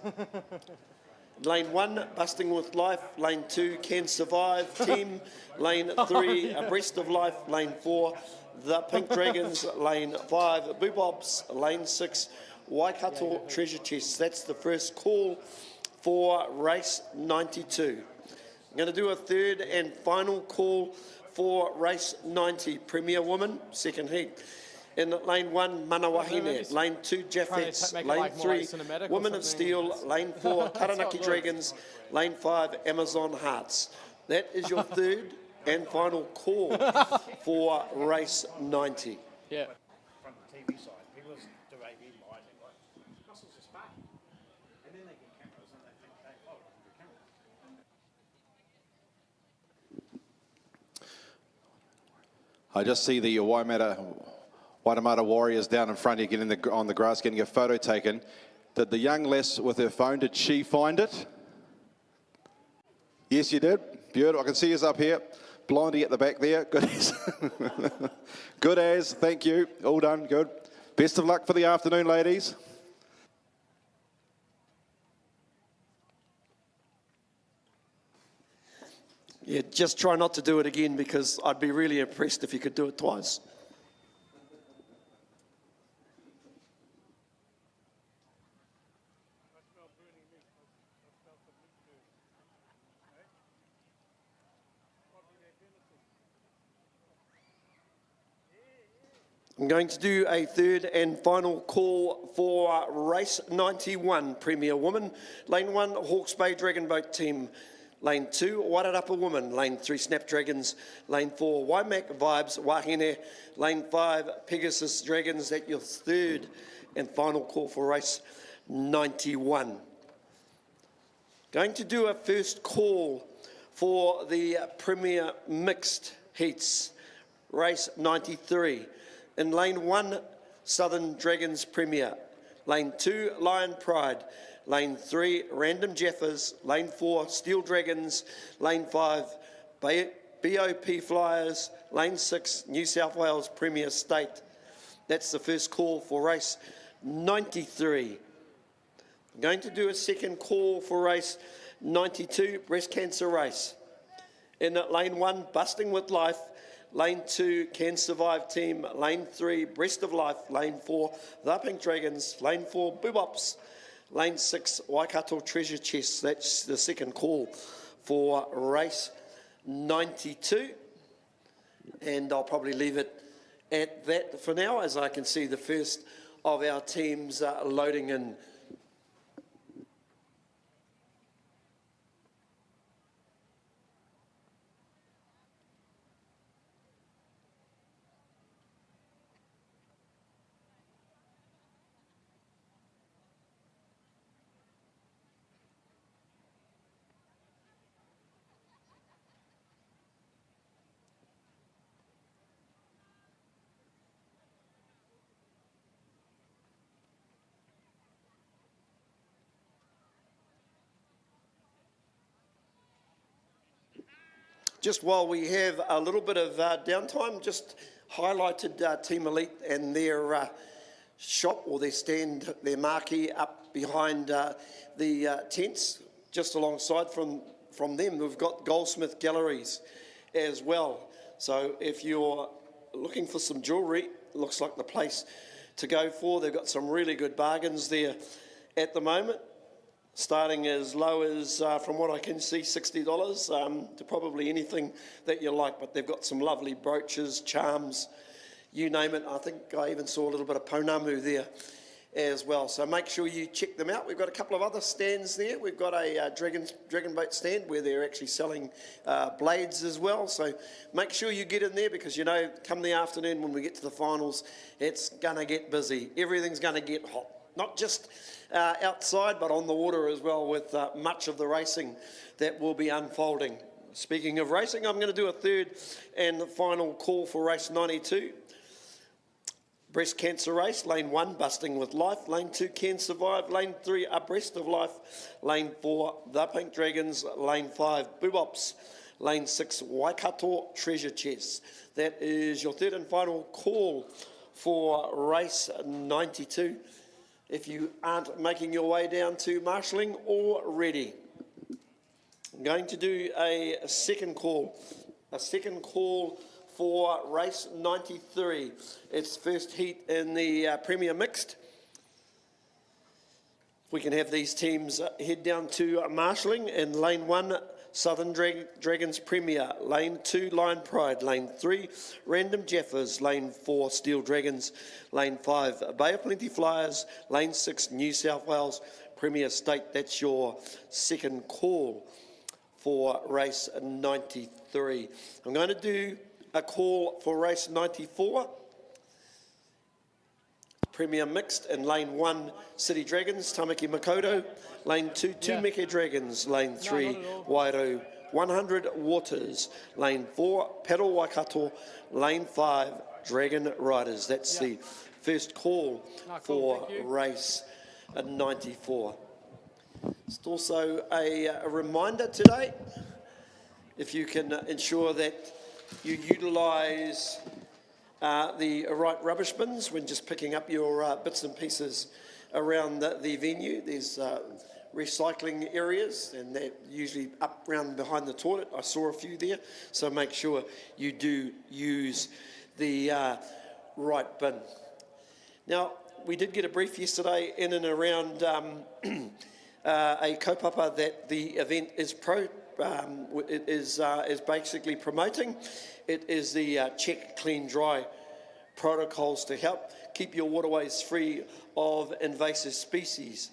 Lane 1, Busting with Life. Lane 2, Can Survive Team. Lane 3, Abreast of Life. Lane 4, The Pink Dragons. Lane 5, Boobobs. Lane 6, Waikato Treasure Chest. That's the first call for race 92. I'm going to do a third and final call for race 90. Premier Woman, second heat. In lane 1, Manawahine. Lane 2, Jaffets. make it Lane like more 3, like cinematic or Women of something. Steel. Lane 4, Taranaki good. Dragons. Lane 5, Amazon Hearts. That is your third and final call for race 90. Yeah. From the TV side, people do AV live, they're like, Russell's just back. And then they get cameras and they think, hey, oh, the camera. I just see the Waitemata Warriors down in front here getting on the grass, getting a photo taken. Did the young lass with her phone, did she find it? Yes, you did. Beautiful. I can see us up here. Blondie at the back there. Good as. Good as. Thank you. All done. Good. Best of luck for the afternoon, ladies. Yeah, just try not to do it again because I'd be really impressed if you could do it twice. I'm going to do a third and final call for race 91, Premier Woman. Lane 1, Hawke's Bay Dragon Boat Team. Lane 2, Wairarapa Woman. Lane 3, Snapdragons. Lane 4, Waimak Vibes Wahine. Lane 5, Pegasus Dragons. That's your third and final call for race 91. Going to do a first call for the Premier Mixed Heats, race 93. In lane 1, Southern Dragons Premier. Lane 2, Lion Pride. Lane 3, Random Jeffers. Lane 4, Steel Dragons. Lane 5, BOP Flyers. Lane 6, New South Wales Premier State. That's the first call for race 93. I'm going to do a second call for race 92, Breast Cancer Race. In lane 1, Busting with Life. Lane 2, Can Survive Team. Lane 3, Breast of Life. Lane 4, The Pink Dragons. Lane 4, Boobops. Lane 6, Waikato Treasure Chest. That's the second call for race 92. And I'll probably leave it at that for now, as I can see the first of our teams loading in. Just while we have a little bit of downtime, just highlighted Team Elite and their shop or their stand, their marquee up behind the tents, just alongside from them. We've got Goldsmith Galleries as well. So if you're looking for some jewellery, looks like the place to go for. They've got some really good bargains there at the moment, starting as low as, from what I can see, $60 to probably anything that you like. But they've got some lovely brooches, charms, you name it. I think I even saw a little bit of Pounamu there as well. So make sure you check them out. We've got a couple of other stands there. We've got a dragon boat stand where they're actually selling blades as well. So make sure you get in there because, you know, come the afternoon when we get to the finals, it's going to get busy. Everything's going to get hot. Not just outside, but on the water as well, with much of the racing that will be unfolding. Speaking of racing, I'm going to do a third and final call for race 92. Breast Cancer Race, lane 1, Busting with Life. Lane 2, Can Survive. Lane 3, Abreast of Life. Lane 4, The Pink Dragons. Lane 5, Boobops. Lane 6, Waikato Treasure Chest. That is your third and final call for race 92. if you aren't making your way down to marshalling already. I'm going to do a second call for race 93. It's first heat in the Premier Mixed. We can have these teams head down to marshalling in lane 1, Southern Dragons Premier, lane 2, Lion Pride, lane 3, Random Jaffers, lane 4, Steel Dragons, lane 5, Bay of Plenty Flyers, lane 6, New South Wales Premier State. That's your second call for race 93. I'm going to do a call for race 94. Premier Mixed in lane 1, City Dragons, Tamaki Makoto, lane 2, Tumeke Dragons, lane 3, Wairo 100 Waters, lane 4, Paddle Waikato, lane 5, Dragon Riders. That's the first call for race 94. It's also a reminder today, if you can ensure that you utilise the right rubbish bins when just picking up your bits and pieces around the venue. There's recycling areas, and they're usually up round behind the toilet. I saw a few there, so make sure you do use the right bin. Now, we did get a brief yesterday in and around a kaupapa that the event is basically promoting. It is the Check, Clean, Dry protocols to help keep your waterways free of invasive species,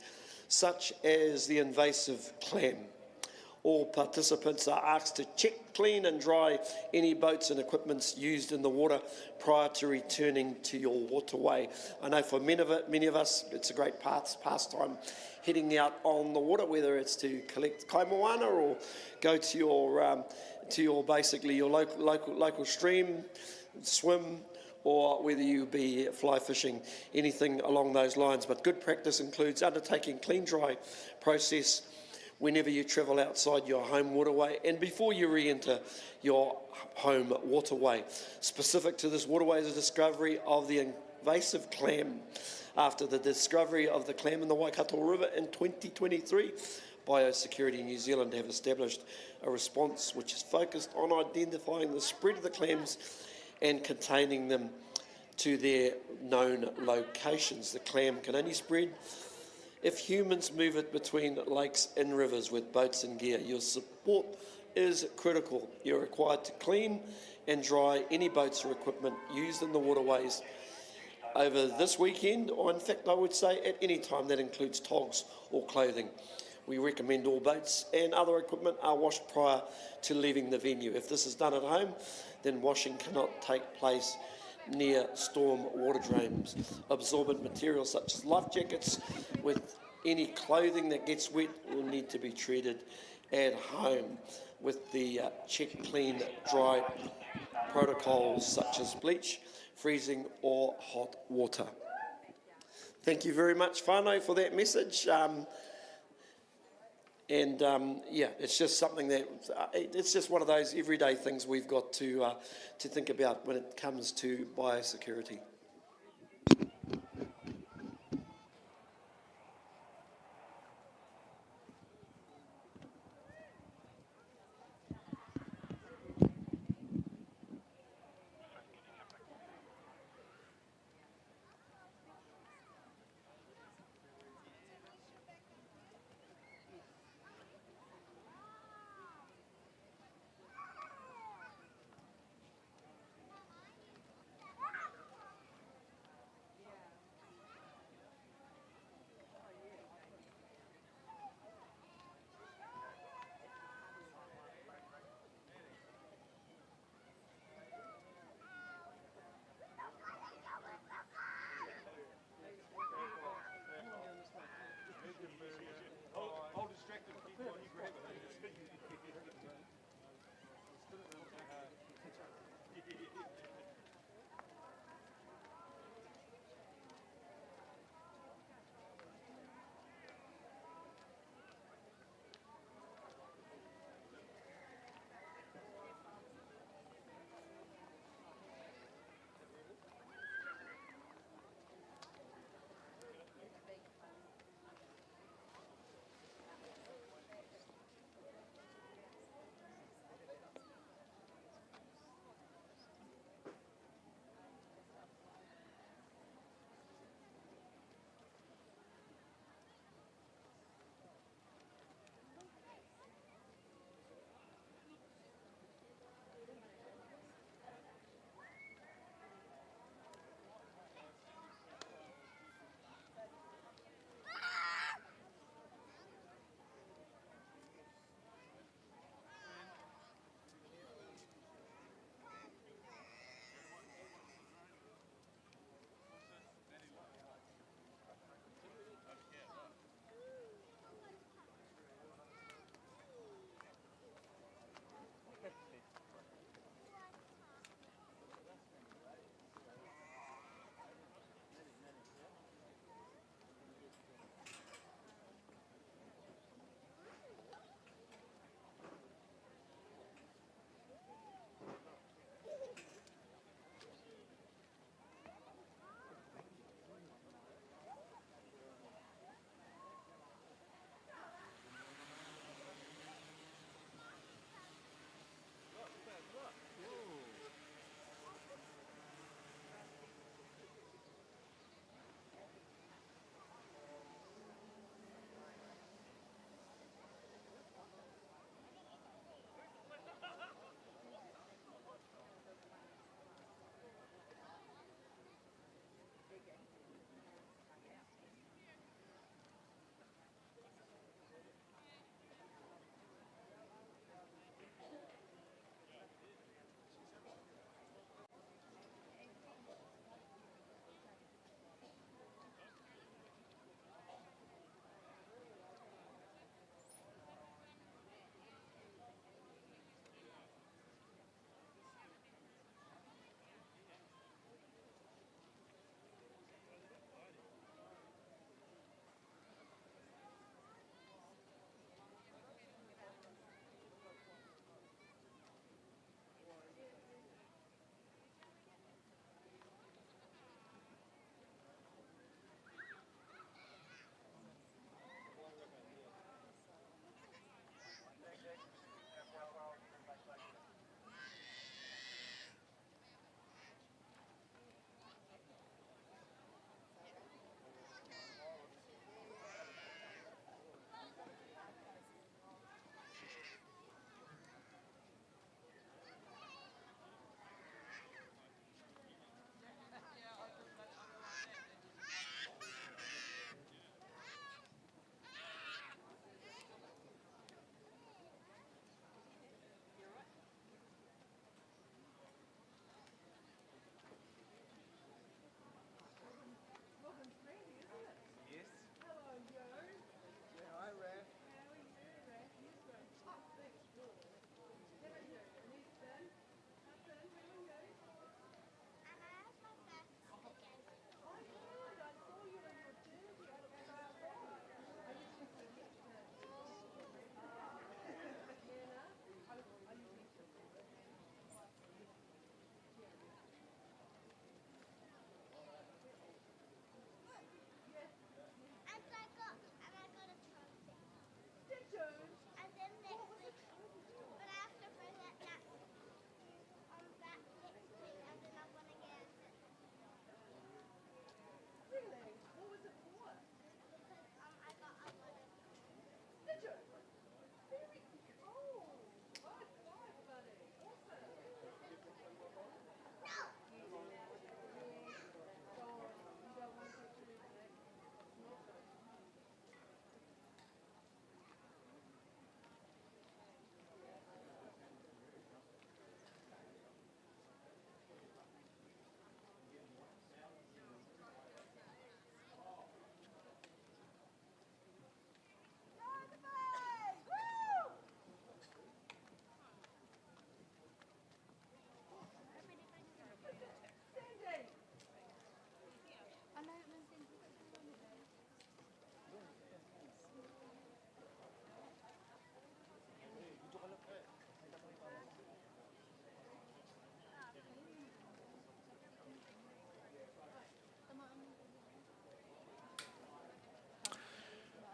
such as the invasive clam. All participants are asked to check, clean and dry any boats and equipments used in the water prior to returning to your waterway. I know for many of us, it's a great pastime heading out on the water, whether it's to collect kaimoana or go to your basically your local stream, swim, or whether you be fly fishing, anything along those lines. But good practice includes undertaking clean dry process whenever you travel outside your home waterway and before you re-enter your home waterway. Specific to this waterway is a discovery of the invasive clam. After the discovery of the clam in the Waikato River in 2023, Biosecurity New Zealand have established a response which is focused on identifying the spread of the clams and containing them to their known locations. The clam can only spread if humans move it between lakes and rivers with boats and gear. Your support is critical. You're required to clean and dry any boats or equipment used in the waterways over this weekend, or in fact I would say at any time. That includes togs or clothing. We recommend all boats and other equipment are washed prior to leaving the venue. If this is done at home, then washing cannot take place near storm water drains. Absorbent materials such as life jackets with any clothing that gets wet will need to be treated at home with the check, clean, dry protocols such as bleach, freezing or hot water. Thank you very much, whānau, for that message. Yeah, it's just something that, it's just one of those everyday things we've got to think about when it comes to biosecurity.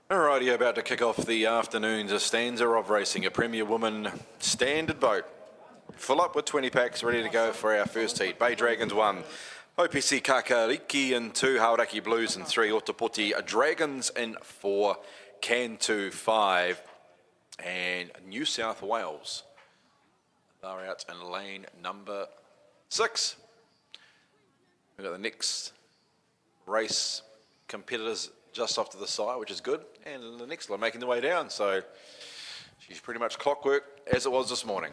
Alrighty, about to kick off the afternoon's stanza of racing, a Premier Woman standard boat. Full up with 20 packs, ready to go for our first heat. Bay Dragons 1, OPC Kakariki in 2, Hauraki Blues in 3, Otapoti Dragons in 4, Cantu 5, and New South Wales. They're out in lane number 6. We've got the next race competitors just off to the side, which is good, and the next one making the way down, so she's pretty much clockwork as it was this morning.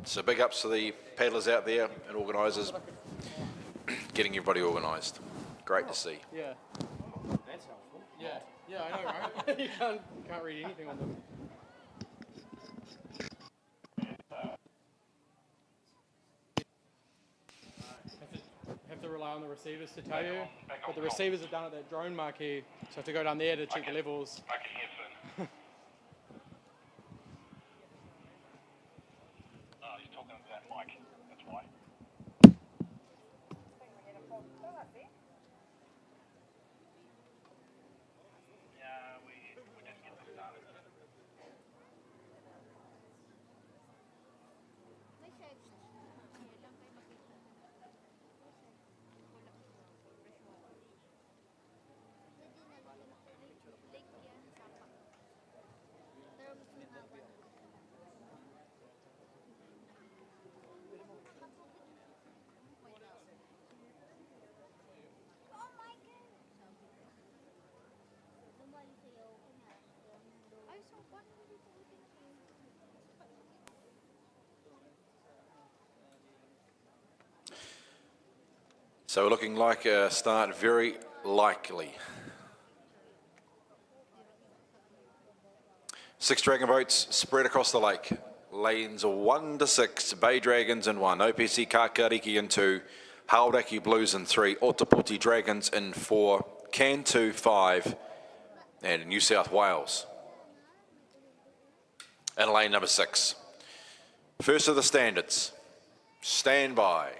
So big ups to the paddlers out there and organisers getting everybody organised. Great to see. Yeah. That's helpful. Yeah. Yeah, I know, right? You can't read anything on them. Have to rely on the receivers to tell you, but the receivers are done at that drone marquee, so I have to go down there to check the levels. I can hear Finn. Oh, he's talking to that mic. That's why. Yeah, we just get this started. So we're looking like a start very likely. 6 dragon boats spread across the lake. Lanes 1 to 6, Bay Dragons in 1, OPC Kakariki in 2, Hauraki Blues in 3, Otapoti Dragons in 4, Cantu 5, and New South Wales in lane number 6. First of the standards. Stand by.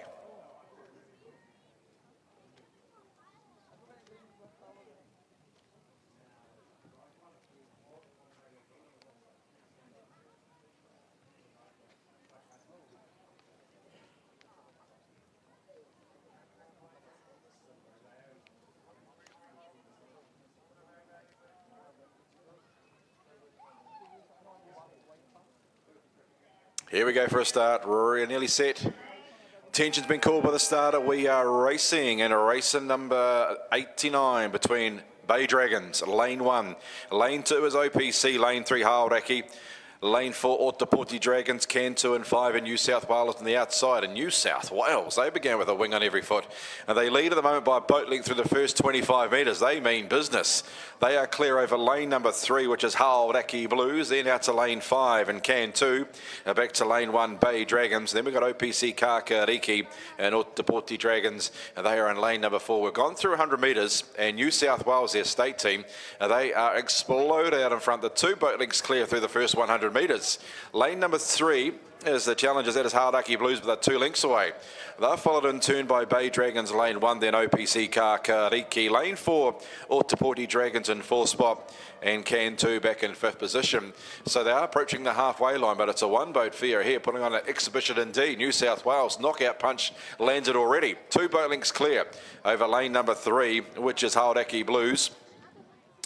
Here we go for a start. We're nearly set. Tension's been called by the starter. We are racing in a race number 89 between Bay Dragons, lane 1. Lane 2 is OPC, lane 3 Hauraki. Lane 4 Otapoti Dragons, Cantu and 5 in New South Wales on the outside. And New South Wales, they began with a wing on every foot. And they lead at the moment by boat length through the first 25 metres. They mean business. They are clear over lane number 3, which is Hauraki Blues. Then out to lane 5 and Cantu. Back to lane 1, Bay Dragons. Then we've got OPC Kakariki and Otapoti Dragons. And they are in lane number 4. We've gone through 100 metres. And New South Wales, their state team, they are exploded out in front. The 2 boat lengths clear through the first 100 metres. Lane number 3 is the challengers. That is Hauraki Blues, but they're 2 lengths away. They're followed in turn by Bay Dragons, lane 1, then OPC Kakariki. Lane 4, Otapoti Dragons in 4th spot, and Cantu back in 5th position. So they are approaching the halfway line, but it's a 1-boat fair here, putting on an exhibition indeed. New South Wales knockout punch landed already. 2 boat lengths clear over lane number 3, which is Hauraki Blues.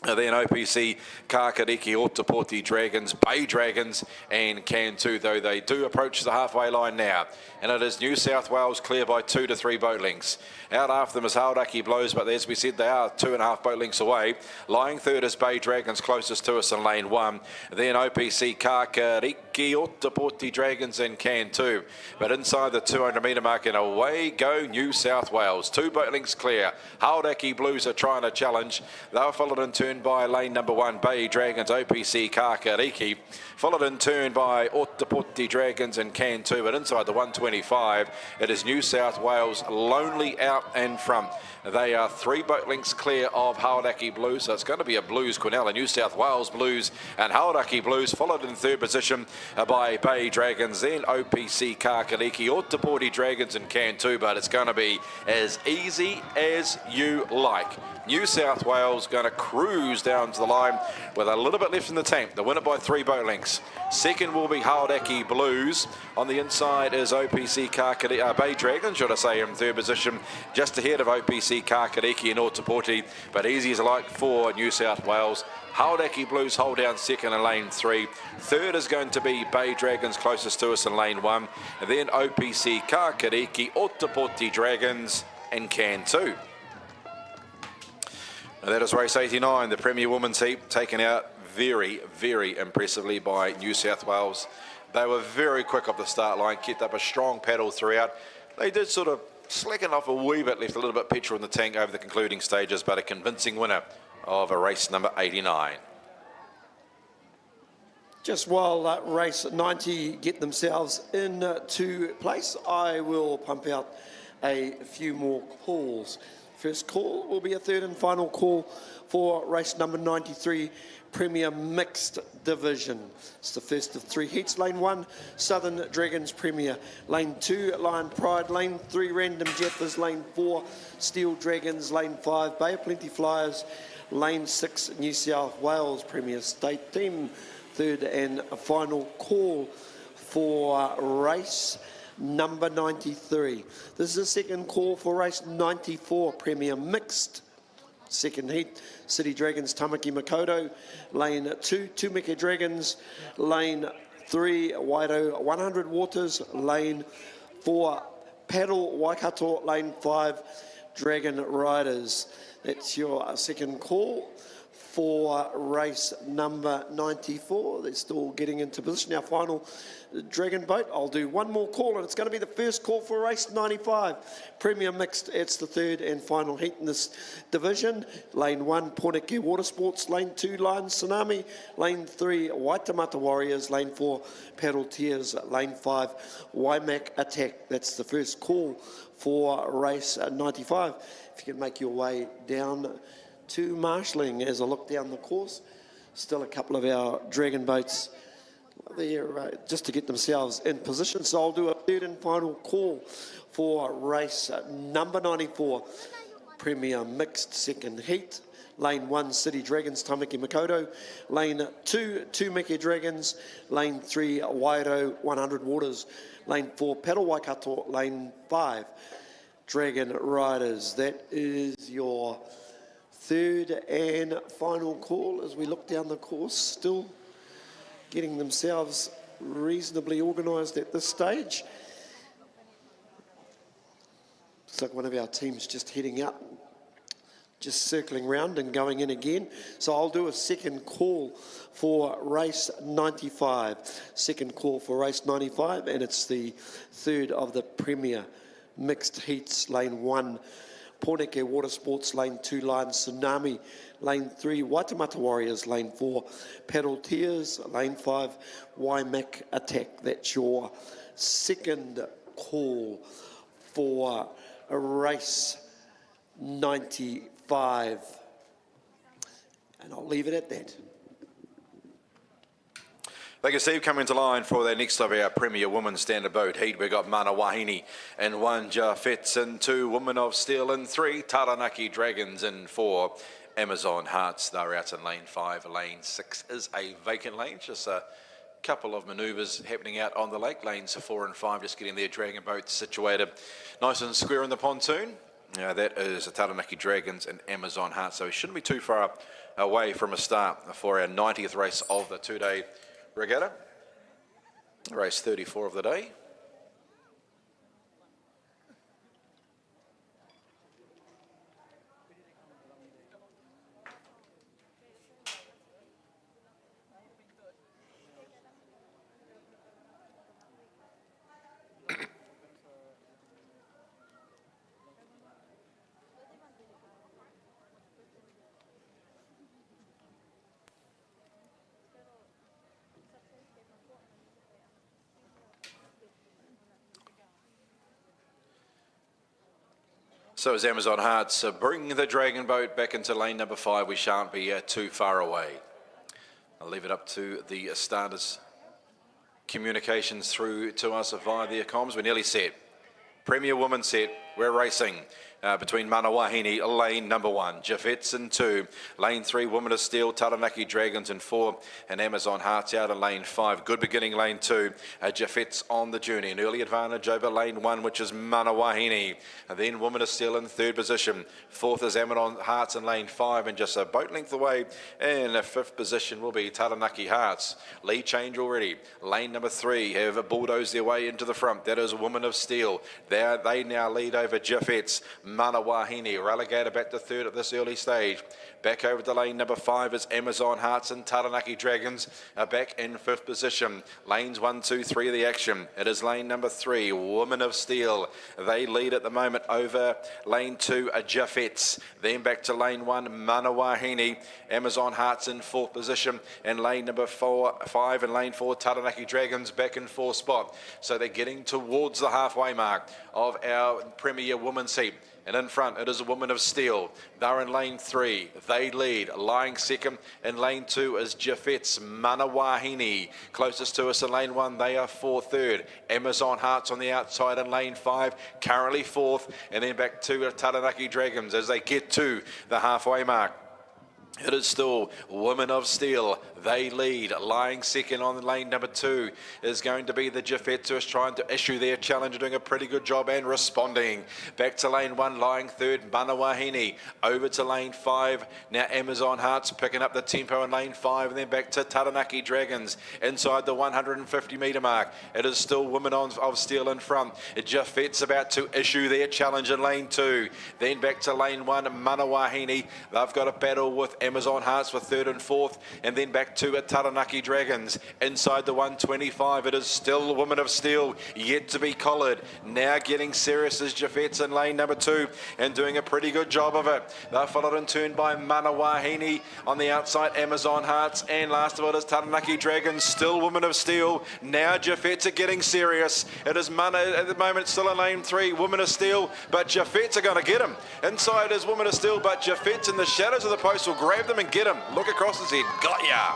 Then OPC, Kakariki, Otapoti Dragons, Bay Dragons and Cantu, though they do approach the halfway line now. And it is New South Wales clear by 2 to 3 boat lengths. Out after them is Hauraki Blues, but as we said, they are 2.5 boat lengths away. Lying third is Bay Dragons, closest to us in lane 1. Then OPC, Kakariki, Otapoti Dragons and Cantu. But inside the 200 metre mark, and away go New South Wales. 2 boat lengths clear. Hauraki Blues are trying to challenge. They were followed in turn by lane number 1, Bay Dragons, OPC Kakariki. Followed in turn by Otapoti Dragons and Cantu. But inside the 125, it is New South Wales lonely out in front. They are 3 boat lengths clear of Hauraki Blues, so it's going to be a Blues Quinella, New South Wales Blues and Hauraki Blues, followed in third position by Bay Dragons, then OPC Kakariki, Ōtepoti Dragons and Cantu, but it's going to be as easy as you like. New South Wales going to cruise down to the line with a little bit left in the tank. They win it by 3 boat lengths. Second will be Hauraki Blues. On the inside is OPC Kakariki, Bay Dragons, should I say, in third position, just ahead of OPC Kakariki and Ōtepoti, but easy as I like for New South Wales. Hauraki Blues hold down second in lane 3. Third is going to be Bay Dragons, closest to us in lane 1. And then OPC Kakariki, Ōtepoti Dragons and Cantu. Now that is race 89, the Premier Women's Heat, taken out very, very impressively by New South Wales. They were very quick off the start line, kept up a strong paddle throughout. They did sort of slacken off a wee bit, left a little bit petrol in the tank over the concluding stages, but a convincing winner of a race number 89. Just while race 90 get themselves into place, I will pump out a few more calls. First call will be a third and final call for race number 93, Premier Mixed Division. It's the first of 3 heats. Lane 1, Southern Dragons Premier. Lane 2, Lion Pride. Lane 3, Random Jeffers. Lane 4, Steel Dragons. Lane 5, Bay of Plenty Flyers. Lane 6, New South Wales Premier State Team. Third and final call for race number 93. This is the second call for race 94, Premier Mixed. Second heat, City Dragons, Tamaki Makoto. Lane 2, Tumeke Dragons. Lane 3, Wairo 100 Waters. Lane 4, Paddle Waikato. Lane 5, Dragon Riders. That's your second call for race number 94. They're still getting into position. Our final Dragon boat. I'll do one more call, and it's going to be the first call for race 95. Premier Mixed. It's the third and final heat in this division. Lane 1, Porneke Water Sports. Lane 2, Lion Tsunami. Lane 3, Waitamata Warriors. Lane 4, Paddle Tears. Lane 5, Waimak Attack. That's the first call for race 95. If you can make your way down to marshalling as I look down the course. Still a couple of our Dragon boats there just to get themselves in position. So I'll do a third and final call for race number 94, Premier Mixed second heat. Lane 1, City Dragons, Tamaki Makoto. Lane 2, Tumeke Dragons. Lane 3, Wairo 100 Waters. Lane 4, Paddle Waikato. Lane 5, Dragon Riders. That is your third and final call as we look down the course, still getting themselves reasonably organised at this stage. Looks like one of our teams just heading up, just circling round and going in again. So I'll do a second call for race 95. Second call for race 95, and it's the third of the Premier Mixed Heats. Lane 1, Porneke Water Sports. Lane 2, Lion Tsunami. Lane 3, Waitamata Warriors. Lane 4, Paddle Tears. Lane 5, Waimak Attack. That's your second call for a race 95. And I'll leave it at that. Thank you, Steve. Coming to line for the next of our Premier Women's Standard Boat Heat. We've got Mana Wahine in 1, Jafets in 2, Women of Steel in 3, Taranaki Dragons in 4, Amazon Hearts. They're out in lane 5. Lane 6 is a vacant lane. Just a couple of manoeuvres happening out on the lake. Lanes 4 and 5 just getting their dragon boats situated nice and square in the pontoon. That is the Taranaki Dragons and Amazon Hearts. So we shouldn't be too far away from a start for our 90th race of the two-day regatta, race 34 of the day. So as Amazon Hearts bring the Dragon Boat back into lane number 5, we shan't be too far away. I'll leave it up to the starters' communications through to us via their comms. We're nearly set. Premier Woman set. We're racing between Manawahini, lane number 1, Jafets in 2, lane 3, Woman of Steel, Taranaki Dragons in 4, and Amazon Hearts out in lane 5. Good beginning lane 2, Jafets on the journey. An early advantage over lane 1, which is Manawahini. And then Woman of Steel in 3rd position. 4th is Amazon Hearts in lane 5, and just a boat length away in 5th position will be Taranaki Hearts. Lead change already. Lane number 3 have bulldozed their way into the front. That is Woman of Steel. They now lead over Jafets. Manawahini relegated back to 3rd at this early stage. Back over to lane number 5 is Amazon Hearts, and Taranaki Dragons are back in 5th position. Lanes 1, 2, 3 of the action. It is lane number 3, Woman of Steel. They lead at the moment over lane 2, Jafets. Then back to lane 1, Manawahini. Amazon Hearts in 4th position, and lane number 5 and lane 4, Taranaki Dragons back in 4th spot. So they're getting towards the halfway mark of our Premier Women's Heat. And in front, it is a Woman of Steel. They're in lane 3. They lead. Lying second in lane 2 is Jafets. Manawahini closest to us in lane 1. They are 4th. Amazon Hearts on the outside in lane 5. Currently 4th. And then back to Taranaki Dragons as they get to the halfway mark. It is still Women of Steel. They lead. Lying second on lane number 2 is going to be the Jafets, who is trying to issue their challenge, doing a pretty good job and responding. Back to lane 1, lying 3rd, Manawahini. Over to lane 5. Now Amazon Hearts picking up the tempo in lane 5, and then back to Taranaki Dragons inside the 150 metre mark. It is still Women of Steel in front. Jafets about to issue their challenge in lane 2. Then back to lane 1, Manawahini. They've got a battle with Amazon Hearts for 3rd and 4th, and then back to Taranaki Dragons inside the 125. It is still Woman of Steel yet to be collared. Now getting serious is Jafets in lane number 2 and doing a pretty good job of it. They're followed in turn by Manawahini on the outside, Amazon Hearts, and last of all is Taranaki Dragons. Still Woman of Steel. Now Jafets are getting serious. It is Mana at the moment still in lane 3, Woman of Steel, but Jafets are going to get him. Inside is Woman of Steel, but Jafets in the shadows of the post will grab them and get him. Look across his head. Got ya.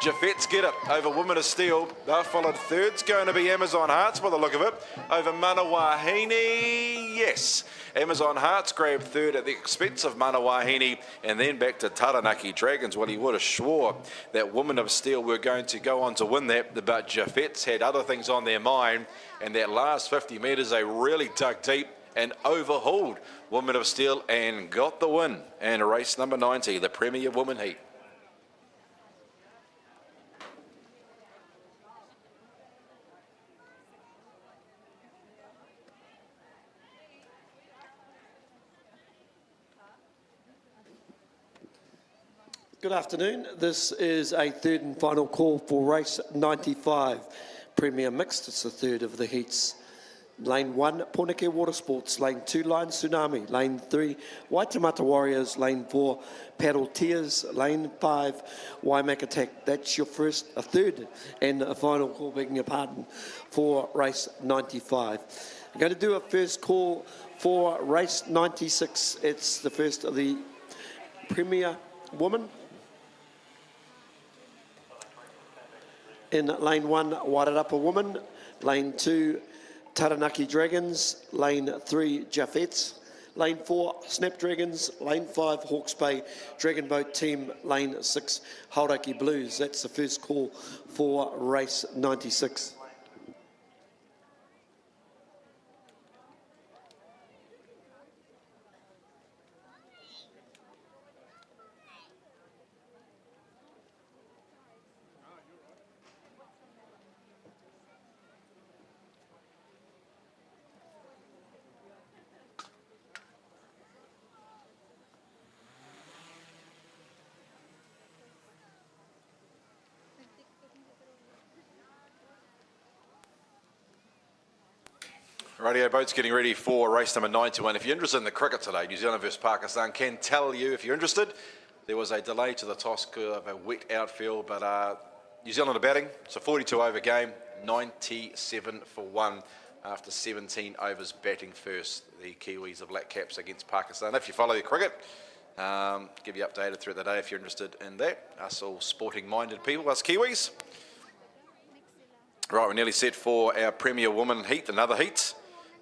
Jafets get it over Woman of Steel. They're followed 3rd's going to be Amazon Hearts by the look of it. Over Manawahini, yes. Amazon Hearts grab 3rd at the expense of Manawahini, and then back to Taranaki Dragons. Well, he would have swore that Woman of Steel were going to go on to win that, but Jafets had other things on their mind, and that last 50 metres they really dug deep and overhauled Woman of Steel and got the win. And race number 90, the Premier Women Heat. Good afternoon. This is a 3rd and final call for race 95. Premier Mixed, it's the 3rd of the heats. Lane 1, Poneke Water Sports. Lane 2, Lion Tsunami. Lane 3, Waitemata Warriors. Lane 4, Paddle Tears. Lane 5, Waimak Attack. That's your a 3rd and a final call, begging your pardon, for race 95. I'm going to do a first call for race 96. It's the first of the Premier Woman. In lane 1, Wairarapa Woman. Lane 2, Taranaki Dragons. Lane 3, Jafets. Lane 4, Snapdragons. Lane 5, Hawke's Bay Dragon Boat Team. Lane 6, Hauraki Blues. That's the first call for race 96. Radio Boats getting ready for race number 91. If you're interested in the cricket today, New Zealand versus Pakistan, can tell you if you're interested. There was a delay to the toss of a wet outfield, but New Zealand are batting. It's a 42 over game, 97 for 1 after 17 overs batting first. The Kiwis of Black Caps against Pakistan. If you follow the cricket, give you updated throughout the day if you're interested in that. Us all sporting-minded people, us Kiwis. Right, we're nearly set for our Premier Women heat, another heat.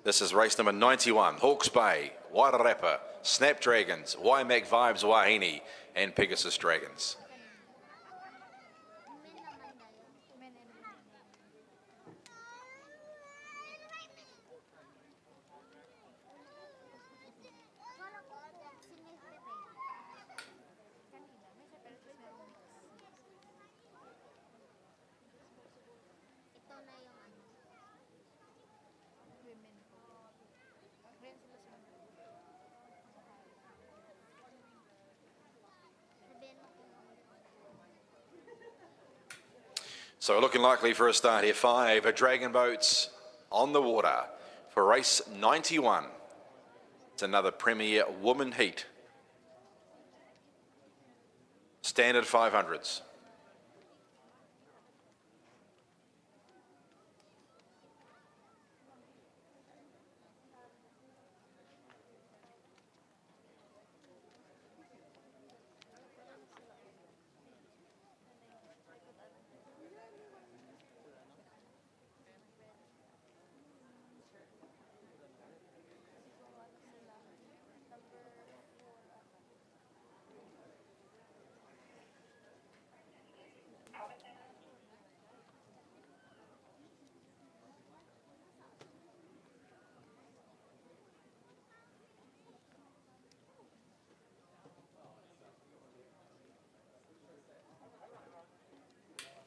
This is race number 91. Hawke's Bay, Wairarapa, Snapdragons, Waimak Vibes Wahine, and Pegasus Dragons. So looking likely for a start here. 5 Dragon Boats on the water for race 91. It's another Premier Woman heat. Standard 500s.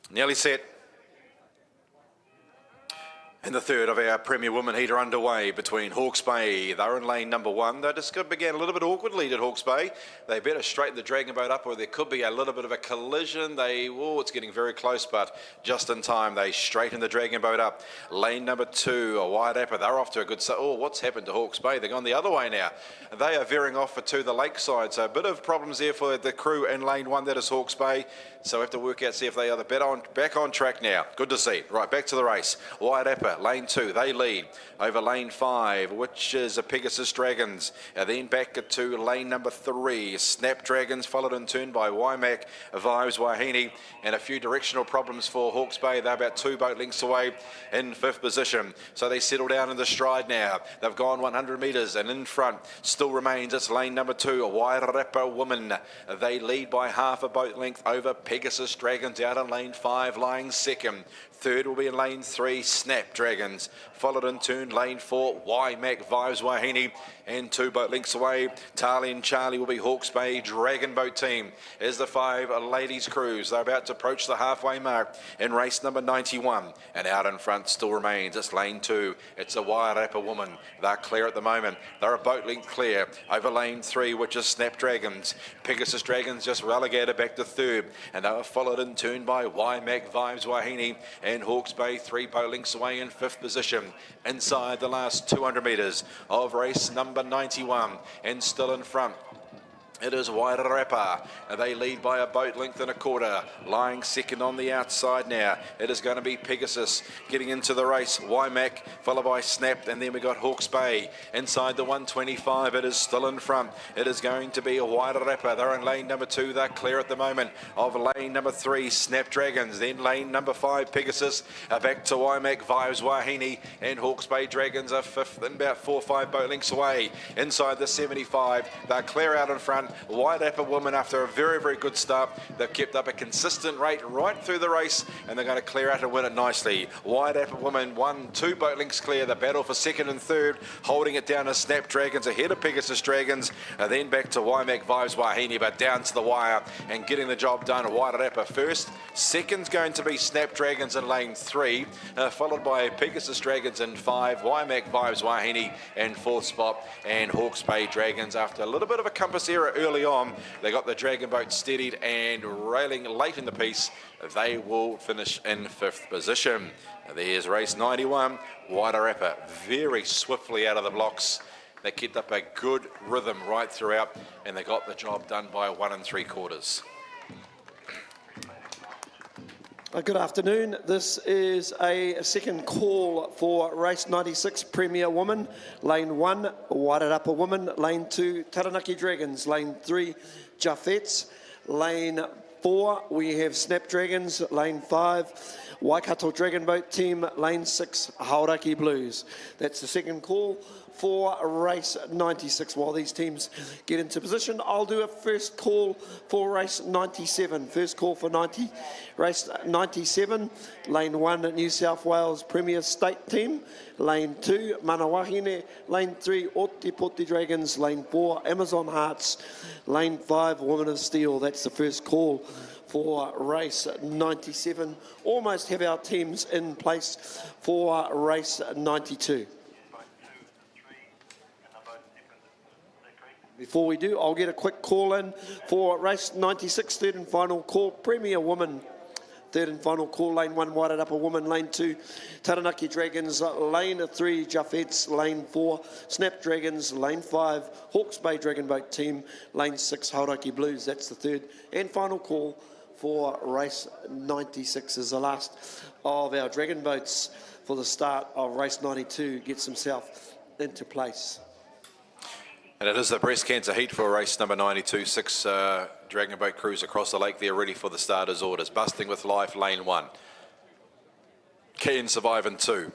Nearly set. And the third of our Premier Women heat are underway between Hawke's Bay. They're in lane number 1. They just began a little bit awkwardly at Hawke's Bay. They better straighten the Dragon Boat up or there could be a little bit of a collision. It's getting very close, but just in time they straighten the Dragon Boat up. Lane number 2, a Wairarapa. They're off to a good start. Oh, what's happened to Hawke's Bay? They're gone the other way now. They are veering off to the lakeside. So a bit of problems there for the crew in lane 1. That is Hawke's Bay. So we have to work out, see if they are back on track now. Good to see. Right, back to the race. Wairarapa, lane 2, they lead over lane 5, which is a Pegasus Dragons. Then back to lane number 3, Snapdragons, followed in turn by Waimak Vibes Wahine, and a few directional problems for Hawke's Bay. They're about 2 boat lengths away in 5th position. So they settle down in the stride now. They've gone 100 metres, and in front still remains, it's lane number 2, Wairarapa Woman. They lead by half a boat length over Pegasus Dragons out in lane 5, lying second. Third will be in lane 3, Snapdragons. Followed in turn, lane 4, Waimak Vibes Wahine. And 2 boat lengths away, Tali and Charlie will be Hawke's Bay Dragon Boat team. As the 5 ladies cruise, they're about to approach the halfway mark in race number 91. And out in front still remains, it's lane 2. It's a Wairarapa Woman. They're clear at the moment. They're a boat length clear over lane 3, which is Snapdragons. Pegasus Dragons just relegated back to 3rd. And they were followed in turn by Waimak Vibes Wahine and Hawke's Bay 3 boat lengths away in 5th position. Inside the last 200 metres of race number 91, and still in front it is Wairarapa. They lead by a boat length and a quarter. Lying second on the outside now, it is going to be Pegasus getting into the race. Waimak followed by Snap, and then we got Hawke's Bay. Inside the 125, it is still in front. It is going to be a Wairarapa. They're in lane number 2. They're clear at the moment of lane number 3, Snapdragons. Then lane number 5, Pegasus. Back to Waimak Vibes Wahine, and Hawke's Bay Dragons are 5th and about 4 or 5 boat lengths away. Inside the 75, they're clear out in front. Wairarapa Woman, after a very, very good start, they've kept up a consistent rate right through the race, and they're going to clear out and win it nicely. Wairarapa Woman 1-2 boat lengths clear. The battle for 2nd and 3rd, holding it down as Snapdragons ahead of Pegasus Dragons, and then back to Waimak Vibes Wahine, but down to the wire and getting the job done. Wairarapa first. Second's going to be Snapdragons in lane 3, followed by Pegasus Dragons in 5, Waimak Vibes Wahine in 4th spot, and Hawke's Bay Dragons after a little bit of a compass error early on. They got the Dragon Boat steadied and railing late in the piece. They will finish in 5th position. There's race 91. Wairarapa very swiftly out of the blocks. They kept up a good rhythm right throughout, and they got the job done by 1 3/4. Good afternoon. This is a second call for race 96 Premier Woman. Lane 1, Wairarapa Woman. Lane 2, Taranaki Dragons. Lane 3, Jaffettes. Lane 4, we have Snapdragons. Lane 5, Waikato Dragon Boat Team. Lane 6, Hauraki Blues. That's the second call for race 96. While these teams get into position, I'll do a first call for race 97. First call for race 97. Lane 1, New South Wales Premier State Team. Lane 2, Manawahine. Lane 3, Otepoti Dragons. Lane 4, Amazon Hearts. Lane 5, Women of Steel. That's the first call for race 97. Almost have our teams in place for race 92. Before we do, I'll get a quick call in for race 96, third and final call, Premier Woman. Third and final call, lane 1, Wairarapa Woman, lane 2, Taranaki Dragons, lane 3, Jaffettes, lane 4, Snapdragons, lane 5, Hawke's Bay Dragon Boat Team, lane 6, Hauraki Blues. That's the third and final call for race 96 as the last of our Dragon Boats for the start of race 92 gets himself into place. And it is the breast cancer heat for race number 92. 6 Dragon Boat crews across the lake there ready for the starters' orders. Busting with Life, lane 1. Can Survive in 2.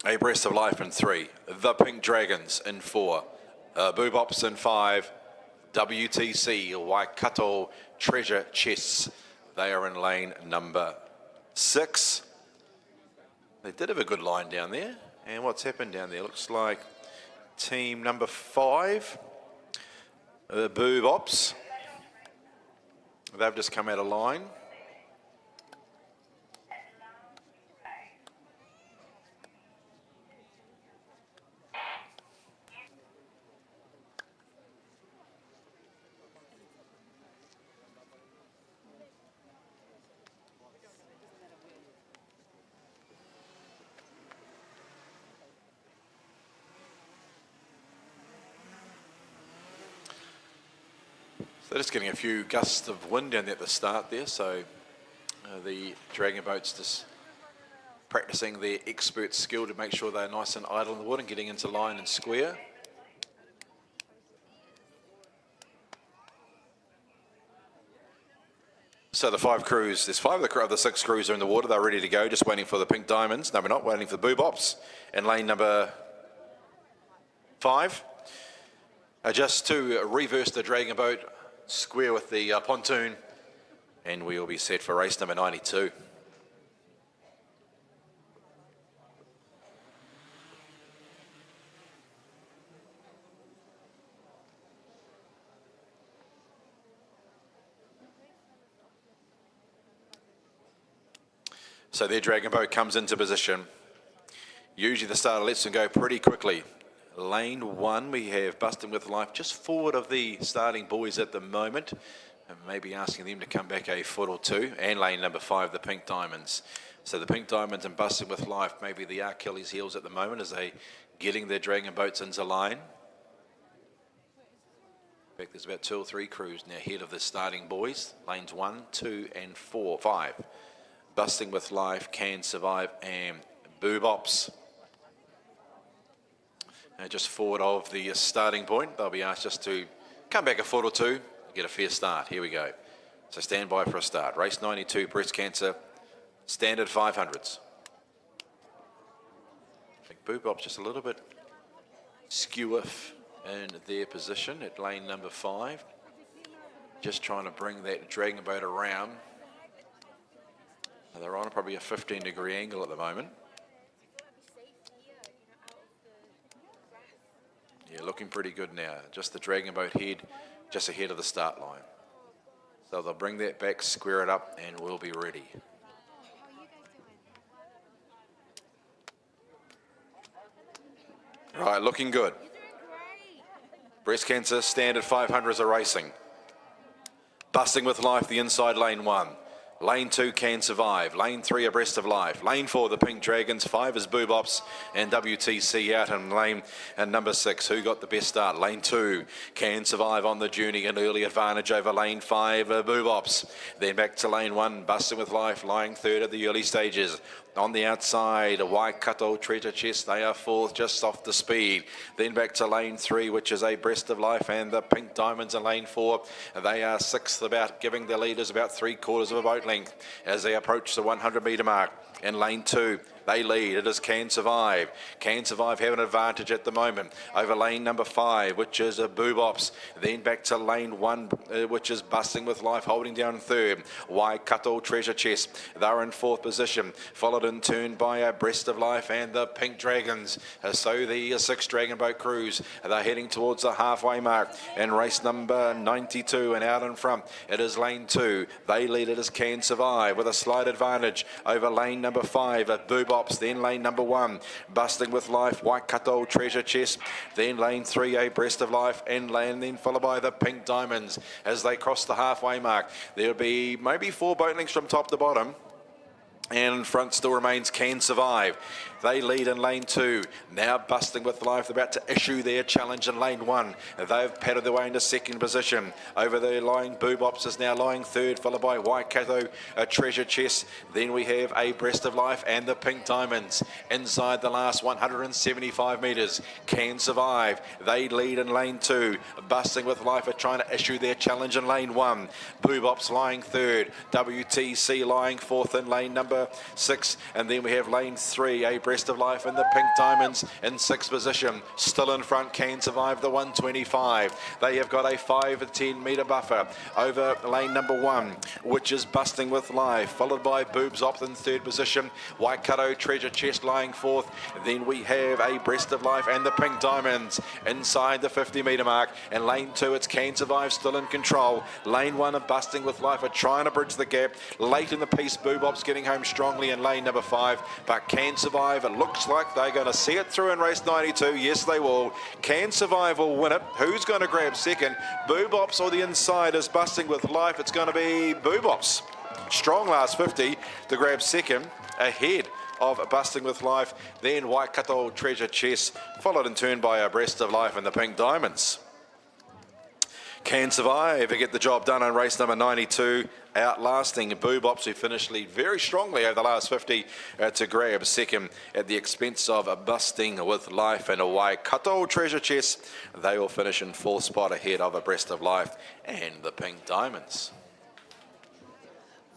A Breast of Life in 3. The Pink Dragons in 4. Boobops in 5. WTC, Waikato Treasure Chests. They are in lane number 6. They did have a good line down there. And what's happened down there? Looks like team number 5, Boobops. They've just come out of line. They're just getting a few gusts of wind down there at the start there, so the Dragon Boats just practicing their expert skill to make sure they're nice and idle in the water and getting into line and square. So the 5 crews, there's 5 of the 6 crews are in the water, they're ready to go, just waiting for the Pink Diamonds. No, we're not, waiting for the Boobops in lane number 5. Just to reverse the Dragon Boat, square with the pontoon, and we will be set for race number 92. So their Dragon Boat comes into position. Usually the starter lets them go pretty quickly. Lane 1, we have Busting with Life just forward of the starting boys at the moment, and maybe asking them to come back a foot or two. And lane number 5, the Pink Diamonds. So the Pink Diamonds and Busting with Life, maybe the Achilles heels at the moment as they getting their Dragon Boats into line. In fact, there's about 2 or 3 crews now ahead of the starting boys. Lanes 1, 2, and 4, 5. Busting with Life, Can Survive, and Boobops. Just forward of the starting point, they'll be asked just to come back a foot or two, get a fair start. Here we go. So stand by for a start. Race 92, breast cancer, standard 500s. I think Boobops just a little bit skew-off in their position at lane number 5. Just trying to bring that Dragon Boat around. They're on probably a 15-degree angle at the moment. Yeah, looking pretty good now. Just the Dragon Boat head just ahead of the start line. So they'll bring that back, square it up, and we'll be ready. Right, looking good. Breast cancer, standard 500s are racing. Busting with Life, the inside lane 1. Lane 2, Can Survive. Lane 3, Abreast of Life. Lane 4, the Pink Dragons. 5 is Boobops and WTC out in lane and number 6. Who got the best start? Lane 2, Can Survive on the journey. An early advantage over lane 5, Boobops. Then back to lane 1, Busting with Life, lying third at the early stages. On the outside, Waikato, Treasure Chest, they are fourth, just off the speed. Then back to lane 3, which is Abreast of Life, and the Pink Diamonds in lane 4. They are sixth, about giving the leaders about 3/4 of a boat length as they approach the 100 metre mark. In lane 2, they lead. It is Can Survive. Can Survive have an advantage at the moment over lane number 5, which is a Boobops. Then back to lane 1, which is Busting with Life, holding down third. Waikato, Treasure Chest, they're in fourth position, followed in turn by Abreast of Life and the Pink Dragons. So the 6 Dragon Boat crews, they're heading towards the halfway mark in race number 92, and out in front it is lane 2. They lead. It is Can Survive with a slight advantage over lane number 5 at Boobops. Then lane number 1, Busting with Life, Waikato, Treasure Chest. Then lane 3, Abreast of Life, and then followed by the Pink Diamonds as they cross the halfway mark. There'll be maybe 4 boat lengths from top to bottom. And in front still remains Can Survive. They lead in lane 2. Now Busting with Life, they're about to issue their challenge in lane 1. They've padded their way into second position. Over there lying Boobops is now lying third, followed by Waikato, a Treasure Chest. Then we have Abreast of Life and the Pink Diamonds. Inside the last 175 metres, Can Survive. They lead in lane 2. Busting with Life are trying to issue their challenge in lane 1. Boobops lying third. WTC lying fourth in lane number 6. And then we have lane 3, Abreast of Life and the Pink Diamonds in 6th position. Still in front, Can Survive, the 125. They have got a 5 to 10 metre buffer over lane number 1, which is Busting with Life, followed by Boobops in 3rd position. Waikato, Treasure Chest lying 4th. Then we have Abreast of Life and the Pink Diamonds inside the 50 metre mark. And lane 2, it's Can Survive still in control. Lane 1 of Busting with Life are trying to bridge the gap. Late in the piece, Boobops getting home strongly in lane number 5, but Can Survive, it looks like they're going to see it through in race 92. Yes, they will. Can Survive will win it. Who's going to grab second? Boobops or the inside is Busting with Life? It's going to be Boobops. Strong last 50 to grab second, ahead of Busting with Life. Then Waikato, Treasure Chest, followed in turn by Abreast of Life and the Pink Diamonds. Can Survive get the job done on race number 92, outlasting Boobops, who finished lead very strongly over the last 50 to grab second at the expense of Busting with Life and a Waikato Treasure Chest. They will finish in 4th spot ahead of Abreast of Life and the Pink Diamonds.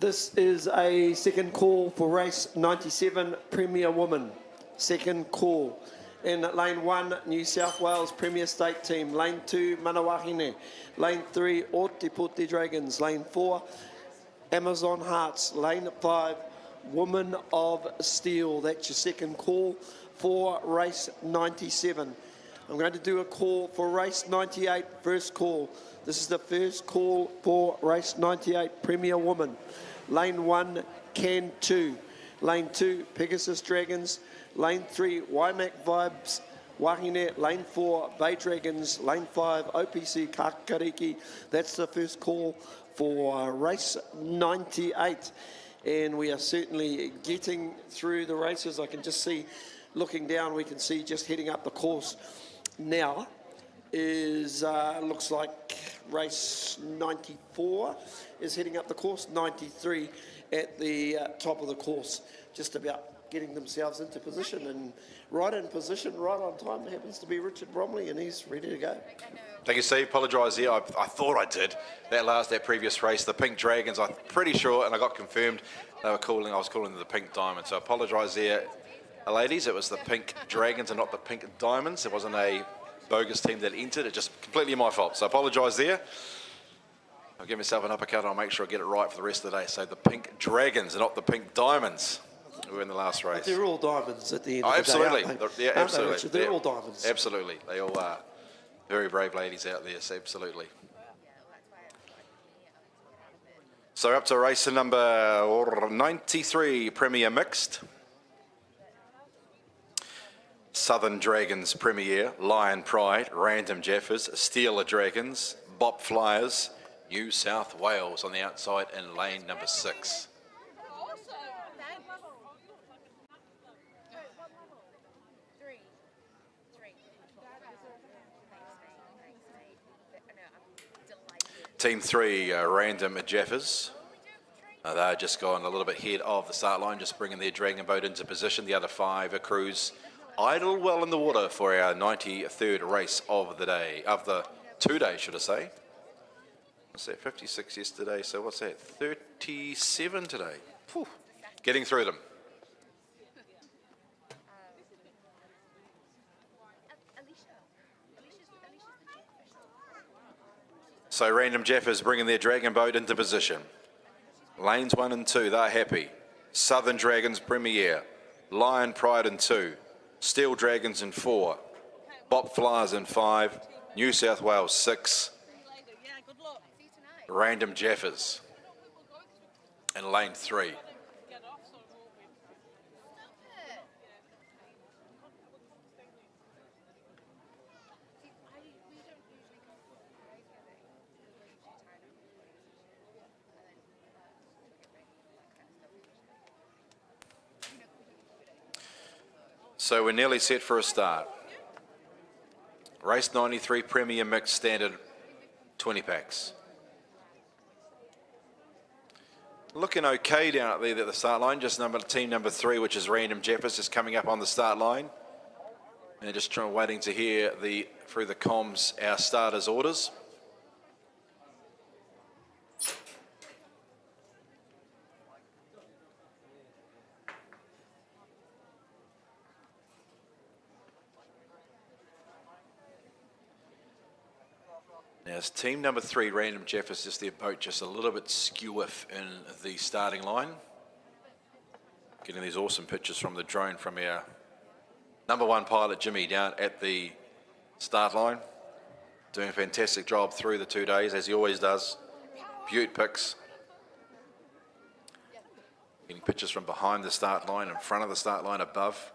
This is a second call for race 97, Premier Woman. Second call. In lane 1, New South Wales Premier State Team. Lane 2, Manawahine. Lane 3, Ōtepoti Dragons. Lane 4, Amazon Hearts. Lane 5, Woman of Steel. That's your second call for race 97. I'm going to do a call for race 98, first call. This is the first call for race 98, Premier Woman. Lane 1, Can 2. Lane 2, Pegasus Dragons. Lane 3, Waimak Vibes, Wahine. Lane 4, Bay Dragons. Lane 5, OPC Kakariki. That's the first call for race 98. And we are certainly getting through the races. I can just see, looking down, we can see just heading up the course now is, looks like race 94 is heading up the course. 93 at the top of the course, just about getting themselves into position, and right in position, right on time, happens to be Richard Bromley, and he's ready to go. Thank you, Steve. Apologise there. I thought I did that previous race. The Pink Dragons, I'm pretty sure, and I got confirmed they were calling. I was calling them the Pink Diamonds. So apologise there, ladies. It was the Pink Dragons and not the Pink Diamonds. It wasn't a bogus team that entered. It's just completely my fault. So apologise there. I'll give myself an uppercut and I'll make sure I get it right for the rest of the day. So the Pink Dragons and not the Pink Diamonds were in the last race. They're all diamonds at the end of the absolutely. Day, Aren't they? Yeah, absolutely. Richard? They're all diamonds. Absolutely. They all are very brave ladies out there, so absolutely. So up to race number 93, Premier Mixed. Southern Dragons Premier, Lion Pride, Random Jaffers, Steeler Dragons, Bop Flyers, New South Wales on the outside in lane number 6. Team 3, Random Jaffers. They're just going a little bit ahead of the start line, just bringing their dragon boat into position. The other 5 crews idle well in the water for our 93rd race of the day, of the 2 days, should I say. What's that, 56 yesterday, so what's that, 37 today. Whew. Getting through them. So Random Jaffers bringing their dragon boat into position. Lanes 1 and 2, they're happy. Southern Dragons Premier, Lion Pride in 2, Steel Dragons in 4, Bop Flyers in 5, New South Wales 6, Random Jaffers in lane 3. So we're nearly set for a start. Race 93 Premier Mixed Standard 20 packs. Looking okay down at there at the start line. Just team number 3, which is Random Jaffers, just coming up on the start line. And just waiting to hear through the comms our starters' orders. Now, it's team number 3, Random Jaffers, just their boat just a little bit skew-iff in the starting line. Getting these awesome pictures from the drone from our number 1 pilot, Jimmy, down at the start line. Doing a fantastic job through the 2 days, as he always does. Beaut pics. Getting pictures from behind the start line, in front of the start line, above.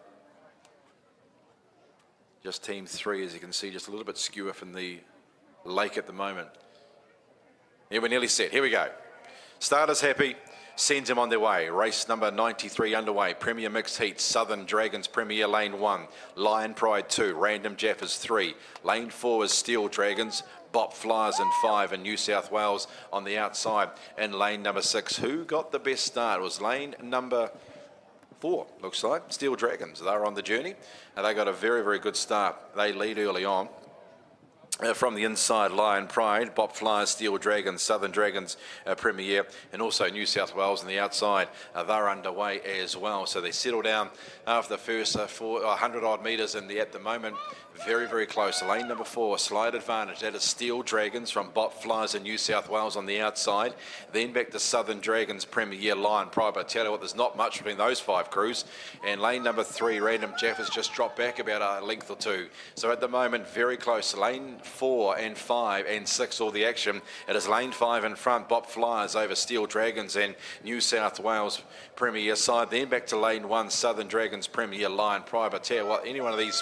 Just team 3, as you can see, just a little bit skew-iff in the lake at the moment. Yeah, we're nearly set. Here we go. Starters happy. Sends them on their way. Race number 93 underway. Premier Mixed Heat. Southern Dragons Premier Lane 1. Lion Pride 2. Random Jaffers 3. Lane 4 is Steel Dragons. Bop Flyers in 5. And New South Wales on the outside. In lane number 6. Who got the best start? It was lane number 4, looks like. Steel Dragons. They're on the journey. And they got a very, very good start. They lead early on. From the inside, Lion Pride, Bop Flyers, Steel Dragons, Southern Dragons Premier, and also New South Wales on the outside. They're underway as well. So they settle down after the first 100 odd metres, and at the moment, very, very close. Lane number 4, slight advantage. That is Steel Dragons from Bop Flyers in New South Wales on the outside. Then back to Southern Dragons Premier, Lion Pride. But I tell you what, there's not much between those 5 crews. And lane number 3, Random Jaffers, just dropped back about a length or 2. So at the moment, very close. Lane 4 and 5 and 6 all the action. It is lane 5 in front, Bop Flyers over Steel Dragons and New South Wales Premier side. Then back to lane 1, Southern Dragons Premier, Lion Pride. But I tell you what, any one of these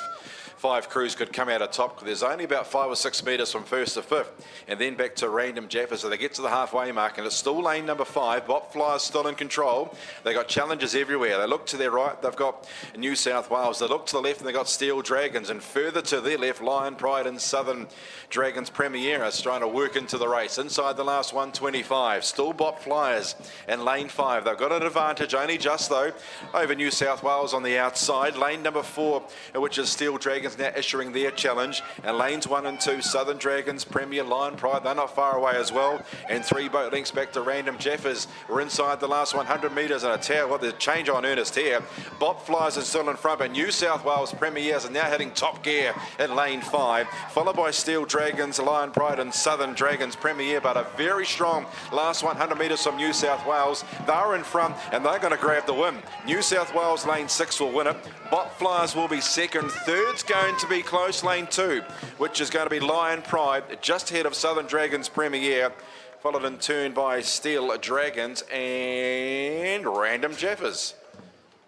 5 crews could come out of top. There's only about 5 or 6 metres from first to fifth, and then back to Random Jaffers. So they get to the halfway mark, and it's still lane number 5. Bop Flyers still in control. They got challenges everywhere. They look to their right, they've got New South Wales. They look to the left, and they got Steel Dragons, and further to their left, Lion Pride and Southern Dragons Premier is trying to work into the race. Inside the last 125, still Bop Flyers in lane 5. They've got an advantage, only just though, over New South Wales on the outside. Lane number 4, which is Steel Dragons, now issuing their challenge, and lanes 1 and 2, Southern Dragons Premier, Lion Pride, they're not far away as well, and 3 boat links back to Random Jaffers. We're inside the last 100 metres, and I tell you what, the change on earnest here. Bop Flyers is still in front, but New South Wales Premiers are now hitting top gear in lane 5, followed by Steel Dragons, Lion Pride and Southern Dragons Premier, but a very strong last 100 metres from New South Wales. They're in front, and they're going to grab the win. New South Wales lane 6 will win it. Bop Flyers will be second. Third's going to be close, lane 2, which is going to be Lion Pride, just ahead of Southern Dragons Premier, followed in turn by Steel Dragons and Random Jaffers.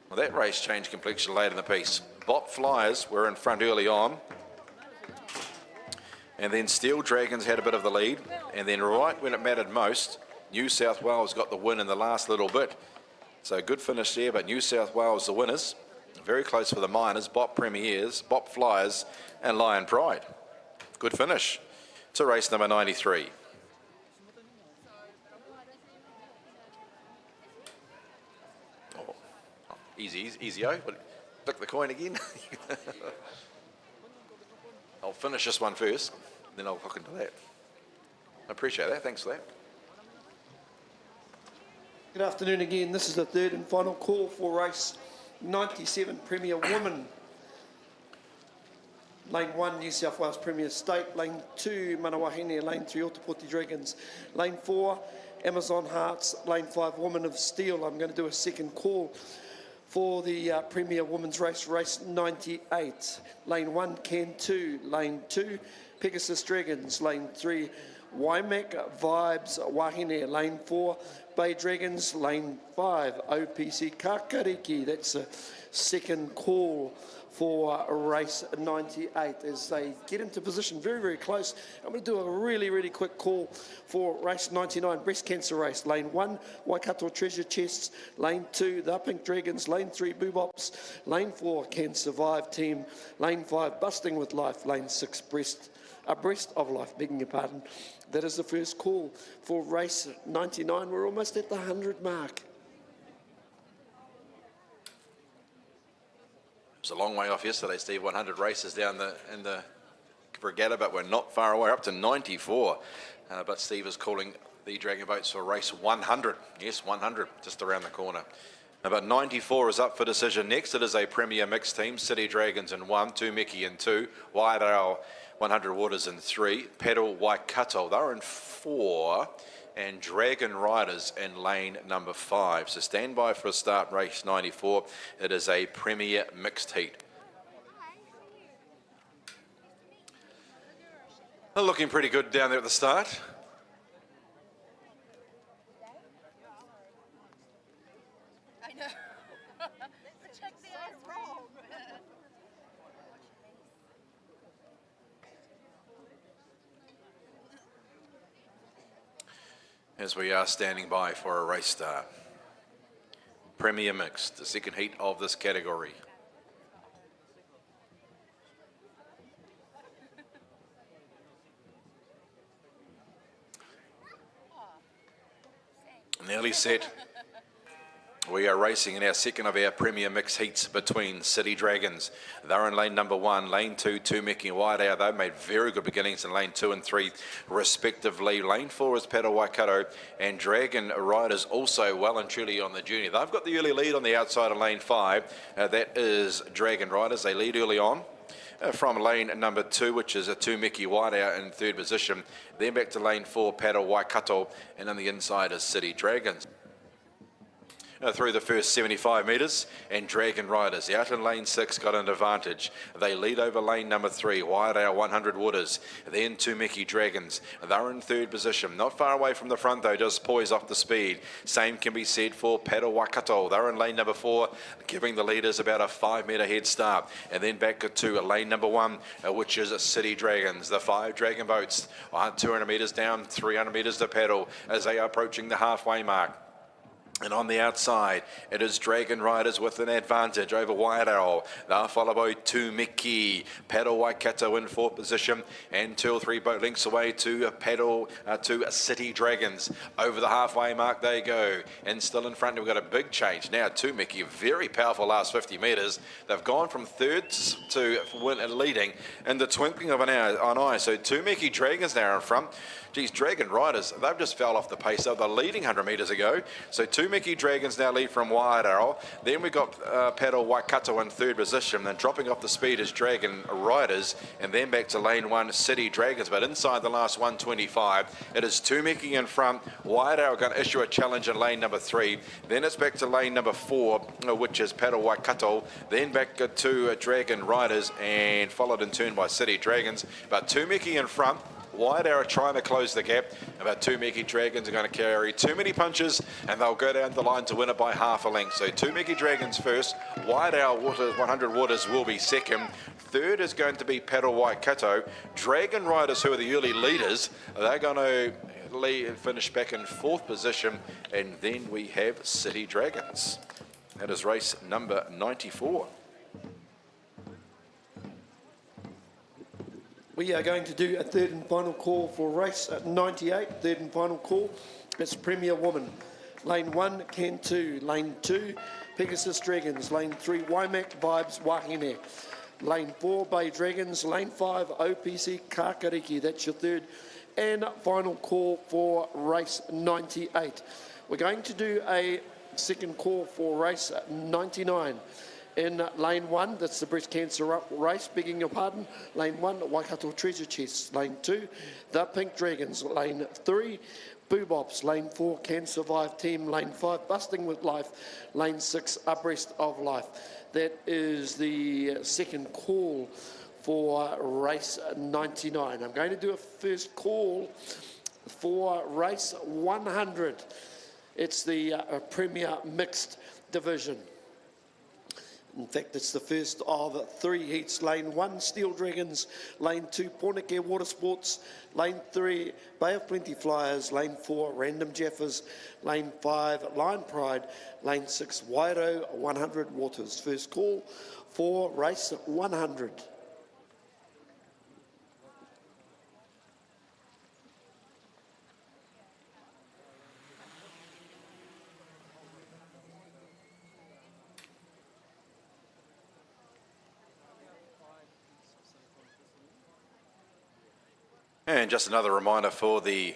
Well, that race changed complexion late in the piece. Bop Flyers were in front early on, and then Steel Dragons had a bit of the lead, and then right when it mattered most, New South Wales got the win in the last little bit. So good finish there, but New South Wales the winners. Very close for the Miners, Bop Premiers, Bop Flyers and Lion Pride. Good finish to race number 93. Easy-o. Flick the coin again. I'll finish this one first, then I'll hook into that. I appreciate that. Thanks for that. Good afternoon again. This is the third and final call for race 97 Premier Woman. Lane 1, New South Wales Premier State. Lane 2, Manawahine. Lane 3, Otapoti Dragons. Lane 4, Amazon Hearts. Lane 5, Woman of Steel. I'm going to do a second call for the Premier Women's Race, race 98. Lane 1, Ken 2. Lane 2, Pegasus Dragons. Lane 3, Waimak Vibes Wahine. Lane 4, Bay Dragons. Lane 5, OPC Kakariki. That's a second call for race 98 as they get into position very, very close. I'm going to do a really, really quick call for race 99, breast cancer race. Lane 1, Waikato Treasure Chests. Lane 2, the Pink Dragons. Lane 3, Boobops. Lane 4, Can Survive Team. Lane 5, Busting with Life. Lane 6, Breast of Life, begging your pardon. That is the first call for race 99. We're almost at the 100 mark. It was a long way off yesterday, Steve. 100 races down in the regatta, but we're not far away, up to 94. But Steve is calling the Dragon Boats for race 100. Yes, 100, just around the corner. About 94 is up for decision next. It is a Premier mixed team. City Dragons in 1, 2 Mickey in 2, Waiarau 100 Waters in 3, Pedal Waikato, they're in 4, and Dragon Riders in lane number 5. So stand by for a start, race 94. It is a Premier mixed heat. They're looking pretty good down there at the start. I know. Protect the ice wrong. As we are standing by for a race start. Premier mixed, the second heat of this category. Nearly set. We are racing in our second of our Premier mixed heats between City Dragons. They're in lane number 1, lane 2, 2 Mickey Waiarau. They've made very good beginnings in lane 2 and 3 respectively. Lane 4 is Pedal Waikato, and Dragon Riders also well and truly on the journey. They've got the early lead on the outside of lane 5. That is Dragon Riders. They lead early on. From lane number 2, which is a 2 Mickey Waiarau in third position. Then back to lane 4, Pedal Waikato, and on the inside is City Dragons. Through the first 75 metres, and Dragon Riders out in lane 6 got an advantage. They lead over lane number 3, Waiarau 100 Waters, then 2 Mickey Dragons. They're in third position, not far away from the front though, just poised off the speed. Same can be said for Pedal Waikato. They're in lane number 4, giving the leaders about a 5 metre head start. And then back to lane number 1, which is City Dragons. The 5 Dragon Boats are 200 metres down, 300 metres to pedal as they are approaching the halfway mark. And on the outside, it is Dragon Riders with an advantage over Waiarau. They're followed by 2 Mickey. Pedal Waikato in fourth position, and 2 or 3 boat lengths away to to City Dragons. Over the halfway mark they go. And still in front, we've got a big change. Now 2 Mickey, very powerful last 50 metres. They've gone from third to leading in the twinkling of an eye. So 2 Mickey Dragons now in front. Geez, Dragon Riders, they've just fell off the pace. They were leading 100 metres ago. So 2 Mickey Dragons now lead from Waiarau. Then we've got Pedal Waikato in third position. Then dropping off the speed is Dragon Riders. And then back to lane 1, City Dragons. But inside the last 125, it is 2 Mickey in front. Waiarau are going to issue a challenge in lane number 3. Then it's back to lane number 4, which is Pedal Waikato. Then back to Dragon Riders and followed in turn by City Dragons. But 2 Mickey in front. Waiarau are trying to close the gap. About 2 Mickey Dragons are going to carry too many punches, and they'll go down the line to win it by half a length. So 2 Mickey Dragons first. Waiarau 100 Waters will be second. Third is going to be Pedal Waikato. Dragon Riders, who are the early leaders, they're going to finish back in fourth position. And then we have City Dragons. That is race number 94. We are going to do a third and final call for race 98, third and final call. It's Premier Woman. Lane 1, Ken 2. Lane 2, Pegasus Dragons. Lane 3, Waimak Vibes Wahine. Lane 4, Bay Dragons. Lane 5, OPC Kakariki. That's your third and final call for race 98. We're going to do a second call for race 99. In lane 1, that's the breast cancer race, begging your pardon. Lane 1, Waikato Treasure Chest. Lane 2, the Pink Dragons. Lane 3, Boobops. Lane 4, Can Survive Team. Lane 5, Busting with Life. Lane 6, Abreast of Life. That is the second call for race 99. I'm going to do a first call for race 100. It's the Premier Mixed Division. In fact, it's the first of 3 heats. Lane 1, Steel Dragons. Lane 2, Pornicare Water Sports. Lane 3, Bay of Plenty Flyers. Lane 4, Random Jeffers. Lane 5, Lion Pride. Lane 6, Wairo 100 Waters. First call for race 100. And just another reminder for the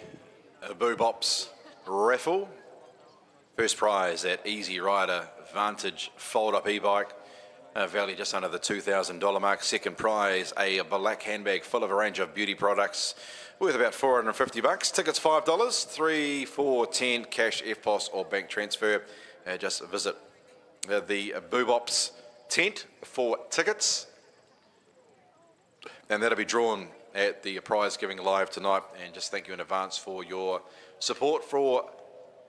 Boobops raffle. First prize at Easy Rider Vantage fold-up e-bike, valued just under the $2,000 mark. Second prize, a black handbag full of a range of beauty products worth about $450. Tickets $5, 3, 4, 10, cash, EFTPOS or bank transfer. Just visit the Boobops tent for tickets. And that'll be drawn at the prize giving live tonight. And just thank you in advance for your support for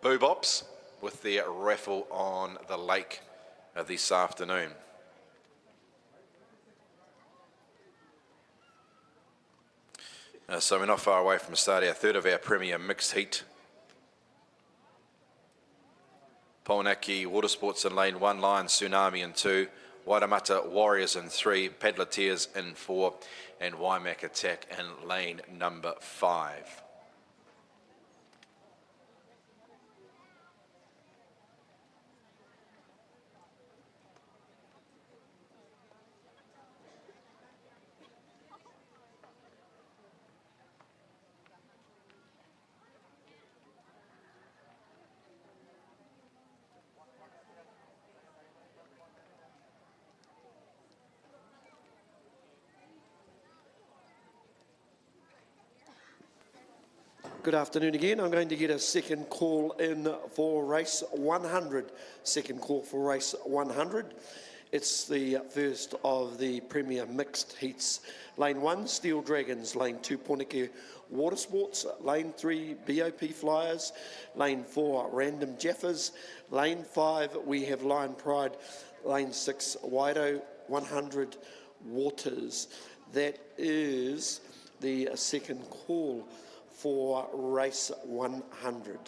Boobops with their raffle on the lake this afternoon. So we're not far away from the start, our third of our Premier Mixed Heat. Poanaki Water Sports in lane 1, Lion Tsunami in 2, Wairamata Warriors in 3, Paddleteers in 4, and Waimak Attack in lane number 5. Good afternoon again. I'm going to get a second call in for race 100. Second call for race 100. It's the first of the Premier Mixed Heats. Lane 1, Steel Dragons. Lane 2, Pornicare Water Sports. Lane 3, BOP Flyers. Lane 4, Random Jeffers. Lane 5, we have Lion Pride. Lane 6, Wairo 100 Waters. That is the second call for race 100.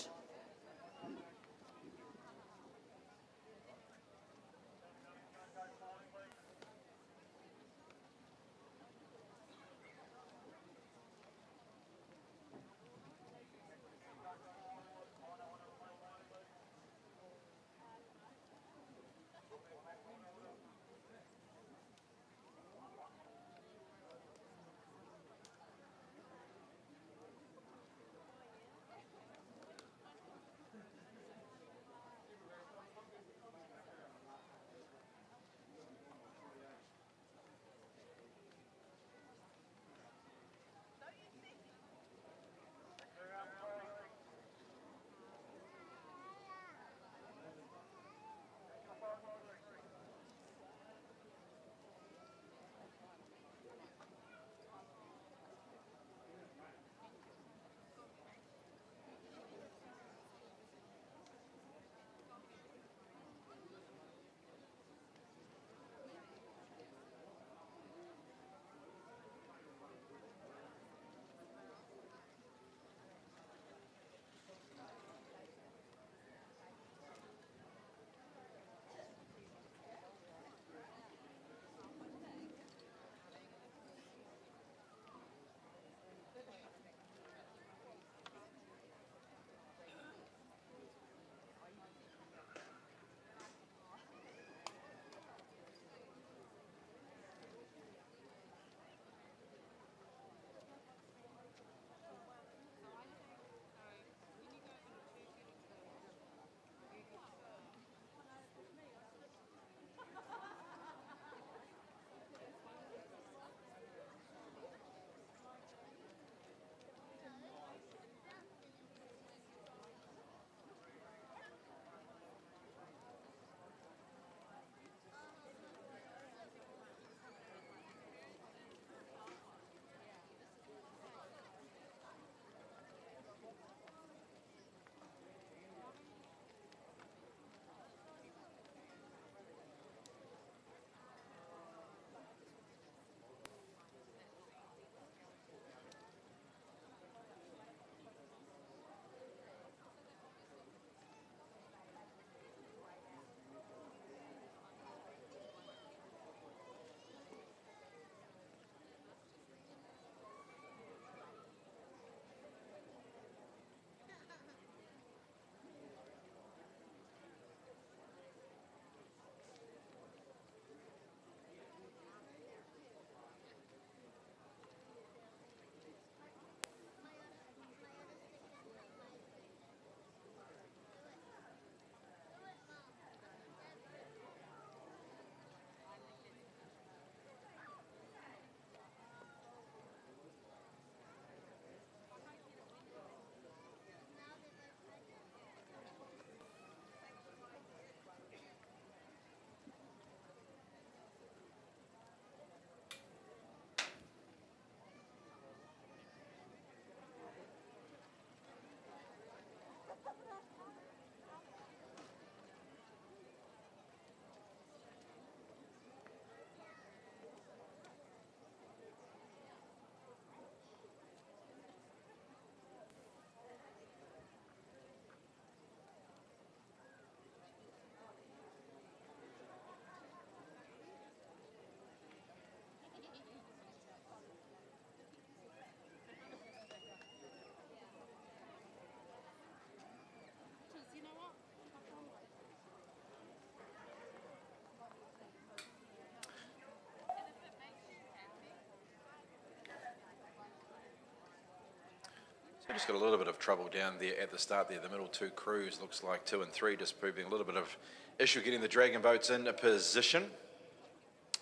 just got a little bit of trouble down there at the start there. The middle two crews, looks like 2 and 3, just proving a little bit of issue getting the Dragon boats in a position.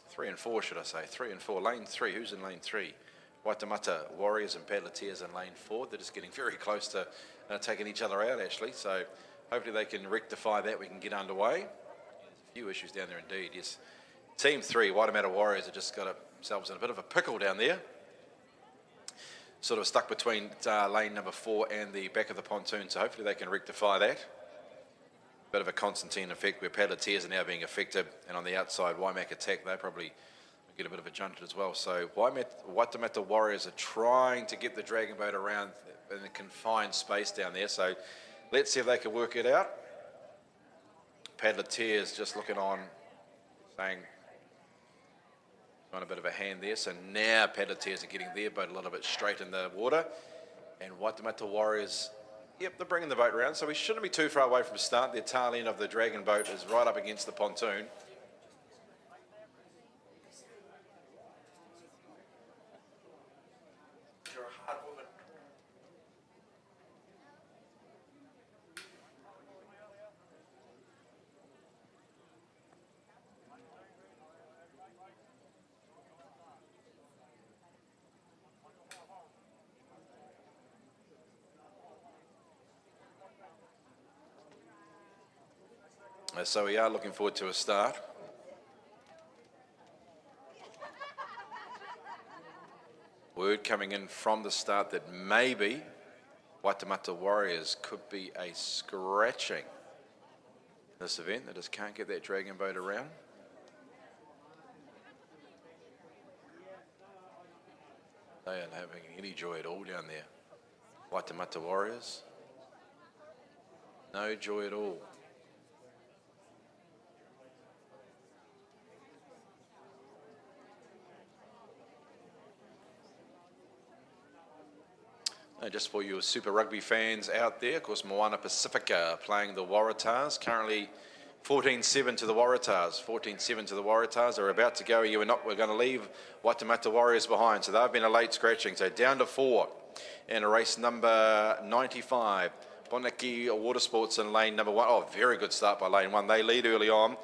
3 and 4, should I say. 3 and 4. Lane 3, who's in lane 3? Waitemata Warriors and Paddleteers in lane 4. They're just getting very close to taking each other out, actually. So hopefully they can rectify that. We can get underway. There's a few issues down there indeed, yes. Team 3, Waitemata Warriors, have just got themselves in a bit of a pickle down there. Sort of stuck between lane number 4 and the back of the pontoon, so hopefully they can rectify that. Bit of a Constantine effect where Paddleteers are now being affected, and on the outside, Waimak Attack, they probably get a bit of a junket as well. So Waitemata Warriors are trying to get the Dragon boat around in a confined space down there, so let's see if they can work it out. Paddleteers just looking on, saying, on a bit of a hand there. So now Paddleteers are getting their boat a little bit straight in the water. And Waitemata Warriors, yep, they're bringing the boat around. So we shouldn't be too far away from start. The tail end of the Dragon boat is right up against the pontoon. You're a hard woman. So we are looking forward to a start. Word coming in from the start that maybe Waitemata Warriors could be a scratching this event. They just can't get that Dragon boat around. They aren't having any joy at all down there. Waitemata Warriors, no joy at all. Just for you Super Rugby fans out there, of course, Moana Pacifica playing the Waratahs. Currently 14-7 to the Waratahs. 14-7 to the Waratahs. They're about to go. We're going to leave Waitemata Warriors behind. So they've been a late scratching. So down to 4 in race number 95. Ponaki Watersports in lane number 1. Oh, very good start by lane 1. They lead early on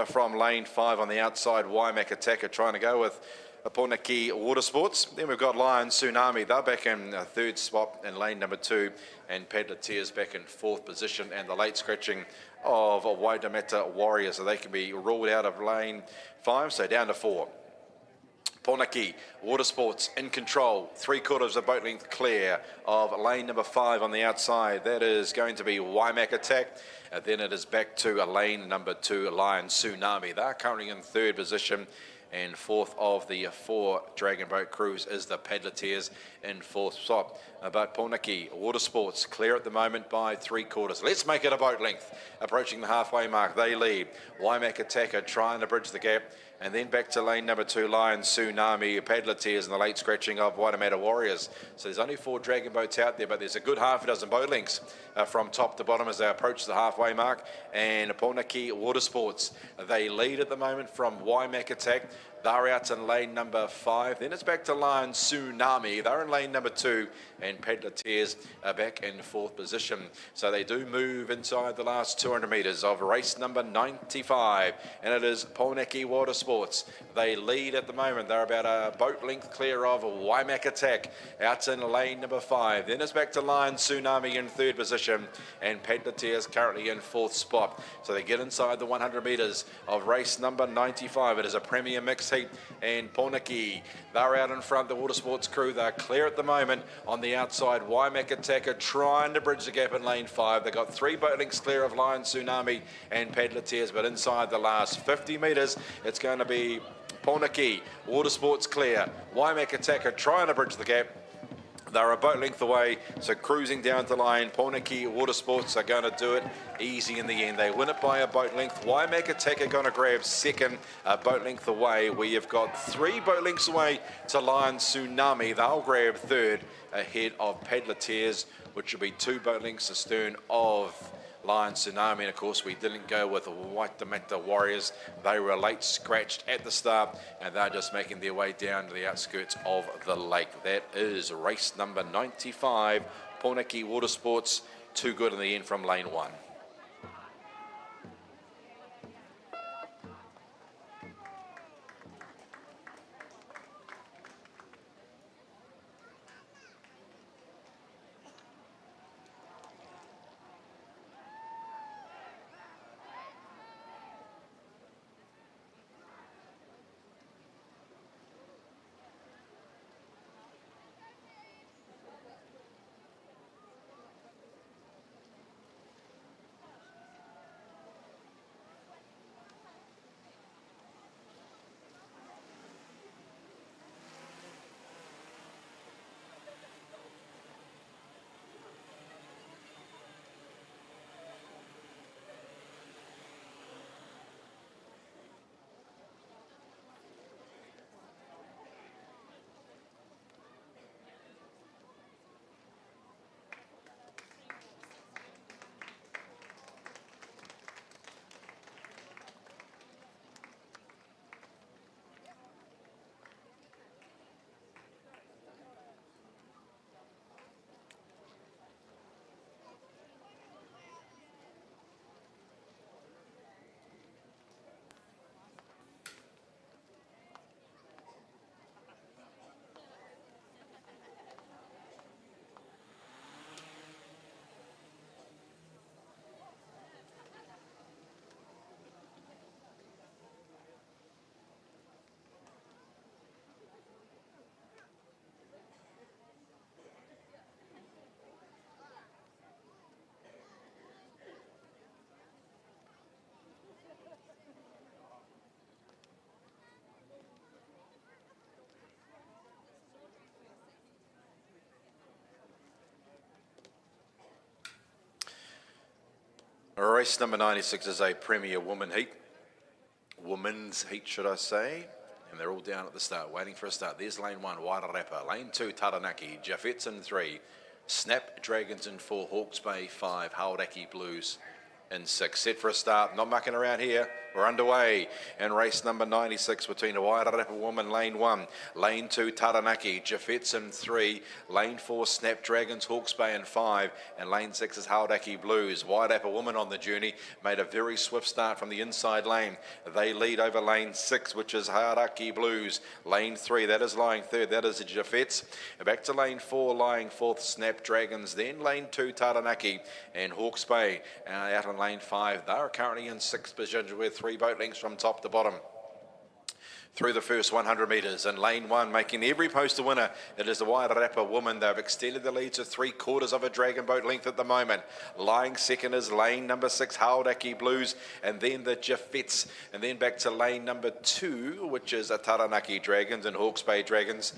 from lane 5 on the outside. Waimak Attacker trying to go with Ponaki Watersports. Then we've got Lion Tsunami. They're back in 3rd spot in lane number 2, and Paddleteers back in 4th position, and the late scratching of Waitemata Warriors, so they can be ruled out of lane 5, so down to 4. Ponaki Watersports in control, 3/4 of boat length clear of lane number 5 on the outside. That is going to be Waimak Attack. And then it is back to lane number 2, Lion Tsunami. They're currently in 3rd position. And 4th of the 4 Dragon boat crews is the Paddleteers in 4th spot. But Ponaki Watersports clear at the moment by 3/4. Let's make it a boat length. Approaching the halfway mark, they lead. Waimak Attacker trying to bridge the gap. And then back to lane number 2, Lion Tsunami, Paddleteers, and the late scratching of Waitemata Warriors. So there's only 4 Dragon boats out there, but there's a good half a dozen boat lengths from top to bottom as they approach the halfway mark. And Ponaki Watersports, they lead at the moment from Waimak Attack. They're out in lane number 5. Then it's back to Lion Tsunami. They're in lane number 2, and Paddleteers are back in 4th position. So they do move inside the last 200 metres of race number 95, and it is Ponaki Watersports. They lead at the moment. They're about a boat length clear of Waimak Attack out in lane number 5. Then it's back to Lion Tsunami in 3rd position, and Paddleteers currently in 4th spot. So they get inside the 100 metres of race number 95. It is a premier mixed heat, and Ponaki, they're out in front. The Watersports crew, they're clear at the moment. On the outside, Waimak Attacker trying to bridge the gap in lane 5. They've got 3 boat lengths clear of Lion Tsunami and Paddleteers, but inside the last 50 metres, it's going to be Ponaki Watersports clear. Waimak Attacker trying to bridge the gap. They're a boat length away, so cruising down the line. Ponaki Watersports are going to do it easy in the end. They win it by a boat length. Waimak Attack are going to grab 2nd, a boat length away. We have got 3 boat lengths away to Lion Tsunami. They'll grab 3rd ahead of Paddleteers, which will be 2 boat lengths astern of Lion Tsunami. And of course, we didn't go with Waitemata Warriors. They were late scratched at the start, and they're just making their way down to the outskirts of the lake. That is race number 95, Poneki Water Sports, too good in the end from lane 1. Race number 96 is a Premier Women's Heat, should I say. And they're all down at the start, waiting for a start. There's lane 1, Wairarapa. Lane 2, Taranaki. Jaffets in 3. Snapdragons in 4. Hawke's Bay 5. Hauraki Blues in 6. Set for a start. Not mucking around here. We're underway in race number 96 between the Wairarapa Woman, lane 1, lane 2, Taranaki, Jaffets in 3, lane 4, Snapdragons, Hawke's Bay in 5, and lane 6 is Hauraki Blues. Wairarapa Woman on the journey made a very swift start from the inside lane. They lead over lane 6, which is Hauraki Blues. Lane 3, that is lying third, that is the Jaffets. Back to lane 4, lying fourth, Snapdragons. Then lane 2, Taranaki, and Hawke's Bay out on lane 5. They are currently in 6th position with 3 boat lengths from top to bottom. Through the first 100 metres, and lane 1 making every post a winner. It is the Wairarapa Woman. They've extended the lead to 3/4 of a dragon boat length at the moment. Lying second is lane number 6, Hauraki Blues, and then the Jaffets, and then back to lane number 2, which is a Taranaki Dragons and Hawke's Bay Dragons,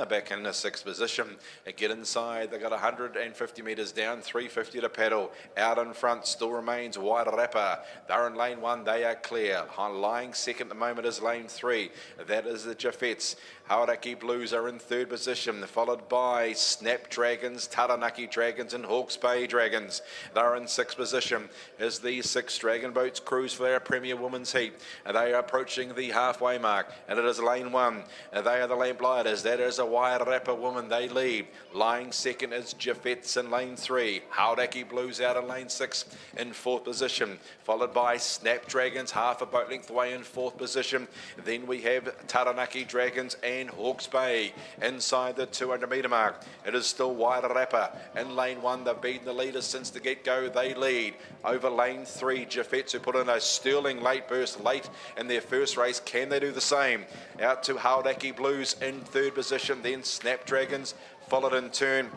back in the 6th position. Get inside, they've got 150 metres down, 350 to paddle. Out in front still remains Wairarapa. They're in lane 1, they are clear. Lying second at the moment is lane 3. That is the Jaffets. Hauraki Blues are in 3rd position, followed by Snapdragons, Taranaki Dragons and Hawke's Bay Dragons. They're in 6th position as the 6 Dragon Boats cruise for their Premier Women's Heat. They are approaching the halfway mark, and it is lane 1. They are the Lamplighters. That is a Wairarapa Woman. They lead. Lying second is Jaffets in lane 3. Hauraki Blues out in lane 6 in 4th position, followed by Snapdragons, half a boat length away in 4th position. Then we have Taranaki Dragons and Hawke's Bay inside the 200 metre mark. It is still Wairarapa in lane 1. They've been the leaders since the get-go. They lead over lane 3. Jaffets, who put in a sterling late burst late in their first race. Can they do the same? Out to Hauraki Blues in 3rd position. Then Snapdragons followed in turn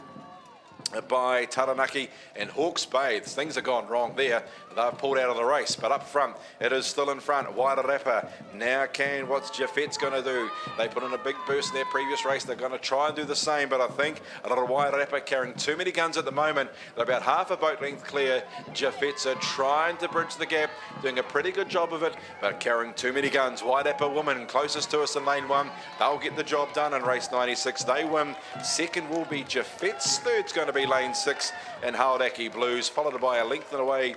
by Taranaki and Hawke's Bay. Things have gone wrong there. They've pulled out of the race, but up front, it is still in front. Wairarapa now what's Jaffets going to do? They put in a big burst in their previous race. They're going to try and do the same, but I think a lot of Wairarapa carrying too many guns at the moment. They're about half a boat length clear. Jaffets are trying to bridge the gap, doing a pretty good job of it, but carrying too many guns. Wairarapa Woman closest to us in lane 1. They'll get the job done in race 96. They win. Second will be Jaffets. Third's going to be lane 6 and Hauraki Blues, followed by a length and away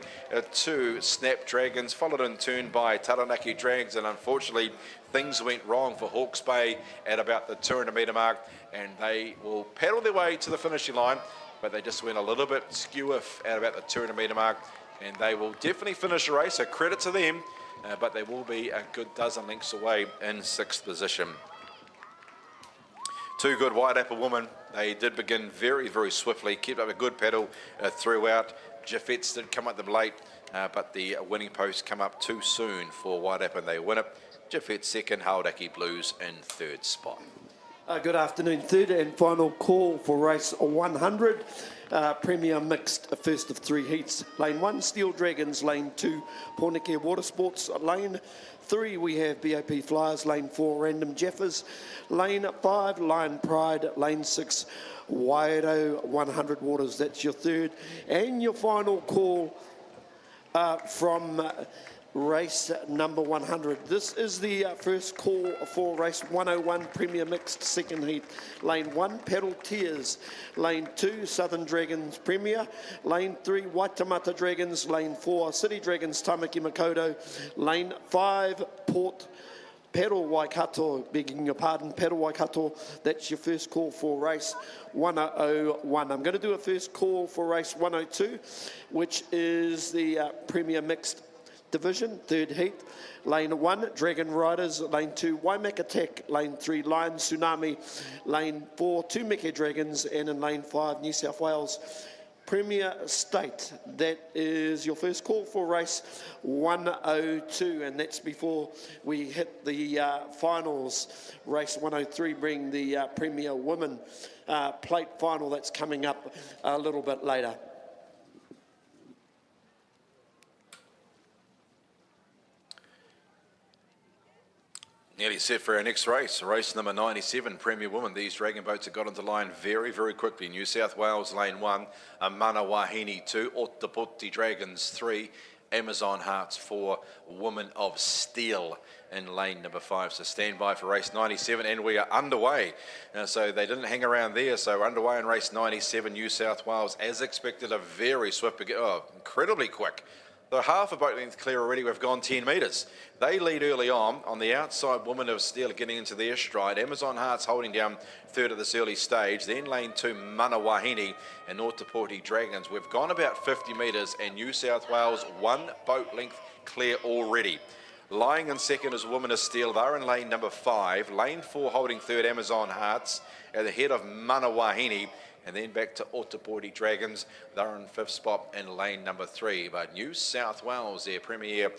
to Snapdragons, followed in turn by Taranaki Dragons, and unfortunately things went wrong for Hawke's Bay at about the 200 metre mark, and they will paddle their way to the finishing line but they just went a little bit skew-iff at about the 200 metre mark, and they will definitely finish the race, so credit to them, but they will be a good dozen lengths away in 6th position. Two good White Apple women. They did begin very, very swiftly, kept up a good pedal throughout. Jaffettes did come up them late, but the winning post come up too soon for White Apple, and they win it. Jaffette second, Hauraki Blues in 3rd spot. Good afternoon. Third and final call for race 100. Premier Mixed, first of 3 heats. Lane 1, Steel Dragons. Lane 2, Pornicare Water Sports. Lane 3, we have BOP Flyers. Lane 4, Random Jeffers. Lane 5, Lion Pride. Lane 6, Waido 100 Waters. That's your third. And your final call from race number 100. This is the first call for race 101, Premier Mixed, second heat. Lane 1, Pedal Tears. Lane 2, Southern Dragons Premier. Lane 3, Waitamata Dragons. Lane 4, City Dragons Tamaki Makoto. Lane 5, Port Pedal Waikato, begging your pardon, Pedal Waikato. That's your first call for race 101. I'm going to do a first call for race 102, which is the Premier Mixed Division, third heat. Lane 1, Dragon Riders. Lane 2, Waimak Attack. Lane 3, Lion Tsunami. Lane 4, Two Meke Dragons. And in Lane 5, New South Wales Premier State. That is your first call for race 102, and that's before we hit the finals. Race 103 being the Premier Women Plate final that's coming up a little bit later. Nearly set for our next race, race number 97, Premier Women. These dragon boats have got into line very, very quickly. New South Wales, lane 1, Manawahine 2, Otapoti Dragons 3, Amazon Hearts 4, Woman of Steel in lane number 5. So stand by for race 97, and we are underway. So they didn't hang around there, so we're underway in race 97, New South Wales. As expected, a very swift, incredibly quick. They're half a boat length clear already. We've gone 10 metres. They lead early on the outside. Woman of Steel getting into their stride. Amazon Hearts holding down third at this early stage. Then lane 2, Manawahine and Otapoti Dragons. We've gone about 50 metres, and New South Wales 1 boat length clear already. Lying in second is Woman of Steel. They're in lane number 5. Lane 4 holding third, Amazon Hearts at the head of Manawahine. And then back to Otapoti Dragons. They're in 5th spot in lane number 3. But New South Wales, their Premier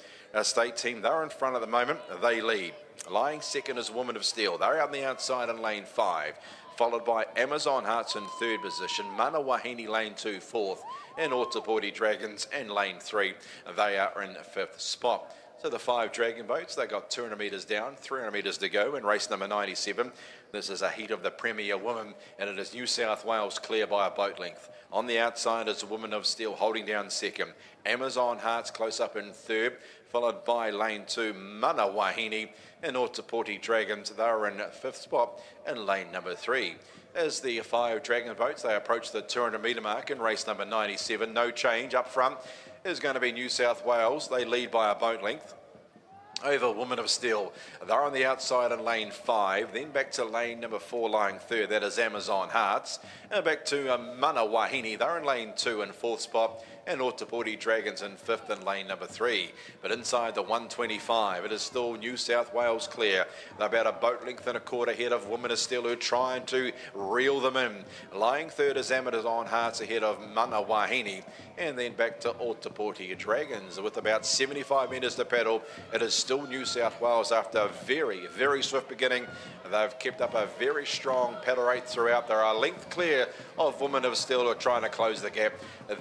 State team, they're in front at the moment. They lead. Lying second is Woman of Steel. They're out on the outside in lane 5. Followed by Amazon Hearts in 3rd position. Manawahine lane 2, 4th. And Otapoti Dragons in lane 3. They are in 5th spot. So the 5 dragon boats, they got 200 metres down, 300 metres to go in race number 97. This is a heat of the Premier Women, and it is New South Wales clear by a boat length. On the outside is a Woman of Steel holding down second. Amazon Hearts close up in 3rd, followed by lane 2, Manawahine and Otapoti Dragons. They're in 5th spot in lane number 3. As the 5 dragon boats, they approach the 200 metre mark in race number 97. No change up front is going to be New South Wales. They lead by a boat length over Woman of Steel. They're on the outside in lane 5, then back to lane number 4 lying 3rd. That is Amazon Hearts. And back to Manawahine. They're in lane 2 and 4th spot. And Otapoti Dragons in 5th in lane number 3. But inside the 125, it is still New South Wales clear. They're about a boat length and a quarter ahead of Women of Steel, who are trying to reel them in. Lying 3rd is Amazon Hearts ahead of Manawahine. And then back to Otapoti Dragons with about 75 metres to paddle. It is still New South Wales after a very, very swift beginning. They've kept up a very strong paddle rate throughout. They are a length clear of Women of Steel, who are trying to close the gap.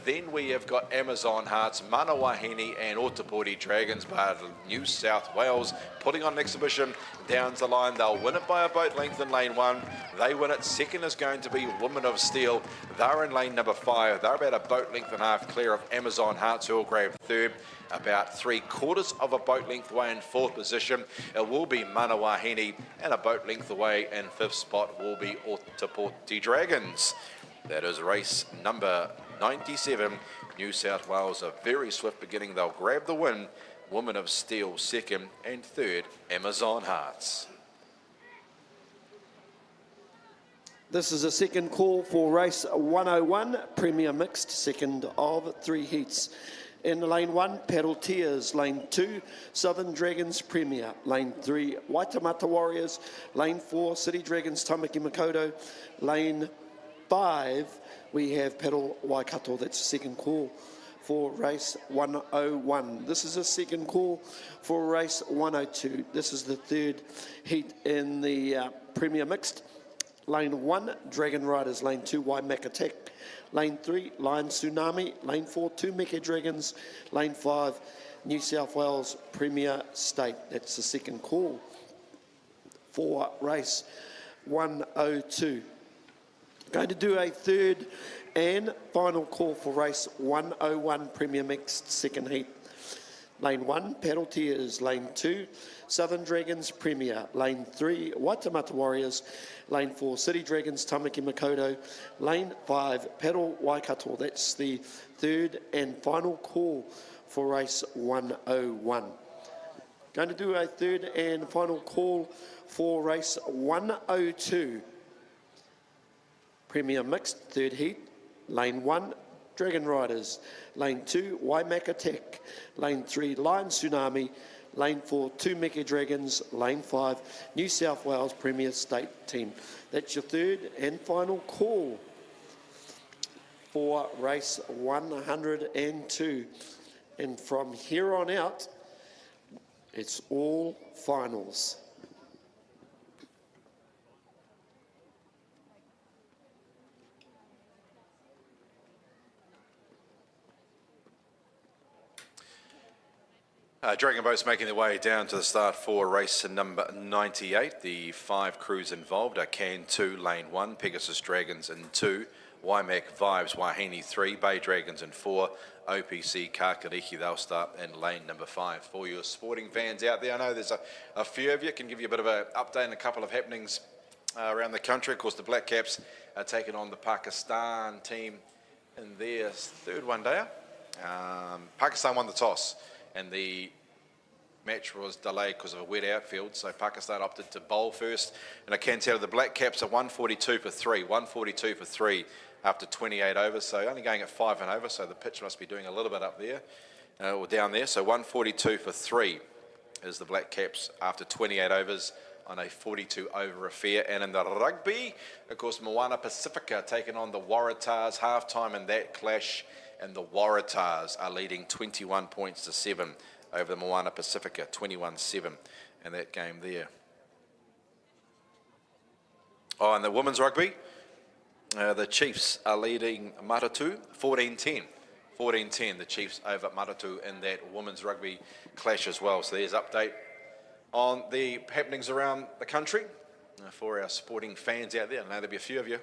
Then we have got Amazon Hearts, Manawahine and Otapoti Dragons, but New South Wales putting on an exhibition down the line. They'll win it by a boat length in lane 1. They win it. Second is going to be Women of Steel. They're in lane number 5. They're about a boat length and a half clear of Amazon Hearts, who will grab 3rd. About 3/4 of a boat length away in 4th position. It will be Manawahine, and a boat length away in 5th spot will be Otapoti Dragons. That is race number 97. New South Wales, a very swift beginning. They'll grab the win. Woman of Steel 2nd, and 3rd, Amazon Hearts. This is a second call for race 101, Premier Mixed, second of 3 heats. In lane 1, Paddle Tears. Lane 2, Southern Dragons Premier. Lane 3, Waitamata Warriors. Lane 4, City Dragons Tamaki Makoto. Lane 5, we have Paddle Waikato. That's the second call for race 101. This is a second call for race 102. This is the third heat in the Premier Mixed. Lane 1, Dragon Riders. Lane 2, Waimaka Tech. Lane 3, Lion Tsunami. Lane 4, Two Meke Dragons. Lane 5, New South Wales Premier State. That's the second call for race 102. Going to do a third and final call for race 101 Premier Mixed second heat. Lane 1, Paddle Tears. Lane 2, Southern Dragons Premier. Lane 3, Waitamata Warriors. Lane 4, City Dragons Tamaki Makoto. Lane 5, Paddle Waikato. That's the third and final call for race 101. Going to do a third and final call for race 102. Premier Mixed, third heat. Lane 1, Dragon Riders. Lane 2, Waimaka Tech. Lane 3, Lion Tsunami. Lane 4, Two Meke Dragons. Lane 5, New South Wales Premier State Team. That's your third and final call for race 102. And from here on out, it's all finals. Dragon boats making their way down to the start for race number 98. The 5 crews involved are Can 2, Lane 1, Pegasus Dragons in 2, Waimak Vibes, Wahine 3, Bay Dragons in 4, OPC Kakariki. They'll start in lane number 5. For your sporting fans out there, I know there's a few of you. Can give you a bit of an update on a couple of happenings around the country. Of course, the Black Caps are taking on the Pakistan team in their third one-dayer. Pakistan won the toss, and the match was delayed because of a wet outfield, so Pakistan opted to bowl first. And I can tell you the Black Caps are 142 for 3, 142 for 3 after 28 overs, so only going at 5 and over, so the pitch must be doing a little bit up there, or down there. So 142 for 3 is the Black Caps after 28 overs on a 42 over affair. And in the rugby, of course, Moana Pacifica taking on the Waratahs, half-time in that clash, and the Waratahs are leading 21 points to 7 over the Moana Pacifica, 21-7 in that game there. Oh, and the women's rugby, the Chiefs are leading Maratu 14-10. 14-10, the Chiefs over Maratu in that women's rugby clash as well. So there's update on the happenings around the country for our sporting fans out there. I know there'll be a few of you.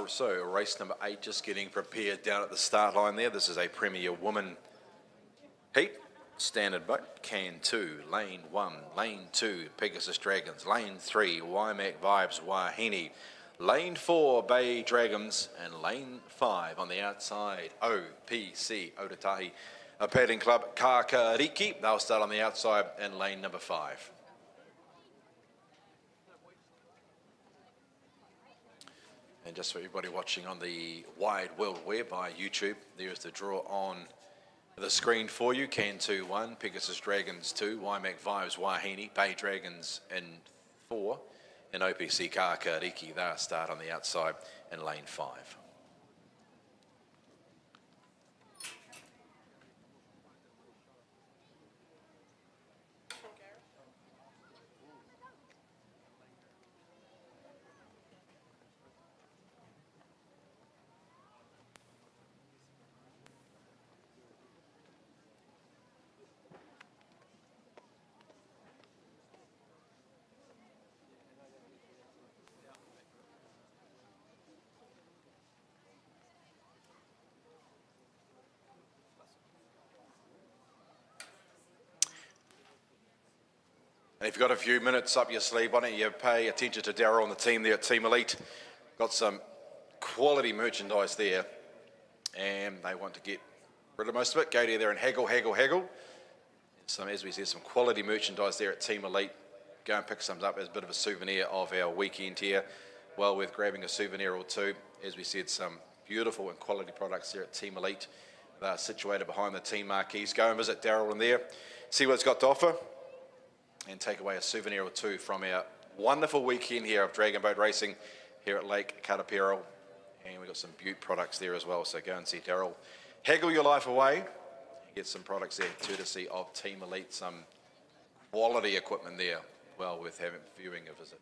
So race number 8 just getting prepared down at the start line there. This is a Premier Woman heat. Standard boat, Can 2, Lane 1, Lane 2, Pegasus Dragons, Lane 3, Waimak Vibes, Wahine, Lane 4, Bay Dragons, and Lane 5 on the outside, OPC, Otatahi Paddling Club, Kakariki. They'll start on the outside in lane number 5. And just for everybody watching on the wide world web via YouTube, there's the draw on The screen for you, Can 2 1, Pegasus Dragons 2, Waimak Vibes Wahine, Bay Dragons in 4, and OPC Kakariki, they'll start on the outside in lane 5. And if you've got a few minutes up your sleeve, why don't you pay attention to Daryl and the team there at Team Elite. Got some quality merchandise there, and they want to get rid of most of it. Go there and haggle. Some, as we said, some quality merchandise there at Team Elite. Go and pick some up as a bit of a souvenir of our weekend here. Well worth grabbing a souvenir or two. As we said, some beautiful and quality products there at Team Elite. They're situated behind the team marquees. Go and visit Daryl in there, see what it's got to offer, and take away a souvenir or two from our wonderful weekend here of Dragon Boat Racing here at Lake Karapiro. And we've got some beaut products there as well, so go and see Daryl. Haggle your life away. Get some products there, courtesy of Team Elite. Some quality equipment there. Well worth having viewing a visit.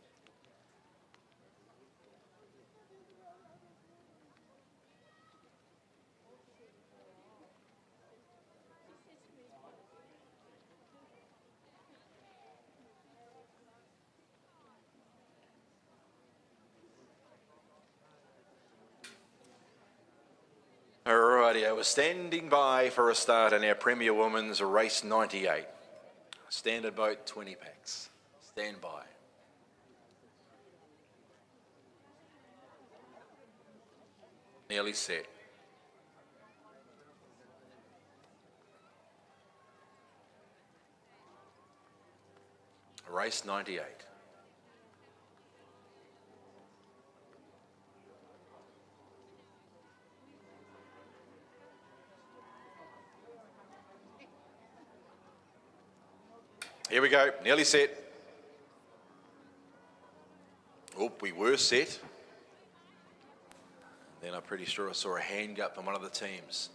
Alrighty, we're standing by for a start in our Premier Women's Race 98. Standard boat 20 packs. Stand by. Nearly set. Race 98. Here we go, nearly set. Oh, we were set. Then I'm pretty sure I saw a hand up from one of the teams.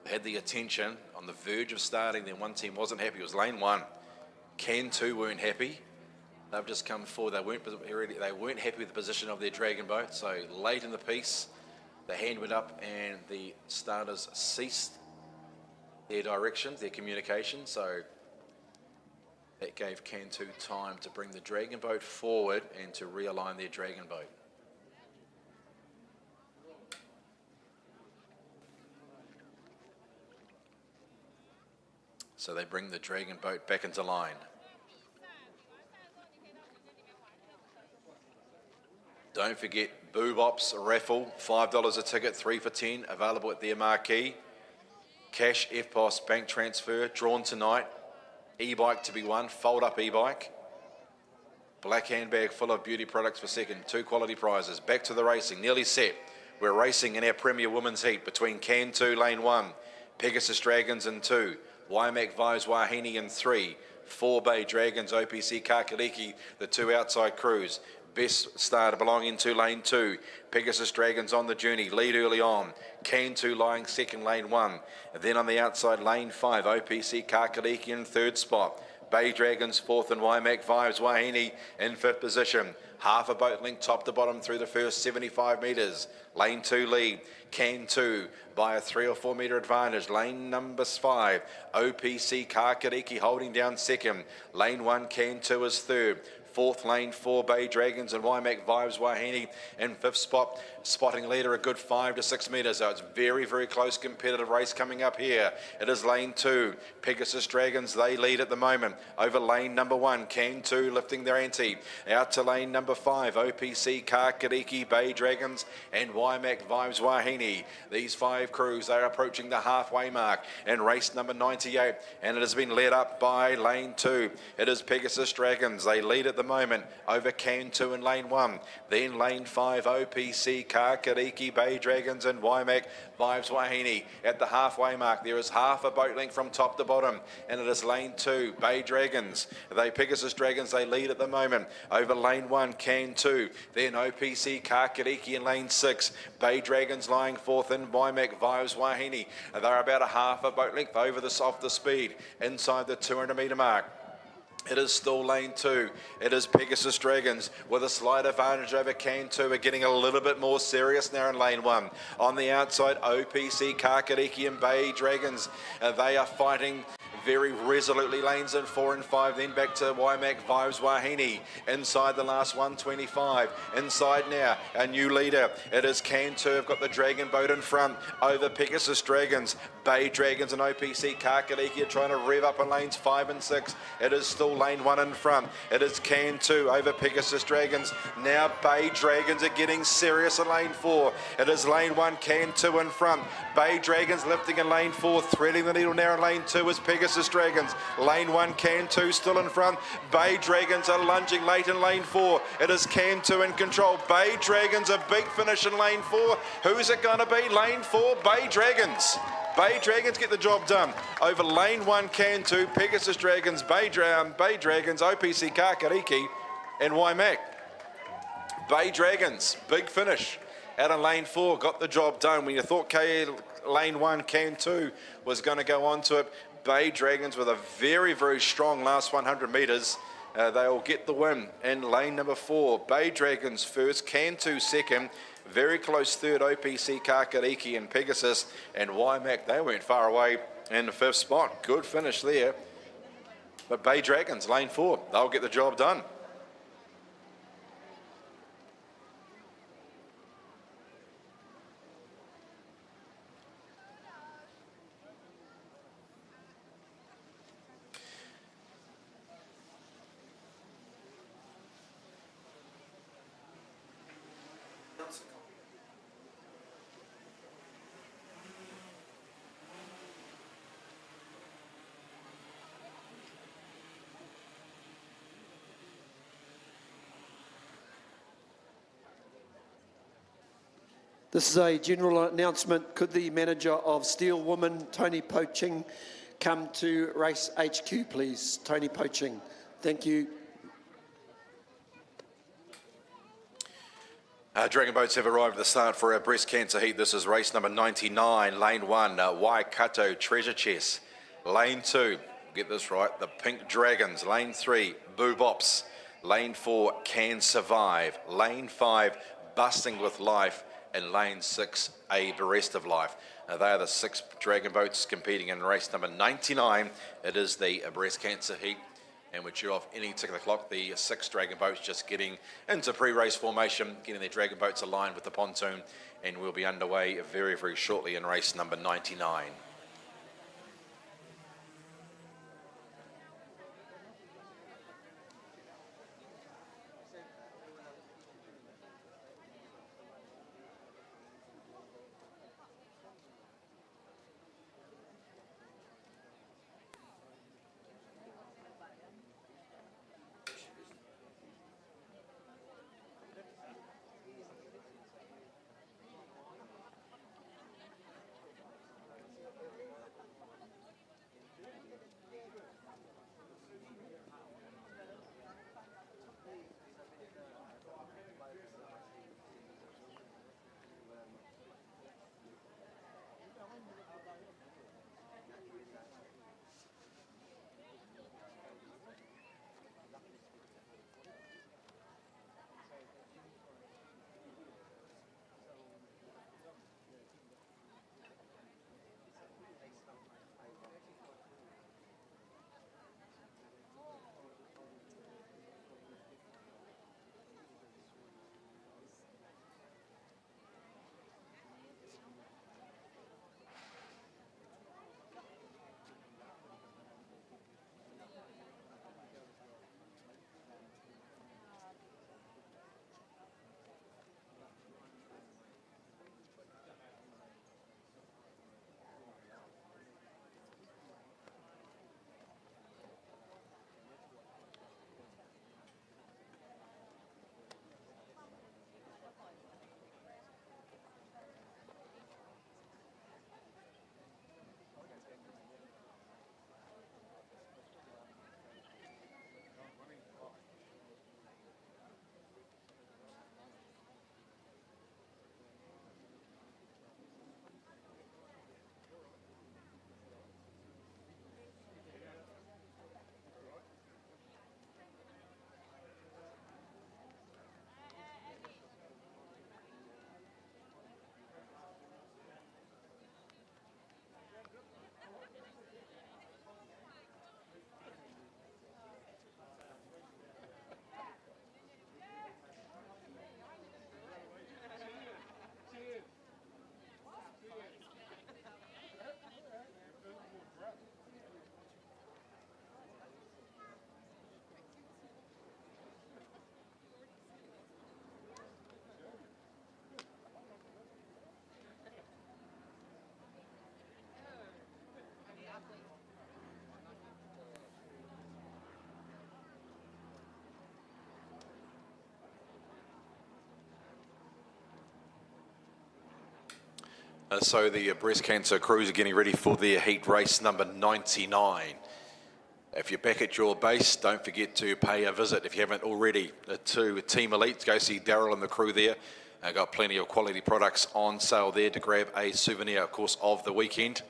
Had the attention on the verge of starting, then one team wasn't happy. It was lane 1. Can 2 weren't happy. They've just come forward. They weren't happy with the position of their Dragon boat. So late in the piece, the hand went up and the starters ceased their directions, their communication. So that gave Can 2 time to bring the Dragon boat forward and to realign their Dragon boat. So they bring the Dragon boat back into line. Don't forget Boobops raffle, $5 a ticket, 3 for 10, available at their marquee. Cash, FPOS, bank transfer, drawn tonight. E-bike to be won, fold-up e-bike. Black handbag full of beauty products for second, 2 quality prizes. Back to the racing, nearly set. We're racing in our Premier Women's Heat between Can 2, lane 1, Pegasus Dragons in 2, Waimak Vibes Wahine in 3, 4 Bay Dragons, OPC Kakariki, the 2 outside crews. Best starter belonging to lane 2. Pegasus Dragons on the journey, lead early on. Can 2 lying second, lane 1. And then on the outside, lane 5, OPC Kakariki in 3rd spot. Bay Dragons 4th and Waimak Vibes Wahine in 5th position. Half a boat link top to bottom through the first 75 metres. Lane 2 lead. Can 2 by a 3 or 4 metre advantage. Lane number 5, OPC Kakariki holding down second. Lane 1, Can 2 is 3rd. 4th lane, 4 Bay Dragons and Waimak Vibes Wahine in 5th spot. Spotting leader a good 5 to 6 metres. So it's very, very close competitive race coming up here. It is lane 2. Pegasus Dragons, they lead at the moment. Over lane number 1, Can 2 lifting their ante. Out to lane number 5, OPC Kakariki, Bay Dragons and Waimak Vibes Wahine. These 5 crews, they are approaching the halfway mark in race number 98. And it has been led up by lane 2. It is Pegasus Dragons. They lead at the moment over Can 2 in lane 1. Then lane 5, OPC, Kakariki, Bay Dragons and Waimak, Vibes Wahine. At the halfway mark, there is half a boat length from top to bottom, and it is lane 2, Bay Dragons. Pegasus Dragons, they lead at the moment over lane 1, Can 2. Then OPC, Kakariki in lane 6. Bay Dragons lying fourth in Waimak, Vibes Wahine. They're about a half a boat length over off the speed inside the 200 metre mark. It is still lane 2. It is Pegasus Dragons with a slight advantage over Can 2. We're getting a little bit more serious now in lane 1. On the outside, OPC, Kakariki and Bay Dragons. They are fighting very resolutely. Lanes in 4 and 5, then back to Waimak, Vibes Wahine. Inside the last 125. Inside now, a new leader. It is Can 2. Have got the Dragon Boat in front over Pegasus Dragons. Bay Dragons and OPC Kakariki are trying to rev up in lanes 5 and 6. It is still lane 1 in front. It is Can 2 over Pegasus Dragons. Now Bay Dragons are getting serious in lane 4. It is lane 1, Can 2 in front. Bay Dragons lifting in lane 4, threading the needle now in lane 2 is Pegasus Dragons. Lane 1, Can 2 still in front. Bay Dragons are lunging late in lane 4. It is Can 2 in control. Bay Dragons, a big finish in lane 4. Who's it going to be? Lane 4, Bay Dragons. Bay Dragons get the job done. Over lane 1, Can 2, Pegasus Dragons, Bay Dragons, OPC Kakariki and Waimak. Bay Dragons, big finish out in lane 4, got the job done. When you thought lane 1, Can 2 was going to go on to it, Bay Dragons with a very, very strong last 100 metres. They will get the win in lane number 4. Bay Dragons first, Can 2 second. Very close third, OPC, Kakariki and Pegasus. And Waimak, they weren't far away in the 5th spot. Good finish there. But Bay Dragons, lane 4, they'll get the job done. This is a general announcement. Could the manager of Steel Woman, Tony Poaching, come to Race HQ, please? Tony Poaching. Thank you. Dragon Boats have arrived at the start for our breast cancer heat. This is race number 99, lane 1, Waikato Treasure Chest. Lane 2, get this right, the Pink Dragons. Lane 3, Boo Bops. Lane 4, Can Survive. Lane 5, Busting with Life. And lane 6, A Berest of Life. They are the 6 Dragon Boats competing in race number 99. It is the breast cancer heat. And we're due off any tick of the clock. The 6 Dragon Boats just getting into pre-race formation, getting their Dragon Boats aligned with the pontoon, and we'll be underway very, very shortly in race number 99. So the breast cancer crews are getting ready for their heat race number 99. If you're back at your base, don't forget to pay a visit if you haven't already to Team Elite. Go see Daryl and the crew there. Got plenty of quality products on sale there to grab a souvenir, of course, of the weekend.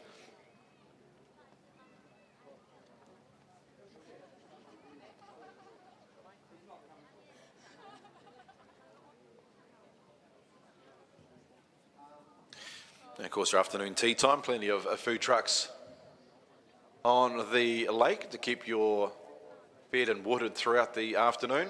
And of course, our afternoon tea time, plenty of food trucks on the lake to keep you fed and watered throughout the afternoon.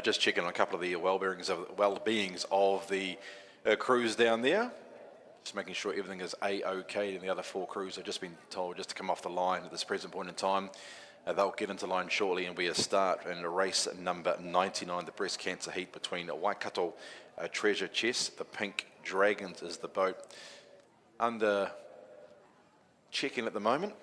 Just checking on a couple of the well-beings of the crews down there. Just making sure everything is A-OK, and the other 4 crews have just been told just to come off the line at this present point in time. They'll get into line shortly, and we start in race number 99, the breast cancer heat between Waikato Treasure Chest. The Pink Dragons is the boat. Under check-in at the moment.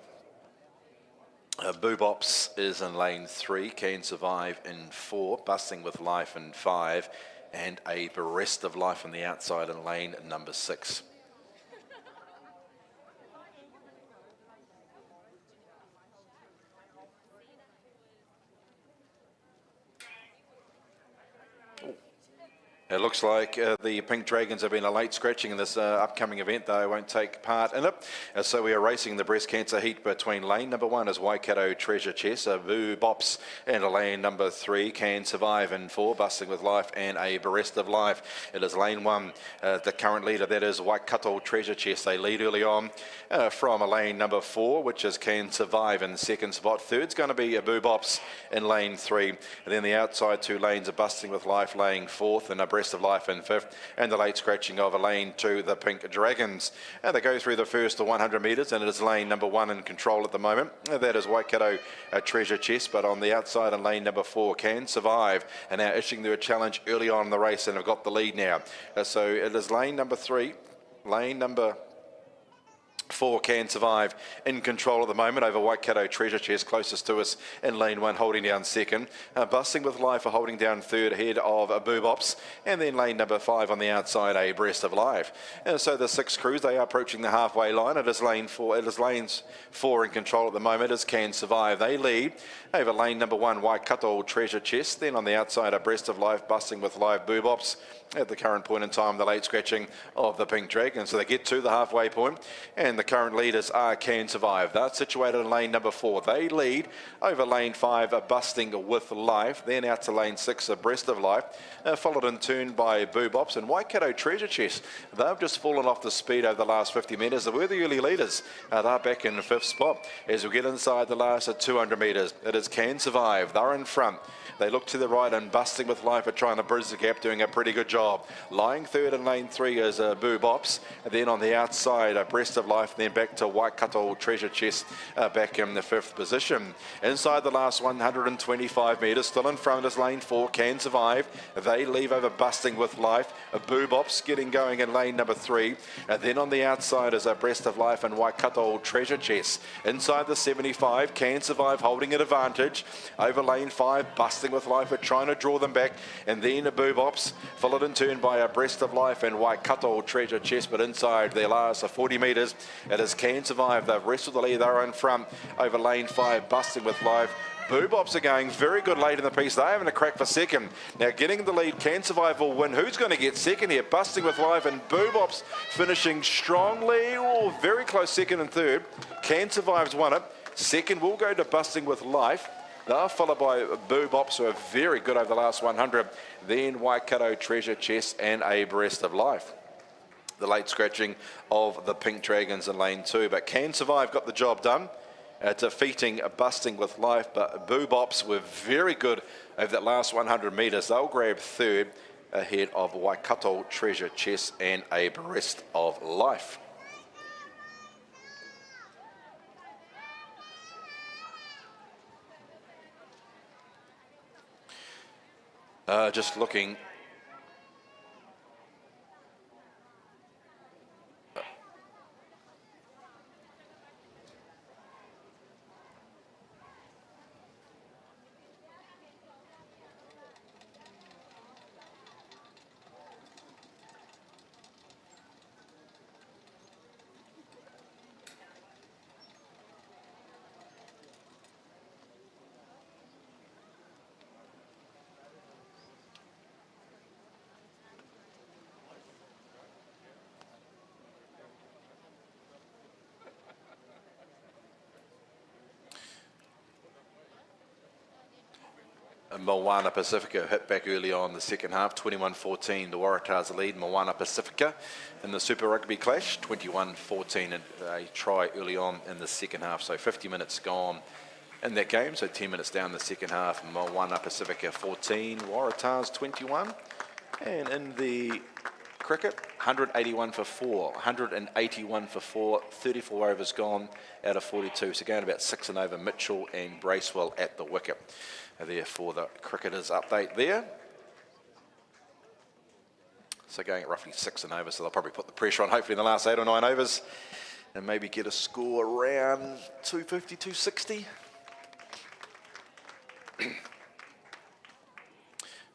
Boobops is in lane 3, Can Survive in 4, Busting with Life in 5, and a Berest of Life on the outside in lane number 6. It looks like the Pink Dragons have been a late scratching in this upcoming event. They won't take part in it. So we are racing the breast cancer heat between lane number 1 is Waikato Treasure Chest, Boo Bops, and lane number 3 Can Survive, and 4 Busting with Life and a Breast of Life. It is lane 1, the current leader, that is Waikato Treasure Chest. They lead early on from lane number 4, which is Can Survive in second spot. Third's going to be Boo Bops in lane 3. And then the outside 2 lanes are Busting with Life laying 4th, and a Breast of Life in 5th, and the late scratching of lane 2, the Pink Dragons. And they go through the first 100 metres, and it is lane number 1 in control at the moment. That is Waikato Treasure Chest, but on the outside in lane number 4, Can Survive, and now issuing their challenge early on in the race and have got the lead now. So it is lane number 3, lane number 4 Can Survive in control at the moment over Waikato Treasure Chest, closest to us in lane 1, holding down second. Busting with Life are holding down third ahead of Boo Bops, and then lane number 5 on the outside, a Breast of Life. So the 6 crews, they are approaching the halfway line. It is lane 4. It is lanes 4 in control at the moment. It is Can Survive. They lead over lane number 1, Waikato Treasure Chest. Then on the outside, a Breast of Life, Busting with Life, Boo Bops. At the current point in time, the late scratching of the Pink Dragon. So they get to the halfway point, and the current leaders are Can Survive. They're situated in lane number 4. They lead over lane 5, Busting with Life. Then out to lane 6, Breast of Life, followed in turn by Boo Bops and Waikato Treasure Chest. They've just fallen off the speed over the last 50 metres. They were the early leaders. They're back in 5th spot. As we get inside the last 200 metres, it is Can Survive. They're in front. They look to the right, and Busting with Life are trying to bridge the gap, doing a pretty good job. Lying third in lane 3 is Boo Bops. And then on the outside, a Breast of Life, then back to Waikato Treasure Chest, back in the 5th position. Inside the last 125 metres, still in front is lane 4, Can Survive. They leave over Busting with Life. Boo Bops getting going in lane number 3. And then on the outside is a Breast of Life and Waikato Treasure Chest. Inside the 75, Can Survive holding an advantage over lane 5, Busting with Life are trying to draw them back, and then a Boo Bops, followed in turn by a Breast of Life and Waikato Treasure Chest. But inside their last 40 metres, it is Can Survive. They've wrestled the lead. They're in front over lane 5, Busting with Life. Boo Bops are going very good late in the piece. They're having a crack for second. Now getting the lead, Can Survive will win. Who's going to get second here? Busting with Life and Boo Bops finishing strongly. Oh, very close second and third. Can Survive's won it. Second will go to Busting with Life. They're followed by Boo Bops, who are very good over the last 100. Then Waikato Treasure Chest and a Breast of Life. The late scratching of the Pink Dragons in lane 2. But Can Survive got the job done, defeating Busting with Life. But Boo Bops were very good over that last 100 metres. They'll grab third ahead of Waikato Treasure Chest and a Breast of Life. Just looking. Moana Pacifica hit back early on in the second half, 21-14. The Waratahs lead Moana Pacifica in the Super Rugby clash, 21-14, and a try early on in the second half. So 50 minutes gone in that game, so 10 minutes down the second half. Moana Pacifica 14, Waratahs 21. And in the cricket, 181 for 4, 181 for 4, 34 overs gone out of 42. So going about 6 and over, Mitchell and Bracewell at the wicket. Therefore, the cricketers update there. So going at roughly 6 and over, so they'll probably put the pressure on hopefully in the last 8 or 9 overs and maybe get a score around 250, 260.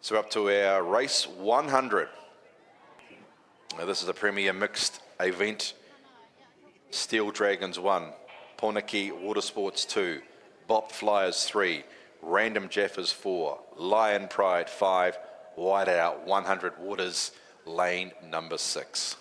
So up to our race 100. Now this is a Premier Mixed event. Steel Dragons 1, Poniki Water Sports 2, Bop Flyers 3, Random Jaffers 4, Lion Pride 5, Wide out, 100 Waters, lane number 6.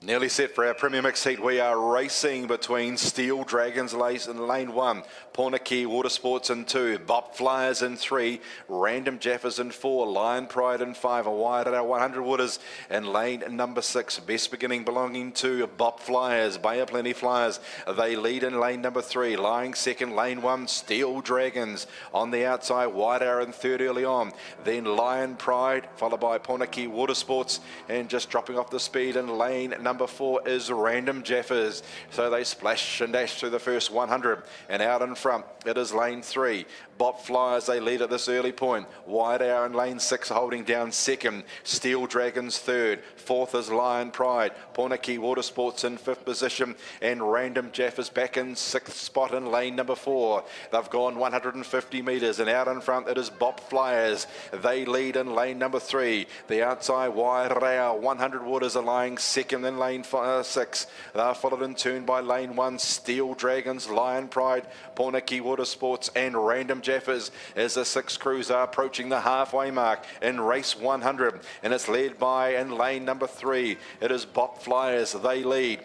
Nearly set for our Premier Mix heat. We are racing between Steel Dragons in lane 1, Pornaki Watersports in 2, Bop Flyers in 3, Random Jaffers in 4, Lion Pride in 5, a wide at our 100 Waters in lane number 6. Best beginning belonging to Bop Flyers, Bay of Plenty Flyers. They lead in lane number 3, lying second, lane 1, Steel Dragons. On the outside, Wide Arrow in third early on. Then Lion Pride, followed by Pornaki Watersports, and just dropping off the speed in lane number 4 is Random Jaffers. So they splash and dash through the first 100, and out in front it is lane 3. Bop Flyers, they lead at this early point. Wide Arrow in lane 6 holding down second. Steel Dragons third. Fourth is Lion Pride. Pornaki Watersports in 5th position, and Random Jaffers back in 6th spot in lane number 4. They've gone 150 metres, and out in front it is Bop Flyers. They lead in lane number 3. The outside Wide Arrow, 100 Waters are lying second in lane 6. They're followed in turn by lane 1, Steel Dragons, Lion Pride, Pornaki Watersports, and Random Jaffers as the 6 crews are approaching the halfway mark in race 100, and it's led by in lane number 3 it is Bop Flyers. They lead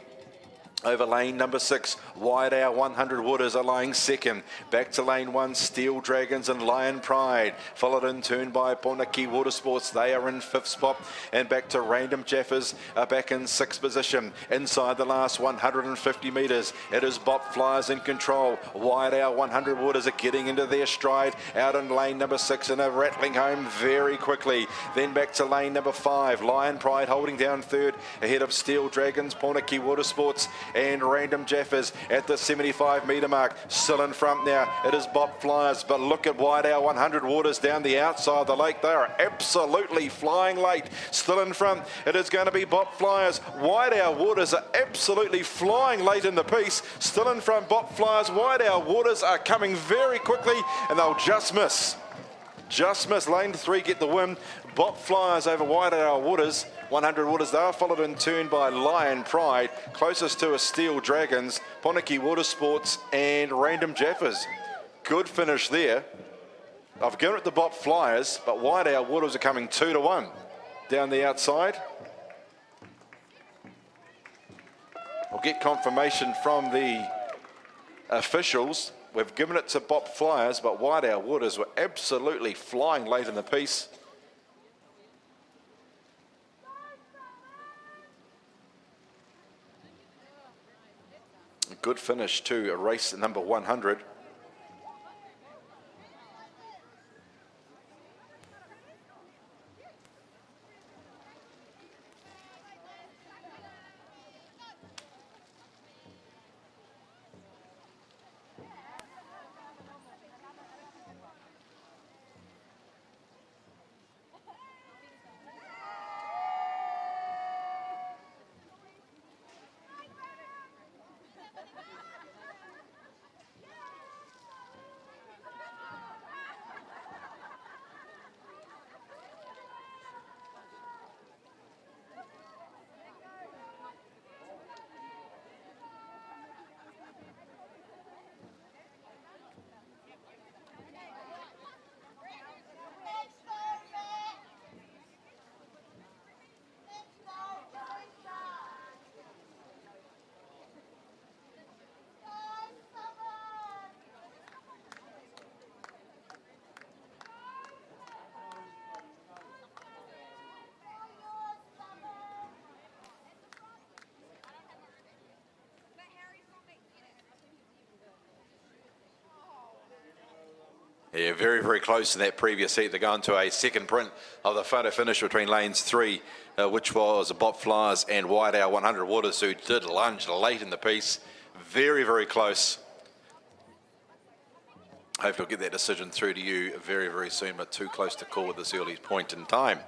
over lane number 6, Wide Hour 100 Waters are lying second. Back to lane 1, Steel Dragons and Lion Pride. Followed in turn by Pornaki Watersports. They are in 5th spot. And back to Random Jaffers are back in 6th position. Inside the last 150 metres, it is Bop Flyers in control. Wide Hour 100 Waters are getting into their stride. Out in lane number 6 and are rattling home very quickly. Then back to lane number 5, Lion Pride holding down third. Ahead of Steel Dragons, Pornaki Watersports, and Random Jaffers at the 75 metre mark. Still in front now, it is Bop Flyers, but look at Wide Hour 100 Waters down the outside of the lake. They are absolutely flying late. Still in front, it is going to be Bop Flyers. Wide Hour Waters are absolutely flying late in the piece. Still in front, Bop Flyers. Wide Hour Waters are coming very quickly, and they'll just miss. Just miss. Lane 3 get the win. Bop Flyers over Wide Hour Waters. 100 Waters, they are followed in turn by Lion Pride. Closest to is Steel Dragons, Pornaki Watersports, and Random Jaffers. Good finish there. I've given it to Bop Flyers, but Wide Hour Waters are coming 2-1 down the outside. We'll get confirmation from the officials. We've given it to Bop Flyers, but Wide Hour Waters were absolutely flying late in the piece. Good finish to race number 100. Yeah, very, very close in that previous heat. They're going to a second print of the photo finish between lanes 3, which was Bob Flyers and White Owl 100 Waters, who did lunge late in the piece. Very, very close. Hopefully we'll get that decision through to you very, very soon, but too close to call at this early point in time.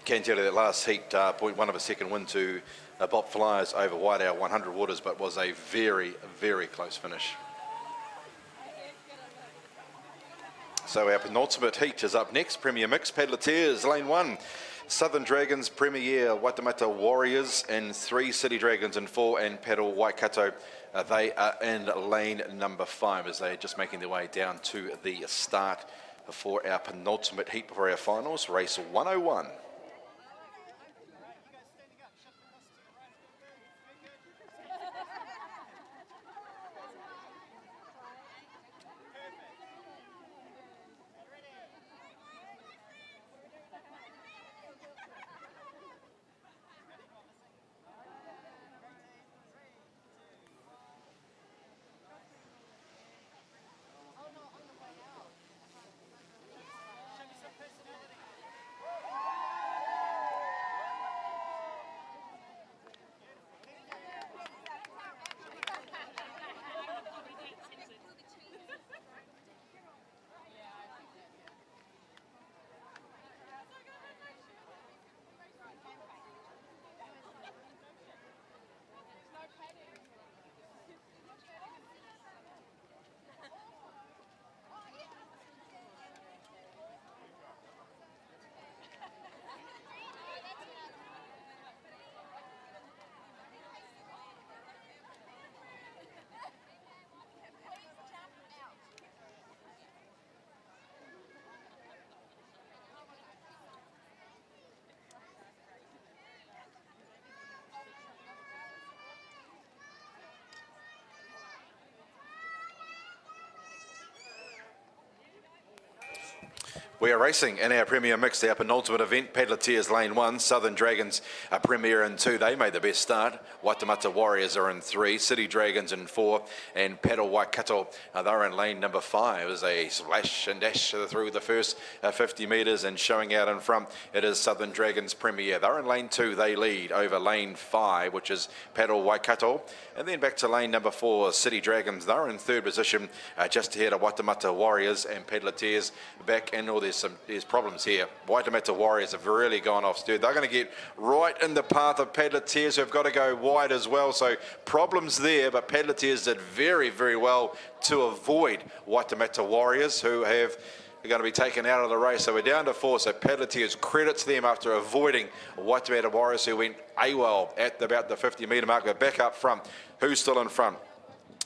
Can tell you that last heat, 0.1 of a second win to Bob Flyers over Whiteout 100 Waters, but was a very, very close finish. So our penultimate heat is up next. Premier Mix, Paddleteers, Lane 1. Southern Dragons, Premier, Waitemata Warriors in 3, City Dragons in 4, and Paddle Waikato. They are in lane number 5 as they're just making their way down to the start for our penultimate heat before our finals, race 101. We are racing in our Premier Mix, our penultimate event. Paddleteers Lane 1, Southern Dragons are Premier in 2. They made the best start. Waitemata Warriors are in 3, City Dragons in 4, and Paddle Waikato, they're in lane number 5 as they splash and dash through the first 50 metres, and showing out in front, it is Southern Dragons Premier. They're in lane 2, they lead over lane 5, which is Paddle Waikato, and then back to lane number 4, City Dragons. They're in 3rd position, just ahead of Waitemata Warriors and Paddleteers back in. There's problems here. Waitemata Warriors have really gone off steer. They're going to get right in the path of Paddleteers, who've got to go wide as well. So problems there, but Paddleteers did very, very well to avoid Waitemata Warriors, who are going to be taken out of the race. So we're down to 4. So Paddleteers, credit to them after avoiding Waitemata Warriors, who went AWOL at about the 50-metre mark. They're back up front. Who's still in front?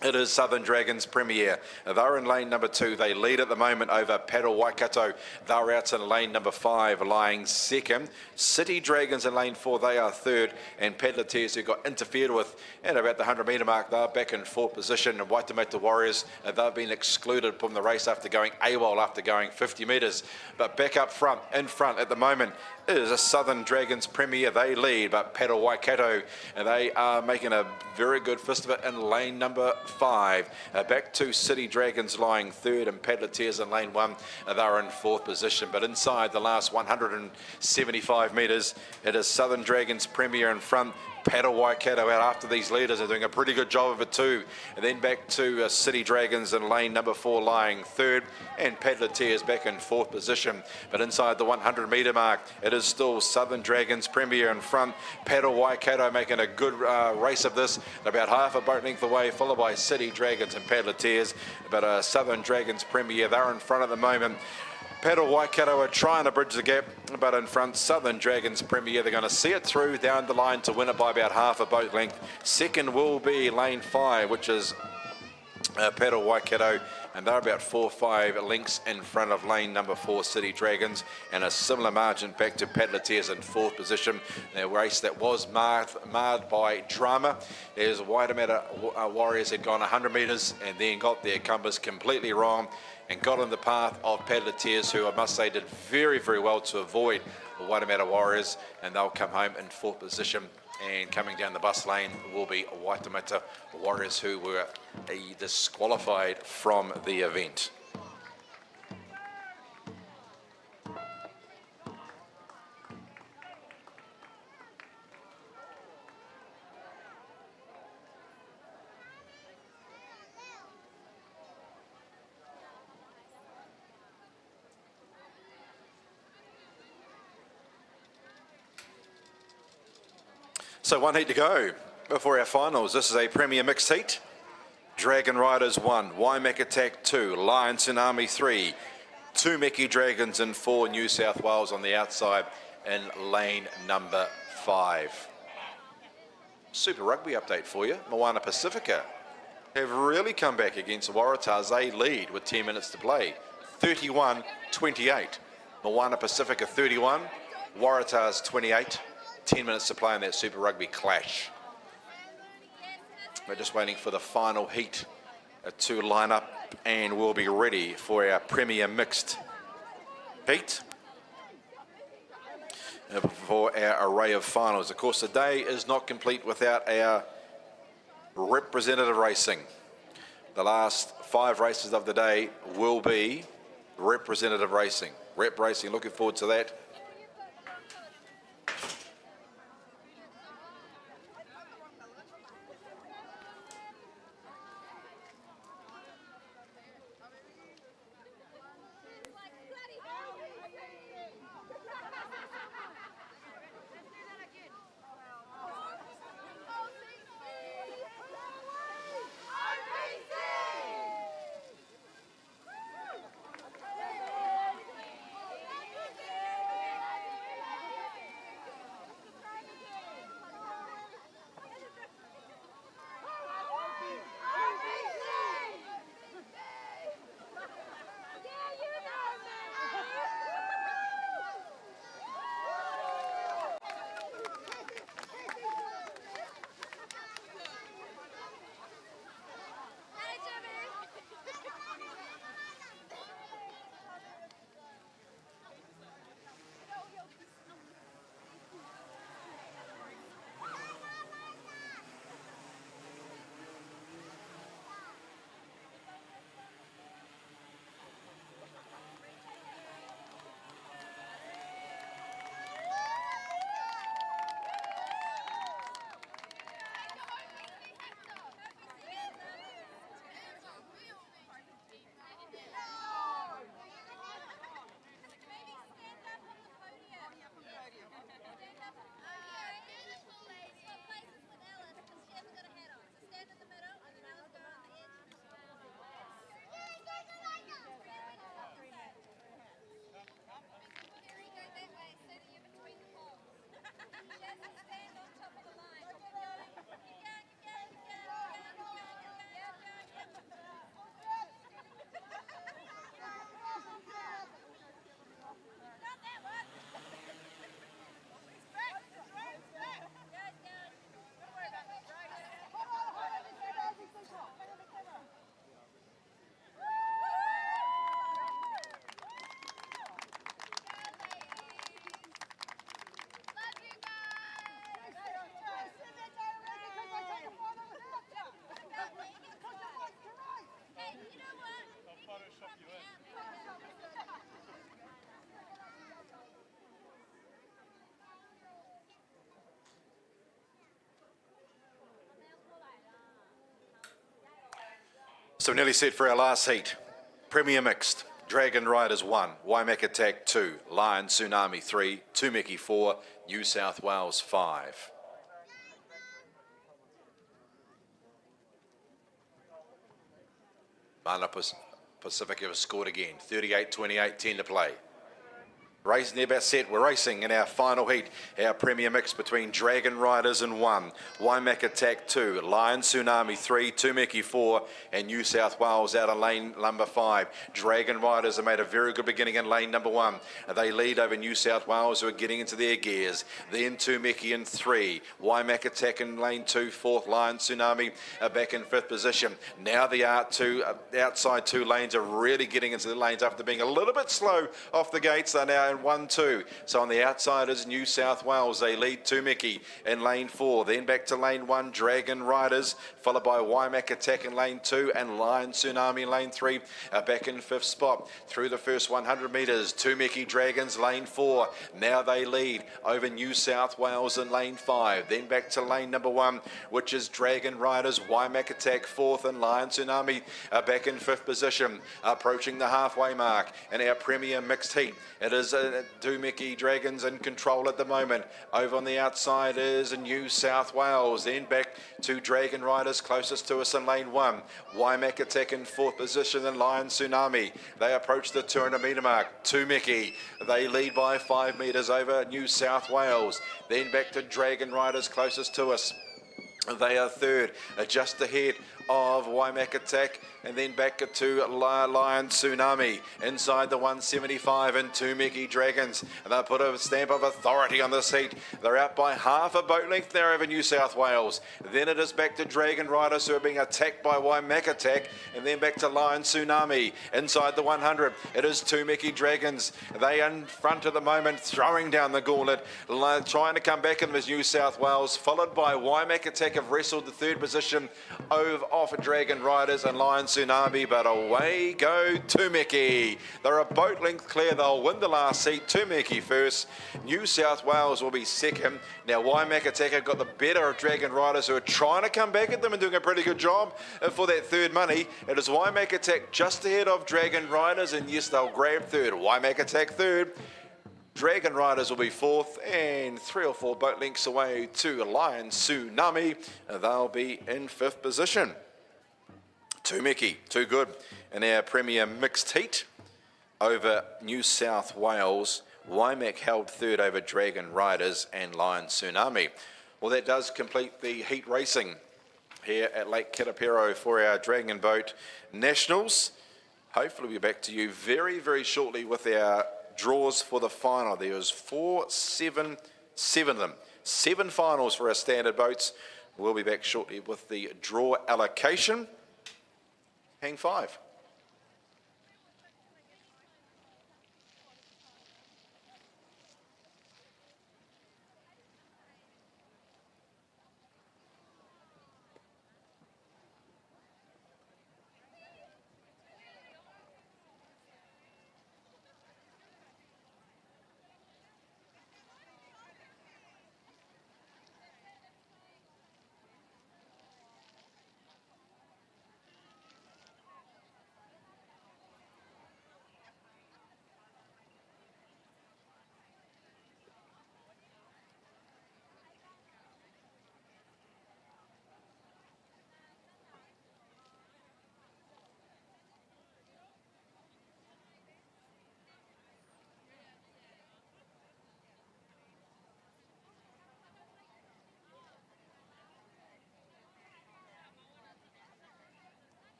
It is Southern Dragons Premier. They're in lane number 2. They lead at the moment over Paddle Waikato. They're out in lane number 5, lying 2nd. City Dragons in lane 4, they are 3rd. And Paddleteers, who got interfered with at about the 100-metre mark, they're back in 4th position. And Waitemata Warriors, they've been excluded from the race after going AWOL after going 50 metres. But back up front, in front at the moment, is a Southern Dragons Premier. They lead, but Paddle Waikato, and they are making a very good fist of it in lane number 5. Back to City Dragons lying 3rd, and Paddleteers in lane 1. They're in 4th position. But inside the last 175 metres, it is Southern Dragons Premier in front. Paddle Waikato out after these leaders are doing a pretty good job of it too. And then back to City Dragons in lane number 4, lying 3rd, and Paddleteers back in 4th position. But inside the 100-metre mark, it is still Southern Dragons Premier in front. Paddle Waikato making a good race of this. They're about half a boat length away, followed by City Dragons and Paddleteers. But Southern Dragons Premier, they're in front at the moment. Paddle Waikato are trying to bridge the gap, but in front, Southern Dragons Premier. They're going to see it through down the line to win it by about half a boat length. Second will be lane 5, which is Paddle Waikato, and they're about 4 or 5 lengths in front of lane number 4, City Dragons, and a similar margin back to Paddleteers in 4th position. A race that was marred by drama, as Waitemata Warriors had gone 100 metres and then got their compass completely wrong and got in the path of Paddleteers, who I must say did very, very well to avoid the Waitemata Warriors, and they'll come home in 4th position. And coming down the bus lane will be Waitemata Warriors, who were disqualified from the event. So 1 heat to go before our finals. This is a Premier Mixed Heat. Dragon Riders 1, Waimak Attack 2, Lion Tsunami 3, 2 Mickey Dragons and 4 New South Wales on the outside in lane number 5. Super Rugby update for you. Moana Pacifica have really come back against the Waratahs. They lead with 10 minutes to play, 31-28. Moana Pacifica 31, Waratahs 28, 10 minutes to play in that Super Rugby clash. We're just waiting for the final heat to line up and we'll be ready for our Premier Mixed Heat for our array of finals. Of course, the day is not complete without our representative racing. The last 5 races of the day will be representative racing. Rep racing, looking forward to that. So we're nearly set for our last heat. Premier Mixed, Dragon Riders 1, Waimak Attack 2, Lion Tsunami 3, Tumiki 4, New South Wales 5. Moana Pacifica have scored again, 38-28, 10 to play. Race near about set. We're racing in our final heat, our Premier Mix between Dragon Riders in 1, Waimak Attack 2, Lion Tsunami 3, Tumiki 4, and New South Wales out on lane number 5. Dragon Riders have made a very good beginning in lane number 1. They lead over New South Wales, who are getting into their gears. Then Tumiki in 3, Waimak Attack in lane 2, 4th, Lion Tsunami are back in 5th position. Now the outside 2 lanes are really getting into the lanes after being a little bit slow off the gates. They're now in 1-2. So on the outside is New South Wales. They lead Tumiki in lane 4. Then back to lane 1, Dragon Riders, followed by Waimak Attack in lane 2 and Lion Tsunami in lane 3 are back in 5th spot. Through the first 100 metres, Tumiki Dragons lane 4. Now they lead over New South Wales in lane 5. Then back to lane number 1, which is Dragon Riders, Waimak Attack 4th and Lion Tsunami are back in 5th position. Approaching the halfway mark in our Premier Mixed Heat. It is Tumiki Dragons in control at the moment. Over on the outside is New South Wales. Then back to Dragon Riders closest to us in lane 1. Waimak Attack in 4th position and Lion Tsunami. They approach the 200 metre mark. Tumiki, they lead by 5 metres over New South Wales. Then back to Dragon Riders closest to us. They are 3rd, just ahead of Waimak Attack, and then back to Lion Tsunami inside the 175 and Tumiki Dragons. And they put a stamp of authority on this heat. They're out by half a boat length there over New South Wales. Then it is back to Dragon Riders who are being attacked by Waimak Attack, and then back to Lion Tsunami inside the 100. It is Tumiki Dragons. They in front at the moment, throwing down the gauntlet, trying to come back in this New South Wales, followed by Waimak Attack have wrestled the 3rd position off Dragon Riders and Lion Tsunami, but away go Tumiki. They're a boat length clear. They'll win the last seat. Tumiki first. New South Wales will be second. Now Waimak Attack have got the better of Dragon Riders who are trying to come back at them and doing a pretty good job for that 3rd money. It is Waimak Attack just ahead of Dragon Riders, and yes, they'll grab 3rd. Waimak Attack 3rd. Dragon Riders will be 4th, and 3 or 4 boat lengths away to Lion Tsunami. They'll be in 5th position. Tumiki, too good in our Premier Mixed Heat over New South Wales. Waimak held 3rd over Dragon Riders and Lion Tsunami. Well, that does complete the heat racing here at Lake Kirapiro for our Dragon Boat Nationals. Hopefully we'll be back to you very, very shortly with our draws for the final. There was 7 of them. 7 finals for our standard boats. We'll be back shortly with the draw allocation. Hang 5.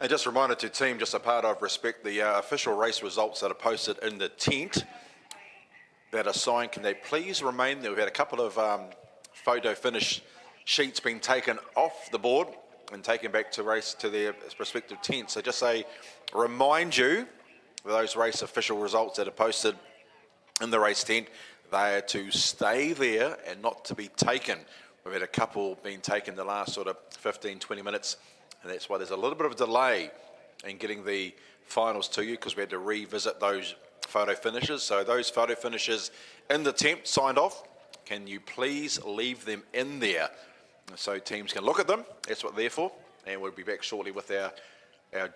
And just a reminder to team, just a part of respect, the official race results that are posted in the tent that are signed, can they please remain there? We've had a couple of photo finish sheets being taken off the board and taken back to race to their respective tents. So just remind you of those race official results that are posted in the race tent. They are to stay there and not to be taken. We've had a couple being taken the last sort of 15, 20 minutes. And that's why there's a little bit of a delay in getting the finals to you, because we had to revisit those photo finishes. So those photo finishes in the tent signed off, can you please leave them in there so teams can look at them? That's what they're for. And we'll be back shortly with our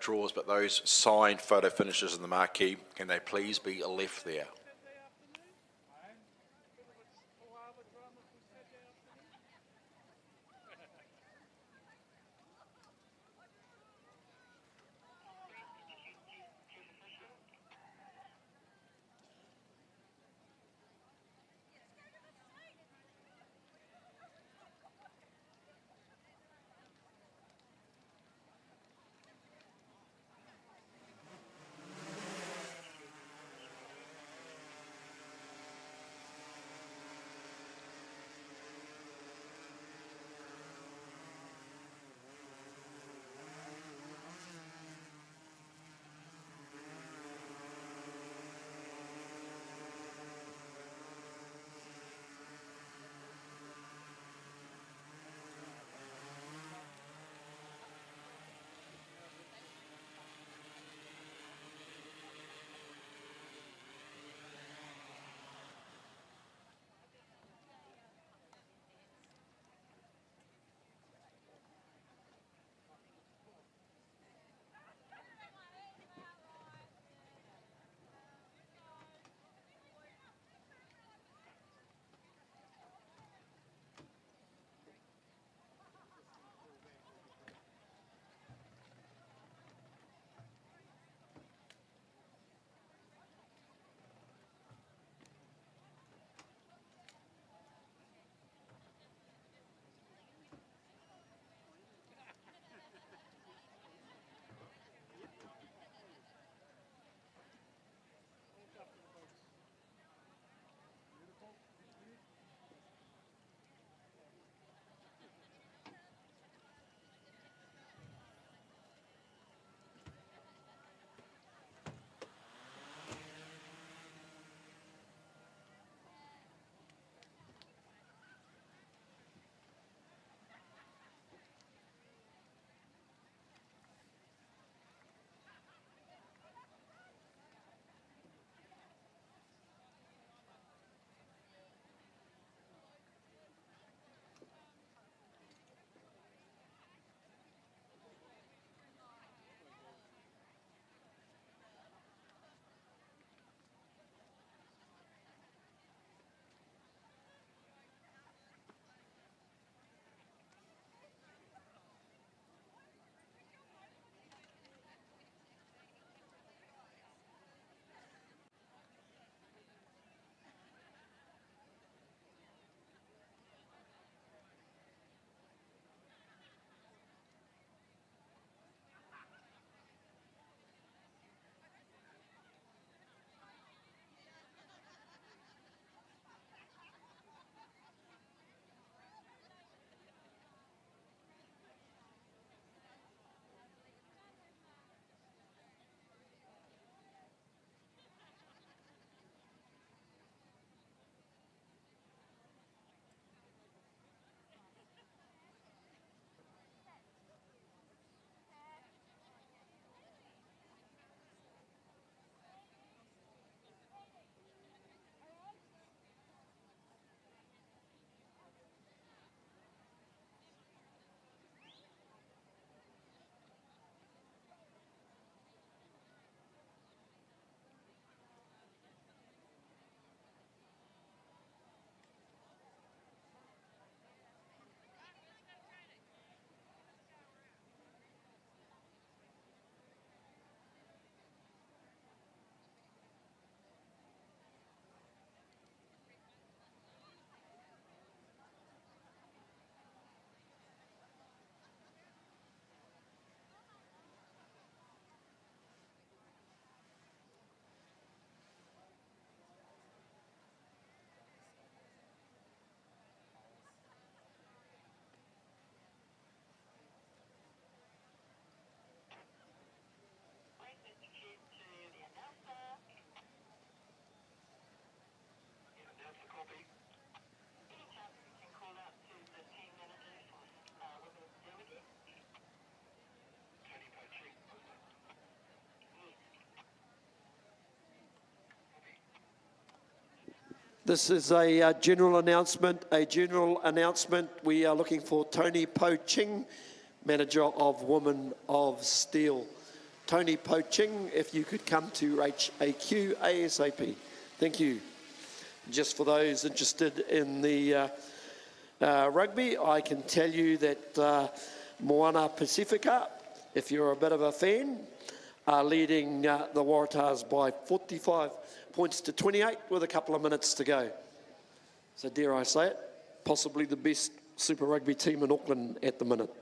draws. But those signed photo finishes in the marquee, can they please be left there? This is a general announcement. We are looking for Tony Po Ching, manager of Women of Steel. Tony Po Ching, if you could come to HAQ ASAP. Thank you. Just for those interested in the rugby, I can tell you that Moana Pacifica, if you're a bit of a fan, are leading the Waratahs by 45 points to 28 with a couple of minutes to go. So dare I say it, possibly the best Super Rugby team in Auckland at the minute.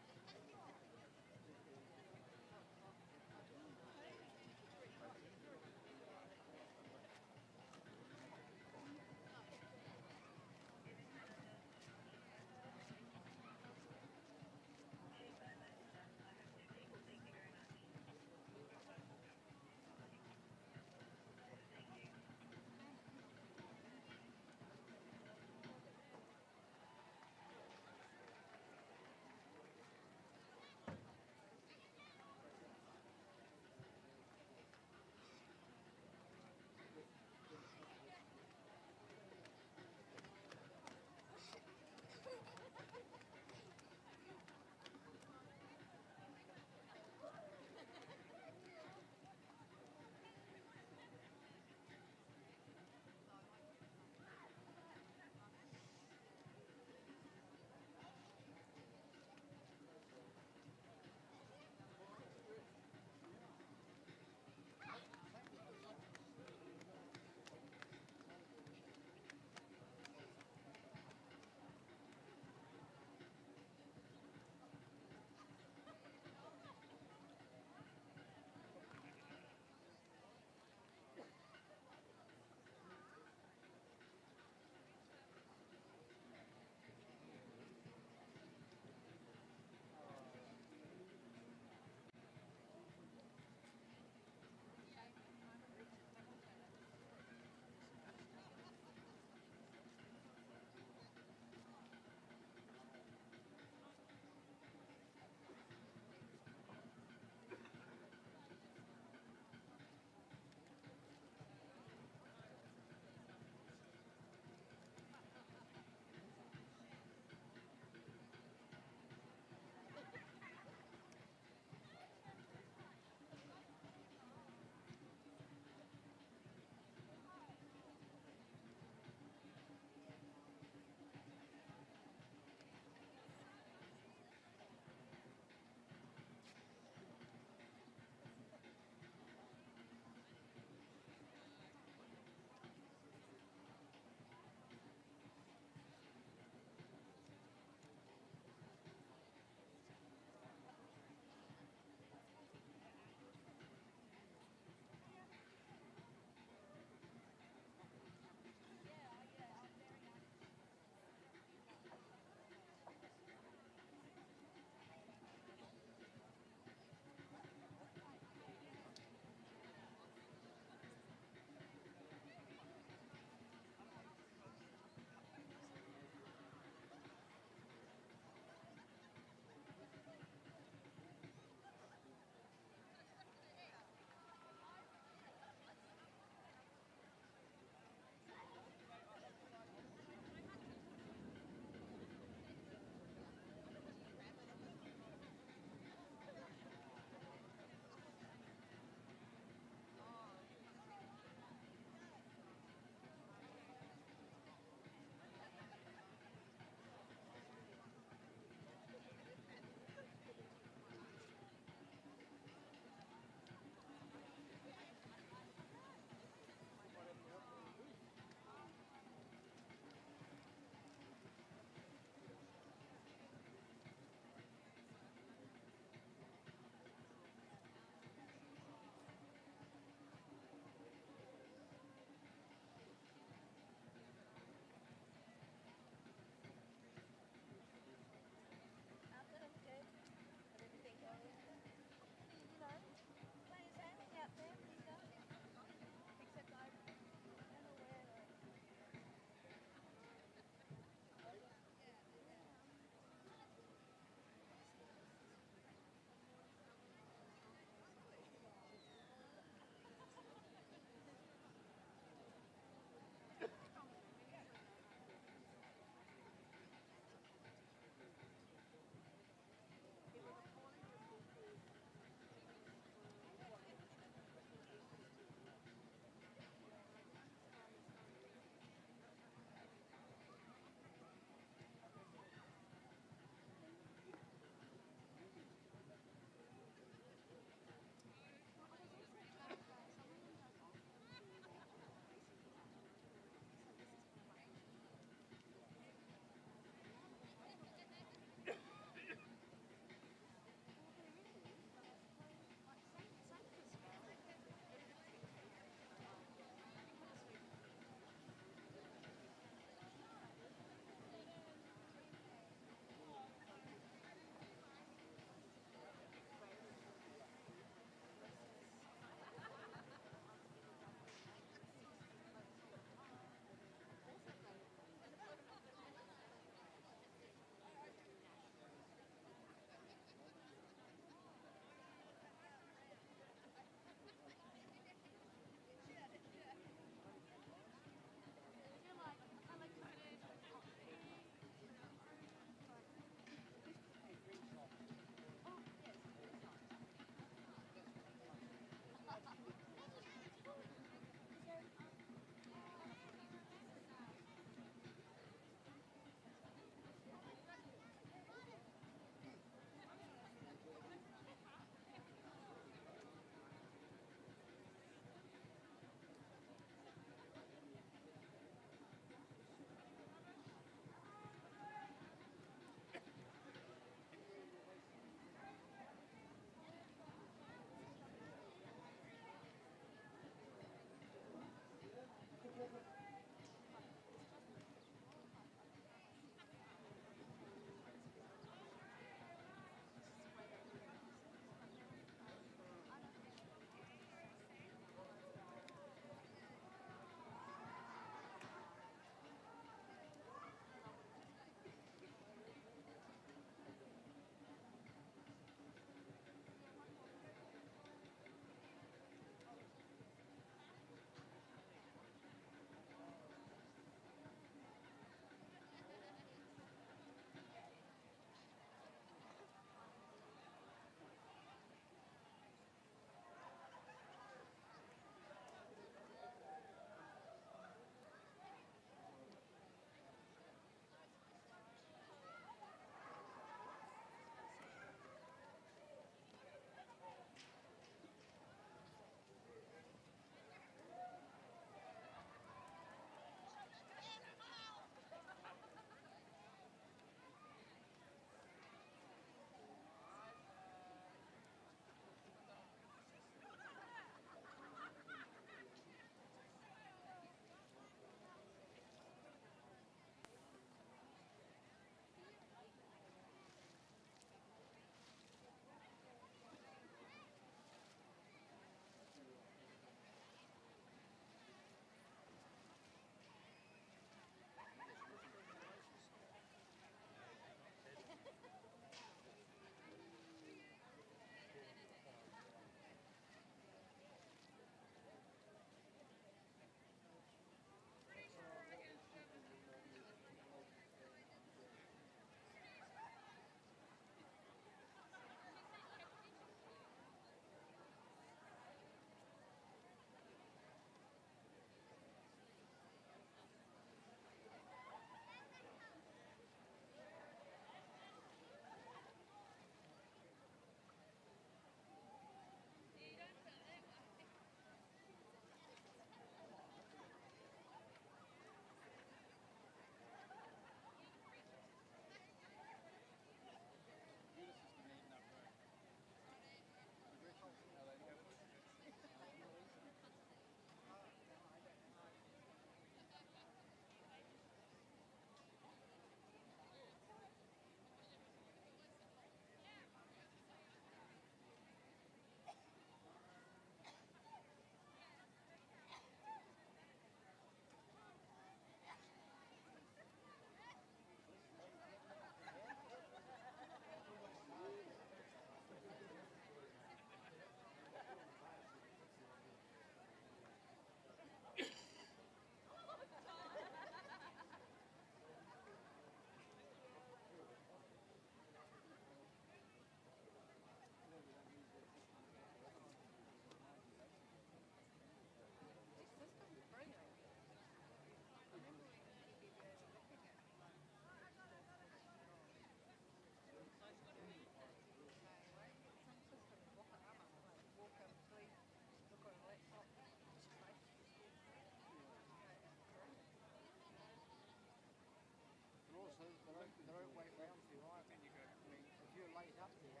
straight up there,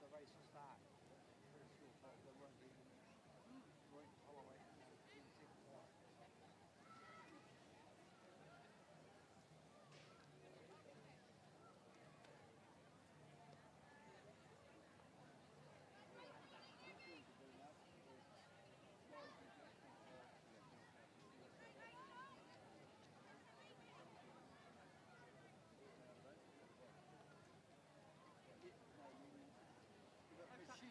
the race will start. Very sure, but there won't be joint Holloway in the second time.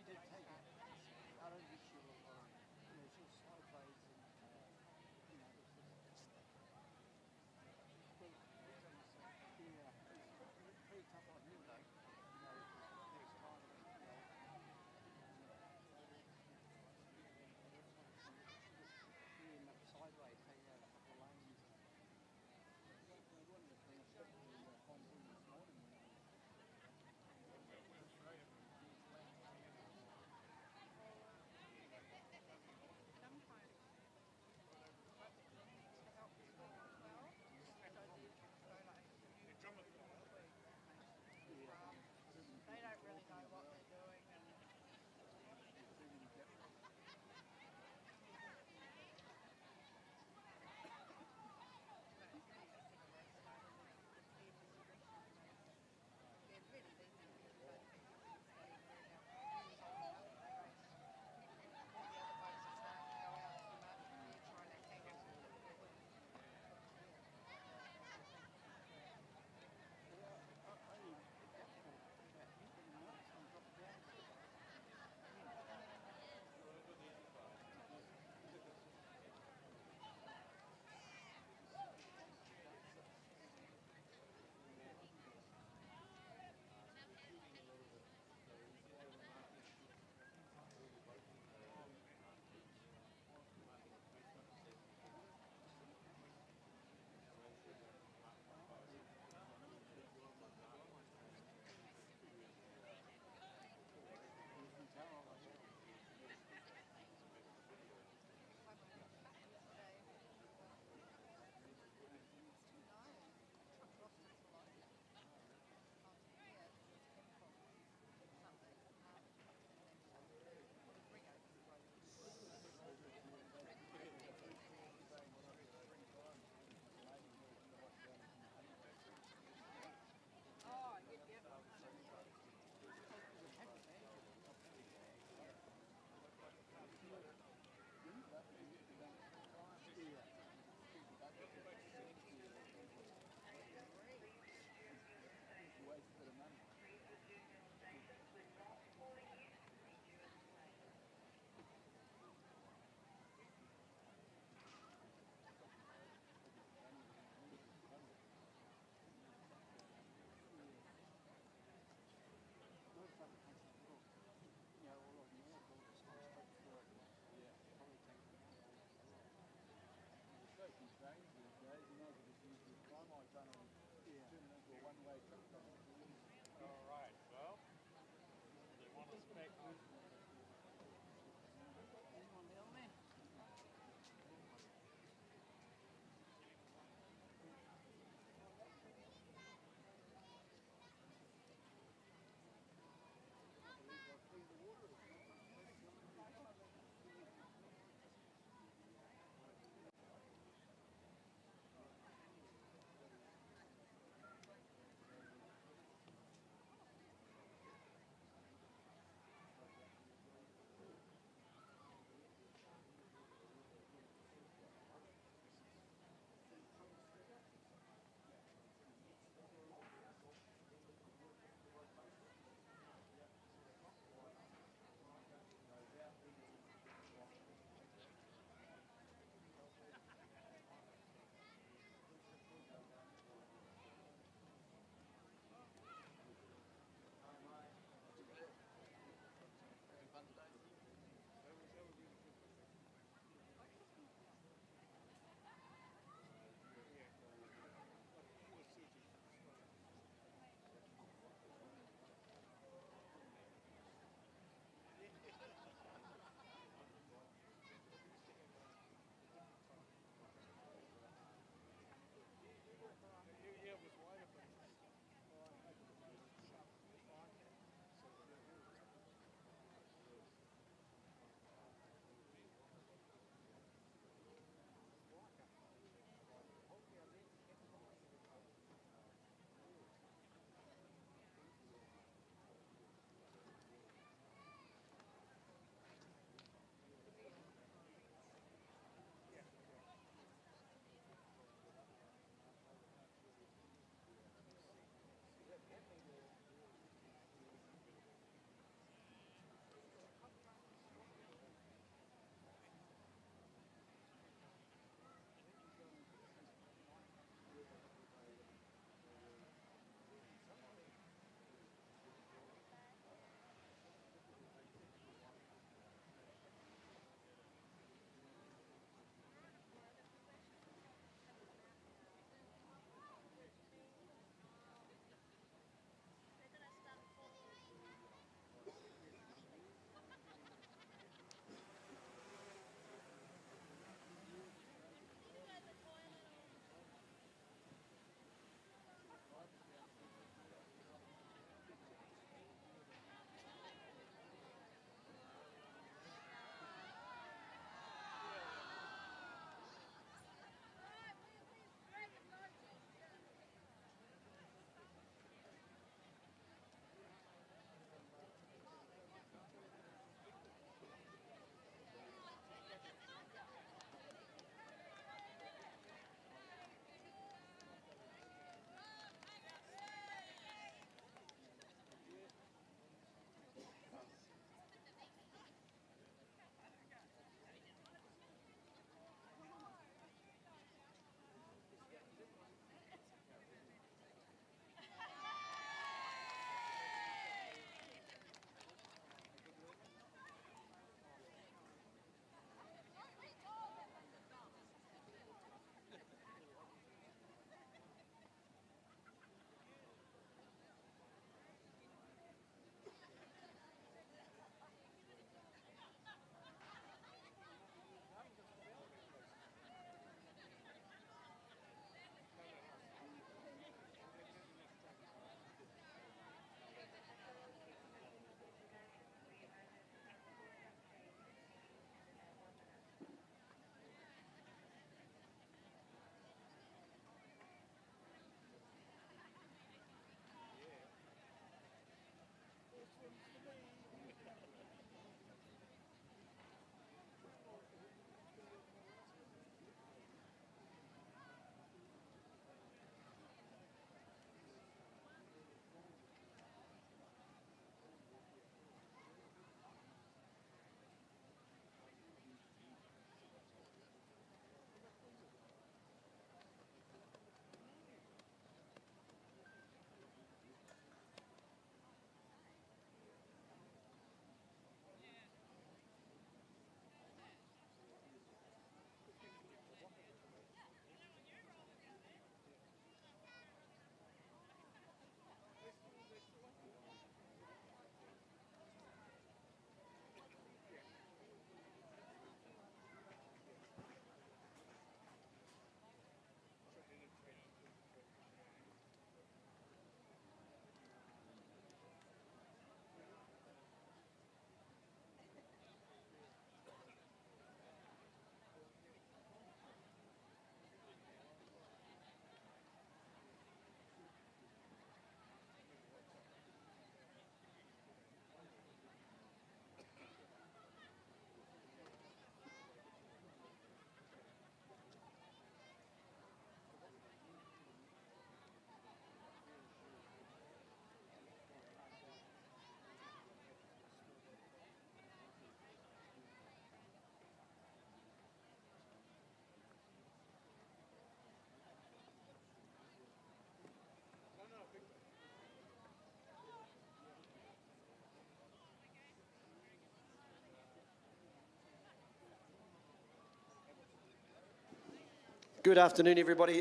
Good afternoon, everybody.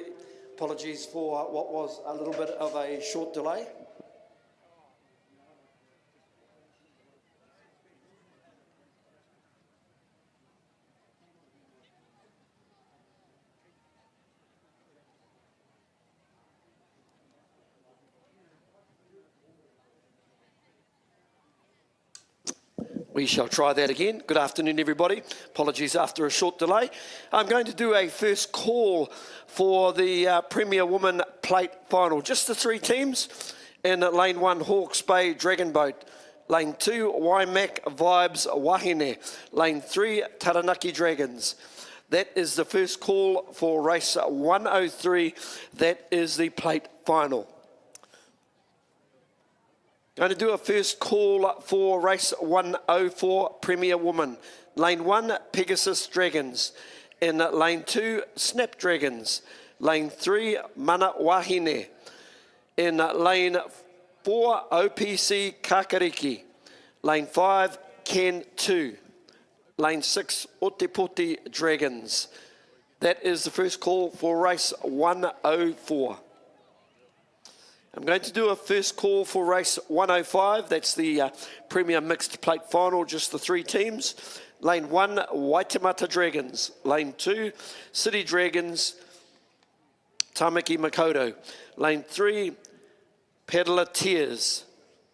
Apologies for what was a little bit of a short delay. We shall try that again. Good afternoon, everybody. Apologies after a short delay. I'm going to do a first call for the Premier Woman Plate Final. Just the three teams. In lane 1, Hawke's Bay Dragon Boat. Lane 2, Waimak Vibes Wahine. Lane 3, Taranaki Dragons. That is the first call for race 103. That is the Plate Final. Going to do a first call for race 104, Premier Woman. Lane 1, Pegasus Dragons. In lane 2, Snapdragons. Lane 3, Mana Wahine. In lane 4, OPC Kakariki. Lane 5, Ken 2. Lane 6, Otepoti Dragons. That is the first call for race 104. I'm going to do a first call for race 105. That's the Premier Mixed Plate Final, just the three teams. Lane 1, Waitemata Dragons. Lane 2, City Dragons, Tamaki Makoto. Lane 3, Peddler Tears.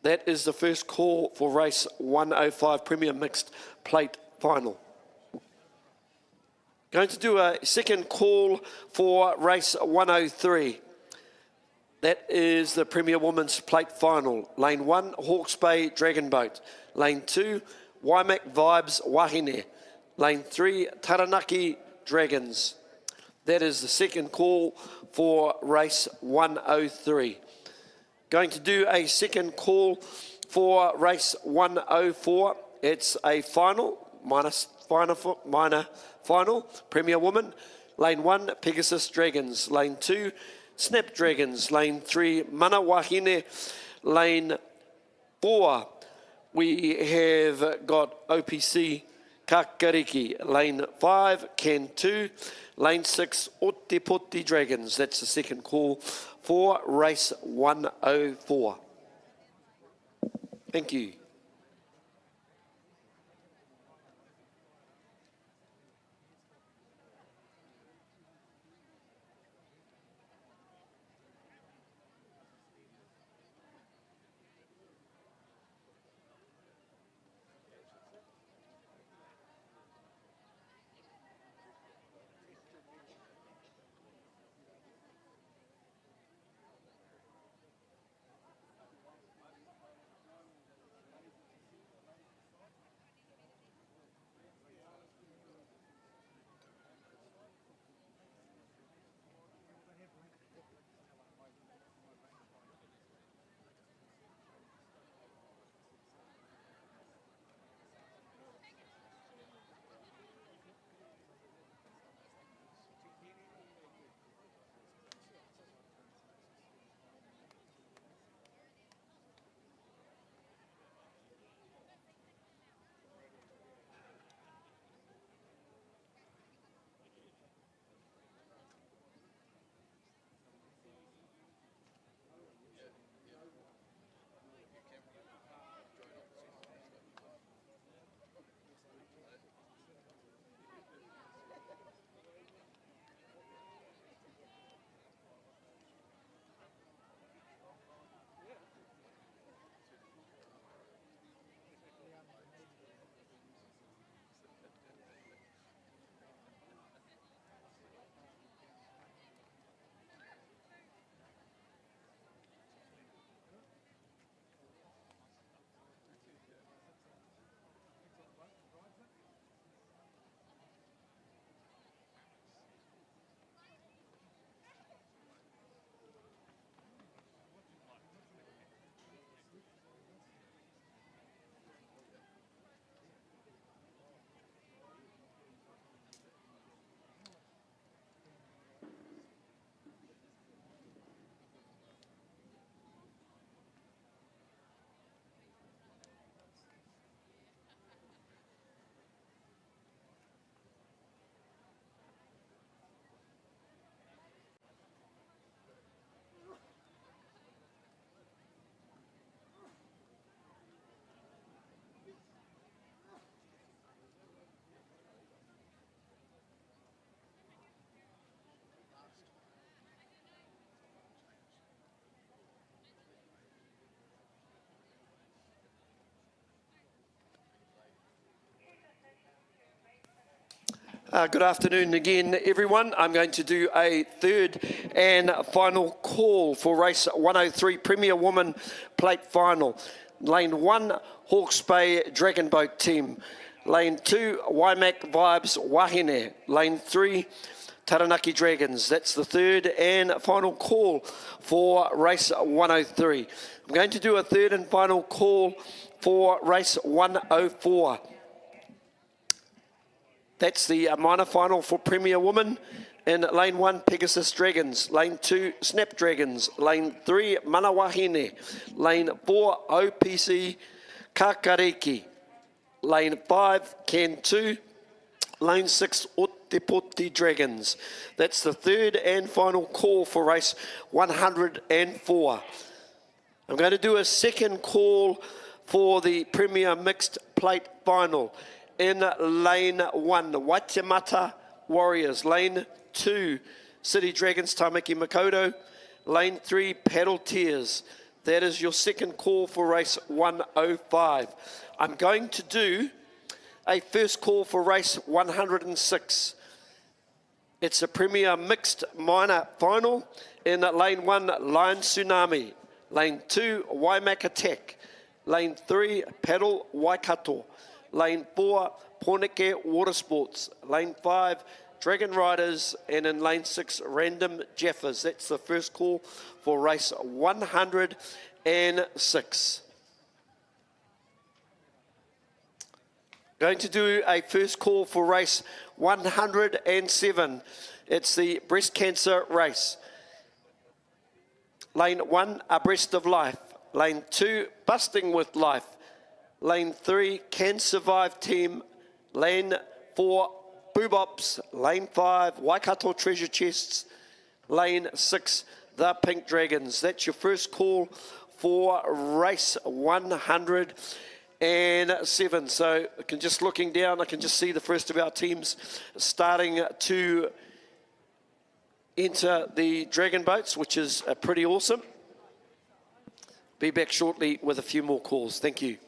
That is the first call for race 105 Premier Mixed Plate Final. Going to do a second call for race 103. That is the Premier Women's Plate Final. Lane 1, Hawke's Bay Dragon Boat. Lane 2, Waimak Vibes Wahine. Lane 3, Taranaki Dragons. That is the second call for race 103. Going to do a second call for race 104. It's a final, minor final, Premier Woman. Lane 1, Pegasus Dragons. Lane 2, Snapdragons. Lane 3, Mana Wahine. Lane 4, we have got OPC Kakariki. Lane 5, Ken 2. Lane 6, Otepoti Dragons. That's the second call for race 104. Thank you. Good afternoon again, everyone. I'm going to do a third and final call for race 103 Premier Woman Plate Final. Lane 1, Hawke's Bay Dragon Boat Team. Lane 2, Waimak Vibes Wahine. Lane 3, Taranaki Dragons. That's the third and final call for race 103. I'm going to do a third and final call for race 104. That's the minor final for Premier Woman. In lane 1, Pegasus Dragons. Lane 2, Snapdragons. Lane 3, Manawahine. Lane 4, OPC Kakariki. Lane 5, Can 2. Lane 6, Otepoti Dragons. That's the third and final call for race 104. I'm going to do a second call for the Premier Mixed Plate Final. In lane 1, Waitemata Warriors. Lane 2, City Dragons, Tamaki Makoto. Lane 3, Paddle Tears. That is your second call for race 105. I'm going to do a first call for race 106. It's a Premier Mixed Minor Final. In lane 1, Lion Tsunami. Lane 2, Waimak Attack. Lane 3, Paddle Waikato. Lane 4, Porneke Water Sports. Lane 5, Dragon Riders. And in lane 6, Random Jeffers. That's the first call for race 106. Going to do a first call for race 107. It's the breast cancer race. Lane 1, A Breast of Life. Lane 2, Busting with Life. Lane 3, Can Survive Team. Lane 4, Boobops. Lane 5, Waikato Treasure Chests. Lane 6, The Pink Dragons. That's your first call for race 107. So just looking down, I can just see the first of our teams starting to enter the Dragon Boats, which is pretty awesome. Be back shortly with a few more calls. Thank you.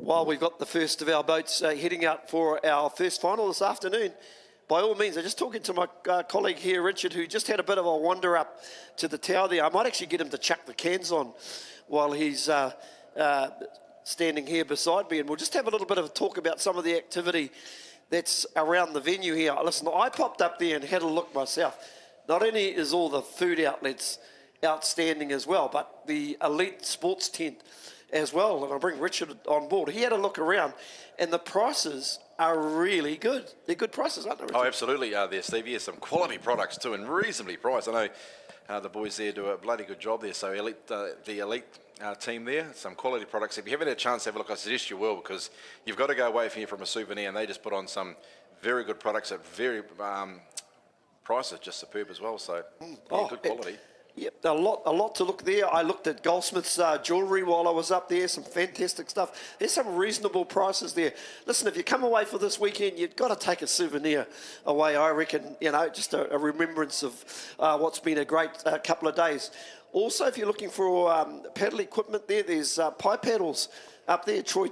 while we've got the first of our boats heading out for our first final this afternoon, by all means, I'm just talking to my colleague here, Richard, who just had a bit of a wander up to the tower there. I might actually get him to chuck the cans on while he's standing here beside me, and we'll just have a little bit of a talk about some of the activity that's around the venue here. Listen, I popped up there and had a look myself. Not only is all the food outlets outstanding as well, but the elite sports tent as well, and I'll bring Richard on board. He had a look around, and the prices are really good. They're good prices, aren't they, Richard? Oh, absolutely, there, Steve. Yeah, some quality products too, and reasonably priced. I know the boys there do a bloody good job there. So the elite team there, some quality products. If you haven't had a chance to have a look, I suggest you will, because you've got to go away from here from a souvenir, and they just put on some very good products at very prices, just superb as well. So good quality. Yep, a lot to look there. I looked at Goldsmith's jewellery while I was up there, some fantastic stuff. There's some reasonable prices there. Listen, if you come away for this weekend, you've got to take a souvenir away, I reckon, just a remembrance of what's been a great couple of days. Also, if you're looking for paddle equipment there's pie paddles up there. Troy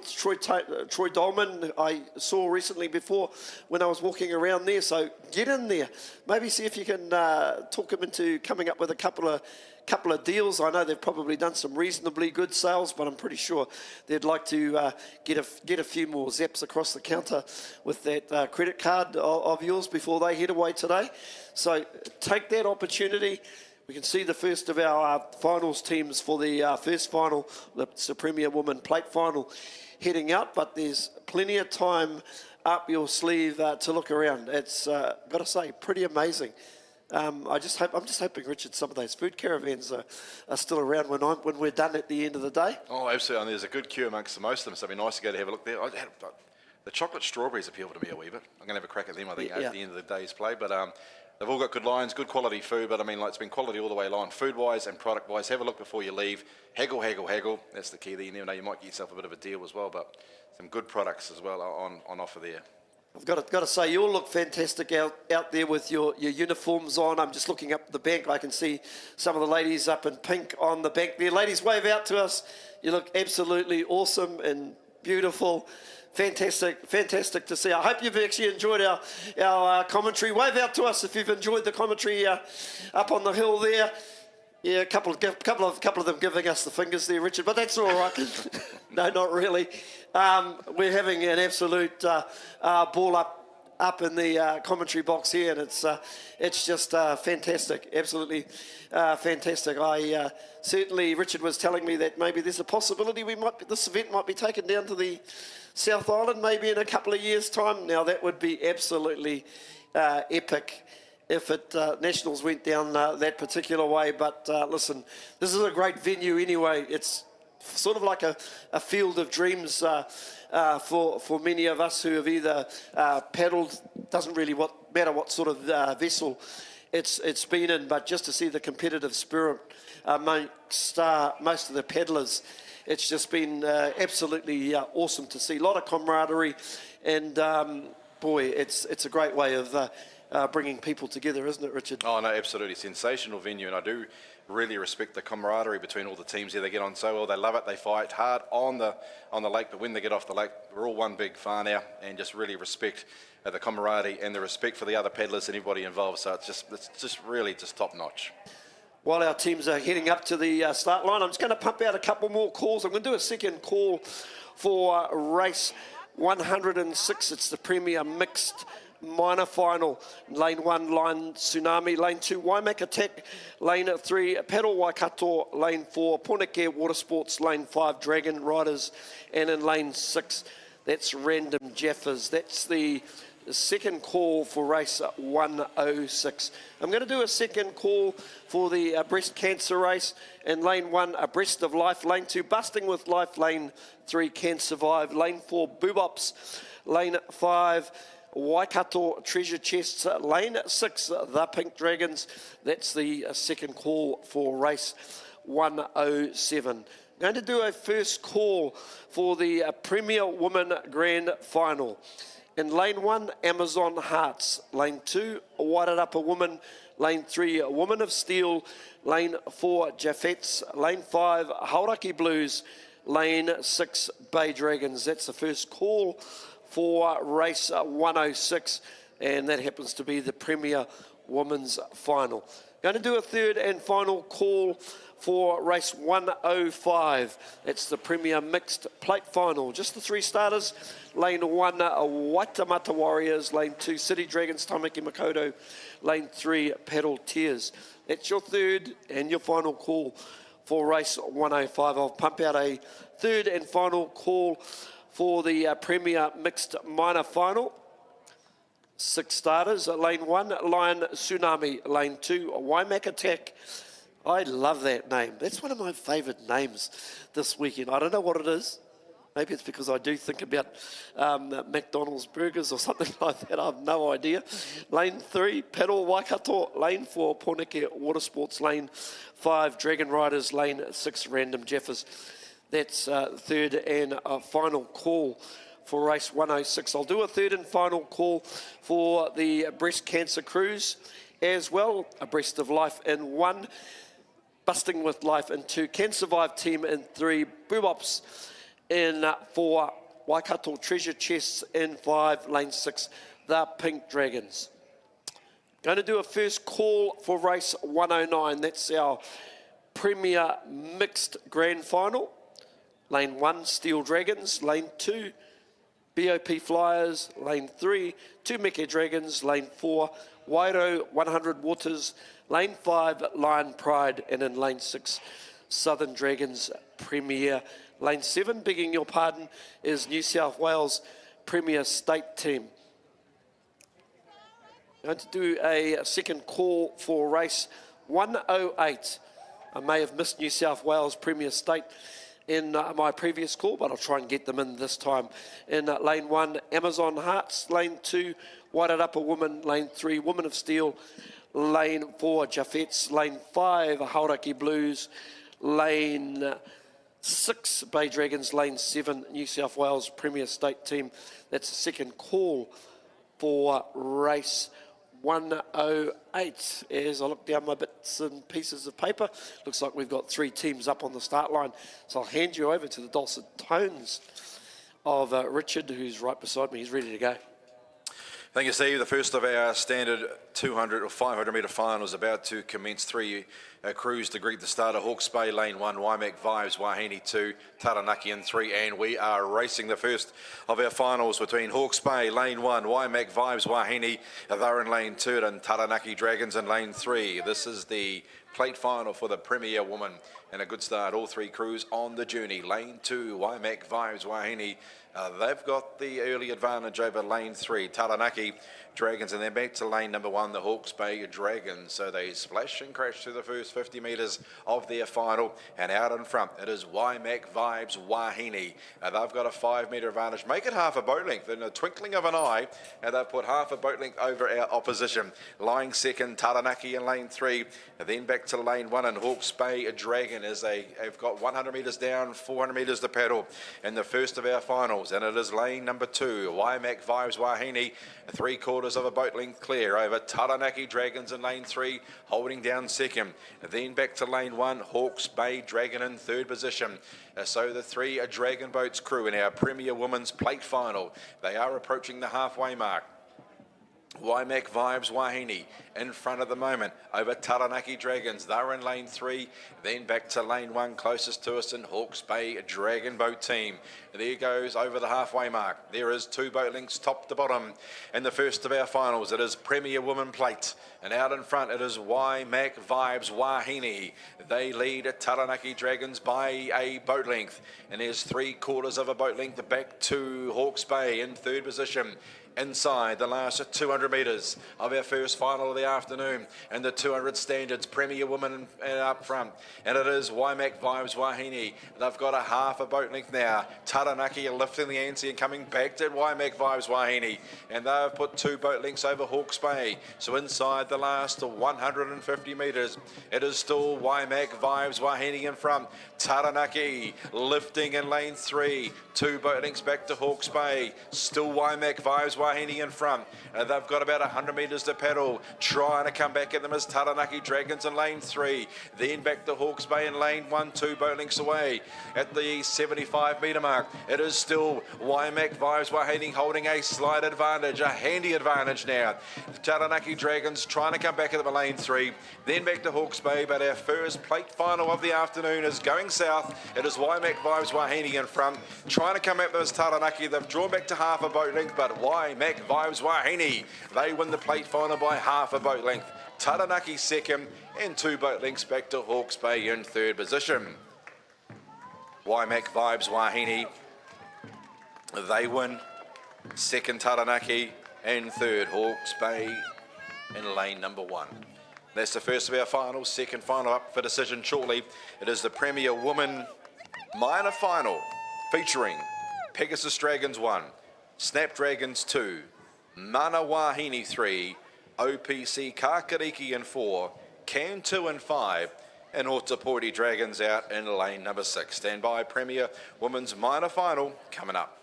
Dolman I saw recently before when I was walking around there, so get in there. Maybe see if you can talk them into coming up with a couple of deals. I know they've probably done some reasonably good sales, but I'm pretty sure they'd like to get a few more zaps across the counter with that credit card of yours before they head away today. So take that opportunity. We can see the first of our finals teams for the first final, the Premier Women Plate Final, heading out, but there's plenty of time up your sleeve to look around. It's, got to say, pretty amazing. I'm just hoping, Richard, some of those food caravans are still around when we're done at the end of the day. Oh, absolutely. And there's a good queue amongst most of them, so it'd be nice to go to have a look there. The chocolate strawberries appeal to me a wee bit. I'm going to have a crack at them, I think, at the end of the day's play, but they've all got good lines, good quality food, but it's been quality all the way along, food-wise and product-wise. Have a look before you leave. Haggle, haggle, haggle. That's the key there. You never know, you might get yourself a bit of a deal as well, but some good products as well on offer there. I've got to say, you all look fantastic out there with your uniforms on. I'm just looking up the bank. I can see some of the ladies up in pink on the bank there. Ladies, wave out to us. You look absolutely awesome and beautiful. Fantastic to see. I hope you've actually enjoyed our commentary. Wave out to us if you've enjoyed the commentary up on the hill there. Yeah, a couple of them giving us the fingers there, Richard, but that's all right. No, not really. We're having an absolute ball up in the commentary box here, and it's just fantastic, absolutely fantastic. I certainly, Richard was telling me that maybe there's a possibility this event might be taken down to the South Island maybe in a couple of years' time. Now that would be absolutely epic if Nationals went down that particular way. But listen, this is a great venue anyway. It's sort of like a field of dreams for many of us who have either paddled, doesn't really matter what sort of vessel it's been in, but just to see the competitive spirit amongst most of the paddlers, it's just been absolutely awesome to see. A lot of camaraderie, and boy, it's a great way of bringing people together, isn't it, Richard? Oh, no, absolutely. Sensational venue, and I do really respect the camaraderie between all the teams here. They get on so well. They love it. They fight hard on the lake, but when they get off the lake, we're all one big whānau, and just really respect the camaraderie and the respect for the other paddlers and everybody involved. So it's just really top notch. While our teams are heading up to the start line, I'm just going to pump out a couple more calls. I'm going to do a second call for race 106. It's the Premier Mixed Minor Final. Lane 1, Line Tsunami. Lane 2, Waimaka Tech. Lane 3, Paddle Waikato. Lane 4, Pornicare Water Sports. Lane 5, Dragon Riders. And in Lane 6, that's Random Jaffers. That's the second call for race 106. I'm going to do a second call for the breast cancer race. In Lane 1, Breast of Life. Lane 2, Busting with Life. Lane 3, Can Survive. Lane 4, Boobops. Lane 5, Waikato Treasure Chests. Lane 6, The Pink Dragons. That's the second call for race 107. Going to do a first call for the Premier Women Grand Final. In Lane 1, Amazon Hearts. Lane 2, Wairarapa Woman. Lane 3, Woman of Steel. Lane 4, Jaffettes. Lane 5, Hauraki Blues. lane 6, Bay Dragons. That's the first call for race 106, and that happens to be the Premier Women's Final. Going to do a third and final call for race 105. It's the Premier Mixed Plate Final. Just the 3 starters. Lane 1, Waitamata Warriors. Lane 2, City Dragons, Tamaki Makoto. Lane 3, Paddle Tears. That's your third and your final call for race 105. I'll pump out a third and final call for the Premier Mixed Minor Final. 6 starters. Lane 1, Lion Tsunami. Lane 2, Waimak Attack. I love that name. That's one of my favourite names this weekend. I don't know what it is. Maybe it's because I do think about McDonald's burgers or something like that. I have no idea. Lane 3, Paddle Waikato. Lane 4, Porneke Water Sports. Lane 5, Dragon Riders. Lane 6, Random Jeffers. That's third and final call for race 106. I'll do a third and final call for the Breast Cancer Cruise as well. A Breast of Life in 1, Busting with Life in 2, Can Survive Team in 3, Boobops in 4, Waikato Treasure Chests in 5, lane 6, the Pink Dragons. Going to do a first call for race 109. That's our Premier Mixed Grand Final. Lane 1, Steel Dragons. Lane 2, BOP Flyers. Lane 3, Two Meke Dragons. Lane 4, Wairo 100 Waters. Lane 5, Lion Pride. And in lane 6, Southern Dragons Premier. Lane 7, begging your pardon, is New South Wales Premier State Team. I'm going to do a second call for race 108. I may have missed New South Wales Premier State in my previous call, but I'll try and get them in this time. In lane 1, Amazon Hearts. Lane 2, Wairarapa Woman. Lane 3, Woman of Steel. Lane 4, Jaffettes. Lane 5, Hauraki Blues. Lane 6, Bay Dragons. Lane 7, New South Wales Premier State Team. That's the second call for race 108. As I look down my bits and pieces of paper, looks like we've got 3 teams up on the start line. So I'll hand you over to the dulcet tones of Richard, who's right beside me. He's ready to go. Thank you, Steve. The first of our standard 200 or 500 metre finals about to commence. 3 crews to greet the starter. Hawke's Bay, lane 1, Waimak Vibes, Wahine 2, Taranaki in 3, and we are racing the first of our finals between Hawke's Bay, lane 1, Waimak Vibes, Wahine, they're in lane 2, and Taranaki Dragons in lane 3. This is the plate final for the Premier Woman, and a good start. All 3 crews on the journey. Lane 2, Waimak Vibes, Wahine. They've got the early advantage over lane 3, Taranaki Dragons, and they're back to lane number 1, the Hawke's Bay Dragons. So they splash and crash through the first 50 metres of their final, and out in front it is Waimak Vibes Wahine. They've got a 5 metre advantage, make it half a boat length in a twinkling of an eye, and they've put half a boat length over our opposition. Lying second, Taranaki in lane 3, and then back to lane 1, and Hawke's Bay Dragon as they've got 100 metres down, 400 metres to paddle in the first of our finals. And it is lane number 2, Waimak Vibes Wahine, 3/4 of a boat length clear over Taranaki Dragons in lane 3, holding down second. Then back to lane 1, Hawke's Bay Dragon in 3rd position. So the 3 Dragon Boats crew in our Premier Women's Plate Final. They are approaching the halfway mark. Waimak Vibes Wahine in front at the moment over Taranaki Dragons. They're in lane 3, then back to lane 1 closest to us in Hawke's Bay Dragon Boat Team. There goes over the halfway mark. There is 2 boat lengths top to bottom in the first of our finals. It is Premier Women Plate, and out in front it is Waimak Vibes Wahine. They lead Taranaki Dragons by a boat length, and there's 3/4 of a boat length back to Hawke's Bay in 3rd position. Inside the last 200 metres of our first final of the afternoon, and the 200 standards, Premier Women up front, and it is Waimak Vibes Wahine. They've got a half a boat length now. Taranaki are lifting the ante and coming back to Waimak Vibes Wahine, and they've put 2 boat lengths over Hawke's Bay. So inside the last 150 metres, it is still Waimak Vibes Wahine in front. Taranaki lifting in lane 3, 2 boat lengths back to Hawke's Bay. Still Waimak Vibes Wahine Wahine in front. They've got about 100 metres to pedal. Trying to come back at them is Taranaki Dragons in lane 3. Then back to Hawke's Bay in lane 1, 2 boat lengths away. At the 75 metre mark, it is still Waimak Vibes Wahine holding a slight advantage, a handy advantage now. Taranaki Dragons trying to come back at them in lane 3. Then back to Hawke's Bay, but our first plate final of the afternoon is going south. It is Waimak Vibes Wahine in front. Trying to come at them is Taranaki. They've drawn back to half a boat length, but Waimak Vibes Wahine, they win the plate final by half a boat length. Taranaki second and 2 boat lengths back to Hawke's Bay in third position. Waimak Vibes Wahine, they win. Second Taranaki and third Hawke's Bay in lane number 1. That's the first of our finals. Second final up for decision shortly. It is the Premier Women Minor Final featuring Pegasus Dragons 1, Snapdragons 2, Mana Wahine 3, OPC Kakariki in 4, Can 2 and 5, and Ōtepoti Dragons out in lane number 6. Stand by, Premier Women's Minor Final coming up.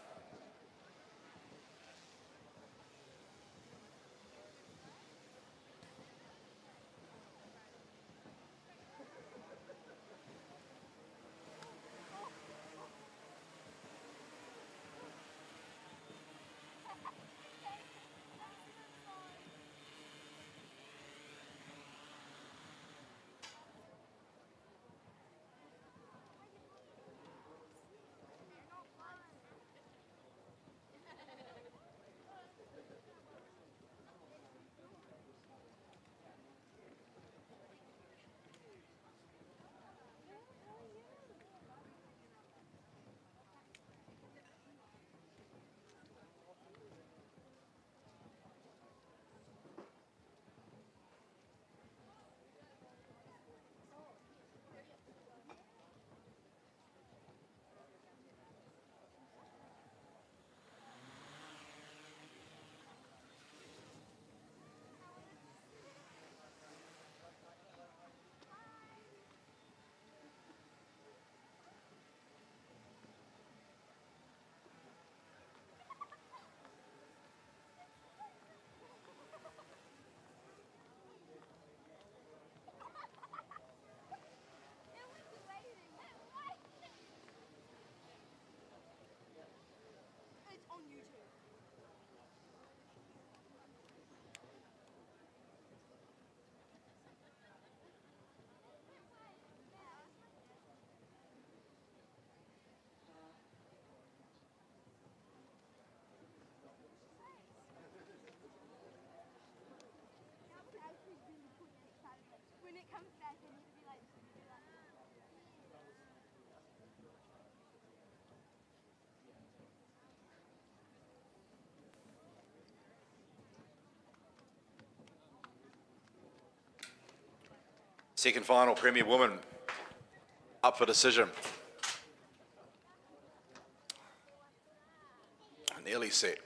Second final, Premier Woman up for decision. Nearly set.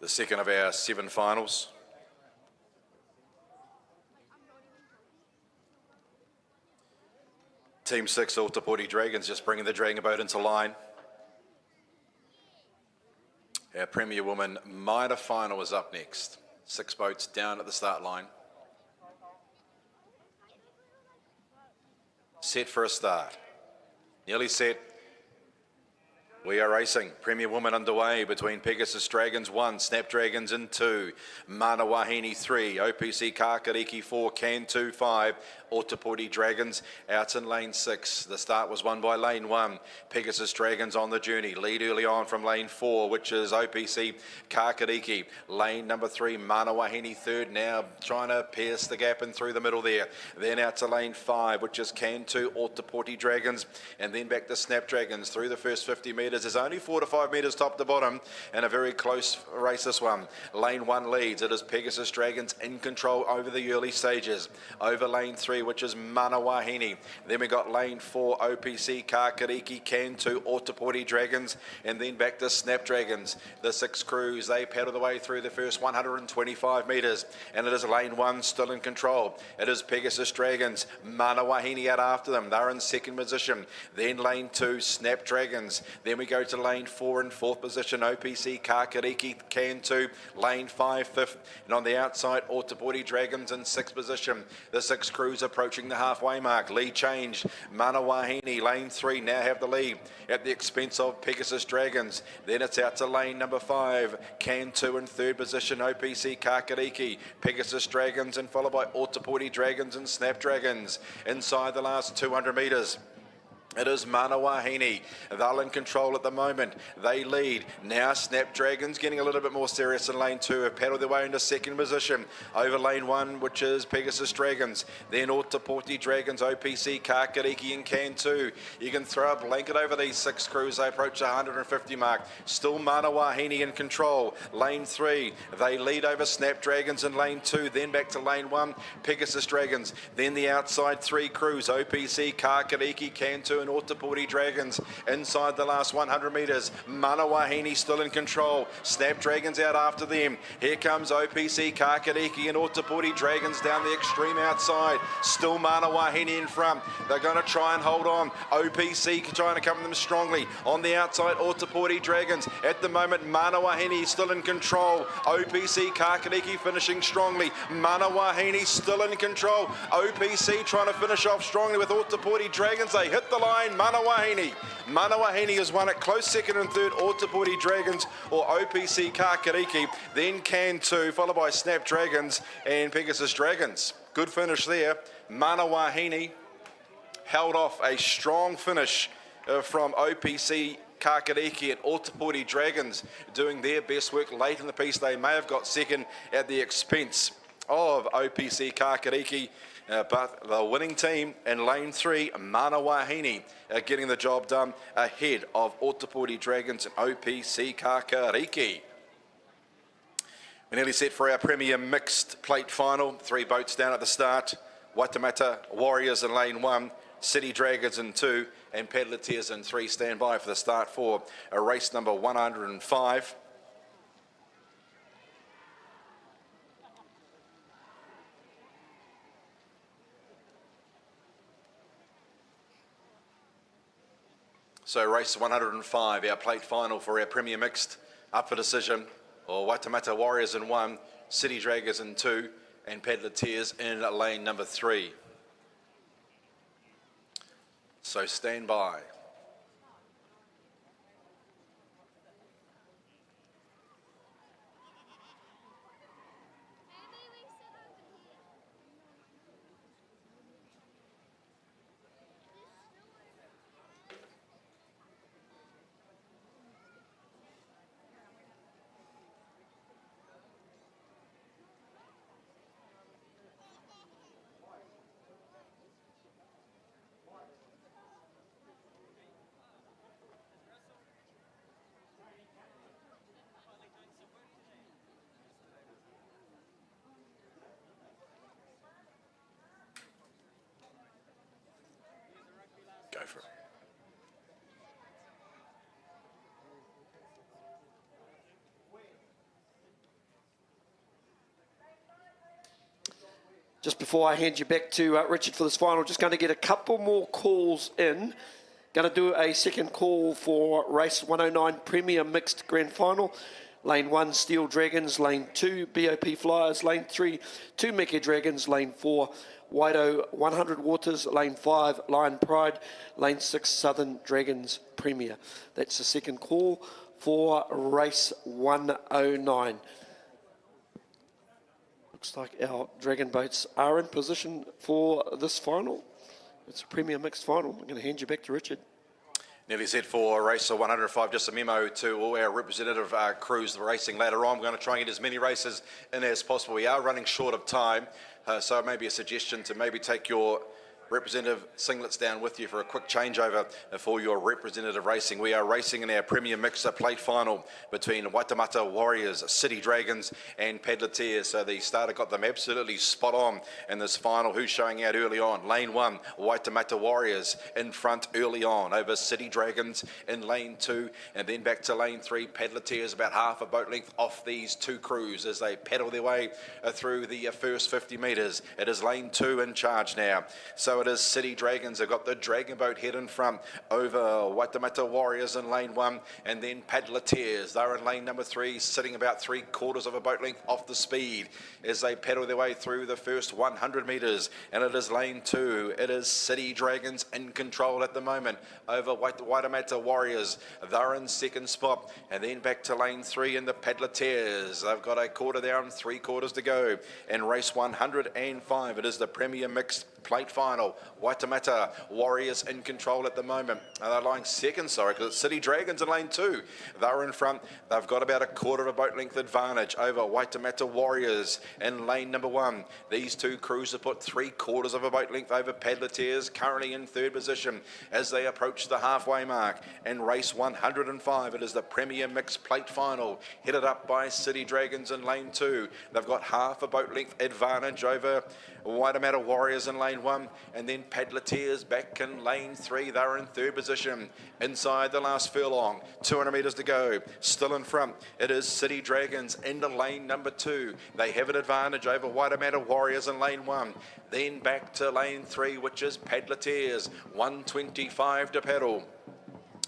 The second of our 7 finals. Team 6, Ōtepoti Dragons, just bringing the dragon boat into line. Our Premier Woman Minor Final is up next. 6 boats down at the start line. Set for a start. Nearly set. We are racing. Premier Woman underway between Pegasus Dragons 1, Snapdragons in 2, Mana Wahine 3, OPC Kakariki 4, Can 2 5, Ōtepoti Dragons out in lane 6. The start was won by lane 1. Pegasus Dragons on the journey. Lead early on from lane 4, which is OPC Kakariki. Lane number 3, Mana Wahine third, now trying to pierce the gap in through the middle there. Then out to lane 5, which is Can 2, Ōtepoti Dragons, and then back to Snapdragons through the first 50 metres. metres. There's only 4 to 5 metres top to bottom, and a very close race this one. Lane 1 leads. It is Pegasus Dragons in control over the early stages. Over lane 3, which is Manawahine. Then we got lane 4, OPC, Kakariki, Cantu, Ōtepoti Dragons, and then back to Snapdragons. The 6 crews, they paddle the way through the first 125 metres, and it is lane 1 still in control. It is Pegasus Dragons, Manawahine out after them. They're in second position. Then lane 2, Snapdragons. Then we go to lane 4 in fourth position, OPC, Kakariki, Cantu. Lane 5, fifth. And on the outside, Ōtepoti Dragons in sixth position. The 6 crews approaching the halfway mark. Lead change. Manawahine, lane 3, now have the lead at the expense of Pegasus Dragons. Then it's out to lane number 5. Cantu in third position, OPC, Kakariki, Pegasus Dragons, and followed by Ōtepoti Dragons and Snapdragons. Inside the last 200 metres, it is Manawahine. They're in control at the moment. They lead. Now Snapdragons getting a little bit more serious in lane 2. Have paddled their way into second position. Over lane 1, which is Pegasus Dragons. Then Ōtepoti Dragons, OPC, Kakariki and Cantu. You can throw a blanket over these 6 crews. They approach the 150 mark. Still Manawahine in control. Lane 3. They lead over Snapdragons in lane 2. Then back to lane 1, Pegasus Dragons. Then the outside 3 crews, OPC, Kakariki, Cantu and Ōtepoti Dragons. Inside the last 100 metres, Manawahine still in control. Snapdragons out after them. Here comes OPC, Kakariki and Ōtepoti Dragons down the extreme outside. Still Manawahine in front. They're going to try and hold on. OPC trying to come to them strongly. On the outside, Ōtepoti Dragons. At the moment, Manawahine still in control. OPC, Kakariki finishing strongly. Manawahine still in control. OPC trying to finish off strongly with Ōtepoti Dragons. They hit the line. Manawahine has won it close second and third. Ōtepoti Dragons or OPC Kakariki. Then Cantu, followed by Snapdragons and Pegasus Dragons. Good finish there. Manawahine held off a strong finish from OPC Kakariki and Ōtepoti Dragons doing their best work late in the piece. They may have got second at the expense of OPC Kakariki. But the winning team in lane 3, Manawahine, getting the job done ahead of Ōtepoti Dragons and OPC Kakariki. We're nearly set for our Premier Mixed Plate Final. 3 boats down at the start. Waitemata Warriors in lane 1, City Dragons in 2, and Paddleteers in 3 stand by for the start for a race number 105. So race 105, our plate final for our Premier Mixed, up for decision, or Waitemata Warriors in 1, City Dragons in 2, and Paddleteers in lane number 3. So stand by. Go for it. Just before I hand you back to Richard for this final, just going to get a couple more calls in. Going to do a second call for race 109 Premier Mixed Grand Final. Lane 1, Steel Dragons. Lane 2, BOP Flyers. Lane 3, 2 Mecha Dragons. Lane 4, Waido 100 Waters. Lane 5, Lion Pride. Lane 6, Southern Dragons Premier. That's the second call for race 109. Looks like our Dragon boats are in position for this final. It's a Premier Mixed Final. I'm going to hand you back to Richard. Nearly set for race 105. Just a memo to all our representative crews racing later on. We're going to try and get as many races in as possible. We are running short of time, so maybe a suggestion to maybe take your representative singlets down with you for a quick changeover for your representative racing. We are racing in our Premier Mixer Plate Final between Waitemata Warriors, City Dragons and Padleteers. So the starter got them absolutely spot on in this final. Who's showing out early on? Lane 1, Waitemata Warriors in front early on over City Dragons in lane 2, and then back to lane 3. Padleteers about half a boat length off these two crews as they paddle their way through the first 50 metres. It is lane 2 in charge now. So it is City Dragons. They've got the Dragon Boat head in front over Waitemata Warriors in lane 1, and then Padleteers. They're in lane number 3, sitting about 3/4 of a boat length off the speed as they paddle their way through the first 100 metres. And it is lane 2. It is City Dragons in control at the moment over Waitemata Warriors. They're in second spot, and then back to lane 3 in the Padleteers. They've got a quarter down, 3/4 to go in race 105. It is the Premier Mixed Plate Final. Waitemata Warriors in control at the moment. They're lying second, because it's City Dragons in lane 2. They're in front. They've got about a quarter of a boat length advantage over Waitemata Warriors in lane number 1. These two crews have put 3/4 of a boat length over Padleteers, currently in third position as they approach the halfway mark. In race 105, it is the Premier Mixed Plate Final, headed up by City Dragons in lane 2. They've got half a boat length advantage over Waitemata Warriors in lane 1, and then Padleteers back in lane 3. They're in third position inside the last furlong. 200 metres to go. Still in front, it is City Dragons into lane number 2. They have an advantage over Waitemata Warriors in lane 1. Then back to lane 3, which is Padleteers. 1:25 to paddle.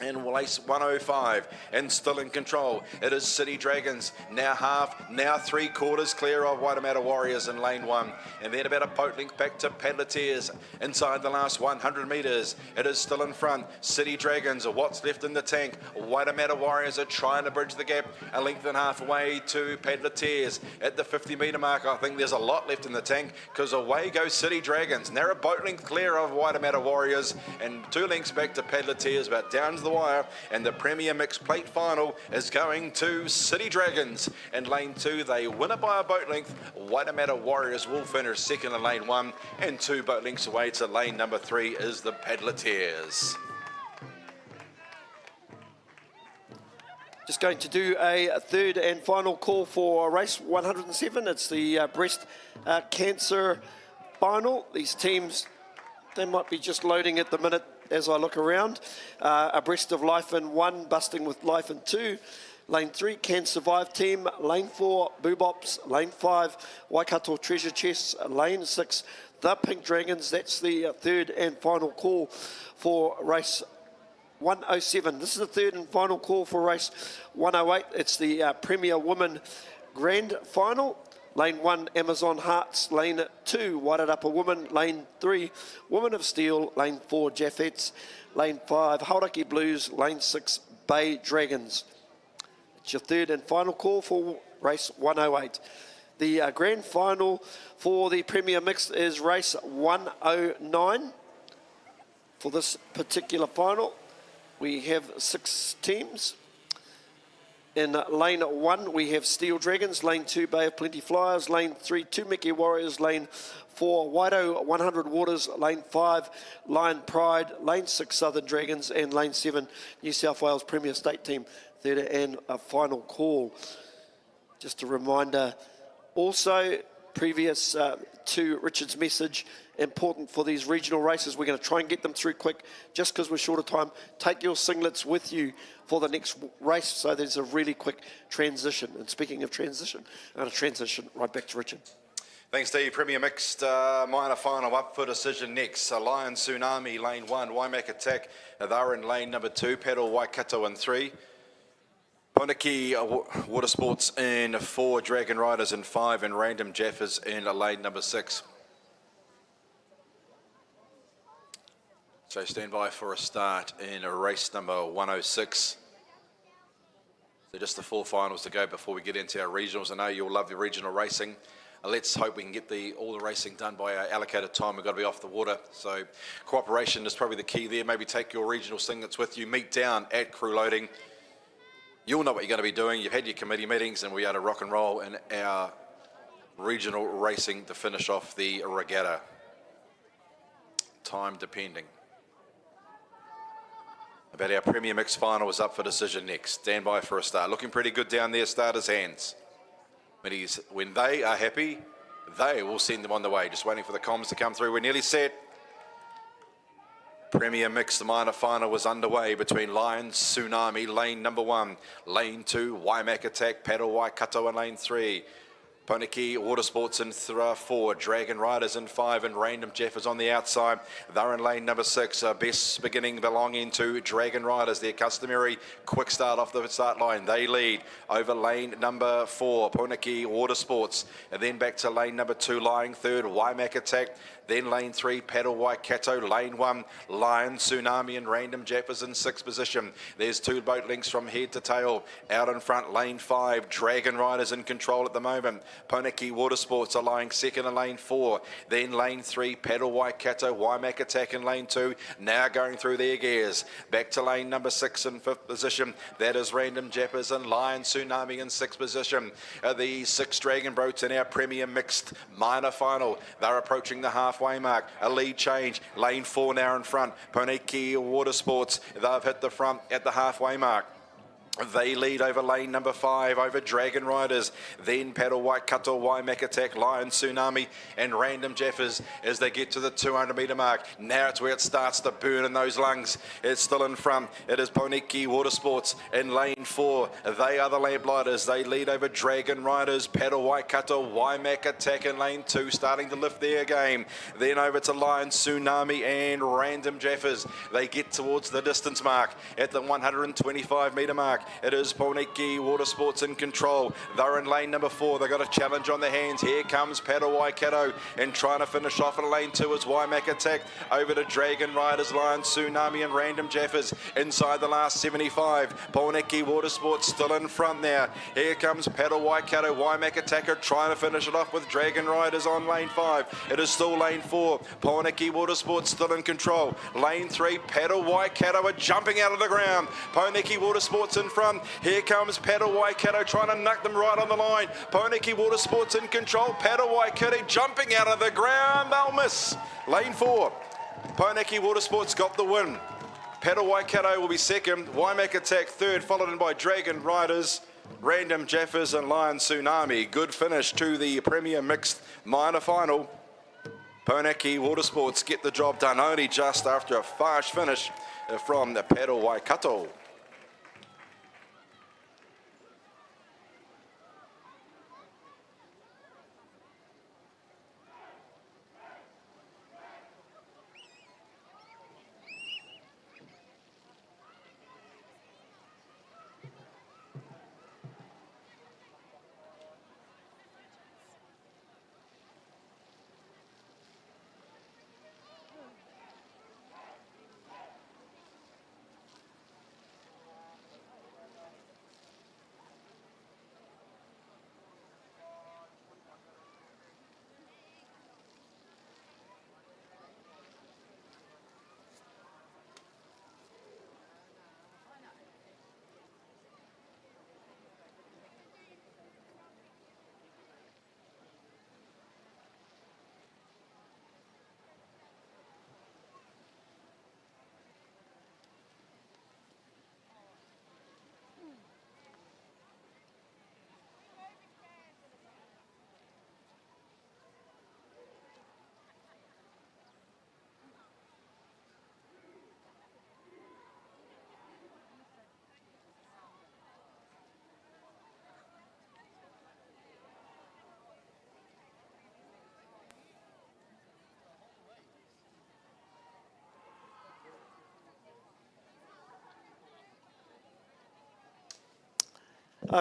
And race 105, and still in control. It is City Dragons, now half, now 3/4 clear of Waitemata Warriors in lane 1. And then about a boat length back to Padleteers inside the last 100 metres. It is still in front. City Dragons are what's left in the tank. Waitemata Warriors are trying to bridge the gap a length and a half away to Padleteers. At the 50 metre mark, I think there's a lot left in the tank, because away goes City Dragons. Narrow boat length clear of Waitemata Warriors, and 2 lengths back to Padleteers, but down to the wire, and the Premier Mixed Plate Final is going to City Dragons. In lane 2, they win it by a boat length. Waitemata Warriors will finish second in lane 1, and 2 boat lengths away to lane number 3 is the Padleteers. Just going to do a third and final call for race 107. It's the breast cancer final. These teams, they might be just loading at the minute as I look around. Abreast of Life in 1, busting with Life in 2. Lane 3, Can Survive team. Lane 4, Boobops. Lane 5, Waikato Treasure Chests. Lane 6, the Pink Dragons. That's the third and final call for race 107. This is the third and final call for race 108. It's the Premier Women Grand Final. Lane 1, Amazon Hearts. Lane 2, Wairarapa Woman. Lane 3, Woman of Steel. Lane 4, Jaffettes. Lane 5, Hauraki Blues. Lane 6, Bay Dragons. It's your third and final call for race 108. The grand final for the Premier Mixed is race 109. For this particular final, we have 6 teams. In lane 1, we have Steel Dragons. Lane 2, Bay of Plenty Flyers. Lane 3, Two Mickey Warriors. Lane 4, Waido 100 Waters. Lane 5, Lion Pride. Lane 6, Southern Dragons. And lane 7, New South Wales Premier State Team. Third and a final call. Just a reminder, also previous to Richard's message, important for these regional races. We're going to try and get them through quick just because we're short of time. Take your singlets with you for the next race, so there's a really quick transition. And speaking of transition, I'm going to transition right back to Richard. Thanks, Steve. Premier Mixed minor final up for decision next. Lion Tsunami, lane 1. Waimak Attack, they're in lane number 2. Paddle Waikato in 3. Poniki Water Sports in 4. Dragon Riders in 5. And Random Jaffers in lane number 6. So stand by for a start in race number 106. So just the 4 finals to go before we get into our regionals. I know you'll love the regional racing. Let's hope we can get all the racing done by our allocated time. We've got to be off the water. So cooperation is probably the key there. Maybe take your regional singlets with you. Meet down at crew loading. You'll know what you're going to be doing. You've had your committee meetings, and we are to rock and roll in our regional racing to finish off the regatta. time depending. But our Premier Mixed final is up for decision next. Stand by for a start. Looking pretty good down there, starters' hands. When they are happy, they will send them on the way. Just waiting for the comms to come through. We're nearly set. Premier Mixed minor final was underway between Lions, Tsunami, lane number 1. Lane 2, Waimak Attack, Paddle Waikato in lane 3. Poniki Watersports in 4, Dragon Riders in 5, and Random Jeff is on the outside. They're in lane number 6. Best beginning belonging to Dragon Riders. Their customary quick start off the start line. They lead over lane number 4, Poniki Watersports, and then back to lane number 2, lying third, Waimak Attack. Then lane 3, Paddle Waikato. Lane 1, Lion, Tsunami and Random Jeff is in 6th position. There's 2 boat links from head to tail. Out in front, lane 5, Dragon Riders in control at the moment. Poniki Watersports are lying 2nd in lane 4. Then lane 3, Paddle Waikato, Waimak Attack in lane 2. Now going through their gears. Back to lane number 6 in 5th position. That is Random Jeff and Lion, Tsunami in 6th position. The 6 Dragon Boats in our Premier Mixed minor final. They're approaching the halfway mark. A lead change. Lane 4 now in front. Poniki Watersports. They've hit the front at the halfway mark. They lead over lane number 5, over Dragon Riders, then Paddle Waikato, Waimak Attack, Lion, Tsunami and Random Jeffers as they get to the 200 metre mark. Now it's where it starts to burn in those lungs. It's still in front. It is Poniki Watersports in lane 4. They are the Lamplighters. They lead over Dragon Riders, Paddle Waikato, Waimak Attack in lane 2, starting to lift their game. Then over to Lion, Tsunami and Random Jeffers. They get towards the distance mark at the 125 metre mark. It is Poniki Watersports in control. They're in lane number 4. They've got a challenge on their hands. Here comes Paddle Waikato, and trying to finish off in lane 2 is Waimak Attack. Over to Dragon Riders, Lion, Tsunami and Random Jeffers inside the last 75. Poniki Watersports still in front now. Here comes Paddle Waikato, Waimak Attacker trying to finish it off with Dragon Riders on lane 5. It is still lane 4. Poniki Watersports still in control. Lane 3, Paddle Waikato are jumping out of the ground. Poniki Watersports in front. Here comes Paddle Waikato trying to knock them right on the line. Poniki Watersports in control. Paddle Waikato jumping out of the ground. They'll miss. Lane 4. Poniki Watersports got the win. Paddle Waikato will be 2nd. Waimak Attack 3rd, followed in by Dragon Riders, Random Jeffers and Lion Tsunami. Good finish to the Premier Mixed minor final. Poniki Watersports get the job done only just after a fast finish from the Paddle Waikato.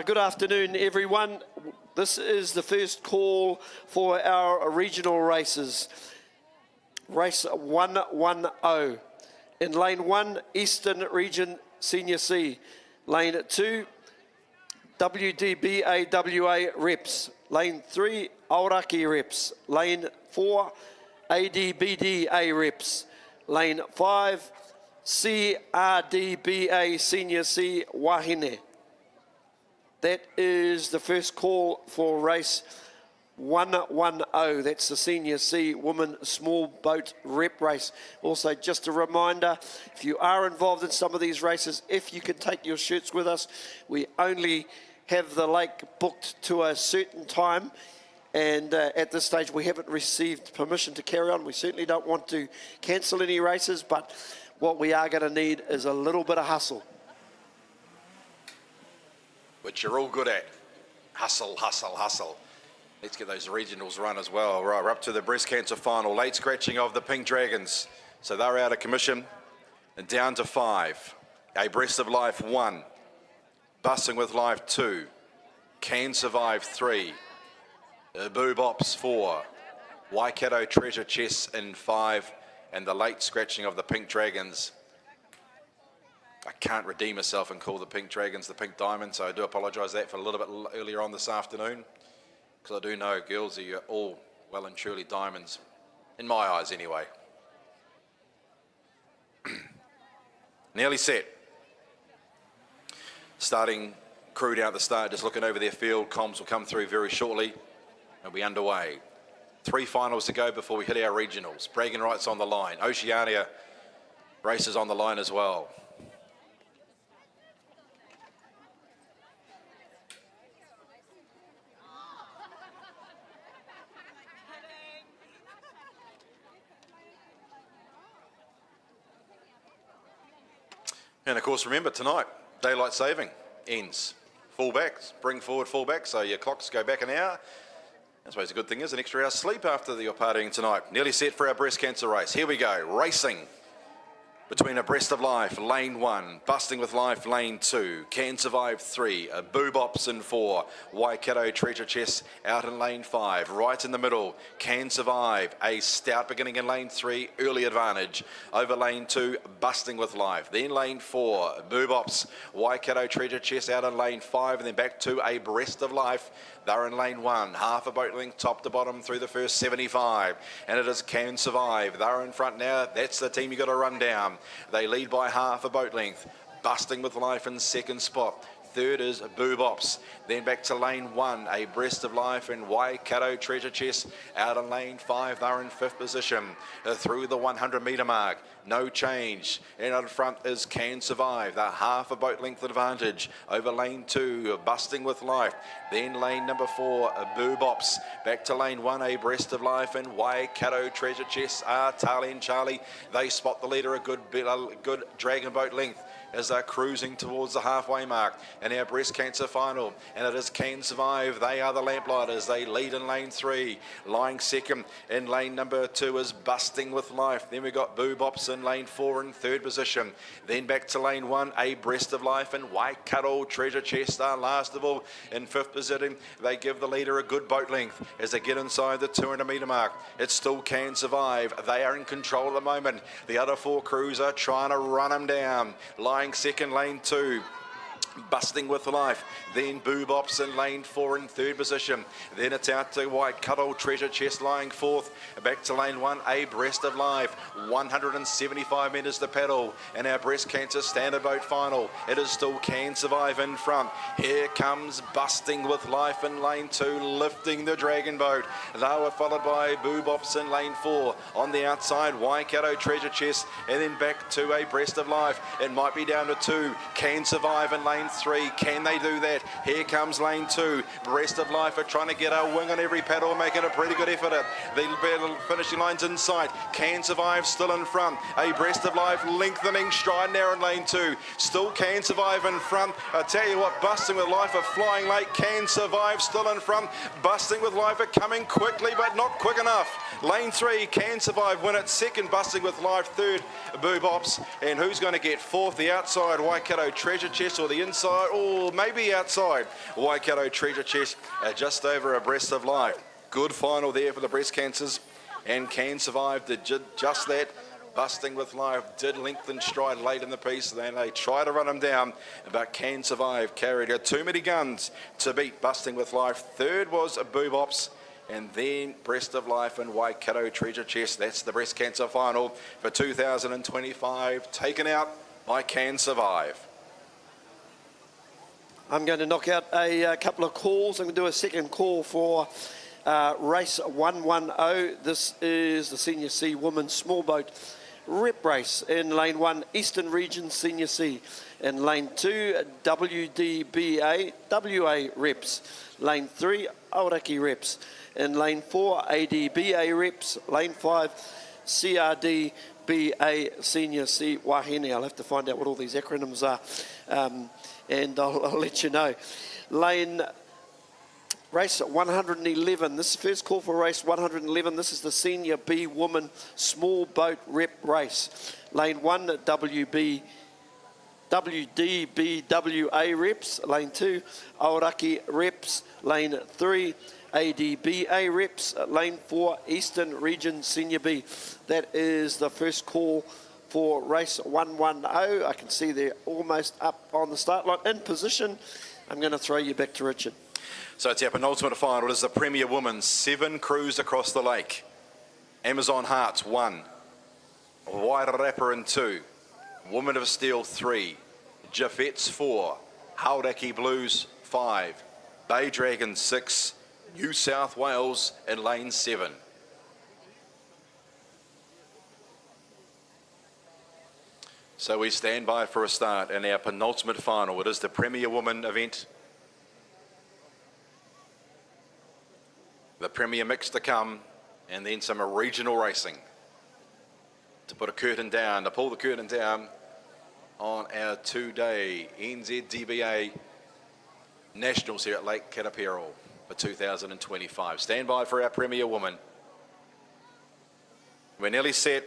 Good afternoon, everyone. This is the first call for our regional races. Race 110. In lane 1, Eastern Region Senior C. Lane 2, WDBAWA reps. Lane 3, Aoraki reps. Lane 4, ADBDA reps. Lane 5, CRDBA Senior C Wahine. That is the first call for race 110. That's the Senior C Women Small Boat Rep Race. Also, just a reminder, if you are involved in some of these races, if you can take your shirts with us, we only have the lake booked to a certain time. And at this stage, we haven't received permission to carry on. We certainly don't want to cancel any races, but what we are going to need is a little bit of hustle. Which you're all good at. Hustle, hustle, hustle. Let's get those regionals run as well. Right, we're up to the breast cancer final. Late scratching of the Pink Dragons. So they're out of commission. And down to 5. A Breast of Life 1. Busting with Life 2. Can Survive 3. Boob Ops 4. Waikato Treasure Chest in 5. And the late scratching of the Pink Dragons. I can't redeem myself and call the Pink Dragons the Pink Diamond, so I do apologise that for a little bit earlier on this afternoon. Because I do know, girls, you're all well and truly diamonds. In my eyes, anyway. Nearly set. Starting crew down at the start, just looking over their field. Comms will come through very shortly. We'll be underway. 3 finals to go before we hit our regionals. Bragging rights on the line. Oceania races on the line as well. And of course, remember tonight, daylight saving ends. Fullbacks, bring forward fullbacks, so your clocks go back an hour. I suppose the good thing is an extra hour's sleep after your partying tonight. Nearly set for our breast cancer race. Here we go, racing between a Breast of Life, lane 1, Busting with Life, lane 2, Can Survive 3, a Boob Ops in 4, Waikato Treasure Chest out in lane 5, right in the middle, Can Survive, a stout beginning in lane 3, early advantage, over lane 2, Busting with Life, then lane 4, Boob Ops, Waikato Treasure Chest out in lane 5, and then back to a Breast of Life. They're in lane 1, half a boat length top to bottom through the first 75, and it is Can Survive. They're in front now. That's the team you got to run down. They lead by half a boat length. Busting with Life in second spot. Third is Boob Ops. Then back to lane 1, a Breast of Life and Waikato Treasure Chest out in lane 5. They're in 5th position through the 100 metre mark. No change. And in front is Can Survive. They're half a boat length advantage over lane 2, Busting with Life. Then lane number 4, Boob Ops. Back to lane 1, a Breast of Life and Waikato Treasure Chest are Tali and Charlie. They spot the leader a good dragon boat length as they're cruising towards the halfway mark in our breast cancer final. And it is Can Survive. They are the lamplighters. They lead in lane 3. Lying second in lane number 2 is Busting with Life. Then we've got Boob Ops in lane 4 in 3rd position. Then back to lane 1, a Breast of Life and Waikato Treasure Chest are last of all in 5th position. They give the leader a good boat length as they get inside the 200 metre mark. It's still Can Survive. They are in control at the moment. The other 4 crews are trying to run them down. Lying second, lane 2. Busting with Life, then Boob Ops in lane 4 in 3rd position. Then it's out to Waikato Treasure Chest lying 4th. Back to lane 1, a Breast of Life. 175 metres to paddle in our breast cancer standard boat final. It is still Can Survive in front. Here comes Busting with Life in lane 2, lifting the dragon boat. They were followed by Boob Ops in lane 4. On the outside, Waikato Treasure Chest, and then back to a Breast of Life. It might be down to 2. Can Survive in lane 3. Can they do that? Here comes lane 2. Breast of Life are trying to get a wing on every paddle, making a pretty good effort. The finishing line's in sight. Can Survive still in front. A Breast of Life lengthening stride now in lane 2. Still Can Survive in front. I tell you what, Busting with Life are flying late. Can Survive still in front. Busting with Life are coming quickly, but not quick enough. Lane 3, Can Survive win it. Second, Busting with Life. Third, Boob Ops. And who's going to get 4th? The outside Waikato Treasure Chest, or the inside, or maybe outside Waikato Treasure Chest, just over a Breast of Life. Good final there for the breast cancers, and Can Survive did just that. Busting with Life did lengthen stride late in the piece, then they try to run him down, but Can Survive carried too many guns to beat Busting with Life. Third was a Boob Ops, and then Breast of Life and Waikato Treasure Chest. That's the breast cancer final for 2025, taken out by Can Survive. I'm going to knock out a couple of calls. I'm going to do a second call for Race 110. This is the Senior C Women's Small Boat Rep Race. In lane 1, Eastern Region Senior C. In lane 2, WDBA WA Reps. Lane 3, Aoraki Reps. In lane 4, ADBA Reps. Lane 5, CRDBA Senior C Wahine. I'll have to find out what all these acronyms are, and I'll let you know. Race 111. This is the first call for race 111. This is the Senior B Woman Small Boat Rep Race. Lane 1, WDBWA Reps. Lane 2, Aoraki Reps. Lane 3, ADBA Reps. Lane 4, Eastern Region Senior B. That is the first call for race 110. I can see they're almost up on the start line in position. I'm going to throw you back to Richard. So it's our penultimate final. It is the Premier Women, 7 crews across the lake. Amazon Hearts 1, Wairarapa 2, Woman of Steel 3, Jaffettes 4, Hauraki Blues 5, Bay Dragons 6, New South Wales in lane 7. So we stand by for a start in our penultimate final. It is the Premier Women event. The Premier Mix to come, and then some regional racing to put a curtain down, to pull the curtain down on our 2-day NZDBA Nationals here at Lake Karapiro for 2025. Stand by for our Premier Woman. We're nearly set.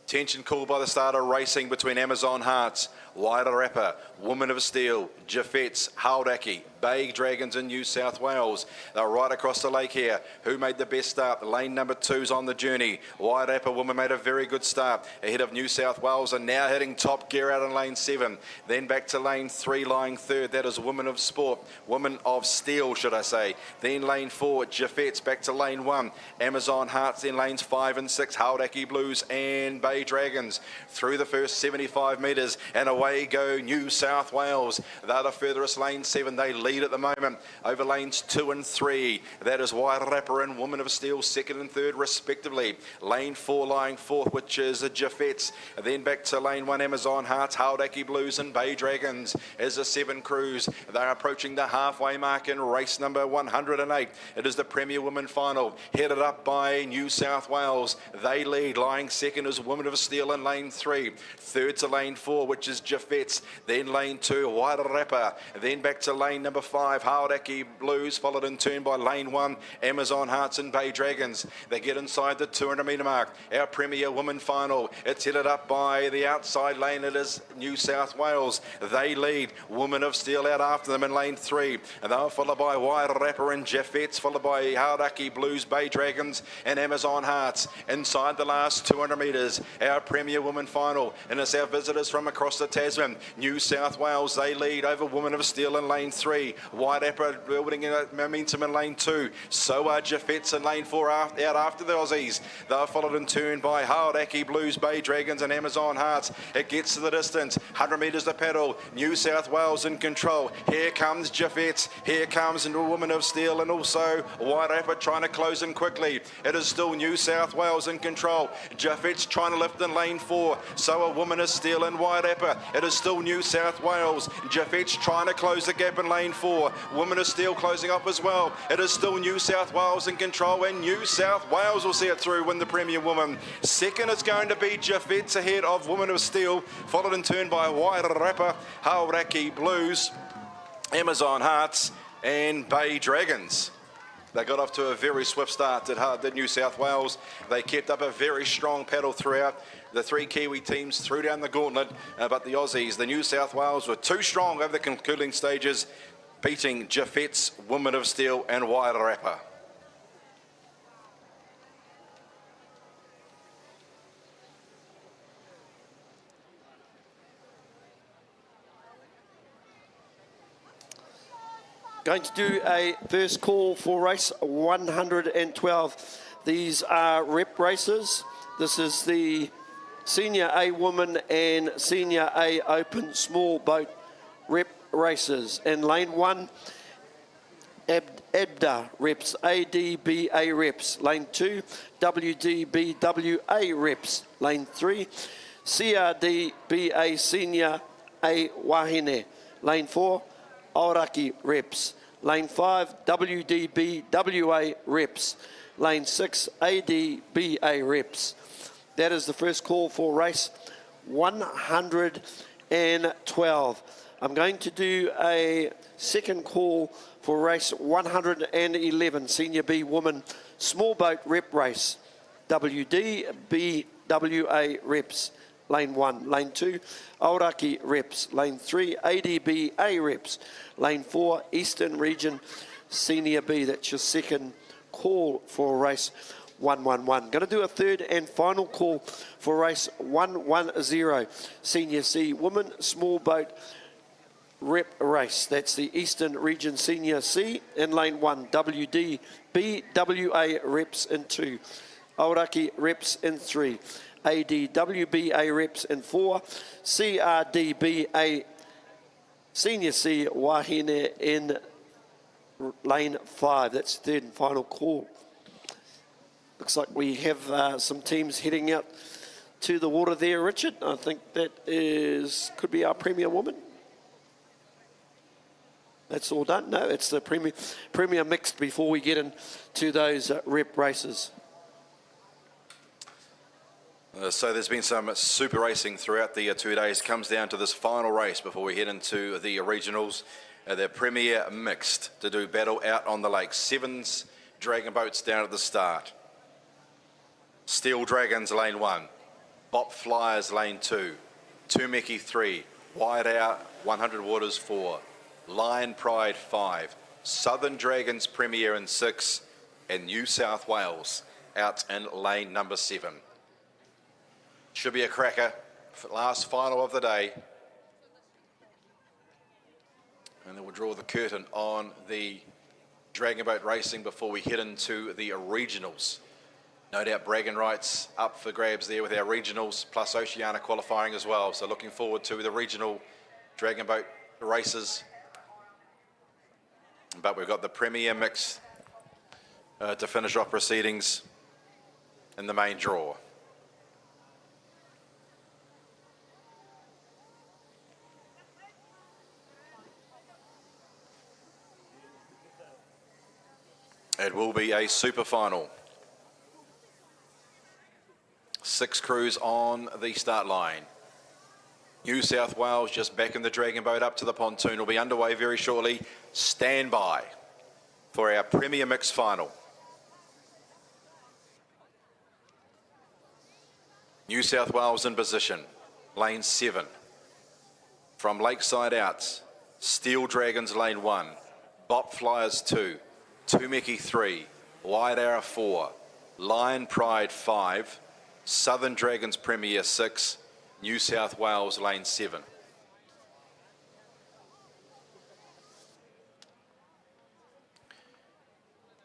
Tension called by the starter, racing between Amazon Hearts, Wairarapa, Woman of Steel, Jaffettes, Hauraki, Bay Dragons in New South Wales. They're right across the lake here. Who made the best start? Lane number 2's on the journey. Wairarapa Woman made a very good start ahead of New South Wales and now hitting top gear out in lane 7. Then back to lane 3, lying third. That is Woman of Sport, Woman of Steel, should I say. Then lane 4, Jaffettes back to lane 1. Amazon Hearts in lanes 5 and 6, Hauraki Blues and Bay Dragons. Through the first 75 metres and away go New South Wales. They're the furthest lane 7. They lead at the moment over lanes 2 and 3. That is Wairarapa and Woman of Steel, 2nd and 3rd respectively. Lane 4 lying 4th, which is the Jaffettes. Then back to lane 1, Amazon Hearts, Hauraki Blues and Bay Dragons as the 7 crews. They're approaching the halfway mark in race number 108. It is the Premier Women final, headed up by New South Wales. They lead. Lying 2nd is Woman of Steel in lane 3. 3rd to lane 4, which is Jaffettes. Then lane 2, Wairarapa. Then back to lane number 5, Hauraki Blues, followed in turn by lane 1, Amazon Hearts and Bay Dragons. They get inside the 200 metre mark. Our Premier Women final. It's headed up by the outside lane. It is New South Wales. They lead. Woman of Steel out after them in lane 3. And they're followed by Wairarapa and Jaffettes, followed by Hauraki Blues, Bay Dragons and Amazon Hearts. Inside the last 200 metres, our Premier Women final. And it's our visitors from across the Tasman. New South Wales, they lead over Woman of Steel in lane 3. Wairarapa building momentum in lane 2. So are Jaffettes in lane 4 out after the Aussies. They're followed in turn by Hauraki Blues, Bay Dragons and Amazon Hearts. It gets to the distance. 100 metres to pedal. New South Wales in control. Here comes Jaffettes. Here comes a Woman of Steel and also Wairarapa trying to close in quickly. It is still New South Wales in control. Jaffettes trying to lift in lane 4. So a Woman of Steel and Wairarapa. It is still New South Wales. Jaffettes trying to close the gap in lane 4. Woman of Steel closing up as well. It is still New South Wales in control, and New South Wales will see it through, win the Premier Woman. 2nd is going to be Jaffettes ahead of Woman of Steel, followed in turn by Wairarapa, Hauraki Blues, Amazon Hearts and Bay Dragons. They got off to a very swift start, did New South Wales. They kept up a very strong paddle throughout. The 3 Kiwi teams threw down the gauntlet, but the Aussies, the New South Wales, were too strong over the concluding stages, beating Jaffettes, Woman of Steel and Wairarapa. Going to do a first call for race 112. These are rep races. This is the Senior A Woman and Senior A Open Small Boat rep races. In lane 1, ADBA reps, ADBA reps. Lane 2, WDBWA reps. Lane 3, CRDBA Senior A Wahine. Lane 4, Aoraki reps. Lane 5, WDBWA reps. Lane 6, ADBA reps. That is the first call for race 112. I'm going to do a second call for race 111, Senior B Woman Small Boat Rep Race. WDBWA reps. Lane 1. Lane 2, Aoraki reps. Lane 3, ADBA reps. Lane 4, Eastern Region Senior B. That's your second call for race 111. Going to do a third and final call for race 110, Senior C Woman Small Boat Rep Race. That's the Eastern Region Senior C in Lane 1. WDBWA reps in 2. Aoraki reps in 3. ADWBA reps in 4. CRDBA Senior C Wahine in Lane 5. That's the third and final call. Looks like we have some teams heading out to the water there, Richard. I think that could be our Premier Woman. That's all done. No, it's the Premier Mixed before we get into those rep races. So there's been some super racing throughout the 2 days. Comes down to this final race before we head into the regionals. The Premier Mixed to do battle out on the lake. 7s dragon boats down at the start. Steel Dragons Lane 1. Bop Flyers Lane 2. Tumeki 3. Wide Out 100 Waters 4. Lion Pride 5. Southern Dragons Premier in 6. And New South Wales out in lane number 7. Should be a cracker. Last final of the day. And then we'll draw the curtain on the Dragon Boat racing before we head into the regionals. No doubt bragging rights up for grabs there with our regionals, plus Oceania qualifying as well. So looking forward to the regional Dragon Boat races. But we've got the Premier Mix to finish off proceedings in the main draw. It will be a super final. 6 crews on the start line. New South Wales just backing the Dragon Boat up to the pontoon. Will be underway very shortly. Stand by for our Premier Mix final. New South Wales in position. Lane 7. From Lakeside out. Steel Dragons Lane 1. Bop Flyers 2. Tumeki 3, Wide Arrow 4, Lion Pride 5, Southern Dragons Premier 6, New South Wales Lane 7.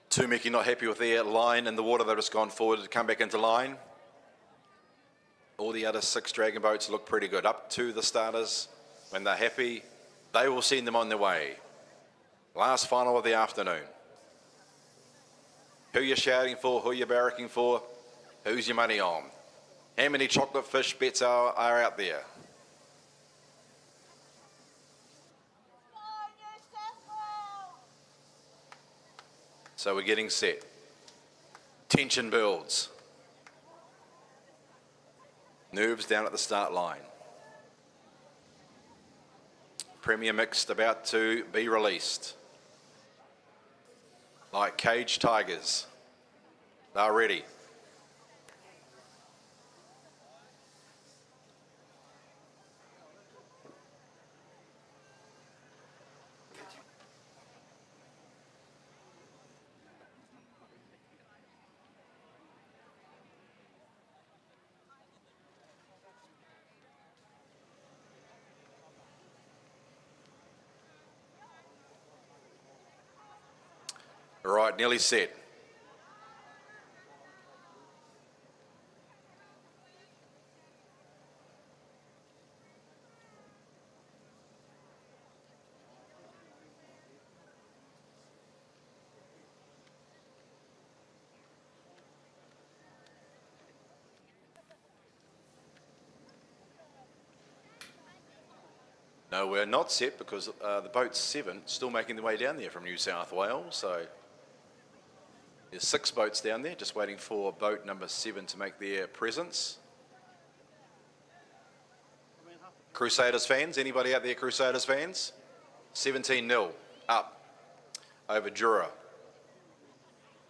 Tumeki not happy with their line in the water. They've just gone forward to come back into line. All the other 6 Dragon Boats look pretty good. Up to the starters. When they're happy, they will send them on their way. Last final of the afternoon. Who you're shouting for, who you're barracking for, who's your money on? How many chocolate fish bets are out there? So we're getting set. Tension builds. Nerves down at the start line. Premier Mixed about to be released. Like caged tigers. They're ready. All right, nearly set. No, we're not set because the boat's 7 still making their way down there from New South Wales. So there's 6 boats down there just waiting for boat number 7 to make their presence. Crusaders fans, anybody out there Crusaders fans? 17-0 up over Jura.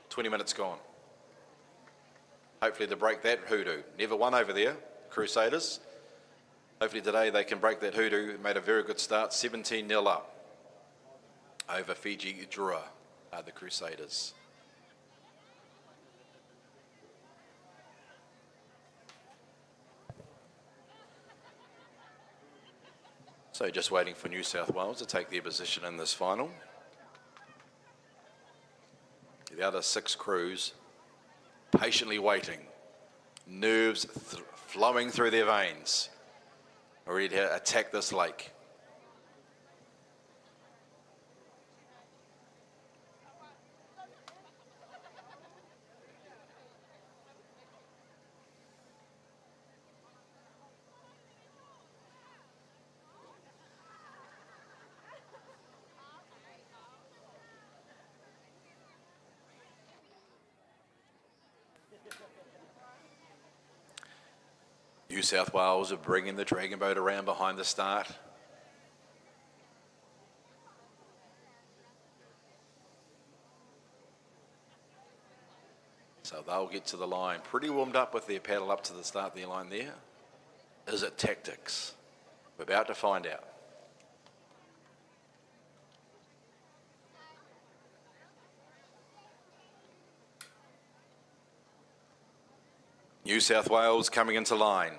20 minutes gone. Hopefully to break that hoodoo. Never won over there, Crusaders. Hopefully today they can break that hoodoo. Made a very good start, 17-0 up over Fiji Jura, the Crusaders. So just waiting for New South Wales to take their position in this final. The other 6 crews patiently waiting, nerves flowing through their veins, ready to attack this lake. New South Wales are bringing the Dragon boat around behind the start. So they'll get to the line pretty warmed up with their paddle up to the start of their line there. Is it tactics? We're about to find out. New South Wales coming into line.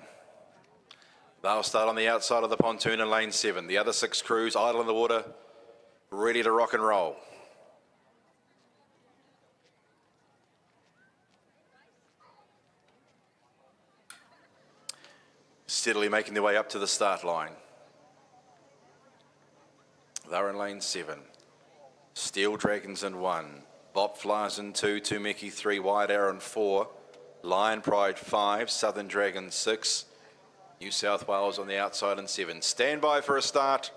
They'll start on the outside of the pontoon in lane 7. The other 6 crews idle in the water, ready to rock and roll. Steadily making their way up to the start line. They're in lane 7. Steel Dragons in 1. Bop Flyers in 2. Tumeki 3. Wide Arrow in 4. Lion Pride 5, Southern Dragon 6, New South Wales on the outside in 7. Stand by for a start.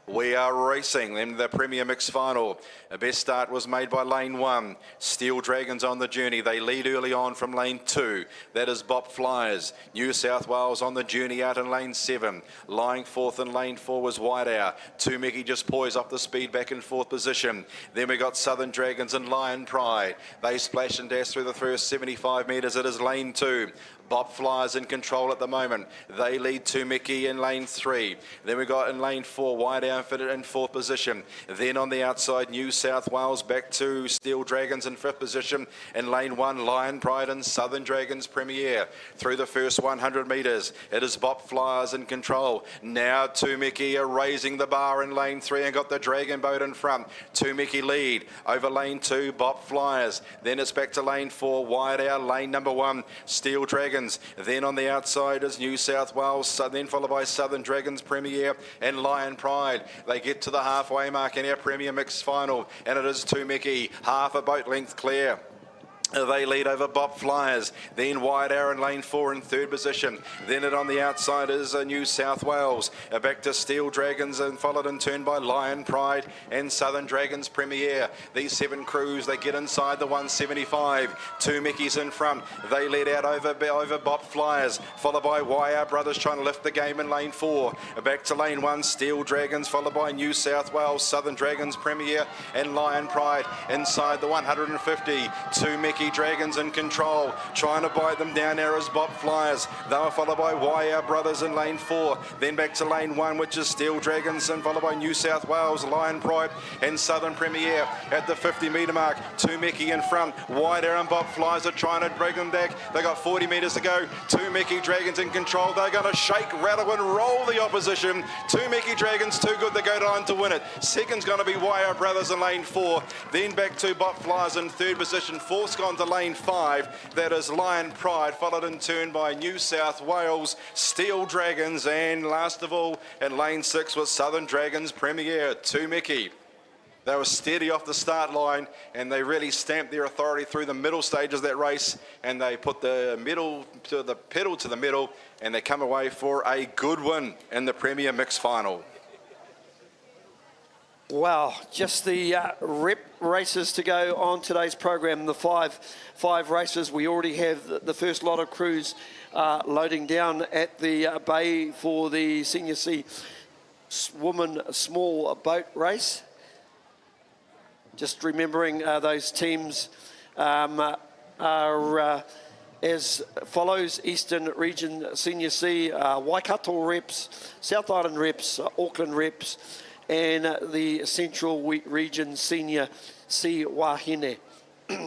We are racing in the Premier Mixed Final. The best start was made by lane 1. Steel Dragons on the journey. They lead early on from lane 2. That is Bop Flyers. New South Wales on the journey out in lane 7. Lying 4th in lane 4 was Whiteout. Tumeki just poised up the speed back in 4th position. Then we got Southern Dragons and Lion Pride. They splash and dash through the first 75 metres. It is lane 2. Bop Flyers in control at the moment. They lead Tumeki in lane 3. Then we got in lane 4, Wide Outfitted in 4th position. Then on the outside, New South Wales back to Steel Dragons in 5th position. In lane 1, Lion Pride and Southern Dragons Premier. Through the first 100 metres, it is Bop Flyers in control. Now Tumeki are raising the bar in lane 3 and got the Dragon boat in front. Tumeki lead over lane 2, Bop Flyers. Then it's back to lane 4, Wide Out, lane number 1, Steel Dragons. Then on the outside is New South Wales, then followed by Southern Dragons Premier and Lion Pride. They get to the halfway mark in our Premier Mixed Final, and it is Tumeki, half a boat length clear. They lead over Bop Flyers, then Wide Arrow in lane 4 in 3rd position. Then it on the outside is New South Wales. Back to Steel Dragons and followed in turn by Lion Pride and Southern Dragons Premier. These 7 crews, they get inside the 175. Tumeki's in front. They lead out over Bop Flyers, followed by YR Brothers trying to lift the game in lane 4. Back to lane 1, Steel Dragons, followed by New South Wales, Southern Dragons Premier and Lion Pride. Inside the 150, Tumeki Dragons in control, trying to bite them down there as Bop Flyers. They were followed by YR Brothers in lane 4. Then back to lane 1, which is Steel Dragons, and followed by New South Wales, Lion Pride and Southern Premier. At the 50 metre mark, Tumeki in front. Wide Arrow and Bop Flyers are trying to drag them back. They got 40 metres to go. Tumeki Dragons in control. They're going to shake, rattle and roll the opposition. Tumeki Dragons too good to go down to win it. Second's going to be YR Brothers in lane 4. Then back to Bop Flyers in 3rd position. Fourth's gone to lane 5. That is Lion Pride, followed in turn by New South Wales, Steel Dragons, and last of all in lane 6 was Southern Dragons Premier, Tumeki. They were steady off the start line and they really stamped their authority through the middle stages of that race, and they put the pedal to the middle and they come away for a good win in the Premier Mixed Final. Wow, just the rep races to go on today's program. The five races. We already have the first lot of crews loading down at the bay for the Senior C Women Small Boat Race. Just remembering those teams are as follows: Eastern Region Senior C, Waikato reps, South Island reps, Auckland reps, and the Central Region Senior C Wahine.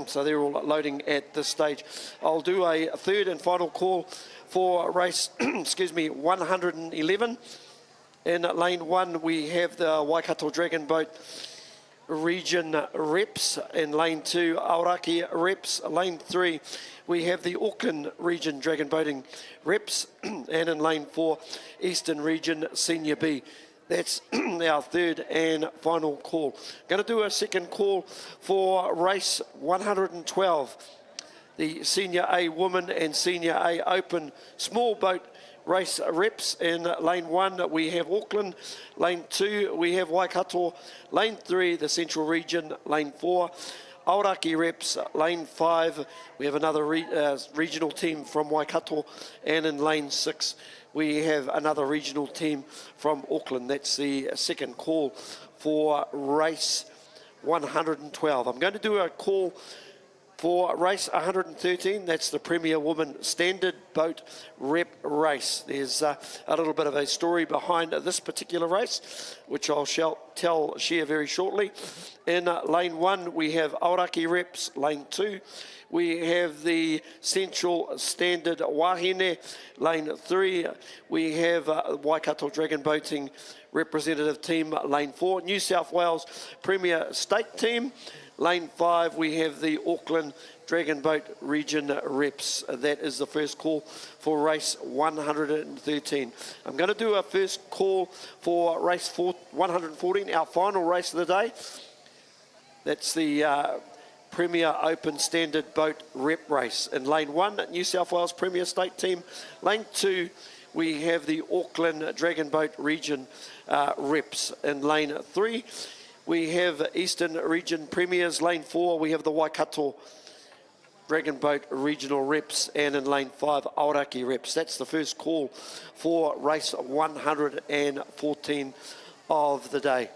So they're all loading at this stage. I'll do a third and final call for race, excuse me, 111. In lane 1, we have the Waikato Dragon Boat Region reps. In lane 2, Aoraki reps. Lane 3, we have the Auckland Region Dragon Boating reps. And in lane 4, Eastern Region Senior B. That's our third and final call. Going to do a second call for race 112. The Senior A Women and Senior A Open Small Boat Race reps. In lane 1, we have Auckland. Lane 2, we have Waikato. Lane 3, the Central Region. Lane 4, Aoraki reps. Lane 5, we have another regional team from Waikato. And in lane 6, we have another regional team from Auckland. That's the second call for race 112. I'm going to do a call for race 113. That's the Premier Woman Standard Boat Rep Race. There's a little bit of a story behind this particular race, which I'll share very shortly. In lane 1, we have Aoraki reps. Lane 2, we have the Central Standard Wahine. Lane 3, we have Waikato Dragon Boating representative team. Lane 4, New South Wales Premier State Team. Lane 5, we have the Auckland Dragon Boat Region reps. That is the first call for race 113. I'm going to do a first call for race 114, our final race of the day. That's the Premier Open Standard Boat Rep Race. In lane 1, New South Wales Premier State Team. Lane 2, we have the Auckland Dragon Boat Region reps. In lane 3, we have Eastern Region Premiers. Lane 4, we have the Waikato Dragon Boat Regional reps. And in lane 5, Aoraki reps. That's the first call for race 114 of the day.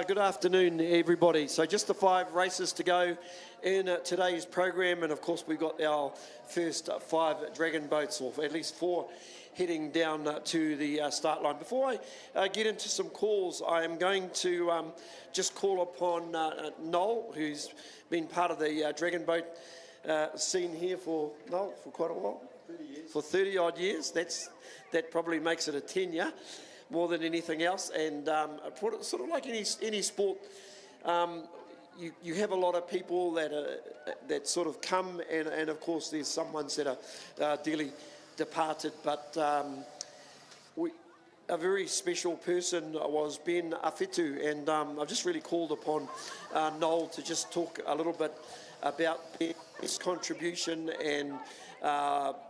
Good afternoon, everybody. So just the 5 races to go in today's program, and of course we've got our first 5 dragon boats, or at least 4, heading down to the start line. Before I get into some calls, I am going to just call upon Noel, who's been part of the dragon boat scene here for quite a while. 30 years. For 30 odd years. That probably makes it a tenure more than anything else. And sort of like any sport, you have a lot of people that sort of come, and of course there's some ones that are dearly departed, but a very special person was Ben Awhitu, and I've just really called upon Noel to just talk a little bit about his contribution and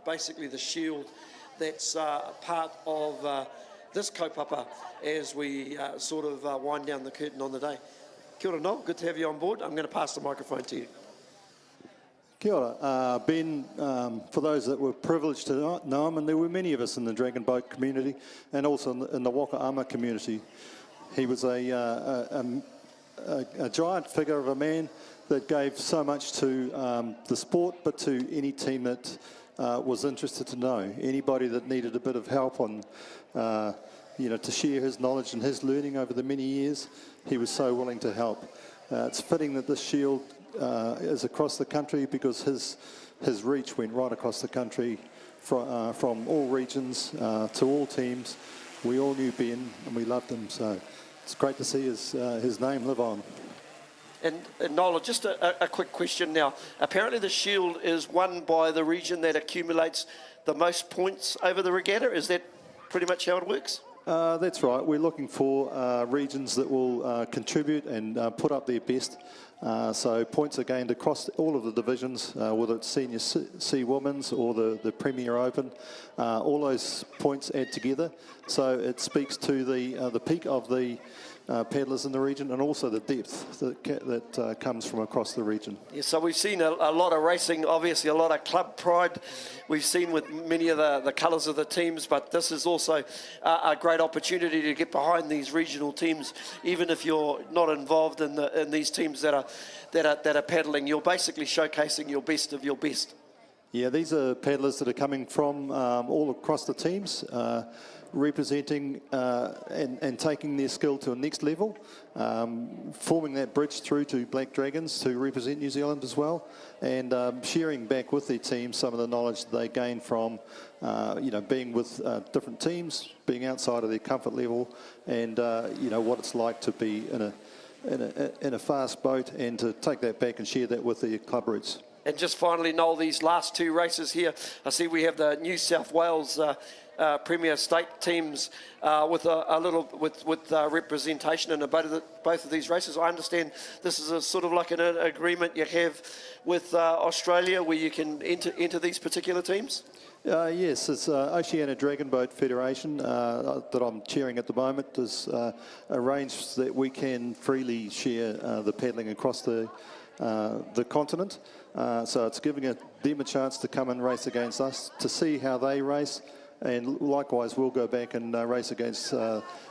basically the shield that's part of this kaupapa as we sort of wind down the curtain on the day. Kia ora, Noel. Good to have you on board. I'm going to pass the microphone to you. Kia ora. Ben, for those that were privileged to know him, and there were many of us in the Dragon Boat community and also in the Waka Ama community, he was a giant figure of a man that gave so much to the sport, but to any team that was interested to know. Anybody that needed a bit of help on, to share his knowledge and his learning over the many years, he was so willing to help. It's fitting that this shield is across the country because his reach went right across the country from all regions to all teams. We all knew Ben and we loved him, so it's great to see his name live on. And Nola, just a quick question now. Apparently the Shield is won by the region that accumulates the most points over the regatta. Is that pretty much how it works? That's right. We're looking for regions that will contribute and put up their best. So points are gained across all of the divisions, whether it's Senior C Women's or the Premier Open. All those points add together. So it speaks to the peak of the paddlers in the region and also the depth that comes from across the region. Yeah, so we've seen a lot of racing, obviously a lot of club pride we've seen with many of the colours of the teams, but this is also a great opportunity to get behind these regional teams, even if you're not involved in these teams that are paddling. You're basically showcasing your best of your best. Yeah, these are paddlers that are coming from all across the teams, representing and taking their skill to a next level, forming that bridge through to Black Dragons to represent New Zealand as well, and sharing back with their team some of the knowledge they gain from being with different teams, being outside of their comfort level, and what it's like to be in a fast boat and to take that back and share that with their club roots. And just finally, Noel, these last two races here, I see we have the New South Wales Premier State teams with representation in both of these races. I understand this is a sort of like an agreement you have with Australia where you can enter these particular teams? Yes, it's Oceania Dragon Boat Federation that I'm chairing at the moment has arranged that we can freely share the paddling across the continent. So it's giving them a chance to come and race against us, to see how they race, and likewise we'll go back and race against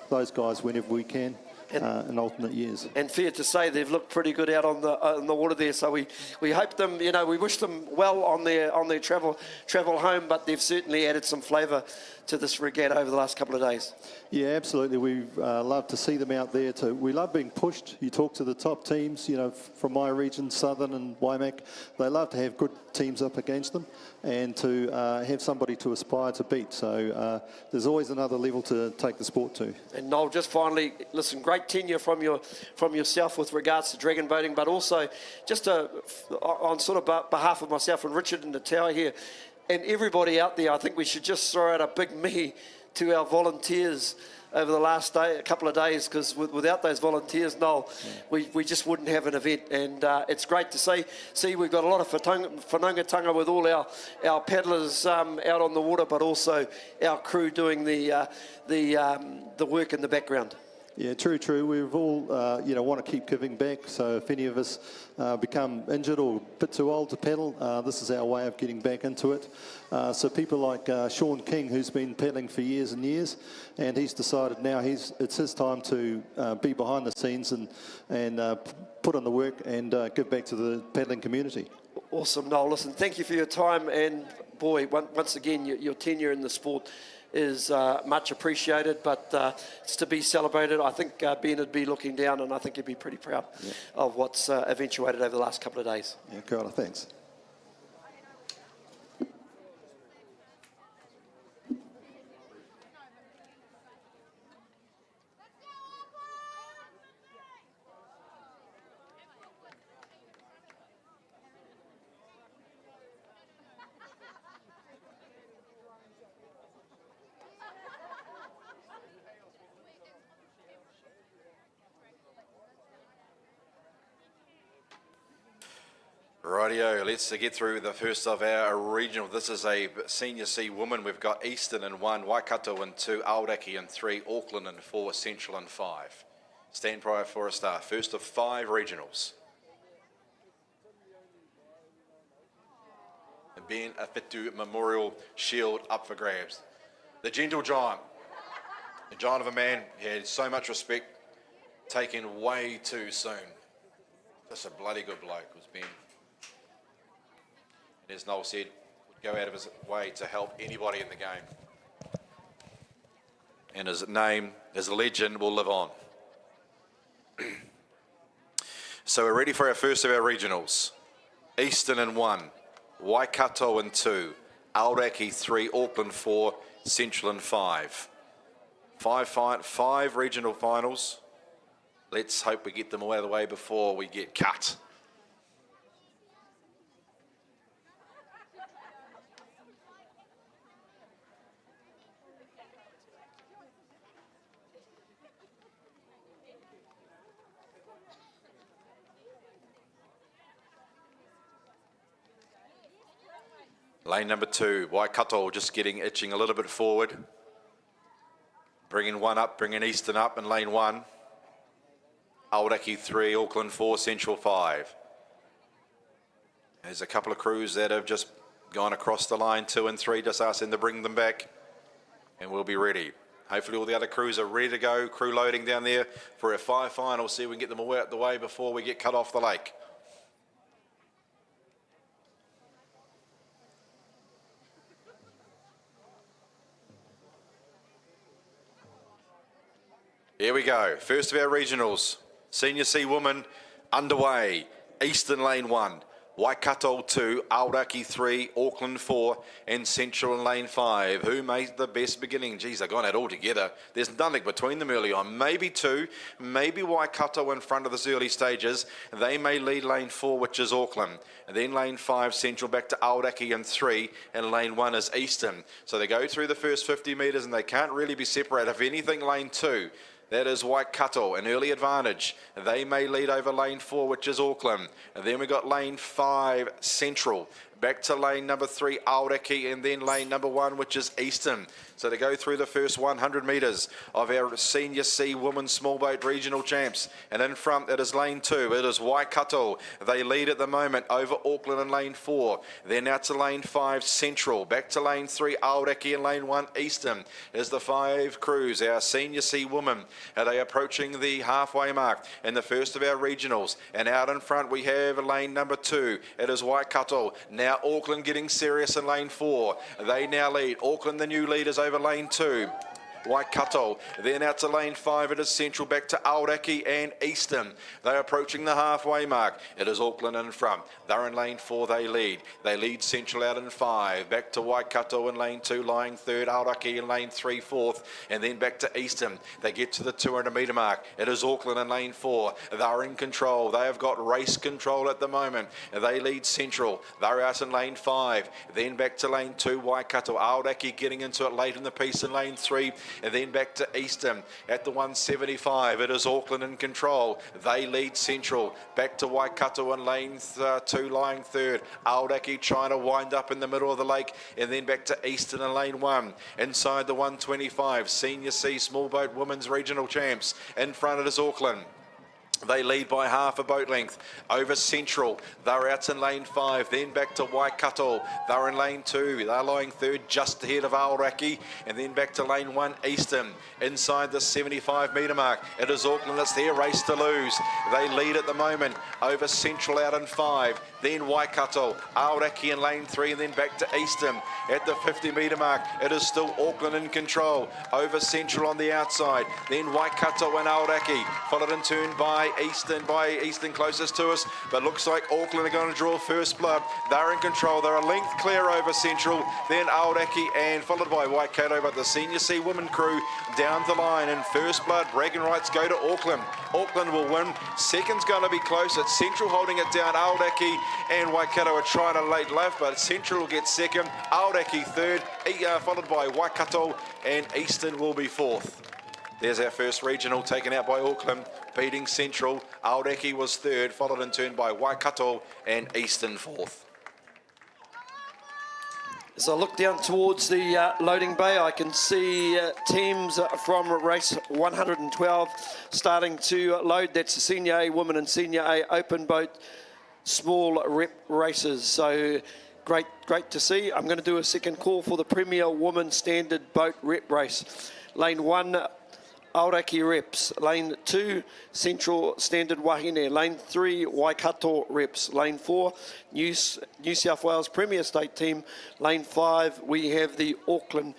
those guys whenever we can in alternate years. And fair to say they've looked pretty good out on the water there, so we hope them, we wish them well on their travel home, but they've certainly added some flavour to this regatta over the last couple of days. Yeah, absolutely. We love to see them out there too. We love being pushed. You talk to the top teams, from my region, Southern and Waimak, they love to have good teams up against them and to have somebody to aspire to beat. So there's always another level to take the sport to. And Noel, just finally, listen, great tenure from yourself with regards to dragon boating, but also just on sort of behalf of myself and Richard and the tower here, and everybody out there, I think we should just throw out a big me to our volunteers over the last couple of days, because without those volunteers, Noel, we just wouldn't have an event. And it's great to see we've got a lot of whanaungatanga with all our paddlers out on the water, but also our crew doing the work in the background. Yeah, true. We've all, want to keep giving back. So if any of us become injured or a bit too old to paddle, this is our way of getting back into it. So people like Sean King, who's been paddling for years and years, and he's decided now it's his time to be behind the scenes and put on the work and give back to the paddling community. Awesome, Noel. Listen, thank you for your time, and boy, once again, your tenure in the sport is much appreciated, but it's to be celebrated. I think Ben would be looking down, and I think he'd be pretty proud of what's eventuated over the last couple of days. Yeah, Carla, thanks. Rightio, let's get through the first of our regional. This is a Senior C woman. We've got Eastern in 1, Waikato in 2, Aoraki in 3, Auckland in 4, Central in 5. Stand by for a start. First of 5 regionals. Ben Awhitu Memorial Shield up for grabs. The Gentle Giant. The giant of a man, he had so much respect, taken way too soon. Just a bloody good bloke was Ben. And as Noel said, would go out of his way to help anybody in the game. And his name, his legend, will live on. So we're ready for our first of our regionals. Eastern in 1, Waikato in 2, Aoraki 3, Auckland 4, Central in 5. Five regional finals. Let's hope we get them all out of the way before we get cut. Lane number 2, Waikato just itching a little bit forward. Bringing 1 up, bringing Eastern up in lane 1. Aoraki 3, Auckland 4, Central 5. There's a couple of crews that have just gone across the line, 2 and 3, just asking to bring them back. And we'll be ready. Hopefully all the other crews are ready to go, crew loading down there for a 5 final. See if we can get them all out the way before we get cut off the lake. Here we go. First of our regionals. Senior C women underway. Eastern lane 1. Waikato 2, Aoraki 3, Auckland 4, and Central in lane 5. Who made the best beginning? Geez, they've gone out all together. There's nothing between them early on. Maybe 2, maybe Waikato in front of this early stages. They may lead lane 4, which is Auckland. And then lane 5, Central back to Aoraki in 3, and lane 1 is Eastern. So they go through the first 50 metres and they can't really be separated. If anything, lane 2. That is Waikato, an early advantage. They may lead over lane 4, which is Auckland. And then we got lane 5, Central. Back to lane number 3, Aoraki, and then lane number 1, which is Eastern. So to go through the first 100 metres of our Senior C Women's Small Boat Regional Champs. And in front, it is lane 2. It is Waikato. They lead at the moment over Auckland in lane 4. Then out to lane 5, Central. Back to lane 3, Aoraki, and lane 1, Eastern. Is the 5 crews, our Senior C Women. Are they approaching the halfway mark in the first of our regionals? And out in front, we have lane number 2. It is Waikato. Now Auckland getting serious in lane 4. They now lead. Auckland, the new leaders, over lane 2. Waikato, then out to lane 5, it is Central, back to Aoraki and Eastern. They're approaching the halfway mark. It is Auckland in front. They're in lane 4, they lead. They lead Central out in 5, back to Waikato in lane 2, lying 3rd, Aoraki in lane 3, 4th, and then back to Eastern. They get to the 200 metre mark. It is Auckland in lane 4. They're in control. They have got race control at the moment. They lead Central. They're out in lane 5, then back to lane 2, Waikato. Aoraki getting into it late in the piece in lane 3, and then back to Eastern at the 175. It is Auckland in control. They lead Central. Back to Waikato in lane 2, lying 3rd. Aoraki trying to wind up in the middle of the lake, and then back to Eastern in lane 1. Inside the 125, Senior C Small Boat Women's Regional Champs. In front it is Auckland. They lead by half a boat length over Central. They're out in lane 5, then back to Waikato. They're in lane 2. They're lying 3rd, just ahead of Aoraki, and then back to lane 1, Eastern. Inside the 75 metre mark, it is Auckland. It's their race to lose. They lead at the moment over Central out in 5, then Waikato, Aoraki in lane 3, and then back to Eastern. At the 50 metre mark, it is still Auckland in control over Central on the outside, then Waikato and Aoraki, followed in turn by Eastern closest to us, but looks like Auckland are going to draw first blood. They're in control. They're a length clear over Central, then Aoraki, and followed by Waikato, but the Senior C women crew down the line in first blood. Bragging rights go to Auckland. Auckland will win. Second's going to be close. It's Central holding it down. Aoraki and Waikato are trying to late left, but Central will get second. Aoraki 3rd, followed by Waikato, and Eastern will be 4th. There's our first regional taken out by Auckland, beating Central. Aoraki was 3rd, followed in turn by Waikato and Eastern 4th. As I look down towards the loading bay, I can see teams from race 112 starting to load. That's the Senior A Women and Senior A Open Boat Small Rep races. So great to see. I'm going to do a second call for the Premier Women's Standard Boat Rep Race. Lane 1, Aoraki Reps. Lane 2, Central Standard Wahine. Lane 3, Waikato Reps. Lane 4, New South Wales Premier State Team. Lane 5, we have the Auckland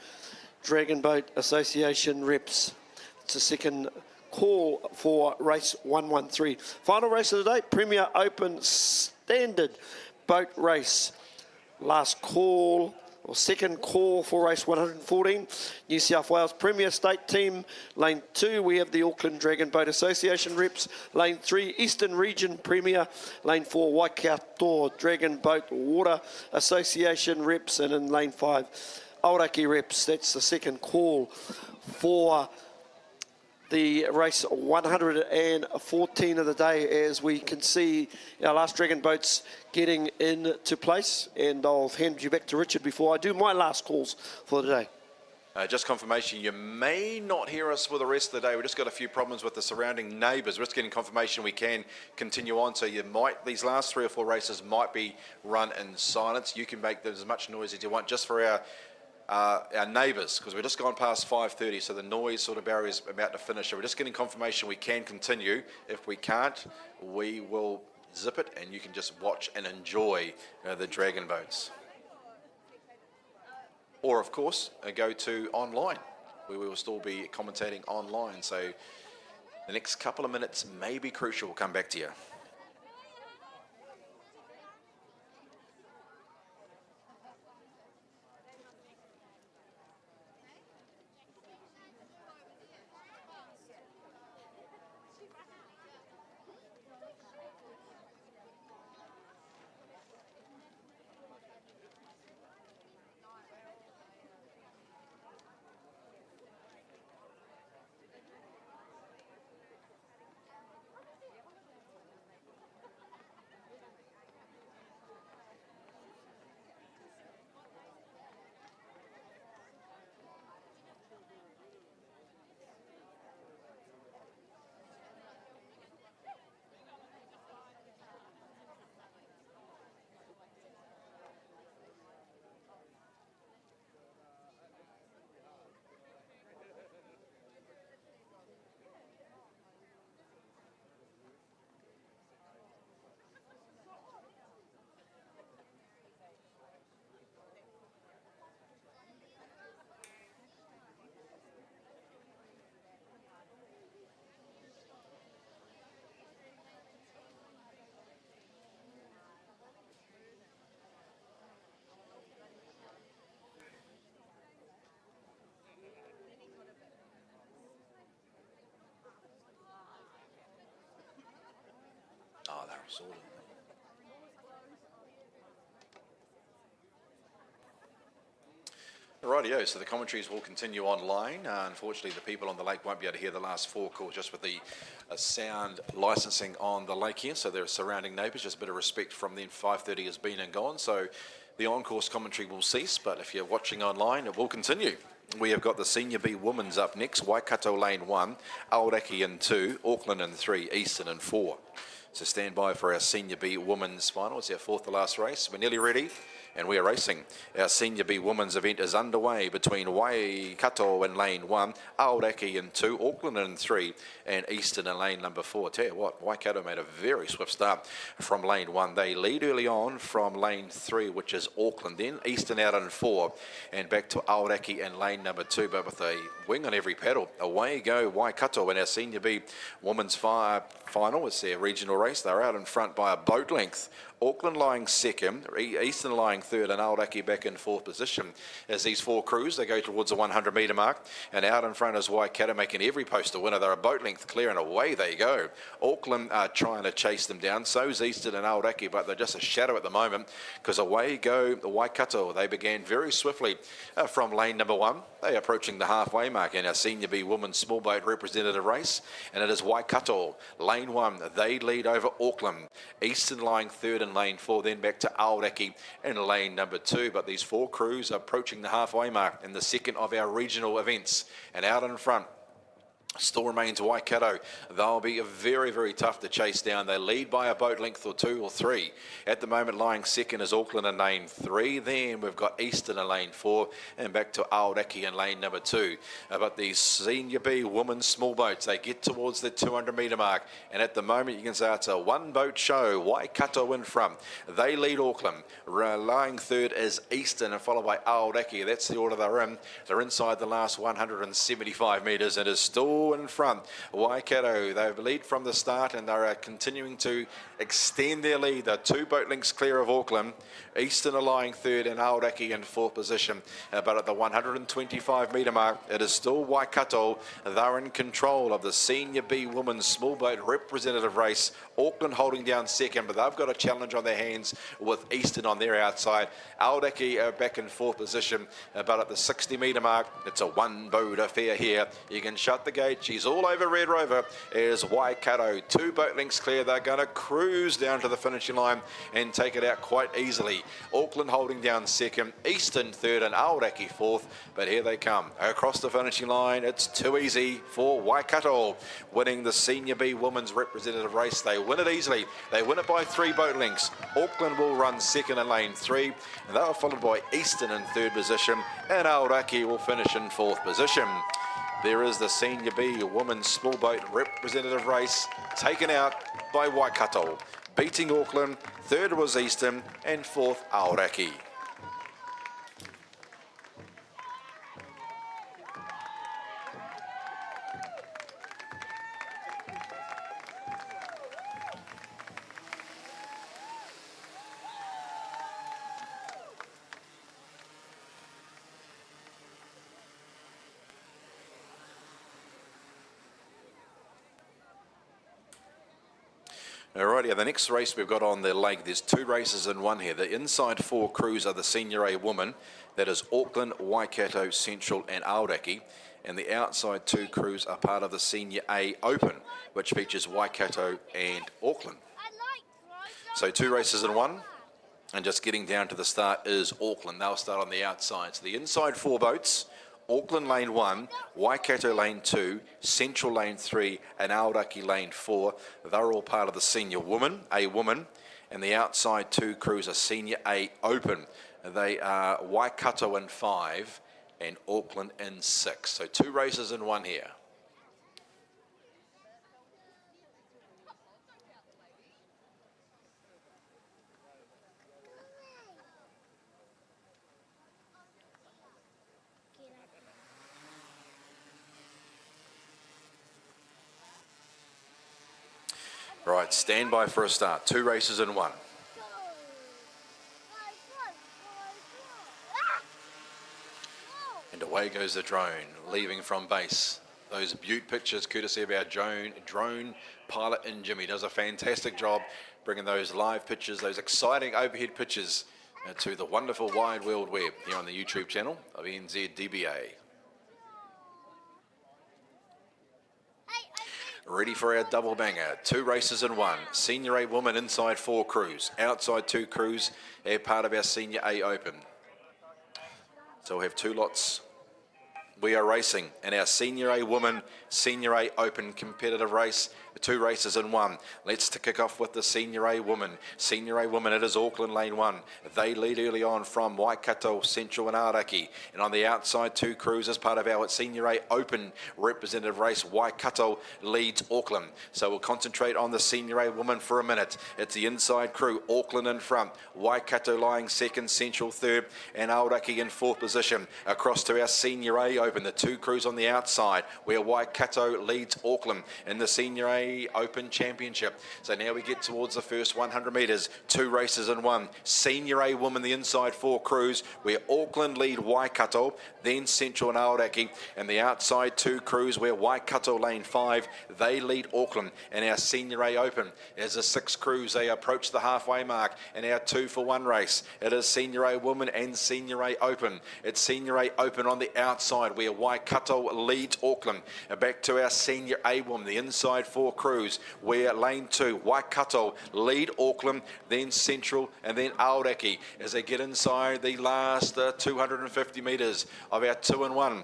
Dragon Boat Association Reps. It's a second call for race 113. Final race of the day, Premier Open Standard Boat Race. Last call, or second call for race 114. New South Wales Premier State Team. Lane 2, we have the Auckland Dragon Boat Association Reps. Lane 3, Eastern Region Premier. Lane 4, Waikato Dragon Boat Water Association Reps. And in lane 5, Aoraki Reps. That's the second call for the race 114 of the day, as we can see our last Dragon boats getting into place. And I'll hand you back to Richard before I do my last calls for the day. Just confirmation, you may not hear us for the rest of the day. We've just got a few problems with the surrounding neighbours. We're just getting confirmation we can continue on. So you might, these last 3 or 4 races might be run in silence. You can make as much noise as you want just for our neighbours, because we're just gone past 5:30, so the noise sort of barrier is about to finish. So we're just getting confirmation we can continue. If we can't, we will zip it and you can just watch and enjoy the Dragon boats. Or of course, go to online, where we will still be commentating online. So the next couple of minutes may be crucial. We'll come back to you. Oh, they're sorted. Rightio, so the commentaries will continue online. Unfortunately, the people on the lake won't be able to hear the last 4 calls just with the sound licensing on the lake here. So there are surrounding neighbours, just a bit of respect from them. 5:30 has been and gone, so the on-course commentary will cease. But if you're watching online, it will continue. We have got the Senior B Women's up next. Waikato Lane 1, Aoraki in 2, Auckland in 3, Eastern in 4. So stand by for our Senior B Women's final. It's our 4th to last race. We're nearly ready and we are racing. Our Senior B Women's event is underway between Waikato in lane 1, Aoraki in 2, Auckland in 3 and Eastern in lane number 4. Tell you what, Waikato made a very swift start from lane 1. They lead early on from lane 3, which is Auckland, then Eastern out in 4 and back to Aoraki in lane number 2, but with a wing on every pedal. Away go Waikato in our Senior B Women's final. It's their regional race. They're out in front by a boat length. Auckland lying second, Eastern lying third, and Aoraki back in 4th position. As these 4 crews, they go towards the 100 metre mark, and out in front is Waikato making every post a winner. They're a boat length clear, and away they go. Auckland are trying to chase them down. So's Eastern and Aoraki, but they're just a shadow at the moment, because away go the Waikato. They began very swiftly from lane number 1. They are approaching the halfway mark in our Senior B Women's Small Boat Representative race, and it is Waikato, lane 1. They lead over Auckland. Eastern lying third in lane 4, then back to Aoraki in lane number 2. But these 4 crews are approaching the halfway mark in the second of our regional events. And out in front Still remains Waikato. They'll be very, very tough to chase down. They lead by a boat length or 2 or 3. At the moment, lying second is Auckland in lane 3. Then we've got Eastern in lane 4 and back to Aoraki in lane number 2. But these Senior B women's small boats, they get towards the 200 metre mark. And at the moment, you can say it's a one boat show. Waikato in front. They lead Auckland. Lying third is Eastern and followed by Aoraki. That's the order they're in. They're inside the last 175 metres and is still in front. Waikato, they lead from the start and they're continuing to extend their lead. They're 2 boat lengths clear of Auckland. Eastern are lying third and Aoraki in 4th position. But at the 125 metre mark, it is still Waikato. They're in control of the Senior B women's small boat representative race. Auckland holding down second, but they've got a challenge on their hands with Eastern on their outside. Aoraki are back in 4th position, but at the 60 metre mark, it's a one boat affair here. You can shut the gate. She's all over Red Rover. Is Waikato 2 boat lengths clear. They're going to cruise down to the finishing line and take it out quite easily. Auckland holding down second, Eastern third and Aoraki 4th, but here they come across the finishing line. It's too easy for Waikato, winning the Senior B women's representative race. They win it easily. They win it by 3 boat lengths. Auckland will run second in lane 3, and they are followed by Eastern in 3rd position, and Aoraki will finish in 4th position. There is the Senior B women's small boat representative race taken out by Waikato. Beating Auckland, 3rd was Eastern and 4th Aoraki. Alrighty, the next race we've got on the lake, there's 2 races in one here. The inside 4 crews are the Senior A women. That is Auckland, Waikato, Central and Aoraki. And the outside 2 crews are part of the Senior A Open, which features Waikato and Auckland. So 2 races in one. And just getting down to the start is Auckland. They'll start on the outside. So the inside 4 boats, Auckland lane 1, Waikato lane 2, Central lane 3 and Aoraki lane 4. They're all part of the Senior Woman, A Woman, and the outside 2 crews are Senior A Open. They are Waikato in 5 and Auckland in 6. So 2 races in one here. Right, stand by for a start. 2 races in one. And away goes the drone, leaving from base. Those beaut pictures courtesy of our drone pilot in Jimmy. Does a fantastic job bringing those live pictures, those exciting overhead pictures to the wonderful wide world web here on the YouTube channel of NZDBA. Ready for our double banger. 2 races in one. Senior A woman inside 4 crews. Outside 2 crews are part of our Senior A Open. So we'll have 2 lots. We are racing in our Senior A woman, Senior A Open competitive race. 2 races in one. Let's kick off with the Senior A woman. Senior A woman, it is Auckland lane 1. They lead early on from Waikato, Central and Aoraki. And on the outside 2 crews as part of our Senior A Open representative race, Waikato leads Auckland. So we'll concentrate on the Senior A woman for a minute. It's the inside crew, Auckland in front, Waikato lying second, Central third and Aoraki in 4th position. Across to our Senior A Open, the 2 crews on the outside where Waikato leads Auckland in the Senior A Open Championship. So now we get towards the first 100 metres. 2 races in one. Senior A woman, the inside 4 crews, where Auckland lead Waikato, then Central and Aoraki, and the outside 2 crews where Waikato lane 5, they lead Auckland. And our Senior A Open, as the 6 crews, they approach the halfway mark in our 2-for-1 race. It is Senior A woman and Senior A Open. It's Senior A Open on the outside where Waikato leads Auckland. And back to our Senior A woman, the inside 4 crews, where lane 2, Waikato lead Auckland, then Central and then Aoraki as they get inside the last 250 metres of our 2-in-1.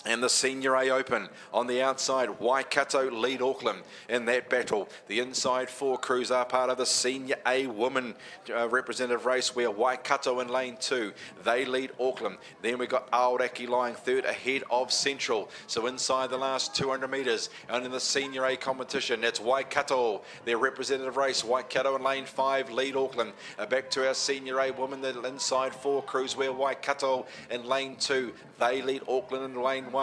And the Senior A Open on the outside, Waikato lead Auckland in that battle. The inside 4 crews are part of the Senior A Women representative race where Waikato in lane 2, they lead Auckland. Then we've got Aoraki lying third ahead of Central. So inside the last 200 metres and in the Senior A competition, it's Waikato, their representative race. Waikato in lane 5 lead Auckland. Back to our Senior A Women, the inside 4 crews where Waikato in lane 2, they lead Auckland in lane 1.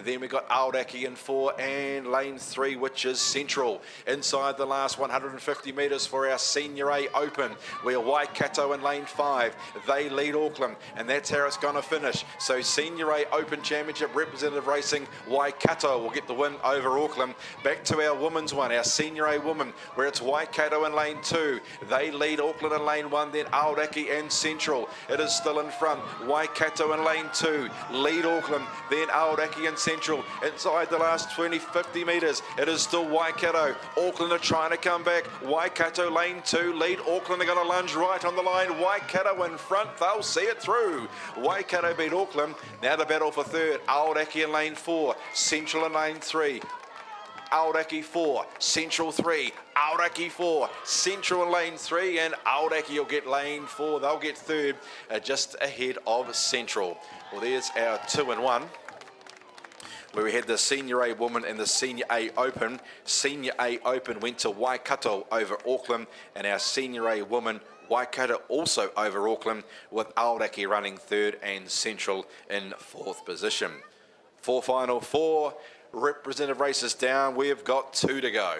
Then we got Aoraki in 4 and lane 3, which is Central. Inside the last 150 metres for our Senior A Open, where Waikato in lane 5, they lead Auckland, and that's how it's going to finish. So Senior A Open Championship representative racing, Waikato will get the win over Auckland. Back to our women's one, our Senior A Women, where it's Waikato in lane 2, they lead Auckland in lane 1, then Aoraki and Central. It is still in front. Waikato in lane 2, lead Auckland, then Aoraki and Central. Inside the last 20-50 metres, it is still Waikato. Auckland are trying to come back. Waikato lane 2, lead Auckland. They're going to lunge right on the line. Waikato in front, they'll see it through. Waikato beat Auckland. Now the battle for third. Aoraki in lane 4, Central in lane 3. Aoraki 4, Central 3, Aoraki 4, Central in lane 3, and Aoraki will get lane 4. They'll get third, just ahead of Central. Well, there's our 2-1. Where we had the Senior A Women and the Senior A Open. Senior A Open went to Waikato over Auckland, and our Senior A Women, Waikato also over Auckland, with Aoraki running third and Central in 4th position. For final 4 representative races down, we've got 2 to go.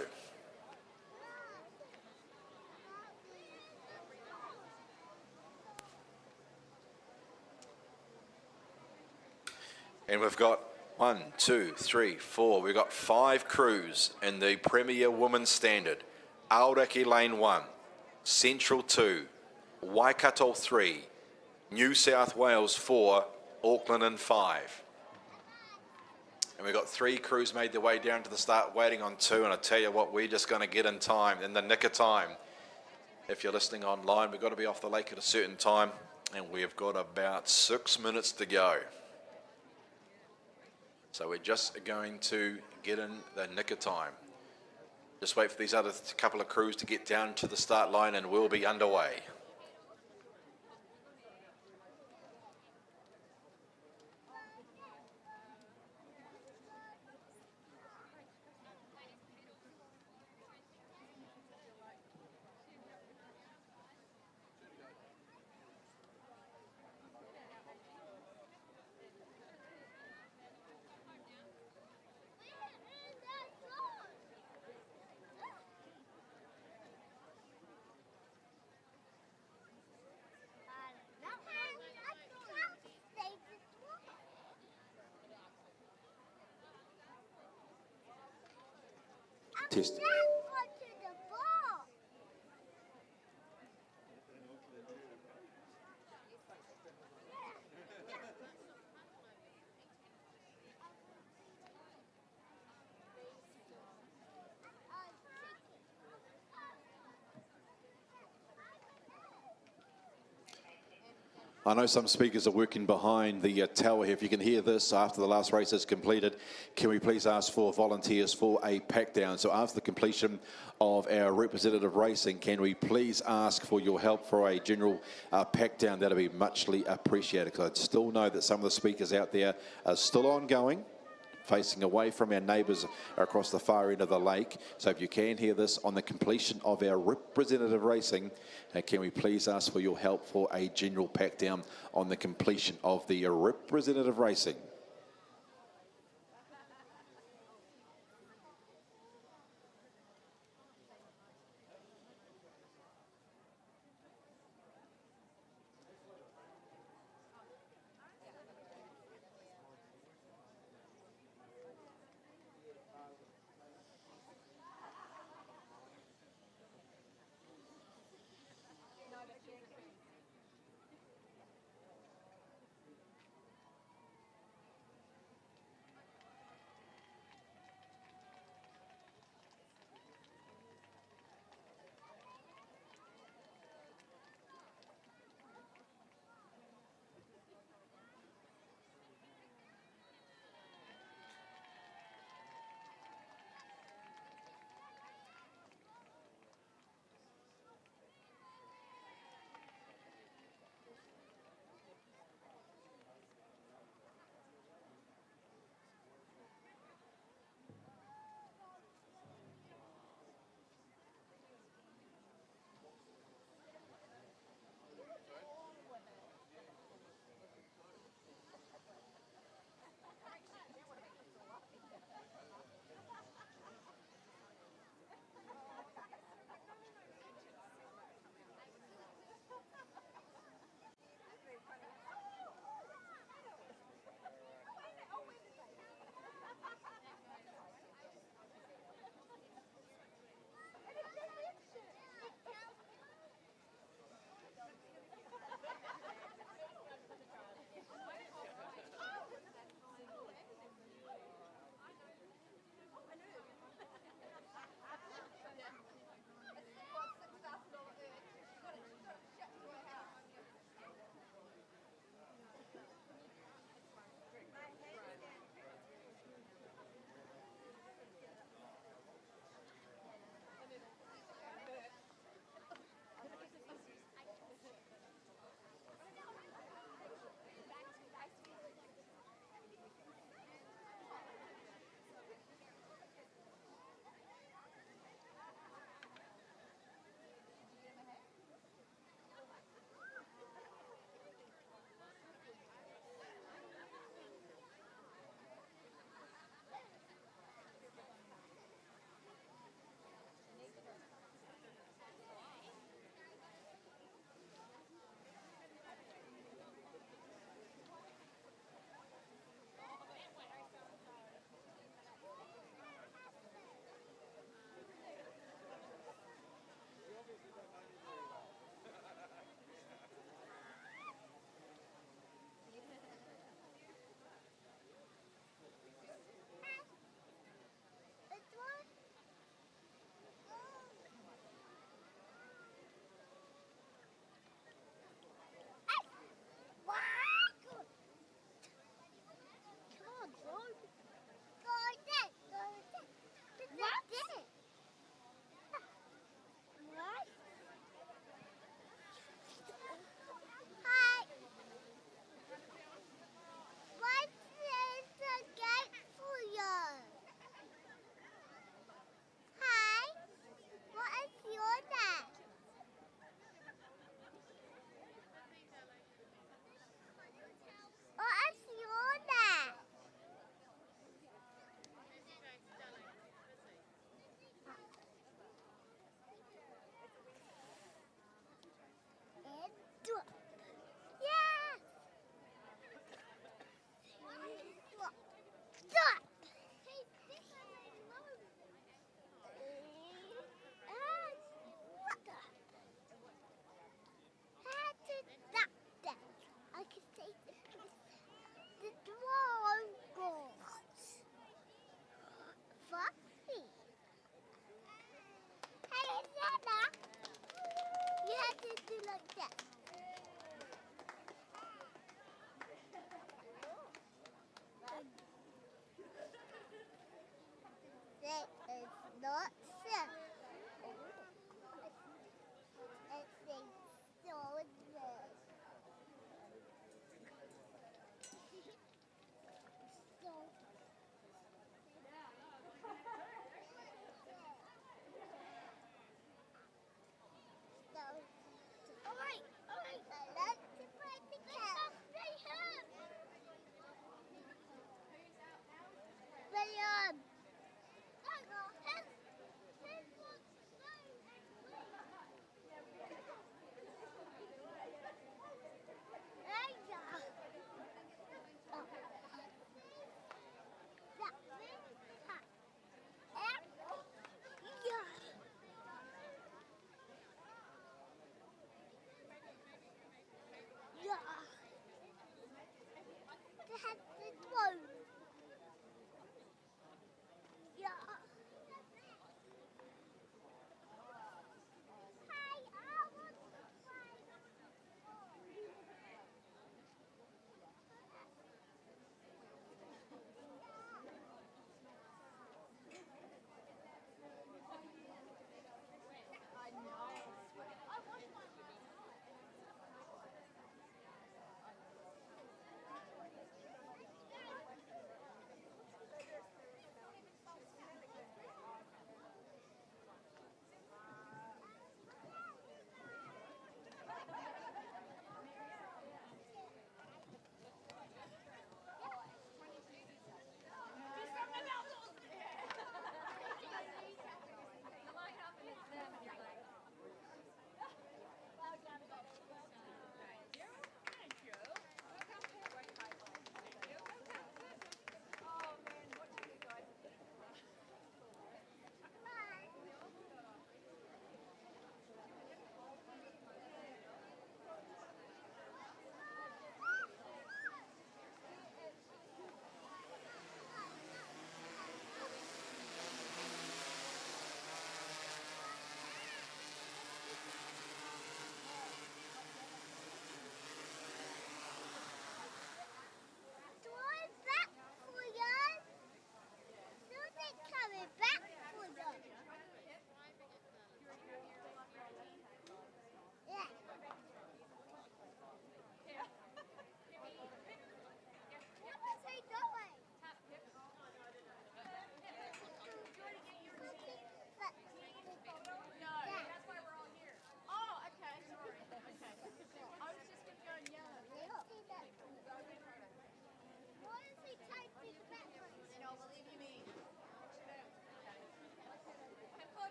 And we've got 1, 2, 3, 4. We've got 5 crews in the Premier Women's Standard. Aoraki lane 1, Central 2, Waikato 3, New South Wales 4, Auckland in 5. And we've got 3 crews made their way down to the start, waiting on 2. And I tell you what, we're just going to get in time, in the nick of time. If you're listening online, we've got to be off the lake at a certain time, and we've got about 6 minutes to go. So we're just going to get in the nick of time. Just wait for these other couple of crews to get down to the start line and we'll be underway. Test. I know some speakers are working behind the tower here. If you can hear this after the last race is completed, can we please ask for volunteers for a pack down? So after the completion of our representative racing, can we please ask for your help for a general pack down? That'll be muchly appreciated, because I still know that some of the speakers out there are still ongoing, facing away from our neighbours across the far end of the lake. So if you can hear this on the completion of our representative racing, can we please ask for your help for a general pack down on the completion of the representative racing?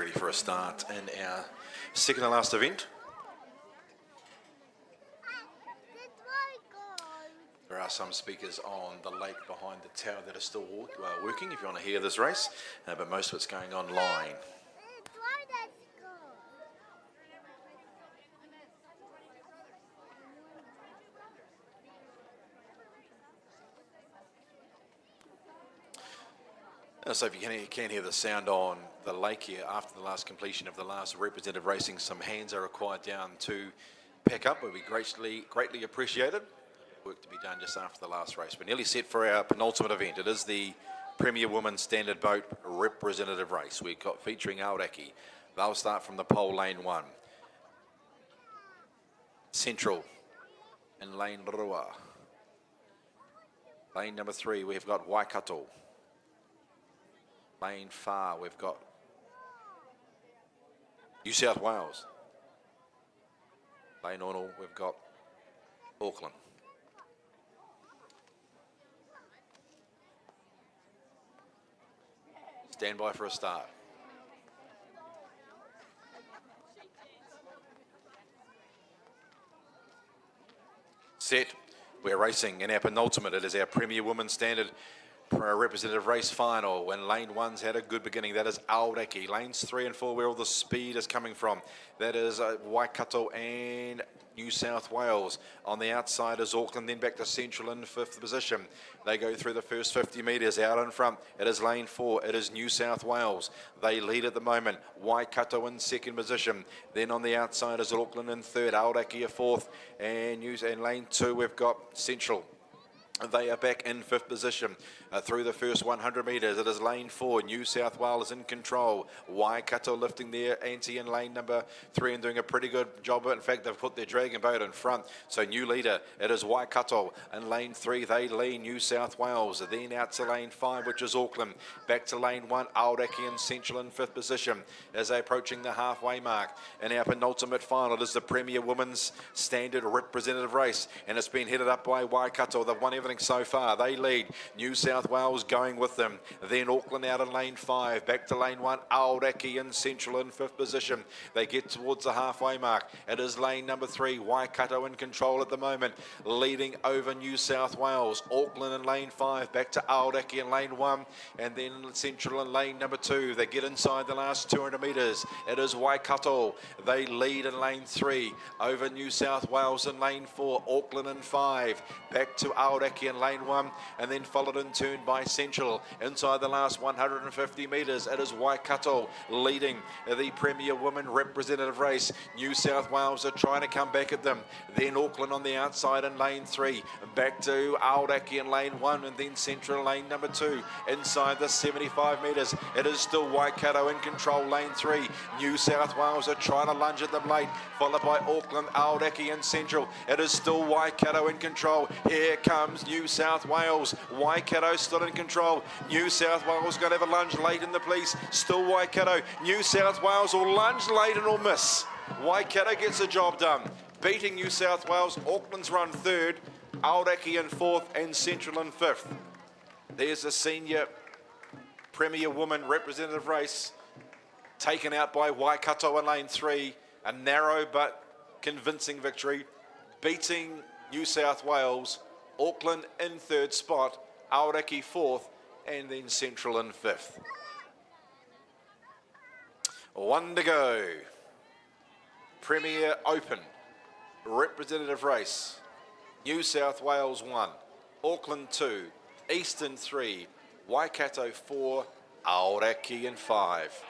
ready for a start in our second and last event. There are some speakers on the lake behind the tower that are still working if you want to hear this race, but most of it's going online. So if you can hear the sound on the lake here after the last completion of the last representative racing, some hands are required down to pack up. Would be greatly appreciated. Work to be done just after the last race. We're nearly set for our penultimate event. It is the Premier Women's Standard Boat Representative Race. We've got featuring Aoraki. They'll start from the pole, lane 1. Central in lane Rua. Lane number 3, we've got Waikato. Lane far, we've got New South Wales. Lane Ornell, we've got Auckland. Stand by for a start. Set. We're racing in our penultimate. It is our Premier Women's Standard Representative Race final. When lane 1's had a good beginning, that is Aoraki. Lanes 3 and 4, where all the speed is coming from, that is Waikato and New South Wales. On the outside is Auckland, then back to Central in 5th position. They go through the first 50 metres. Out in front, it is lane 4. It is New South Wales. They lead at the moment. Waikato in 2nd position. Then on the outside is Auckland in 3rd. Aoraki a 4th. And lane 2, we've got Central. They are back in 5th position through the first 100 metres. It is lane 4. New South Wales in control. Waikato lifting their ante in lane number 3 and doing a pretty good job. In fact, they've put their dragon boat in front. So new leader, it is Waikato. In lane 3, they lead New South Wales. Then out to lane 5, which is Auckland. Back to lane 1, Aoraki and Central in 5th position as they're approaching the halfway mark. In our penultimate final, it is the Premier Women's Standard Representative Race, and it's been headed up by Waikato. They've won everything so far. They lead. New South Wales going with them. Then Auckland out in lane 5. Back to lane 1. Aoraki and Central in 5th position. They get towards the halfway mark. It is lane number 3. Waikato in control at the moment, leading over New South Wales. Auckland in lane 5. Back to Aoraki in lane 1. And then Central in lane number 2. They get inside the last 200 metres. It is Waikato. They lead in lane 3 over New South Wales in lane 4. Auckland in 5. Back to Aoraki in lane 1, and then followed in turn by Central. Inside the last 150 metres, it is Waikato leading the Premier Women Representative Race. New South Wales are trying to come back at them. Then Auckland on the outside in lane 3. Back to Aoraki in lane 1, and then Central in lane number 2. Inside the 75 metres, it is still Waikato in control, lane 3. New South Wales are trying to lunge at them late, followed by Auckland, Aoraki and Central. It is still Waikato in control. Here comes New South Wales. Waikato still in control. New South Wales going to have a lunge late in the police. Still Waikato. New South Wales will lunge late and will miss. Waikato gets the job done, beating New South Wales. Auckland's run 3rd, Aoraki in 4th, and Central in 5th. There's a senior Premier Woman Representative Race taken out by Waikato in lane 3. A narrow but convincing victory, beating New South Wales. Auckland in 3rd spot, Aoraki 4th, and then Central in 5th. 1 to go. Premier Open Representative Race. New South Wales 1, Auckland 2, Eastern 3, Waikato 4, Aoraki in 5.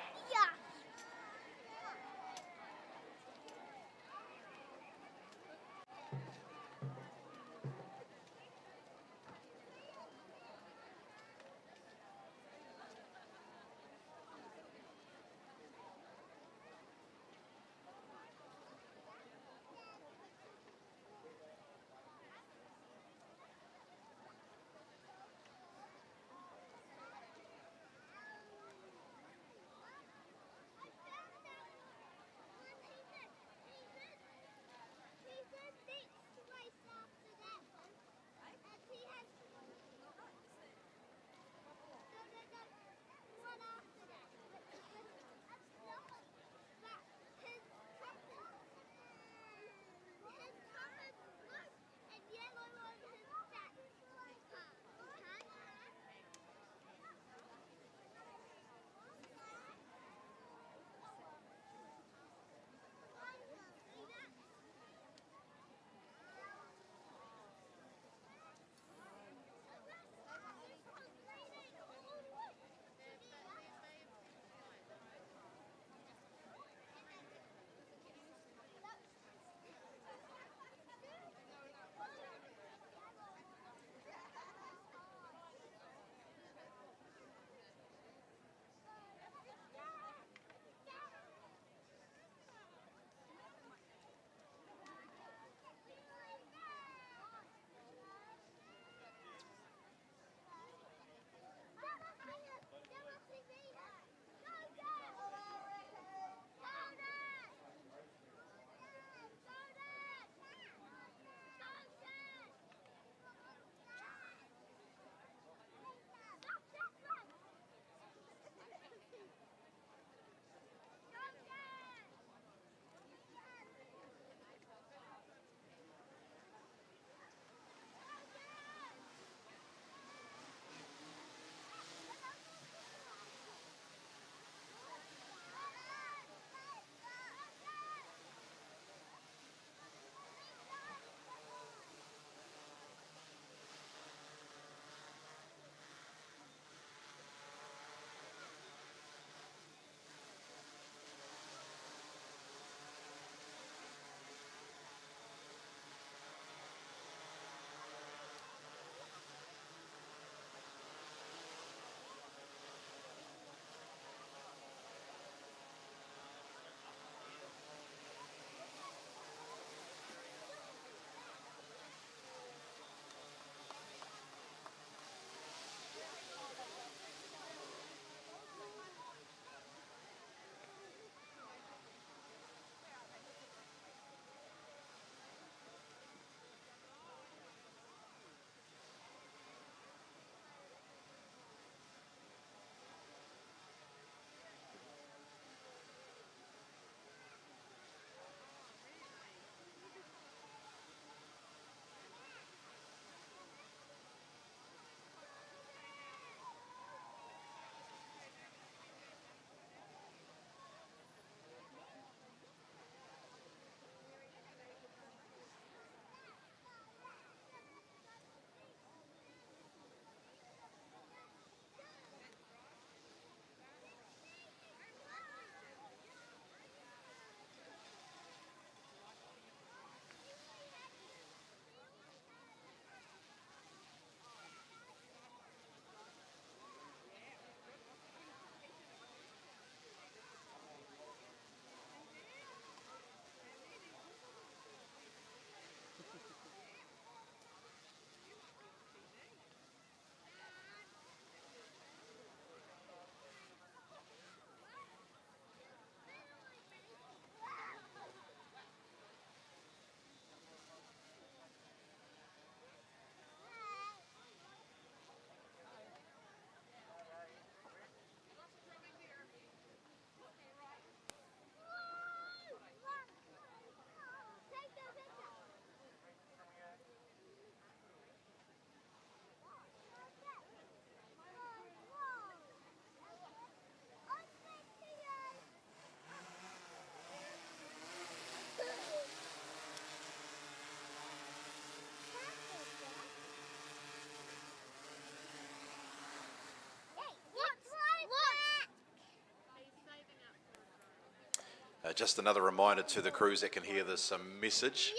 Just another reminder to the crews that can hear this message.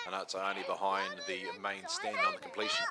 I know it's only behind the main stand on the completion.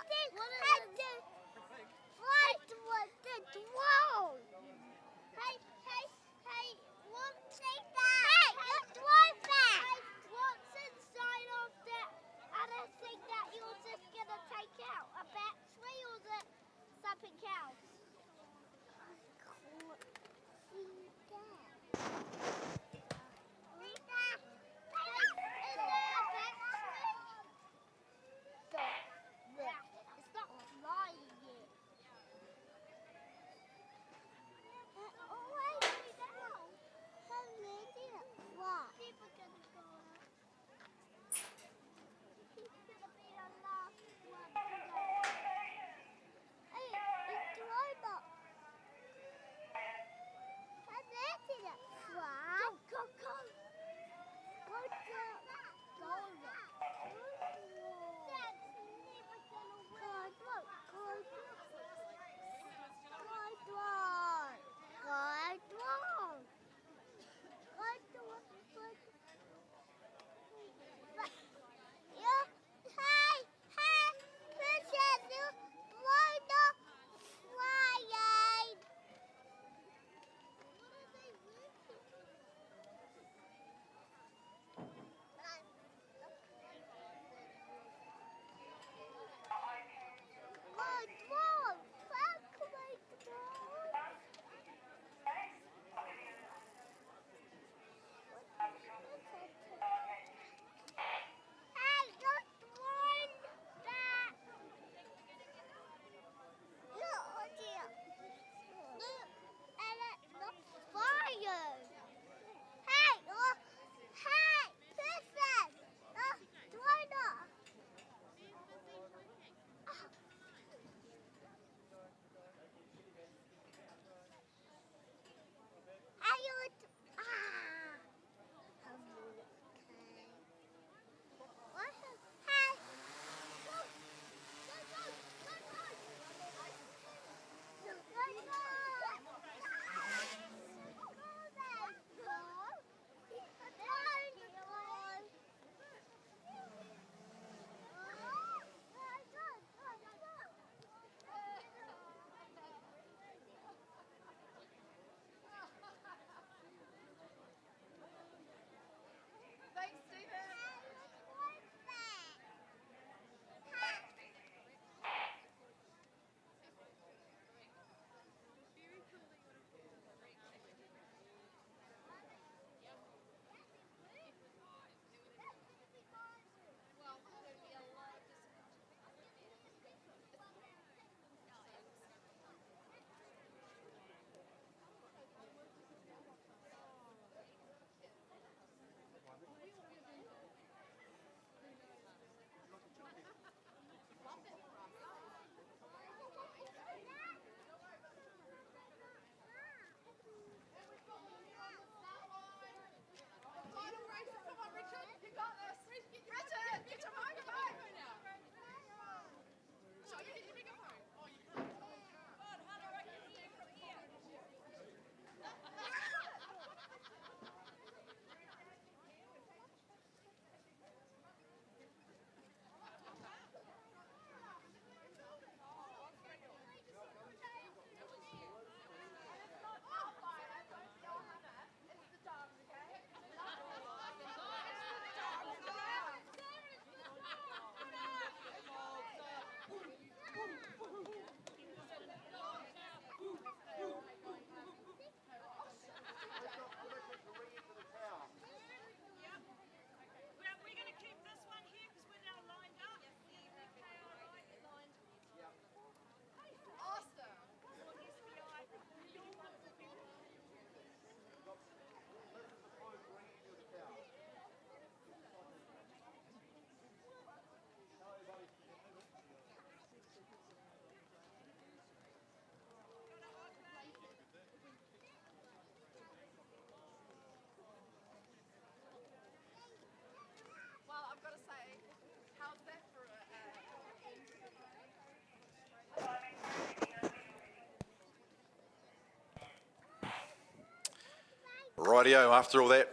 Rightio, after all that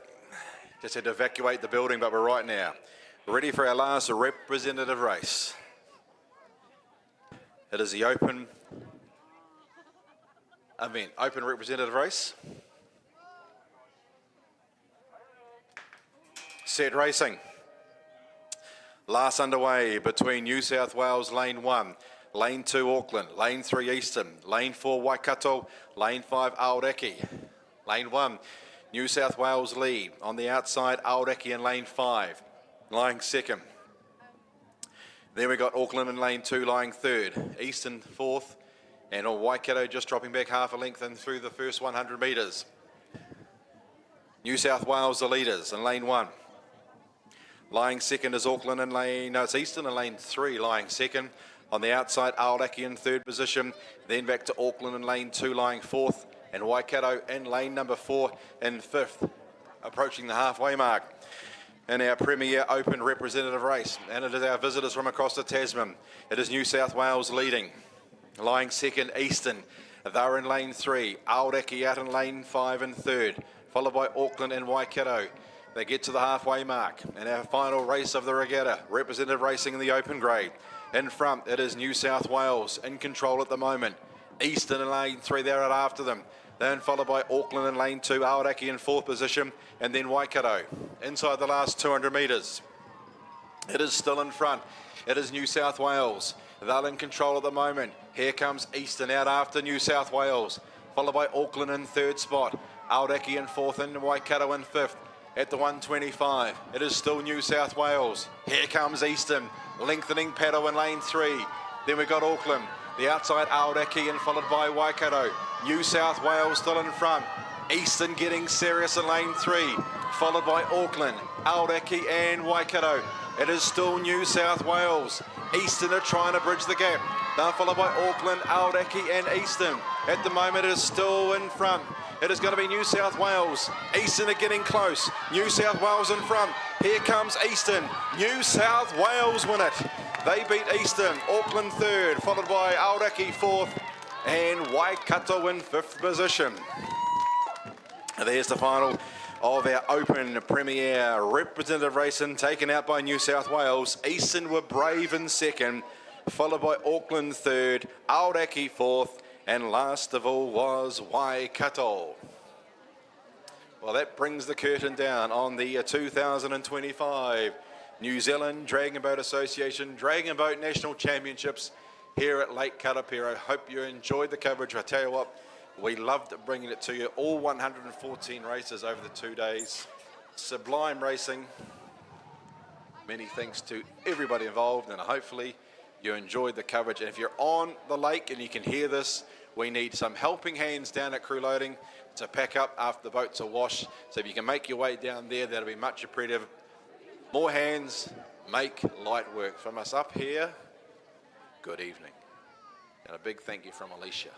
Just had to evacuate the building, but we're right now. Ready for our last representative race. It is the open event, open representative race. Set racing. Last underway between New South Wales Lane 1, Lane 2 Auckland, Lane 3 Eastern, Lane 4 Waikato, Lane 5 Aoraki. Lane 1, New South Wales lead. On the outside, Aoraki in Lane 5, lying second. Then we got Auckland in Lane 2 lying third, Eastern fourth, and Waikato just dropping back half a length in through the first 100 metres. New South Wales the leaders in Lane 1. Lying second is Auckland in Lane, no, it's Eastern in Lane 3 lying second. On the outside, Aoraki in third position. Then back to Auckland in Lane 2 lying fourth, and Waikato in lane number 4 in fifth, approaching the halfway mark in our Premier Open representative race. And it is our visitors from across the Tasman. It is New South Wales leading. Lying second, Eastern. They're in lane 3. Aoraki out in lane 5 and third, followed by Auckland and Waikato. They get to the halfway mark in our final race of the regatta, representative racing in the open grade. In front, it is New South Wales in control at the moment. Eastern in lane 3, they're out after them. Then followed by Auckland in lane 2, Aoraki in fourth position, and then Waikato inside the last 200 metres. It is still in front. It is New South Wales. They're in control at the moment. Here comes Eastern out after New South Wales, followed by Auckland in third spot. Aoraki in fourth and Waikato in fifth. At the 125, it is still New South Wales. Here comes Eastern, lengthening paddle in lane 3. Then we've got Auckland, the outside Aoraki and followed by Waikato. New South Wales still in front. Eastern getting serious in lane 3, followed by Auckland, Aoraki and Waikato. It is still New South Wales. Eastern are trying to bridge the gap. They're followed by Auckland, Aoraki and Eastern. At the moment, it is still in front. It is going to be New South Wales. Eastern are getting close. New South Wales in front. Here comes Eastern. New South Wales win it. They beat Eastern. Auckland third, followed by Aoraki fourth, and Waikato in fifth position. There's the final of our Open Premier representative racing, taken out by New South Wales. Eastern were brave in second, followed by Auckland third, Aoraki fourth, and last of all was Waikato. Well, that brings the curtain down on the 2025 New Zealand Dragon Boat Association Dragon Boat National Championships here at Lake Karapiro. Hope you enjoyed the coverage. I tell you what, we loved bringing it to you. All 114 races over the 2 days. Sublime racing. Many thanks to everybody involved, and hopefully you enjoyed the coverage. And if you're on the lake and you can hear this, we need some helping hands down at crew loading to pack up after the boats are washed. So if you can make your way down there, that'll be much appreciated. More hands make light work. From us up here, good evening. And a big thank you from Alicia.